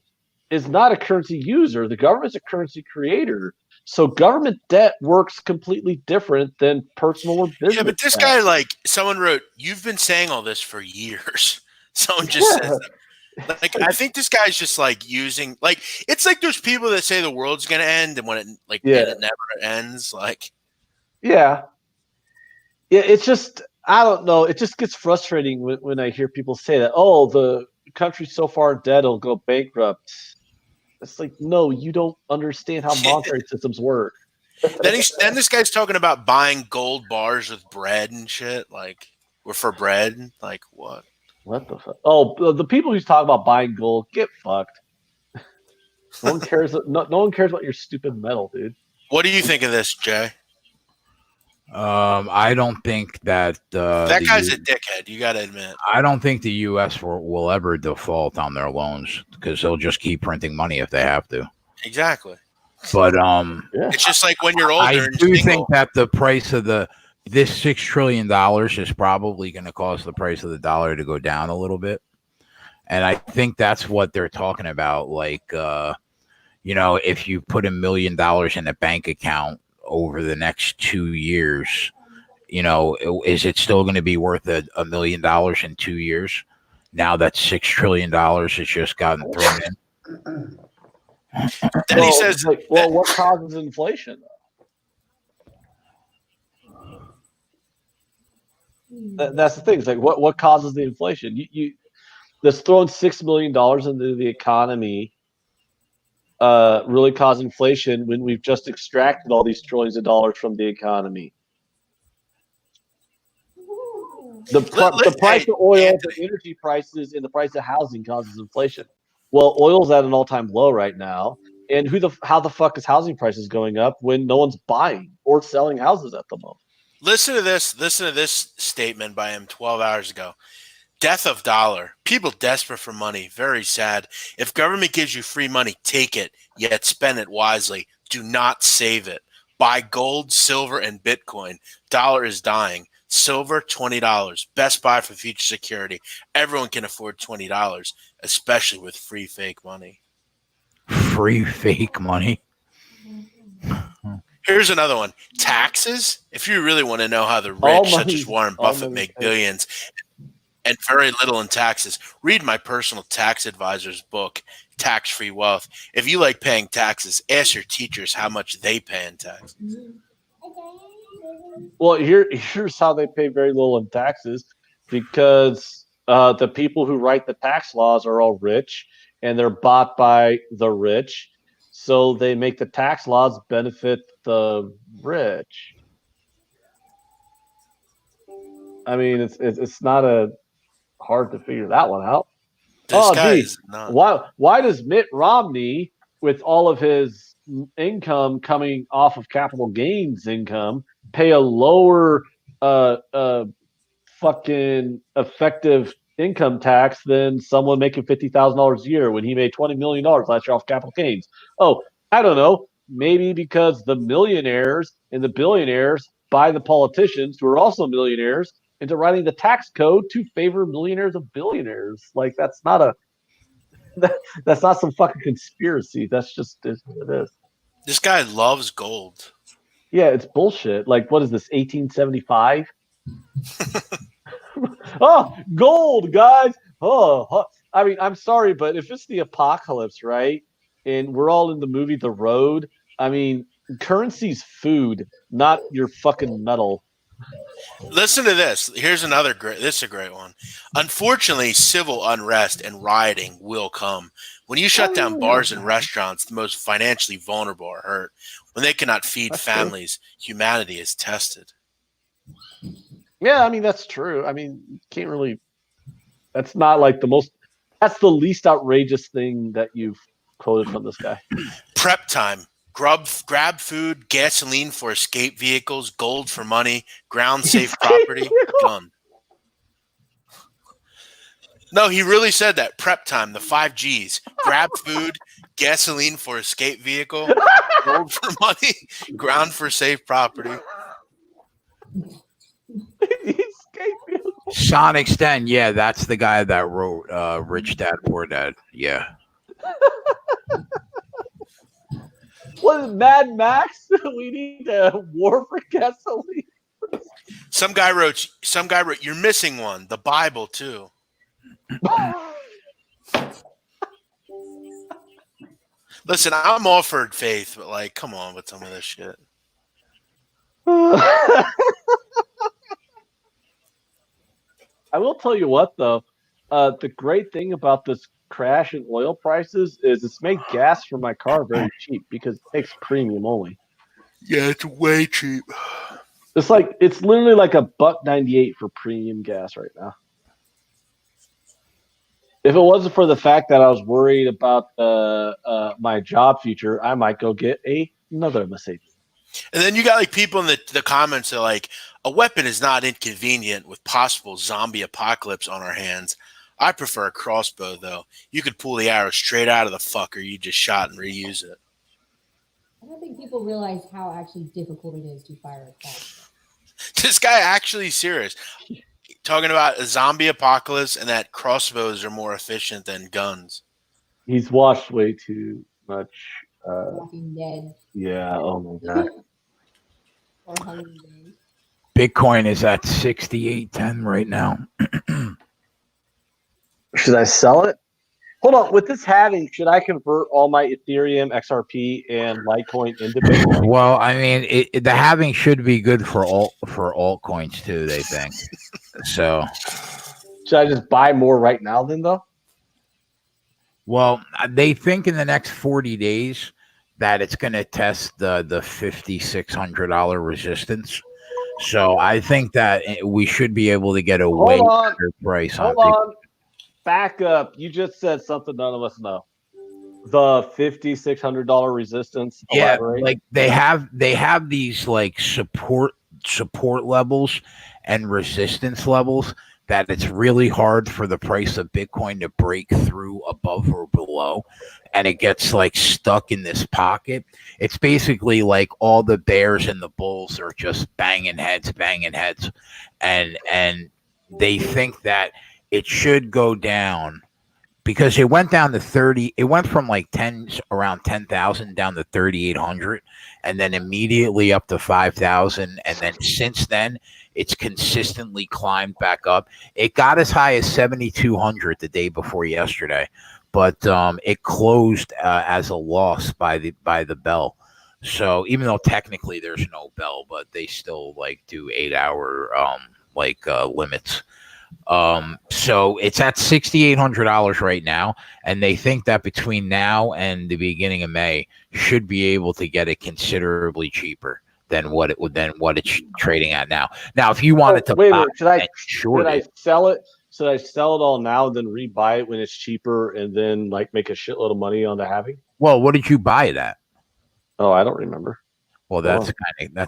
is not a currency user. The government's a currency creator. So government debt works completely different than personal or business. Yeah, but this debt. guy, like, someone wrote, "You've been saying all this for years." Someone just says that. Like, I think this guy's just like using, like, it's like those people that say the world's gonna end, and when and it never ends. Like, yeah, it's just I don't know. It just gets frustrating when I hear people say that. Oh, the country's so far in debt it'll go bankrupt. It's like, no, you don't understand how monetary systems work. then this guy's talking about buying gold bars with bread and shit, like, or for bread. Like, what? What the fuck? Oh, the people who's talking about buying gold, get fucked. No one cares. No one cares about your stupid metal, dude. What do you think of this, Jay? I don't think that that guy's a dickhead. You got to admit. I don't think the U.S. will ever default on their loans because they'll just keep printing money if they have to. Exactly. But it's just like when you're older. I do think that the price of this $6 trillion is probably going to cause the price of the dollar to go down a little bit, and I think that's what they're talking about. Like, if you put $1 million in a bank account over the next 2 years, is it still going to be worth $1 million in 2 years? Now that $6 trillion has just gotten thrown in. Then he says, like, well, what causes inflation? That's the thing. It's like, what causes the inflation? You that's throwing $6 million into the economy really cause inflation when we've just extracted all these trillions of dollars from the economy. The price of oil, the energy prices, and the price of housing causes inflation. Well, oil's at an all-time low right now, and how the fuck is housing prices going up when no one's buying or selling houses at the moment? Listen to this statement by him 12 hours ago. Death of dollar. People desperate for money. Very sad. If government gives you free money, take it, yet spend it wisely. Do not save it. Buy gold, silver, and Bitcoin. Dollar is dying. Silver, $20. Best buy for future security. Everyone can afford $20, especially with free fake money. Free fake money? Here's another one. Taxes. If you really want to know how the rich, such as Warren Buffett, make billions and very little in taxes, read my personal tax advisor's book, Tax-Free Wealth. If you like paying taxes, ask your teachers how much they pay in taxes. Well, here's how they pay very little in taxes, because the people who write the tax laws are all rich, and they're bought by the rich, so they make the tax laws benefit the rich. I mean, it's not hard to figure that one out. Why does Mitt Romney, with all of his income coming off of capital gains income, pay a lower fucking effective income tax than someone making $50,000 a year when he made $20 million last year off capital gains? Oh, I don't know. Maybe because the millionaires and the billionaires buy the politicians who are also millionaires into writing the tax code to favor millionaires of billionaires. Like, that's not That's not some fucking conspiracy. That's just is what it is. This guy loves gold. Yeah, it's bullshit. Like, what is this? 1875? Oh, gold, guys. Oh, I mean, I'm sorry, but if it's the apocalypse, right? And we're all in the movie The Road. I mean, currency's food, not your fucking metal. Listen to this. Here's another great. This is a great one. Unfortunately, civil unrest and rioting will come. When you shut down bars and restaurants, the most financially vulnerable are hurt. When they cannot feed That's families, humanity is tested. Yeah, I mean, that's true. I mean, you can't really. That's not like the most. That's the least outrageous thing that you've quoted from this guy. Prep time. Grab food, gasoline for escape vehicles, gold for money, ground safe property, gun. No, he really said that. Prep time, the 5 Gs. Grab food, gasoline for escape vehicle, gold for money, ground for safe property. Sonic Sten, yeah, that's the guy that wrote Rich Dad Poor Dad. Yeah. What is Mad Max? We need a war for gasoline. Some guy wrote, you're missing one. The Bible, too. Listen, I'm all for faith, but like, come on with some of this shit. I will tell you what, though. The great thing about this crash in oil prices is it's made gas for my car very cheap because it takes premium only. Yeah, it's way cheap. It's literally like $1.98 for premium gas right now. If it wasn't for the fact that I was worried about my job future, I might go get another Mercedes. And then you got like people in the comments that are like, a weapon is not inconvenient with possible zombie apocalypse on our hands. I prefer a crossbow, though. You could pull the arrow straight out of the fucker you just shot and reuse it. I don't think people realize how actually difficult it is to fire a crossbow. This guy actually serious. Talking about a zombie apocalypse and that crossbows are more efficient than guns. He's watched way too much. Walking Dead. Yeah, oh my god. Or Hunger Games. Bitcoin is at 68.10 right now. Should I sell it? Hold on. With this halving, should I convert all my Ethereum, XRP, and Litecoin into Bitcoin? Well, I mean, the halving should be good for altcoins too. They think so. Should I just buy more right now, then, though? Well, they think in the next 40 days that it's going to test the $5,600 resistance. So I think that we should be able to get a way better price. Hold on. Back up. You just said something none of us know. The $5,600 resistance. Yeah, Elaborate. like they have these like support levels and resistance levels that it's really hard for the price of Bitcoin to break through above or below, and it gets like stuck in this pocket. It's basically like all the bears and the bulls are just banging heads, and they think that it should go down because it went down to 30. It went from like around 10,000 down to 3,800, and then immediately up to 5,000, and then since then it's consistently climbed back up. It got as high as 7,200 the day before yesterday, but it closed as a loss by the bell. So even though technically there's no bell, but they still like do 8-hour limits. So it's at $6,800 right now, and they think that between now and the beginning of May should be able to get it considerably cheaper than what it's trading at now. Now, if you wanted to wait, should I sell it? Should I sell it all now and then rebuy it when it's cheaper and then like make a shitload of money on the halving? Well, what did you buy it at? Oh, I don't remember. Well, that's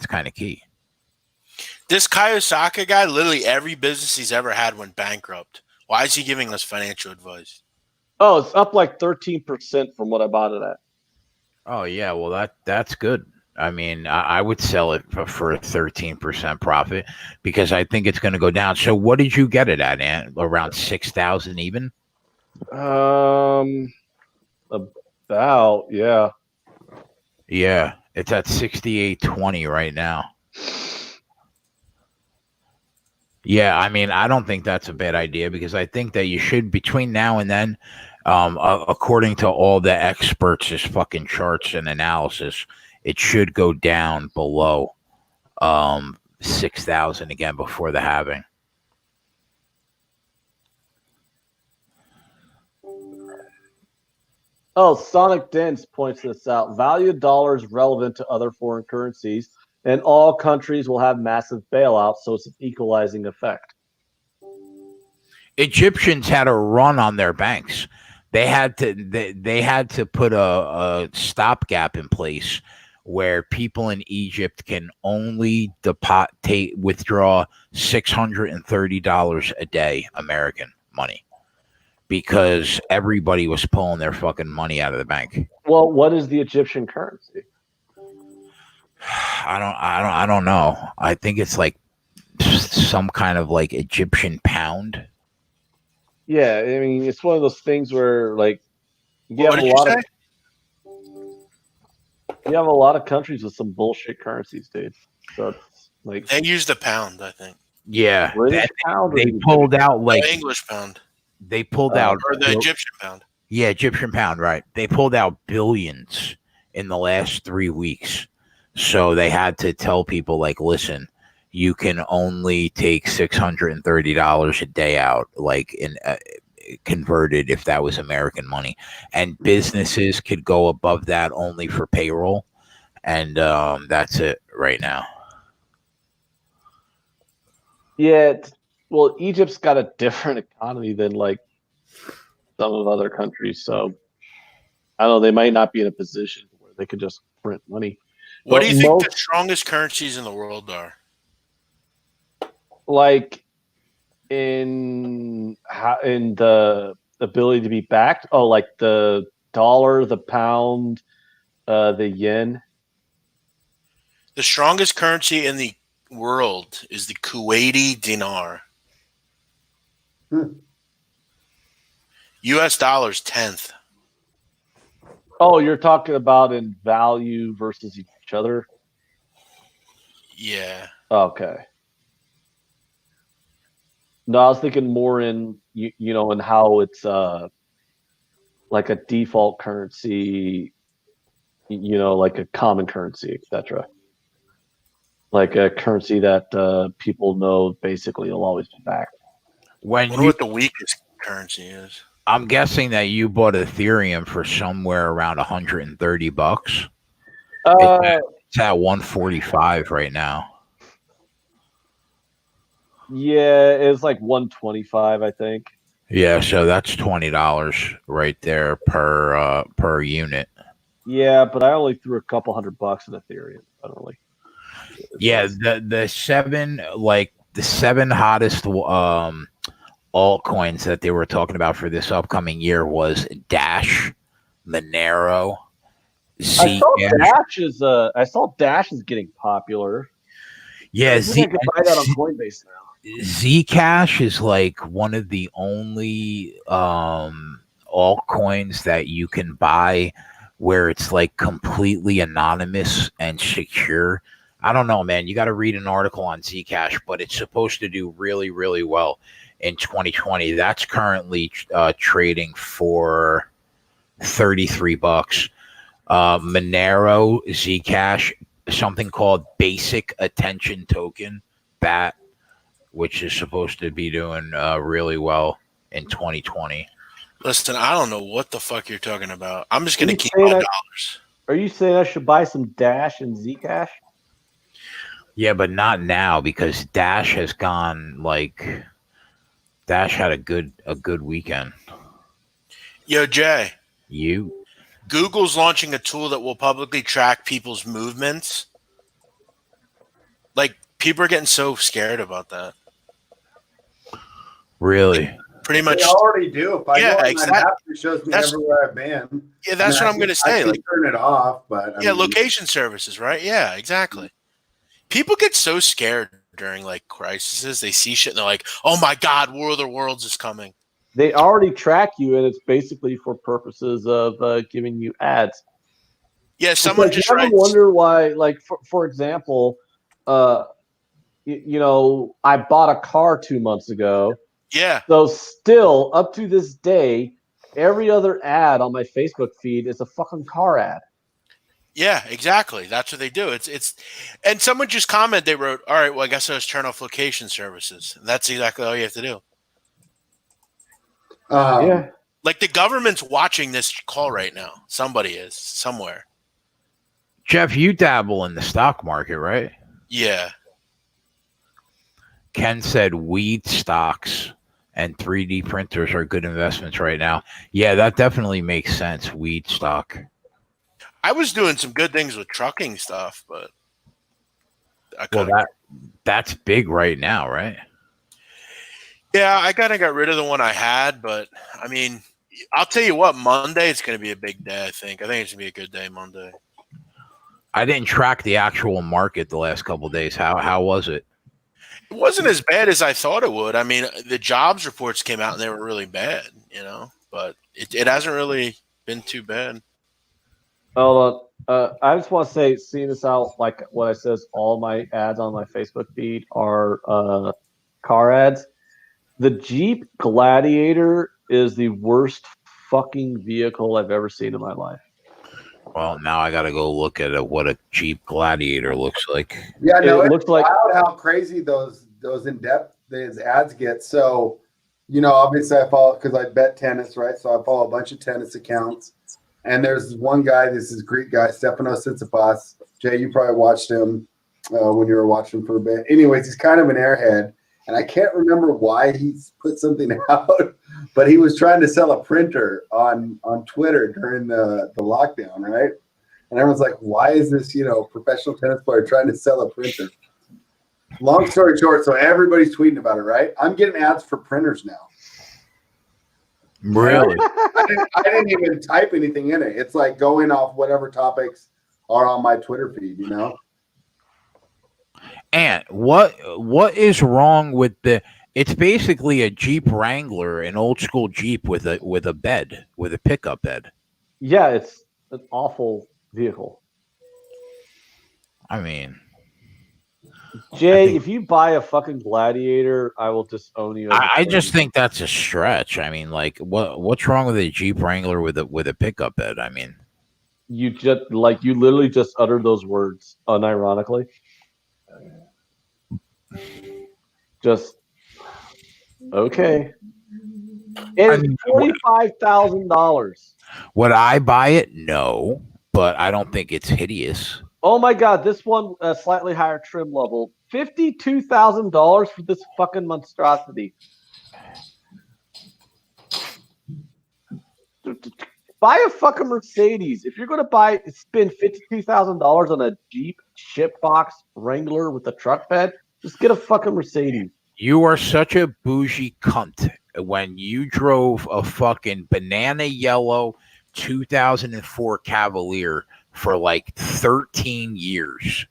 kind of key. This Kiyosaki guy, literally every business he's ever had went bankrupt. Why is he giving us financial advice? Oh, it's up like 13% from what I bought it at. Oh yeah, well that's good. I mean, I would sell it for a 13% profit because I think it's going to go down. So what did you get it at, Ant? Around 6,000 even? About yeah. Yeah, it's at 68.20 right now. Yeah, I mean, I don't think that's a bad idea because I think that you should between now and then, according to all the experts' fucking charts and analysis, it should go down below 6,000 again before the halving. Oh, Sonic Dents points this out. Value of dollars relevant to other foreign currencies, and all countries will have massive bailouts, so it's an equalizing effect. Egyptians had a run on their banks. They had to put a stopgap in place where people in Egypt can only withdraw $630 a day American money because everybody was pulling their fucking money out of the bank. Well, what is the Egyptian currency? I don't know. I think it's like some kind of like Egyptian pound. Yeah, I mean, it's one of those things where like you What have a did you lot say? of you have a lot of countries with some bullshit currencies, dude. So it's like They use the pound, I think. Yeah, British pound. Or they the pulled out like The English pound they pulled out or the Egyptian pound. Yeah, Egyptian pound, right? They pulled out billions in the last 3 weeks. So they had to tell people like, listen, you can only take $630 a day out, like in converted if that was American money, and businesses could go above that only for payroll, and that's it right now. Yeah, well, Egypt's got a different economy than like some of other countries, so I don't know. They might not be in a position where they could just print money. What But do you think the most, strongest currencies in the world are? like in the ability to be backed? Oh, like the dollar, the pound, the yen. The strongest currency in the world is the Kuwaiti dinar. U.S. dollars 10th. Oh, you're talking about in value versus each other. Yeah. Okay. No, I was thinking more in you know in how it's like a default currency, you know, like a common currency, etc. Like a currency that people know basically will always be backed. I When wonder you, what the weakest currency is. I'm guessing that you bought Ethereum for somewhere around $130. It's at 145 right now. Yeah, it's like 125, I think. Yeah, so that's $20 right there per unit. Yeah, but I only threw a couple $100 in Ethereum. I don't really. Yeah, the seven hottest altcoins that they were talking about for this upcoming year was Dash, Monero, I saw Zcash. I saw Dash is getting popular. Yeah, I think I could buy that on Coinbase now. Zcash is like one of the only altcoins that you can buy where it's like completely anonymous and secure. I don't know, man. You got to read an article on Zcash, but it's supposed to do really, really well in 2020. That's currently trading for $33. Monero, Zcash, something called Basic Attention Token, BAT, which is supposed to be doing really well in 2020. Listen, I don't know what the fuck you're talking about. I'm just going to keep saying my I- dollars. Are you saying I should buy some Dash and Zcash? Yeah, but not now because Dash has gone like Dash had a good weekend. Yo, Jay, You Google's launching a tool that will publicly track people's movements. Like, people are getting so scared about that. really? Pretty much. They already do. If I Yeah, go on exactly. that app, it shows me That's- everywhere I've been. Yeah, that's what I'm going to say. I can Like, turn it off, but I yeah, mean, location services, right? Yeah, exactly. People get so scared during like crises. They see shit and they're like, "Oh my god, War of the Worlds is coming." They already track you, and it's basically for purposes of giving you ads. Yeah, It's someone like, just you ever writes. wonder why, like, for example, I bought a car 2 months ago. Yeah, So still, up to this day, every other ad on my Facebook feed is a fucking car ad. yeah, exactly. That's what they do. It's, and someone just commented. They wrote, "All right, well, I guess I was turn off location services." And that's exactly all you have to do. Yeah. Like the government's watching this call right now. Somebody is somewhere. Jeff, you dabble in the stock market, right? Yeah. Ken said weed stocks and 3D printers are good investments right now. Yeah, that definitely makes sense. Weed stock. I was doing some good things with trucking stuff, but I Well, kind of that's big right now, right? yeah, I kind of got rid of the one I had. But I mean, I'll tell you what, Monday it's going to be a big day. I think it's going to be a good day Monday. I didn't track the actual market the last couple of days. How was it? It wasn't as bad as I thought it would. I mean, the jobs reports came out and they were really bad, but it hasn't really been too bad. Hold on. I just want to say, seeing this out, like what I says, all my ads on my Facebook feed are car ads. The Jeep Gladiator is the worst fucking vehicle I've ever seen in my life. Well, now I got to go look at what a Jeep Gladiator looks like. Yeah, no, It it's looks like wild how crazy those in depth these ads get. So, obviously I follow because I bet tennis, right? So I follow a bunch of tennis accounts, and there's one guy. This is Greek guy, Stefanos Tsitsipas. Jay, you probably watched him when you were watching for a bit. Anyways, he's kind of an airhead, and I can't remember why he put something out, but he was trying to sell a printer on Twitter during the lockdown, right? And everyone's like, why is this, professional tennis player trying to sell a printer? Long story short, so everybody's tweeting about it, right? I'm getting ads for printers now. Really? I didn't even type anything in it. It's like going off whatever topics are on my Twitter feed, And what is wrong with it's basically a Jeep Wrangler, an old school Jeep with a bed, with a pickup bed. yeah, it's an awful vehicle. I mean, Jay, if you buy a fucking Gladiator, I will disown you. I just think that's a stretch. I mean, like, what's wrong with a Jeep Wrangler with a pickup bed? I mean, you literally just uttered those words unironically. Just okay. It's $45,000. Would I buy it? No, but I don't think it's hideous. Oh my god, this one slightly higher trim level, $52,000 for this fucking monstrosity. Buy a fucking Mercedes. If you're gonna spend $52,000 on a Jeep shipbox Wrangler with a truck bed, just get a fucking Mercedes. You are such a bougie cunt when you drove a fucking banana yellow 2004 Cavalier for like 13 years.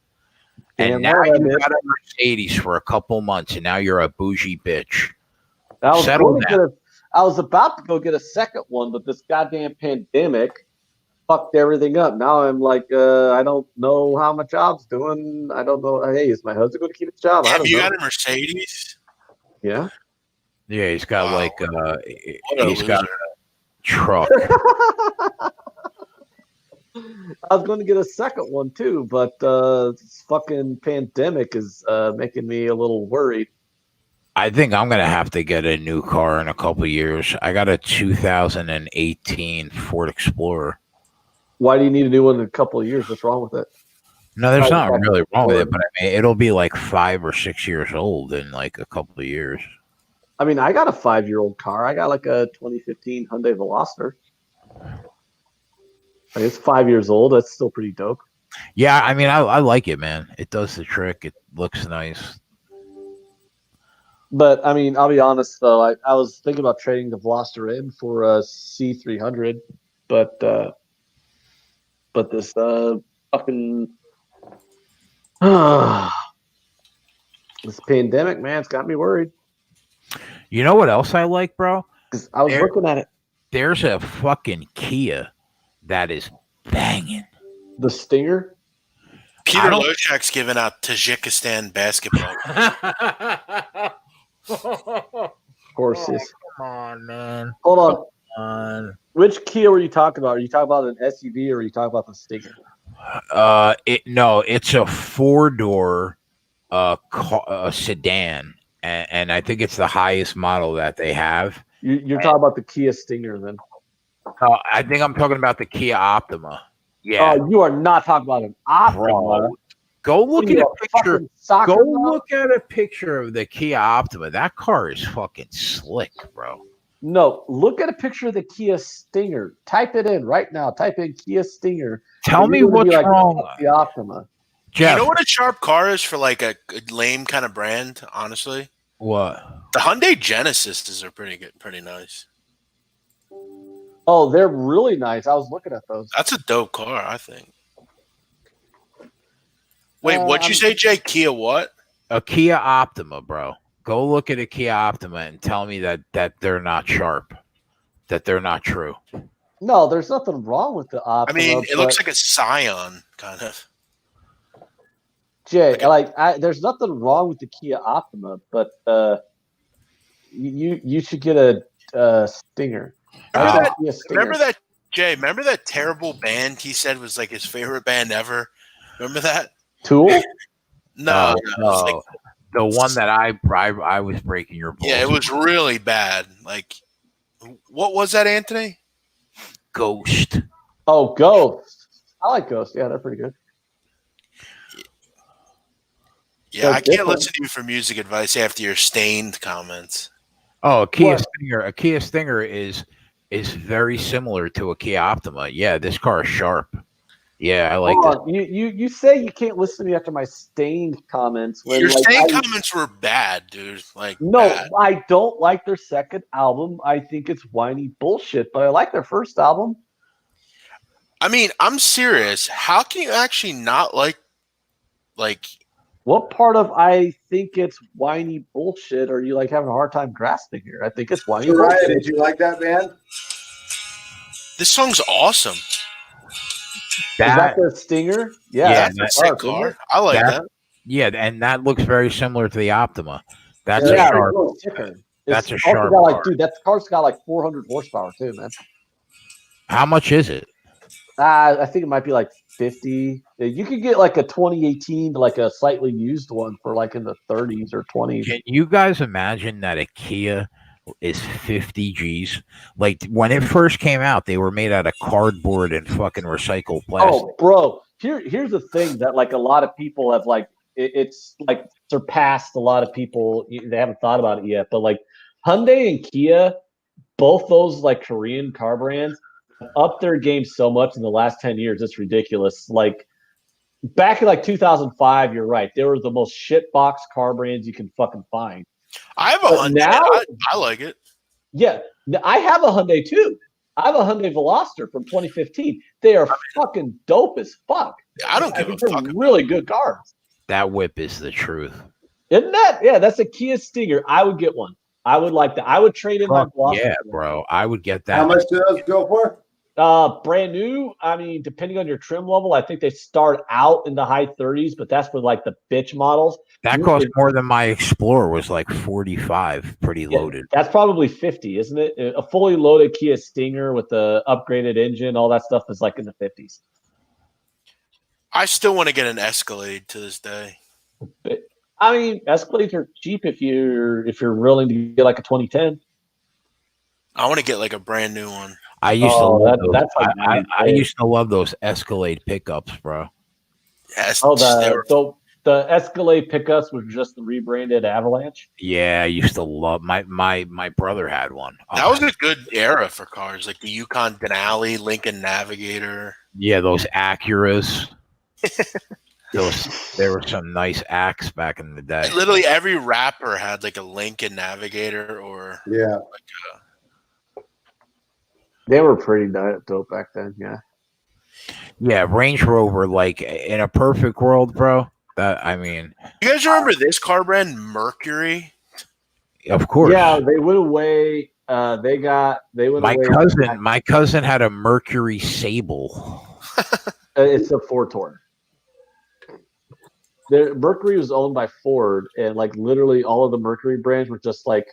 And now you got a Mercedes for a couple months, and now you're a bougie bitch. I was about to go get a second one, but this goddamn pandemic fucked everything up. Now I'm like, I don't know how my job's doing. I don't know. Hey, is my husband going to keep his job? Have you got a Mercedes? Yeah. Yeah, he's got he's got a truck. I was going to get a second one too, but this fucking pandemic is making me a little worried. I think I'm going to have to get a new car in a couple of years. I got a 2018 Ford Explorer. Why do you need a new one in a couple of years? What's wrong with it? No, there's not really wrong with it, but I mean, it'll be like 5 or 6 years old in like a couple of years. I mean, I got a 5-year-old car. I got like a 2015 Hyundai Veloster. It's 5 years old. That's still pretty dope. Yeah, I mean, I like it, man. It does the trick. It looks nice. But I mean, I'll be honest though. I was thinking about trading the Veloster in for a C300, but this fucking this pandemic, man, it's got me worried. You know what else I like, bro? 'Cause I was looking at it. There's a fucking Kia that is banging. The Stinger. Peter Lochak's giving out Tajikistan basketball. Of course, is. Come on, man. Hold on. Come on. Which Kia were you talking about? Are you talking about an SUV or are you talking about the Stinger? It's a 4-door sedan, and I think it's the highest model that they have. You're talking about the Kia Stinger then? I think I'm talking about the Kia Optima. Yeah. Oh, you are not talking about an Optima. Bro, go look at a picture. Go Look at a picture of the Kia Optima. That car is fucking slick, bro. No, look at a picture of the Kia Stinger. Type it in right now. Type in Kia Stinger. Tell me what's wrong. The Optima. Jeff, you know what a sharp car is for like a lame kind of brand, honestly? What? The Hyundai Genesises are pretty good, pretty nice. Oh, they're really nice. I was looking at those. That's a dope car, I think. Wait, what'd you say, Jay? Kia what? A Kia Optima, bro. Go look at a Kia Optima and tell me that they're not sharp, that they're not true. No, there's nothing wrong with the Optima. I mean, it looks like a Scion, kind of. Jay, there's nothing wrong with the Kia Optima, but you should get a Stinger. Remember that, Jay? Remember that terrible band he said was like his favorite band ever? Remember that? Tool? No. Like, the one that I was breaking your balls. Yeah, it was really bad. Like, what was that, Anthony? Ghost. Oh, Ghost. I like Ghost. Yeah, they're pretty good. Yeah, I can't listen to you for music advice after your stained comments. Oh, a Kia Stinger. A Kia Stinger is very similar to a Kia Optima. Yeah, this car is sharp. Yeah, I like that. You say you can't listen to me after my stained comments. Your stained comments were bad, dude. Bad. I don't like their second album. I think it's whiny bullshit, but I like their first album. I mean, I'm serious. How can you actually not like? What part of I think it's whiny bullshit are you like having a hard time grasping here? I think it's whiny bullshit. Did you like that band? This song's awesome. Is that the Stinger? Yeah, that's a sick car. I like that. Yeah, and that looks very similar to the Optima. That's a sharp. That's a sharp car. Dude, that car's got like 400 horsepower too, man. How much is it? I think it might be like 50. You could get like a 2018, like a slightly used one for like in the 30s or 20s. Can you guys imagine that a Kia is 50 G's? Like when it first came out, they were made out of cardboard and fucking recycled plastic. Oh, bro. Here's the thing that like a lot of people have like it's like surpassed a lot of people. They haven't thought about it yet, but like Hyundai and Kia, both those like Korean car brands, upped their game so much in the last 10 years. It's ridiculous. Like back in like 2005, you're right. They were the most shitbox car brands you can fucking find. I have a Hyundai. Now, I like it. Yeah, I have a Hyundai too. I have a Hyundai Veloster from 2015. They are fucking dope as fuck. I don't give a fuck. Really good cars. That whip is the truth. Isn't that? Yeah, that's a Kia Stinger. I would get one. I would like that. I would trade in my Veloster. Yeah, bro. I would get that. How much do those go for? Brand new. I mean, depending on your trim level, I think they start out in the high 30s, but that's for like the bitch models. That cost more than my Explorer was like 45, pretty loaded. That's probably 50, isn't it? A fully loaded Kia Stinger with the upgraded engine, all that stuff is like in the 50s. I still want to get an Escalade to this day. I mean, Escalades are cheap if you're willing to get like a 2010. I want to get like a brand new one. I used to love those. I used to love those Escalade pickups, bro. Yes. The Escalade pickups were just the rebranded Avalanche. Yeah, I used to love my brother had one. That was a good era for cars, like the Yukon Denali, Lincoln Navigator. Yeah, those Acuras. There were some nice Acs back in the day. Literally every rapper had like a Lincoln Navigator or They were pretty dope back then, yeah. Yeah, Range Rover, like in a perfect world, bro. You guys remember this car brand, Mercury? Of course. Yeah, they went away. They went My away. cousin had a Mercury Sable. It's a Ford Tour. Mercury was owned by Ford, and like literally all of the Mercury brands were just like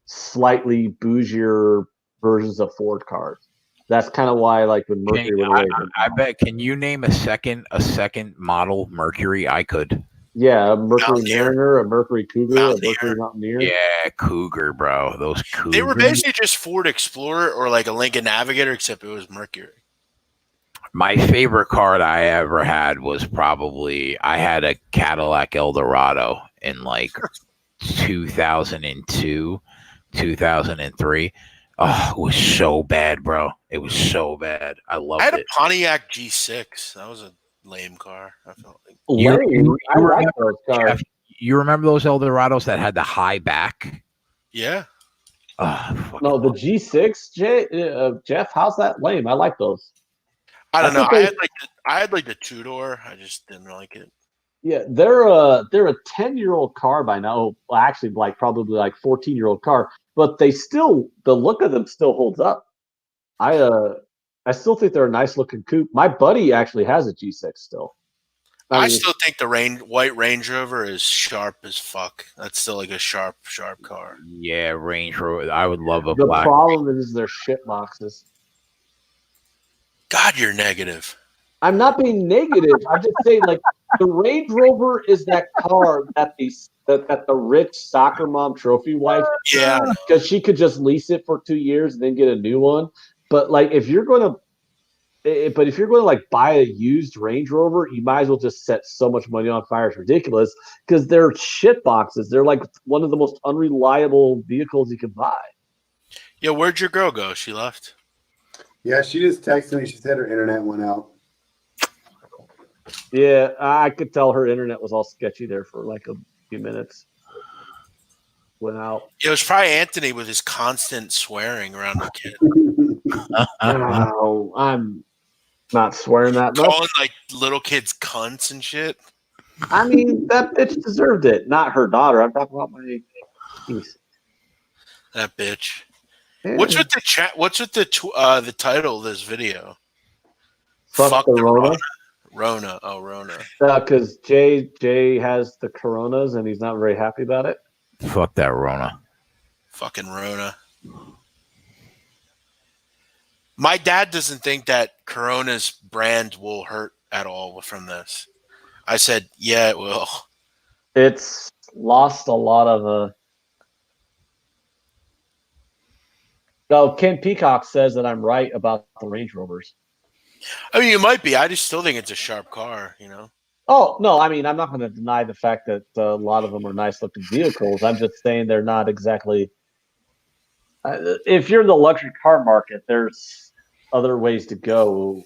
slightly bougier versions of Ford cars. That's kind of why, like, when Mercury went away. I bet. Can you name a second model Mercury? I could. Yeah, a Mercury Mountaineer. Mariner, a Mercury Cougar, a Mountaineer. Mercury Mountaineer. Yeah, Cougar, bro. Those Cougars. They were basically just Ford Explorer or like a Lincoln Navigator, except it was Mercury. My favorite car that I ever had was probably I had a Cadillac Eldorado in like 2002, 2003. Oh, it was so bad, bro. It was so bad. I I loved had a it. Pontiac G6. That was a lame car. I felt like I like those cars. Jeff, you remember those Eldorados that had the high back? yeah. Oh, No, the G6, Jeff, how's that lame? I like those. I don't I know. think I had like the two door. I just didn't like it. Yeah, they're a 10-year-old car by now. Well, actually, like probably like 14-year-old car, but the look of them still holds up. I still think they're a nice looking coupe. My buddy actually has a G6 still. I still think the white Range Rover is sharp as fuck. That's still like a sharp car. yeah, Range Rover. I would love a The black. problem is their shit boxes. God, you're negative. I'm not being negative. I'm just saying, like, the Range Rover is that car that the rich soccer mom trophy wife, Yeah. because she could just lease it for 2 years and then get a new one. But like, if you're going to like buy a used Range Rover, you might as well just set so much money on fire. It's ridiculous because they're shit boxes. They're like one of the most unreliable vehicles you can buy. Yeah, where'd your girl go? She left. Yeah, she just texted me. She said her internet went out. Yeah, I could tell her internet was all sketchy there for like a few minutes. Went out. It was probably Anthony with his constant swearing around the kid. No, I'm not swearing that much. Calling like little kids cunts and shit. I mean, that bitch deserved it, not her daughter. I'm talking about my niece. That bitch. Yeah. What's with the chat? What's with the title of this video? Fuck the Rona. Rona. Oh, Rona. Because Jay has the coronas and he's not very happy about it. Fuck that Rona. Fucking Rona. My dad doesn't think that Corona's brand will hurt at all from this. I said, yeah, it will. It's lost a lot of Ken Peacock says that I'm right about the Range Rovers. I mean, you might be. I just still think it's a sharp car, you know? Oh, no, I mean, I'm not going to deny the fact that a lot of them are nice-looking vehicles. I'm just saying they're not exactly if you're in the luxury car market, there's other ways to go,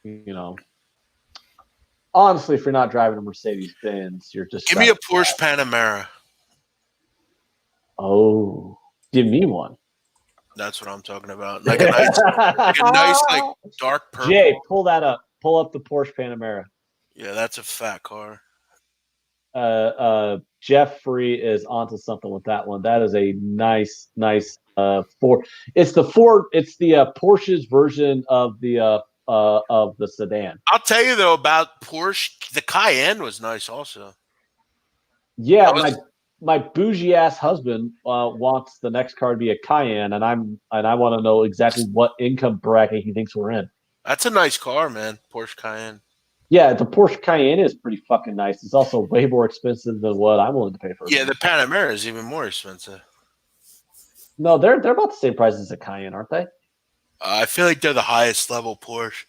you know. Honestly, if you're not driving a Mercedes-Benz, you're just Give me a Porsche Panamera. Oh, give me one. That's what I'm talking about. Like a nice, like dark purple. Jay, pull that up. Pull up the Porsche Panamera. Yeah, that's a fat car. Jeffrey is onto something with that one. That is a nice Ford. It's the Porsche's version of the sedan. I'll tell you though about Porsche. The Cayenne was nice also. Yeah, my bougie ass husband wants the next car to be a Cayenne, and I want to know exactly what income bracket he thinks we're in. That's a nice car, man. Porsche Cayenne. Yeah, the Porsche Cayenne is pretty fucking nice. It's also way more expensive than what I'm willing to pay for. Yeah, the Panamera is even more expensive. No, they're about the same price as a Cayenne, aren't they? I feel like they're the highest level Porsche.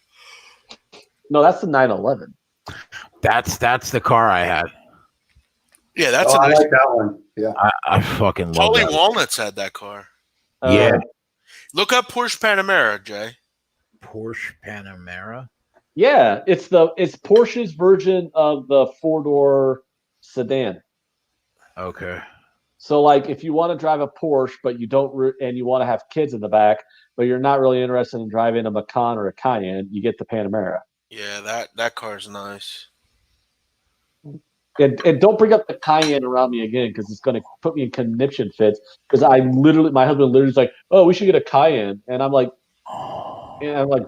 No, that's the 911. That's the car I had. Yeah, that's I nice. like that one. Yeah, I fucking love Holy that. Walnuts had that car. Yeah. Look up Porsche Panamera, Jay. Porsche Panamera. Yeah, it's Porsche's version of the four-door sedan. Okay. So, like, if you want to drive a Porsche, but you don't, and you want to have kids in the back, but you're not really interested in driving a Macan or a Cayenne, you get the Panamera. Yeah, that car's nice. And don't bring up the Cayenne around me again because it's going to put me in conniption fits. Because my husband literally is like, "Oh, we should get a Cayenne," and I'm like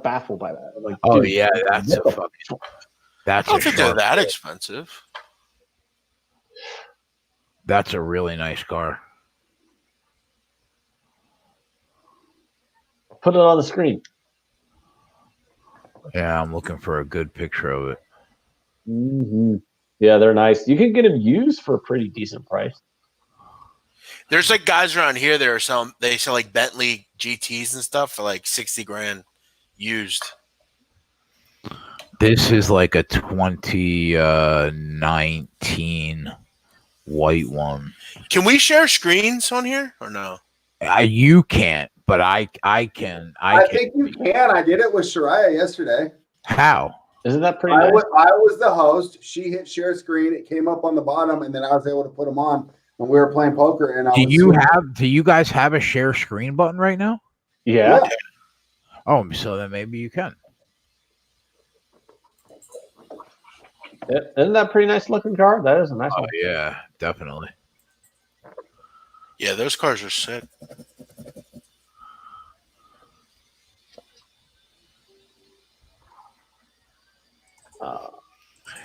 baffled by that. I'm like, Oh dude, yeah, that's a what the fucking. I That's a don't think they're sharp. that expensive. That's a really nice car. Put it on the screen. Yeah, I'm looking for a good picture of it. Mm-hmm. Yeah, they're nice. You can get them used for a pretty decent price. There's like guys around here that are selling. They sell like Bentley GTs and stuff for like 60 grand used. This is like a 2019 white one. Can we share screens on here or no? You can't, but I can. I can. think you can. I did it with Shariah yesterday. How? Isn't that pretty I nice? was the host. She hit share screen. It came up on the bottom, and then I was able to put them on. And we were playing poker. And Do you guys have a share screen button right now? Yeah. Oh, so then maybe you can. Isn't that a pretty nice looking car? That is a nice Oh one. yeah, definitely. Yeah, those cars are sick.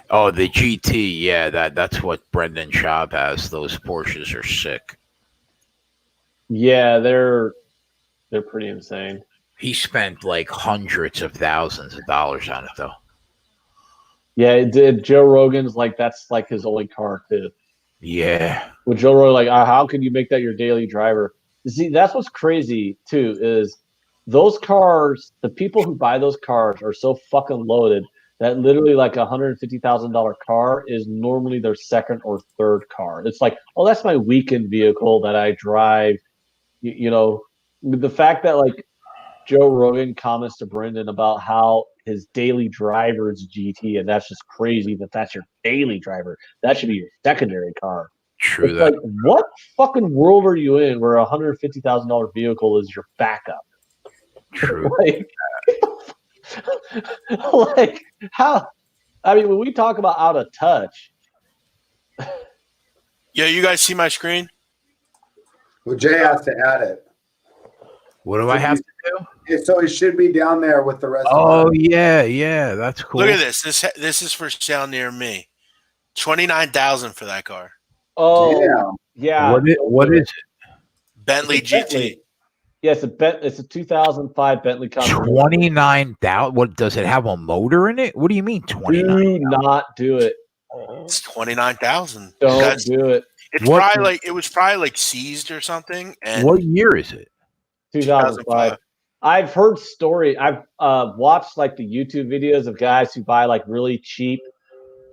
Oh, the GT. Yeah, that's what Brendan Schaub has. Those Porsches are sick. Yeah, they're pretty insane. He spent like hundreds of thousands of dollars on it, though. Yeah, it did. Joe Rogan's like that's like his only car too. Yeah. With Joe Rogan, like, how can you make that your daily driver? You see, that's what's crazy too. Is those cars? The people who buy those cars are so fucking loaded that literally like $150,000 car is normally their second or third car. It's like, oh, that's my weekend vehicle that I drive. You know, the fact that like Joe Rogan comments to Brendan about how his daily driver is GT, and that's just crazy that that's your daily driver. That should be your secondary car. True It's that. like, what fucking world are you in where a $150,000 vehicle is your backup? True. like how? I mean, when we talk about out of touch, Yeah, you guys see my screen? Well, Jay has to add it. What do I have to do? So it should be down there with the rest. Oh of yeah, that's cool. Look at this. This is for sale near me. 29,000 for that car. oh yeah, What is it? Bentley It's GT. Bentley. Yeah, it's a 2005 Bentley Continental. 29,000. What does it have a motor in it? What do you mean 29? Do not do it. It's 29,000. Don't do it. It's What- probably like it was probably like seized or something. And What year is it? 2005. I've heard story. I've watched like the YouTube videos of guys who buy like really cheap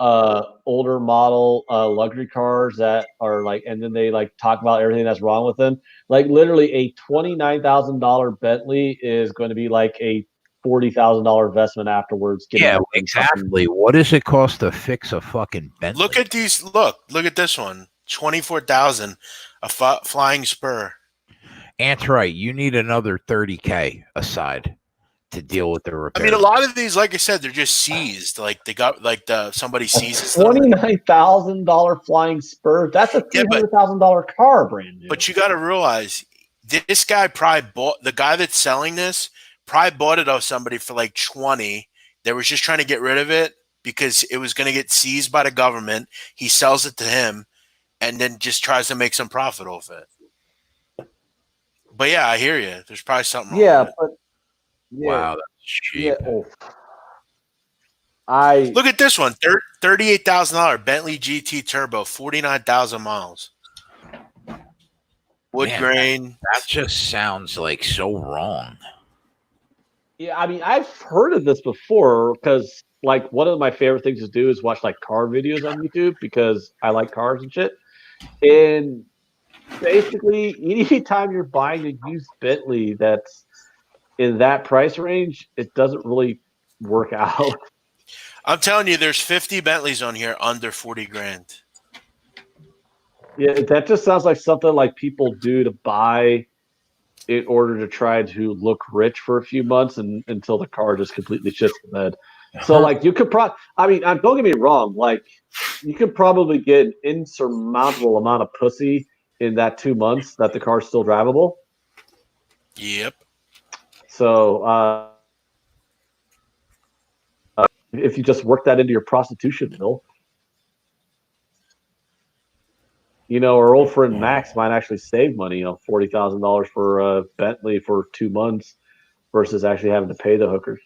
older model luxury cars that are like, and then they like talk about everything that's wrong with them. Like literally a $29,000 Bentley is going to be like a $40,000 investment afterwards. Yeah, exactly. What does it cost to fix a fucking Bentley? look at these. Look at this one. 24,000. A flying spur. Right, you need another 30K aside to deal with the I repair. mean, a lot of these, like I said, they're just seized. Like they got like somebody seizes them. $29,000 flying spur. That's a $300,000 car, brand new. But you got to realize this guy probably bought the guy that's selling this probably bought it off somebody for like 20. They was just trying to get rid of it because it was going to get seized by the government. He sells it to him and then just tries to make some profit off it. But yeah, I hear you. There's probably something wrong. Yeah, with it. but Wow, that's cheap. yeah, Look at this one. $38,000 Bentley GT Turbo, 49,000 miles. Wood Man, grain. That just sounds like so wrong. Yeah, I mean, I've heard of this before because, like, one of my favorite things to do is watch like car videos on YouTube because I like cars and shit. And basically, anytime you're buying a used Bentley that's in that price range, it doesn't really work out. I'm telling you, there's 50 Bentleys on here under 40 grand. Yeah, that just sounds like something like people do to buy in order to try to look rich for a few months and until the car just completely shits the bed. So like you could don't get me wrong, like you could probably get an insurmountable amount of pussy in that 2 months that the car's still drivable. Yep. So if you just work that into your prostitution bill, our old friend Max might actually save money, $40,000 for a Bentley for 2 months versus actually having to pay the hookers.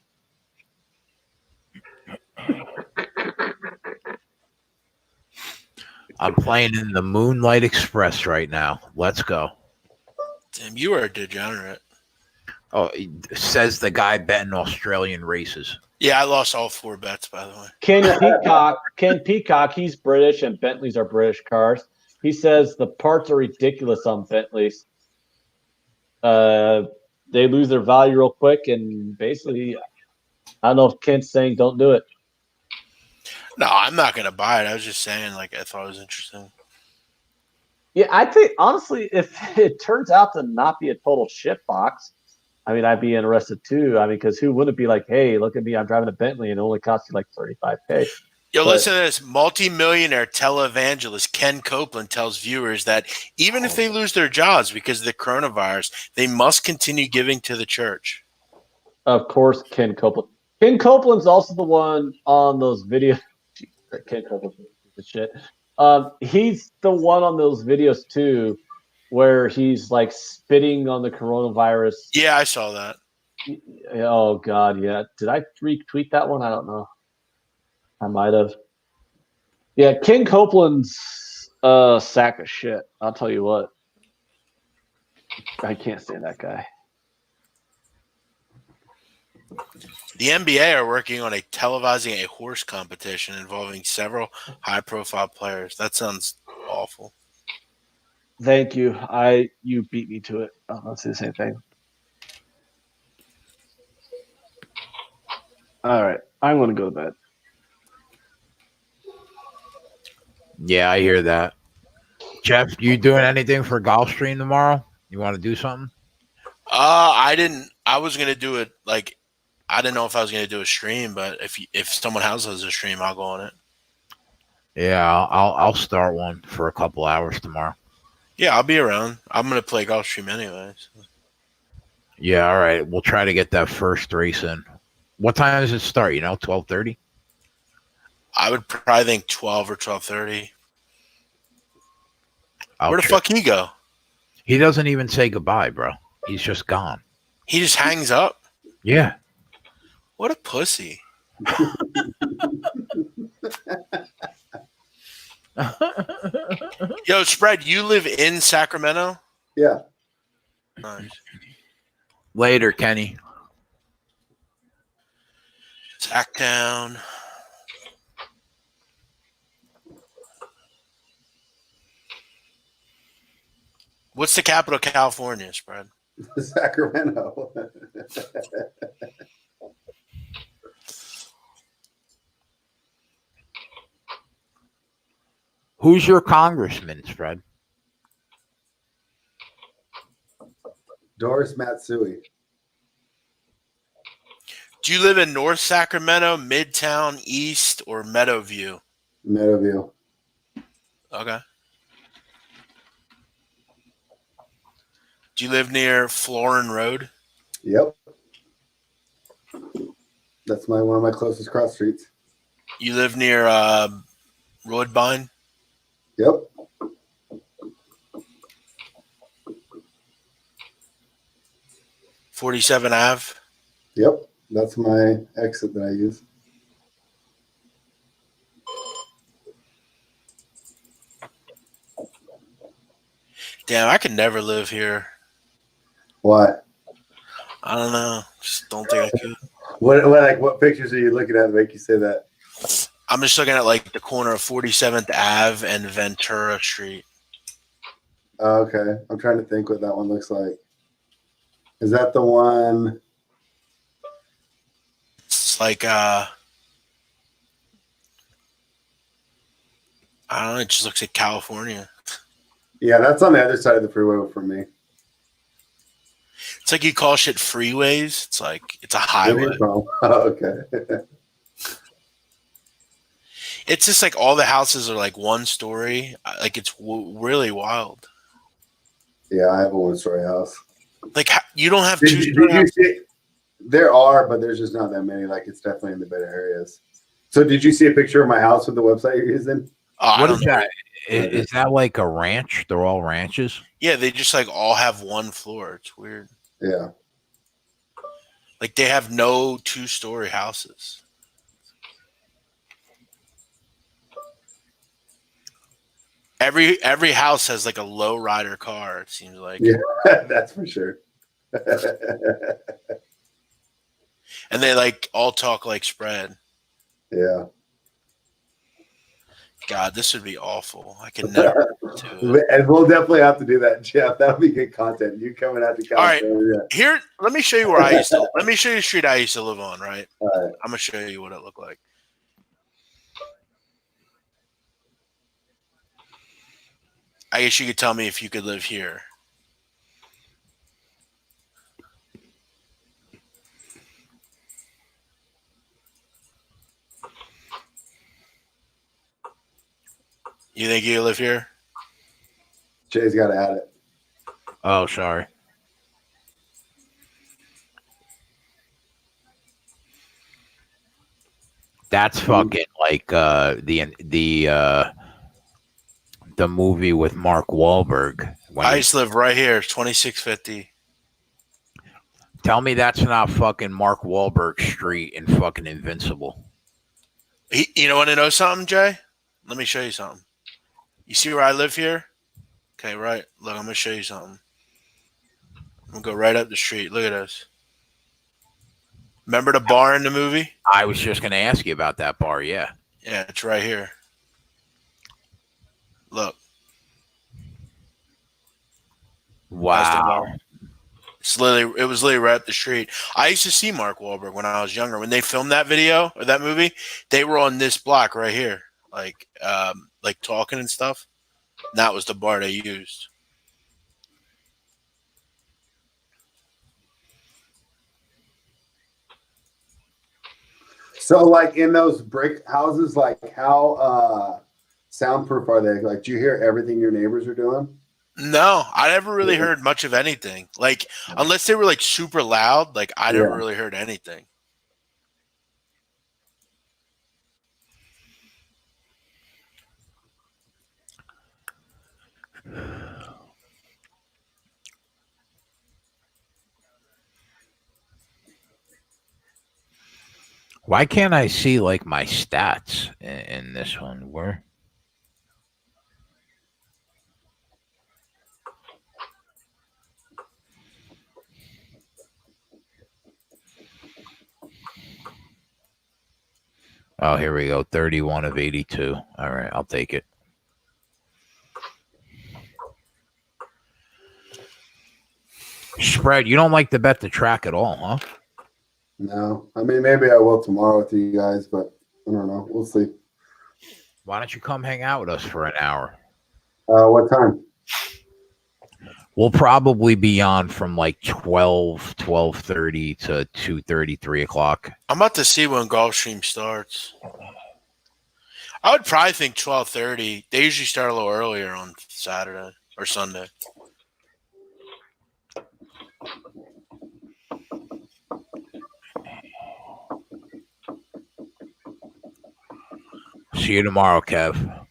I'm playing in the Moonlight Express right now. Let's go. Damn, you are a degenerate. Oh, says the guy betting Australian races. Yeah, I lost all 4 bets, by the way. Ken Peacock, he's British, and Bentleys are British cars. He says the parts are ridiculous on Bentleys. They lose their value real quick, and basically, I don't know if Kent's saying don't do it. No, I'm not going to buy it. I was just saying, like, I thought it was interesting. Yeah, I think, honestly, if it turns out to not be a total shitbox, I'd be interested too. Because who wouldn't be like, hey, look at me, I'm driving a Bentley and it only costs you like $35K. Listen to this. Multi-millionaire televangelist Ken Copeland tells viewers that even if they lose their jobs because of the coronavirus, they must continue giving to the church. Of course, Ken Copeland. Ken Copeland's also the one on those videos. Ken Copeland's a shit. He's the one on those videos too, where he's like spitting on the coronavirus. Yeah, I saw that. Oh God, yeah. Did I retweet that one? I don't know. I might have. Yeah, Ken Copeland's a sack of shit. I'll tell you what. I can't stand that guy. The NBA are working on televising a horse competition involving several high-profile players. That sounds awful. Thank you. You beat me to it. Let's do the same thing. All right, I'm going to go to bed. Yeah, I hear that. Jeff, you doing anything for Gulfstream tomorrow? You want to do something? I didn't. I was gonna do it. Like, I didn't know if I was gonna do a stream, but if someone else has a stream, I'll go on it. Yeah, I'll start one for a couple hours tomorrow. Yeah, I'll be around. I'm gonna play Gulfstream anyway. So. Yeah, all right. We'll try to get that first race in. What time does it start? 12:30? I would probably think 12 or 12:30. Where the fuck he go? He doesn't even say goodbye, bro. He's just gone. He just hangs up? Yeah. What a pussy. Yo, Spread, you live in Sacramento? Yeah. Nice. Later, Kenny. Sacktown. What's the capital of California, Spread? Sacramento. Who's your congressman, Fred? Doris Matsui. Do you live in North Sacramento, Midtown, East, or Meadowview? Meadowview. Okay. Do you live near Florin Road? Yep. That's one of my closest cross streets. You live near Woodbine? Yep. '47 Ave? Yep. That's my exit that I use. Damn, I could never live here. Why? I don't know. Just don't think I could. What pictures are you looking at that make you say that? I'm just looking at like the corner of 47th Ave and Ventura Street. Oh, okay. I'm trying to think what that one looks like. Is that the one? It's like I don't know, it just looks like California. Yeah, that's on the other side of the freeway for me. It's like you call shit freeways. It's like it's a highway. Oh, okay. It's just like all the houses are like one story. Like it's really wild. Yeah, I have a one-story house. Like you don't have Did two-story you houses. see? There are, but there's just not that many. Like it's definitely in the better areas. So, did you see a picture of my house with the website you're using? Oh, I What don't is know. that? Is that like a ranch? They're all ranches? Yeah, they just like all have one floor. It's weird. Yeah. Like they have no two-story houses. Every house has like a low rider car. It seems like. Yeah, that's for sure. And they like all talk like spread. Yeah. God, this would be awful. I could never do it. And we'll definitely have to do that, Jeff. That'll be good content. You coming out to All right. California. Here, let me show you where I used to. Let me show you the street I used to live on. Right. All right. I'm gonna show you what it looked like. I guess you could tell me if you could live here. You think you live here? Jay's got to add it. Oh, sorry. That's fucking like the movie with Mark Wahlberg. I used to live right here, 2650. Tell me that's not fucking Mark Wahlberg Street in fucking Invincible. You know want to know something, Jay? Let me show you something. You see where I live here? Okay, right. Look, I'm gonna show you something. I'm gonna go right up the street. Look at this. Remember the bar in the movie? I was just gonna ask you about that bar. Yeah. Yeah, it's right here. Look. That's the Wow. bar. It was literally right up the street. I used to see Mark Wahlberg when I was younger. When they filmed that video or that movie, they were on this block right here, like talking and stuff. And that was the bar they used. So, like in those brick houses, like how soundproof are they? Like, do you hear everything your neighbors are doing? No, I never really heard much of anything. Like, unless they were like super loud, like I never really heard anything. Why can't I see like my stats in this one? Where? Oh, here we go. 31 of 82. All right, I'll take it. Spread. You don't like to bet the track at all, huh? No. I mean, maybe I will tomorrow with you guys, but I don't know. We'll see. Why don't you come hang out with us for an hour? What time? We'll probably be on from like 12:30 to 2:30, 3 o'clock. I'm about to see when Gulfstream starts. I would probably think 12:30. They usually start a little earlier on Saturday or Sunday. See you tomorrow, Kev.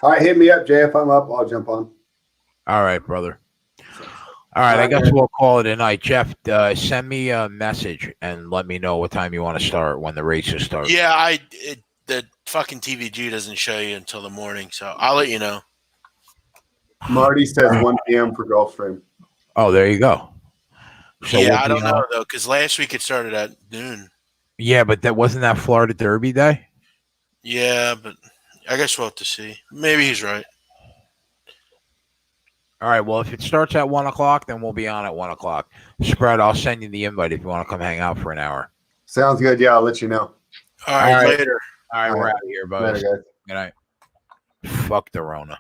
All right, hit me up, Jay. If I'm up, I'll jump on. All right, brother. All right, I guess we'll call it a night. Jeff, send me a message and let me know what time you want to start when the races start. Yeah, the fucking TVG doesn't show you until the morning, so I'll let you know. Marty says 1 p.m. for Gulfstream. Oh, there you go. So yeah, I don't know though, because last week it started at noon. Yeah, but that wasn't that Florida Derby day. Yeah, but I guess we'll have to see. Maybe he's right. All right. Well, if it starts at 1 o'clock, then we'll be on at 1 o'clock. Spread. I'll send you the invite if you want to come hang out for an hour. Sounds good. Yeah, I'll let you know. All right, later. All right, we're out of here, boys. Later, guys. Good night. Fuck the Rona.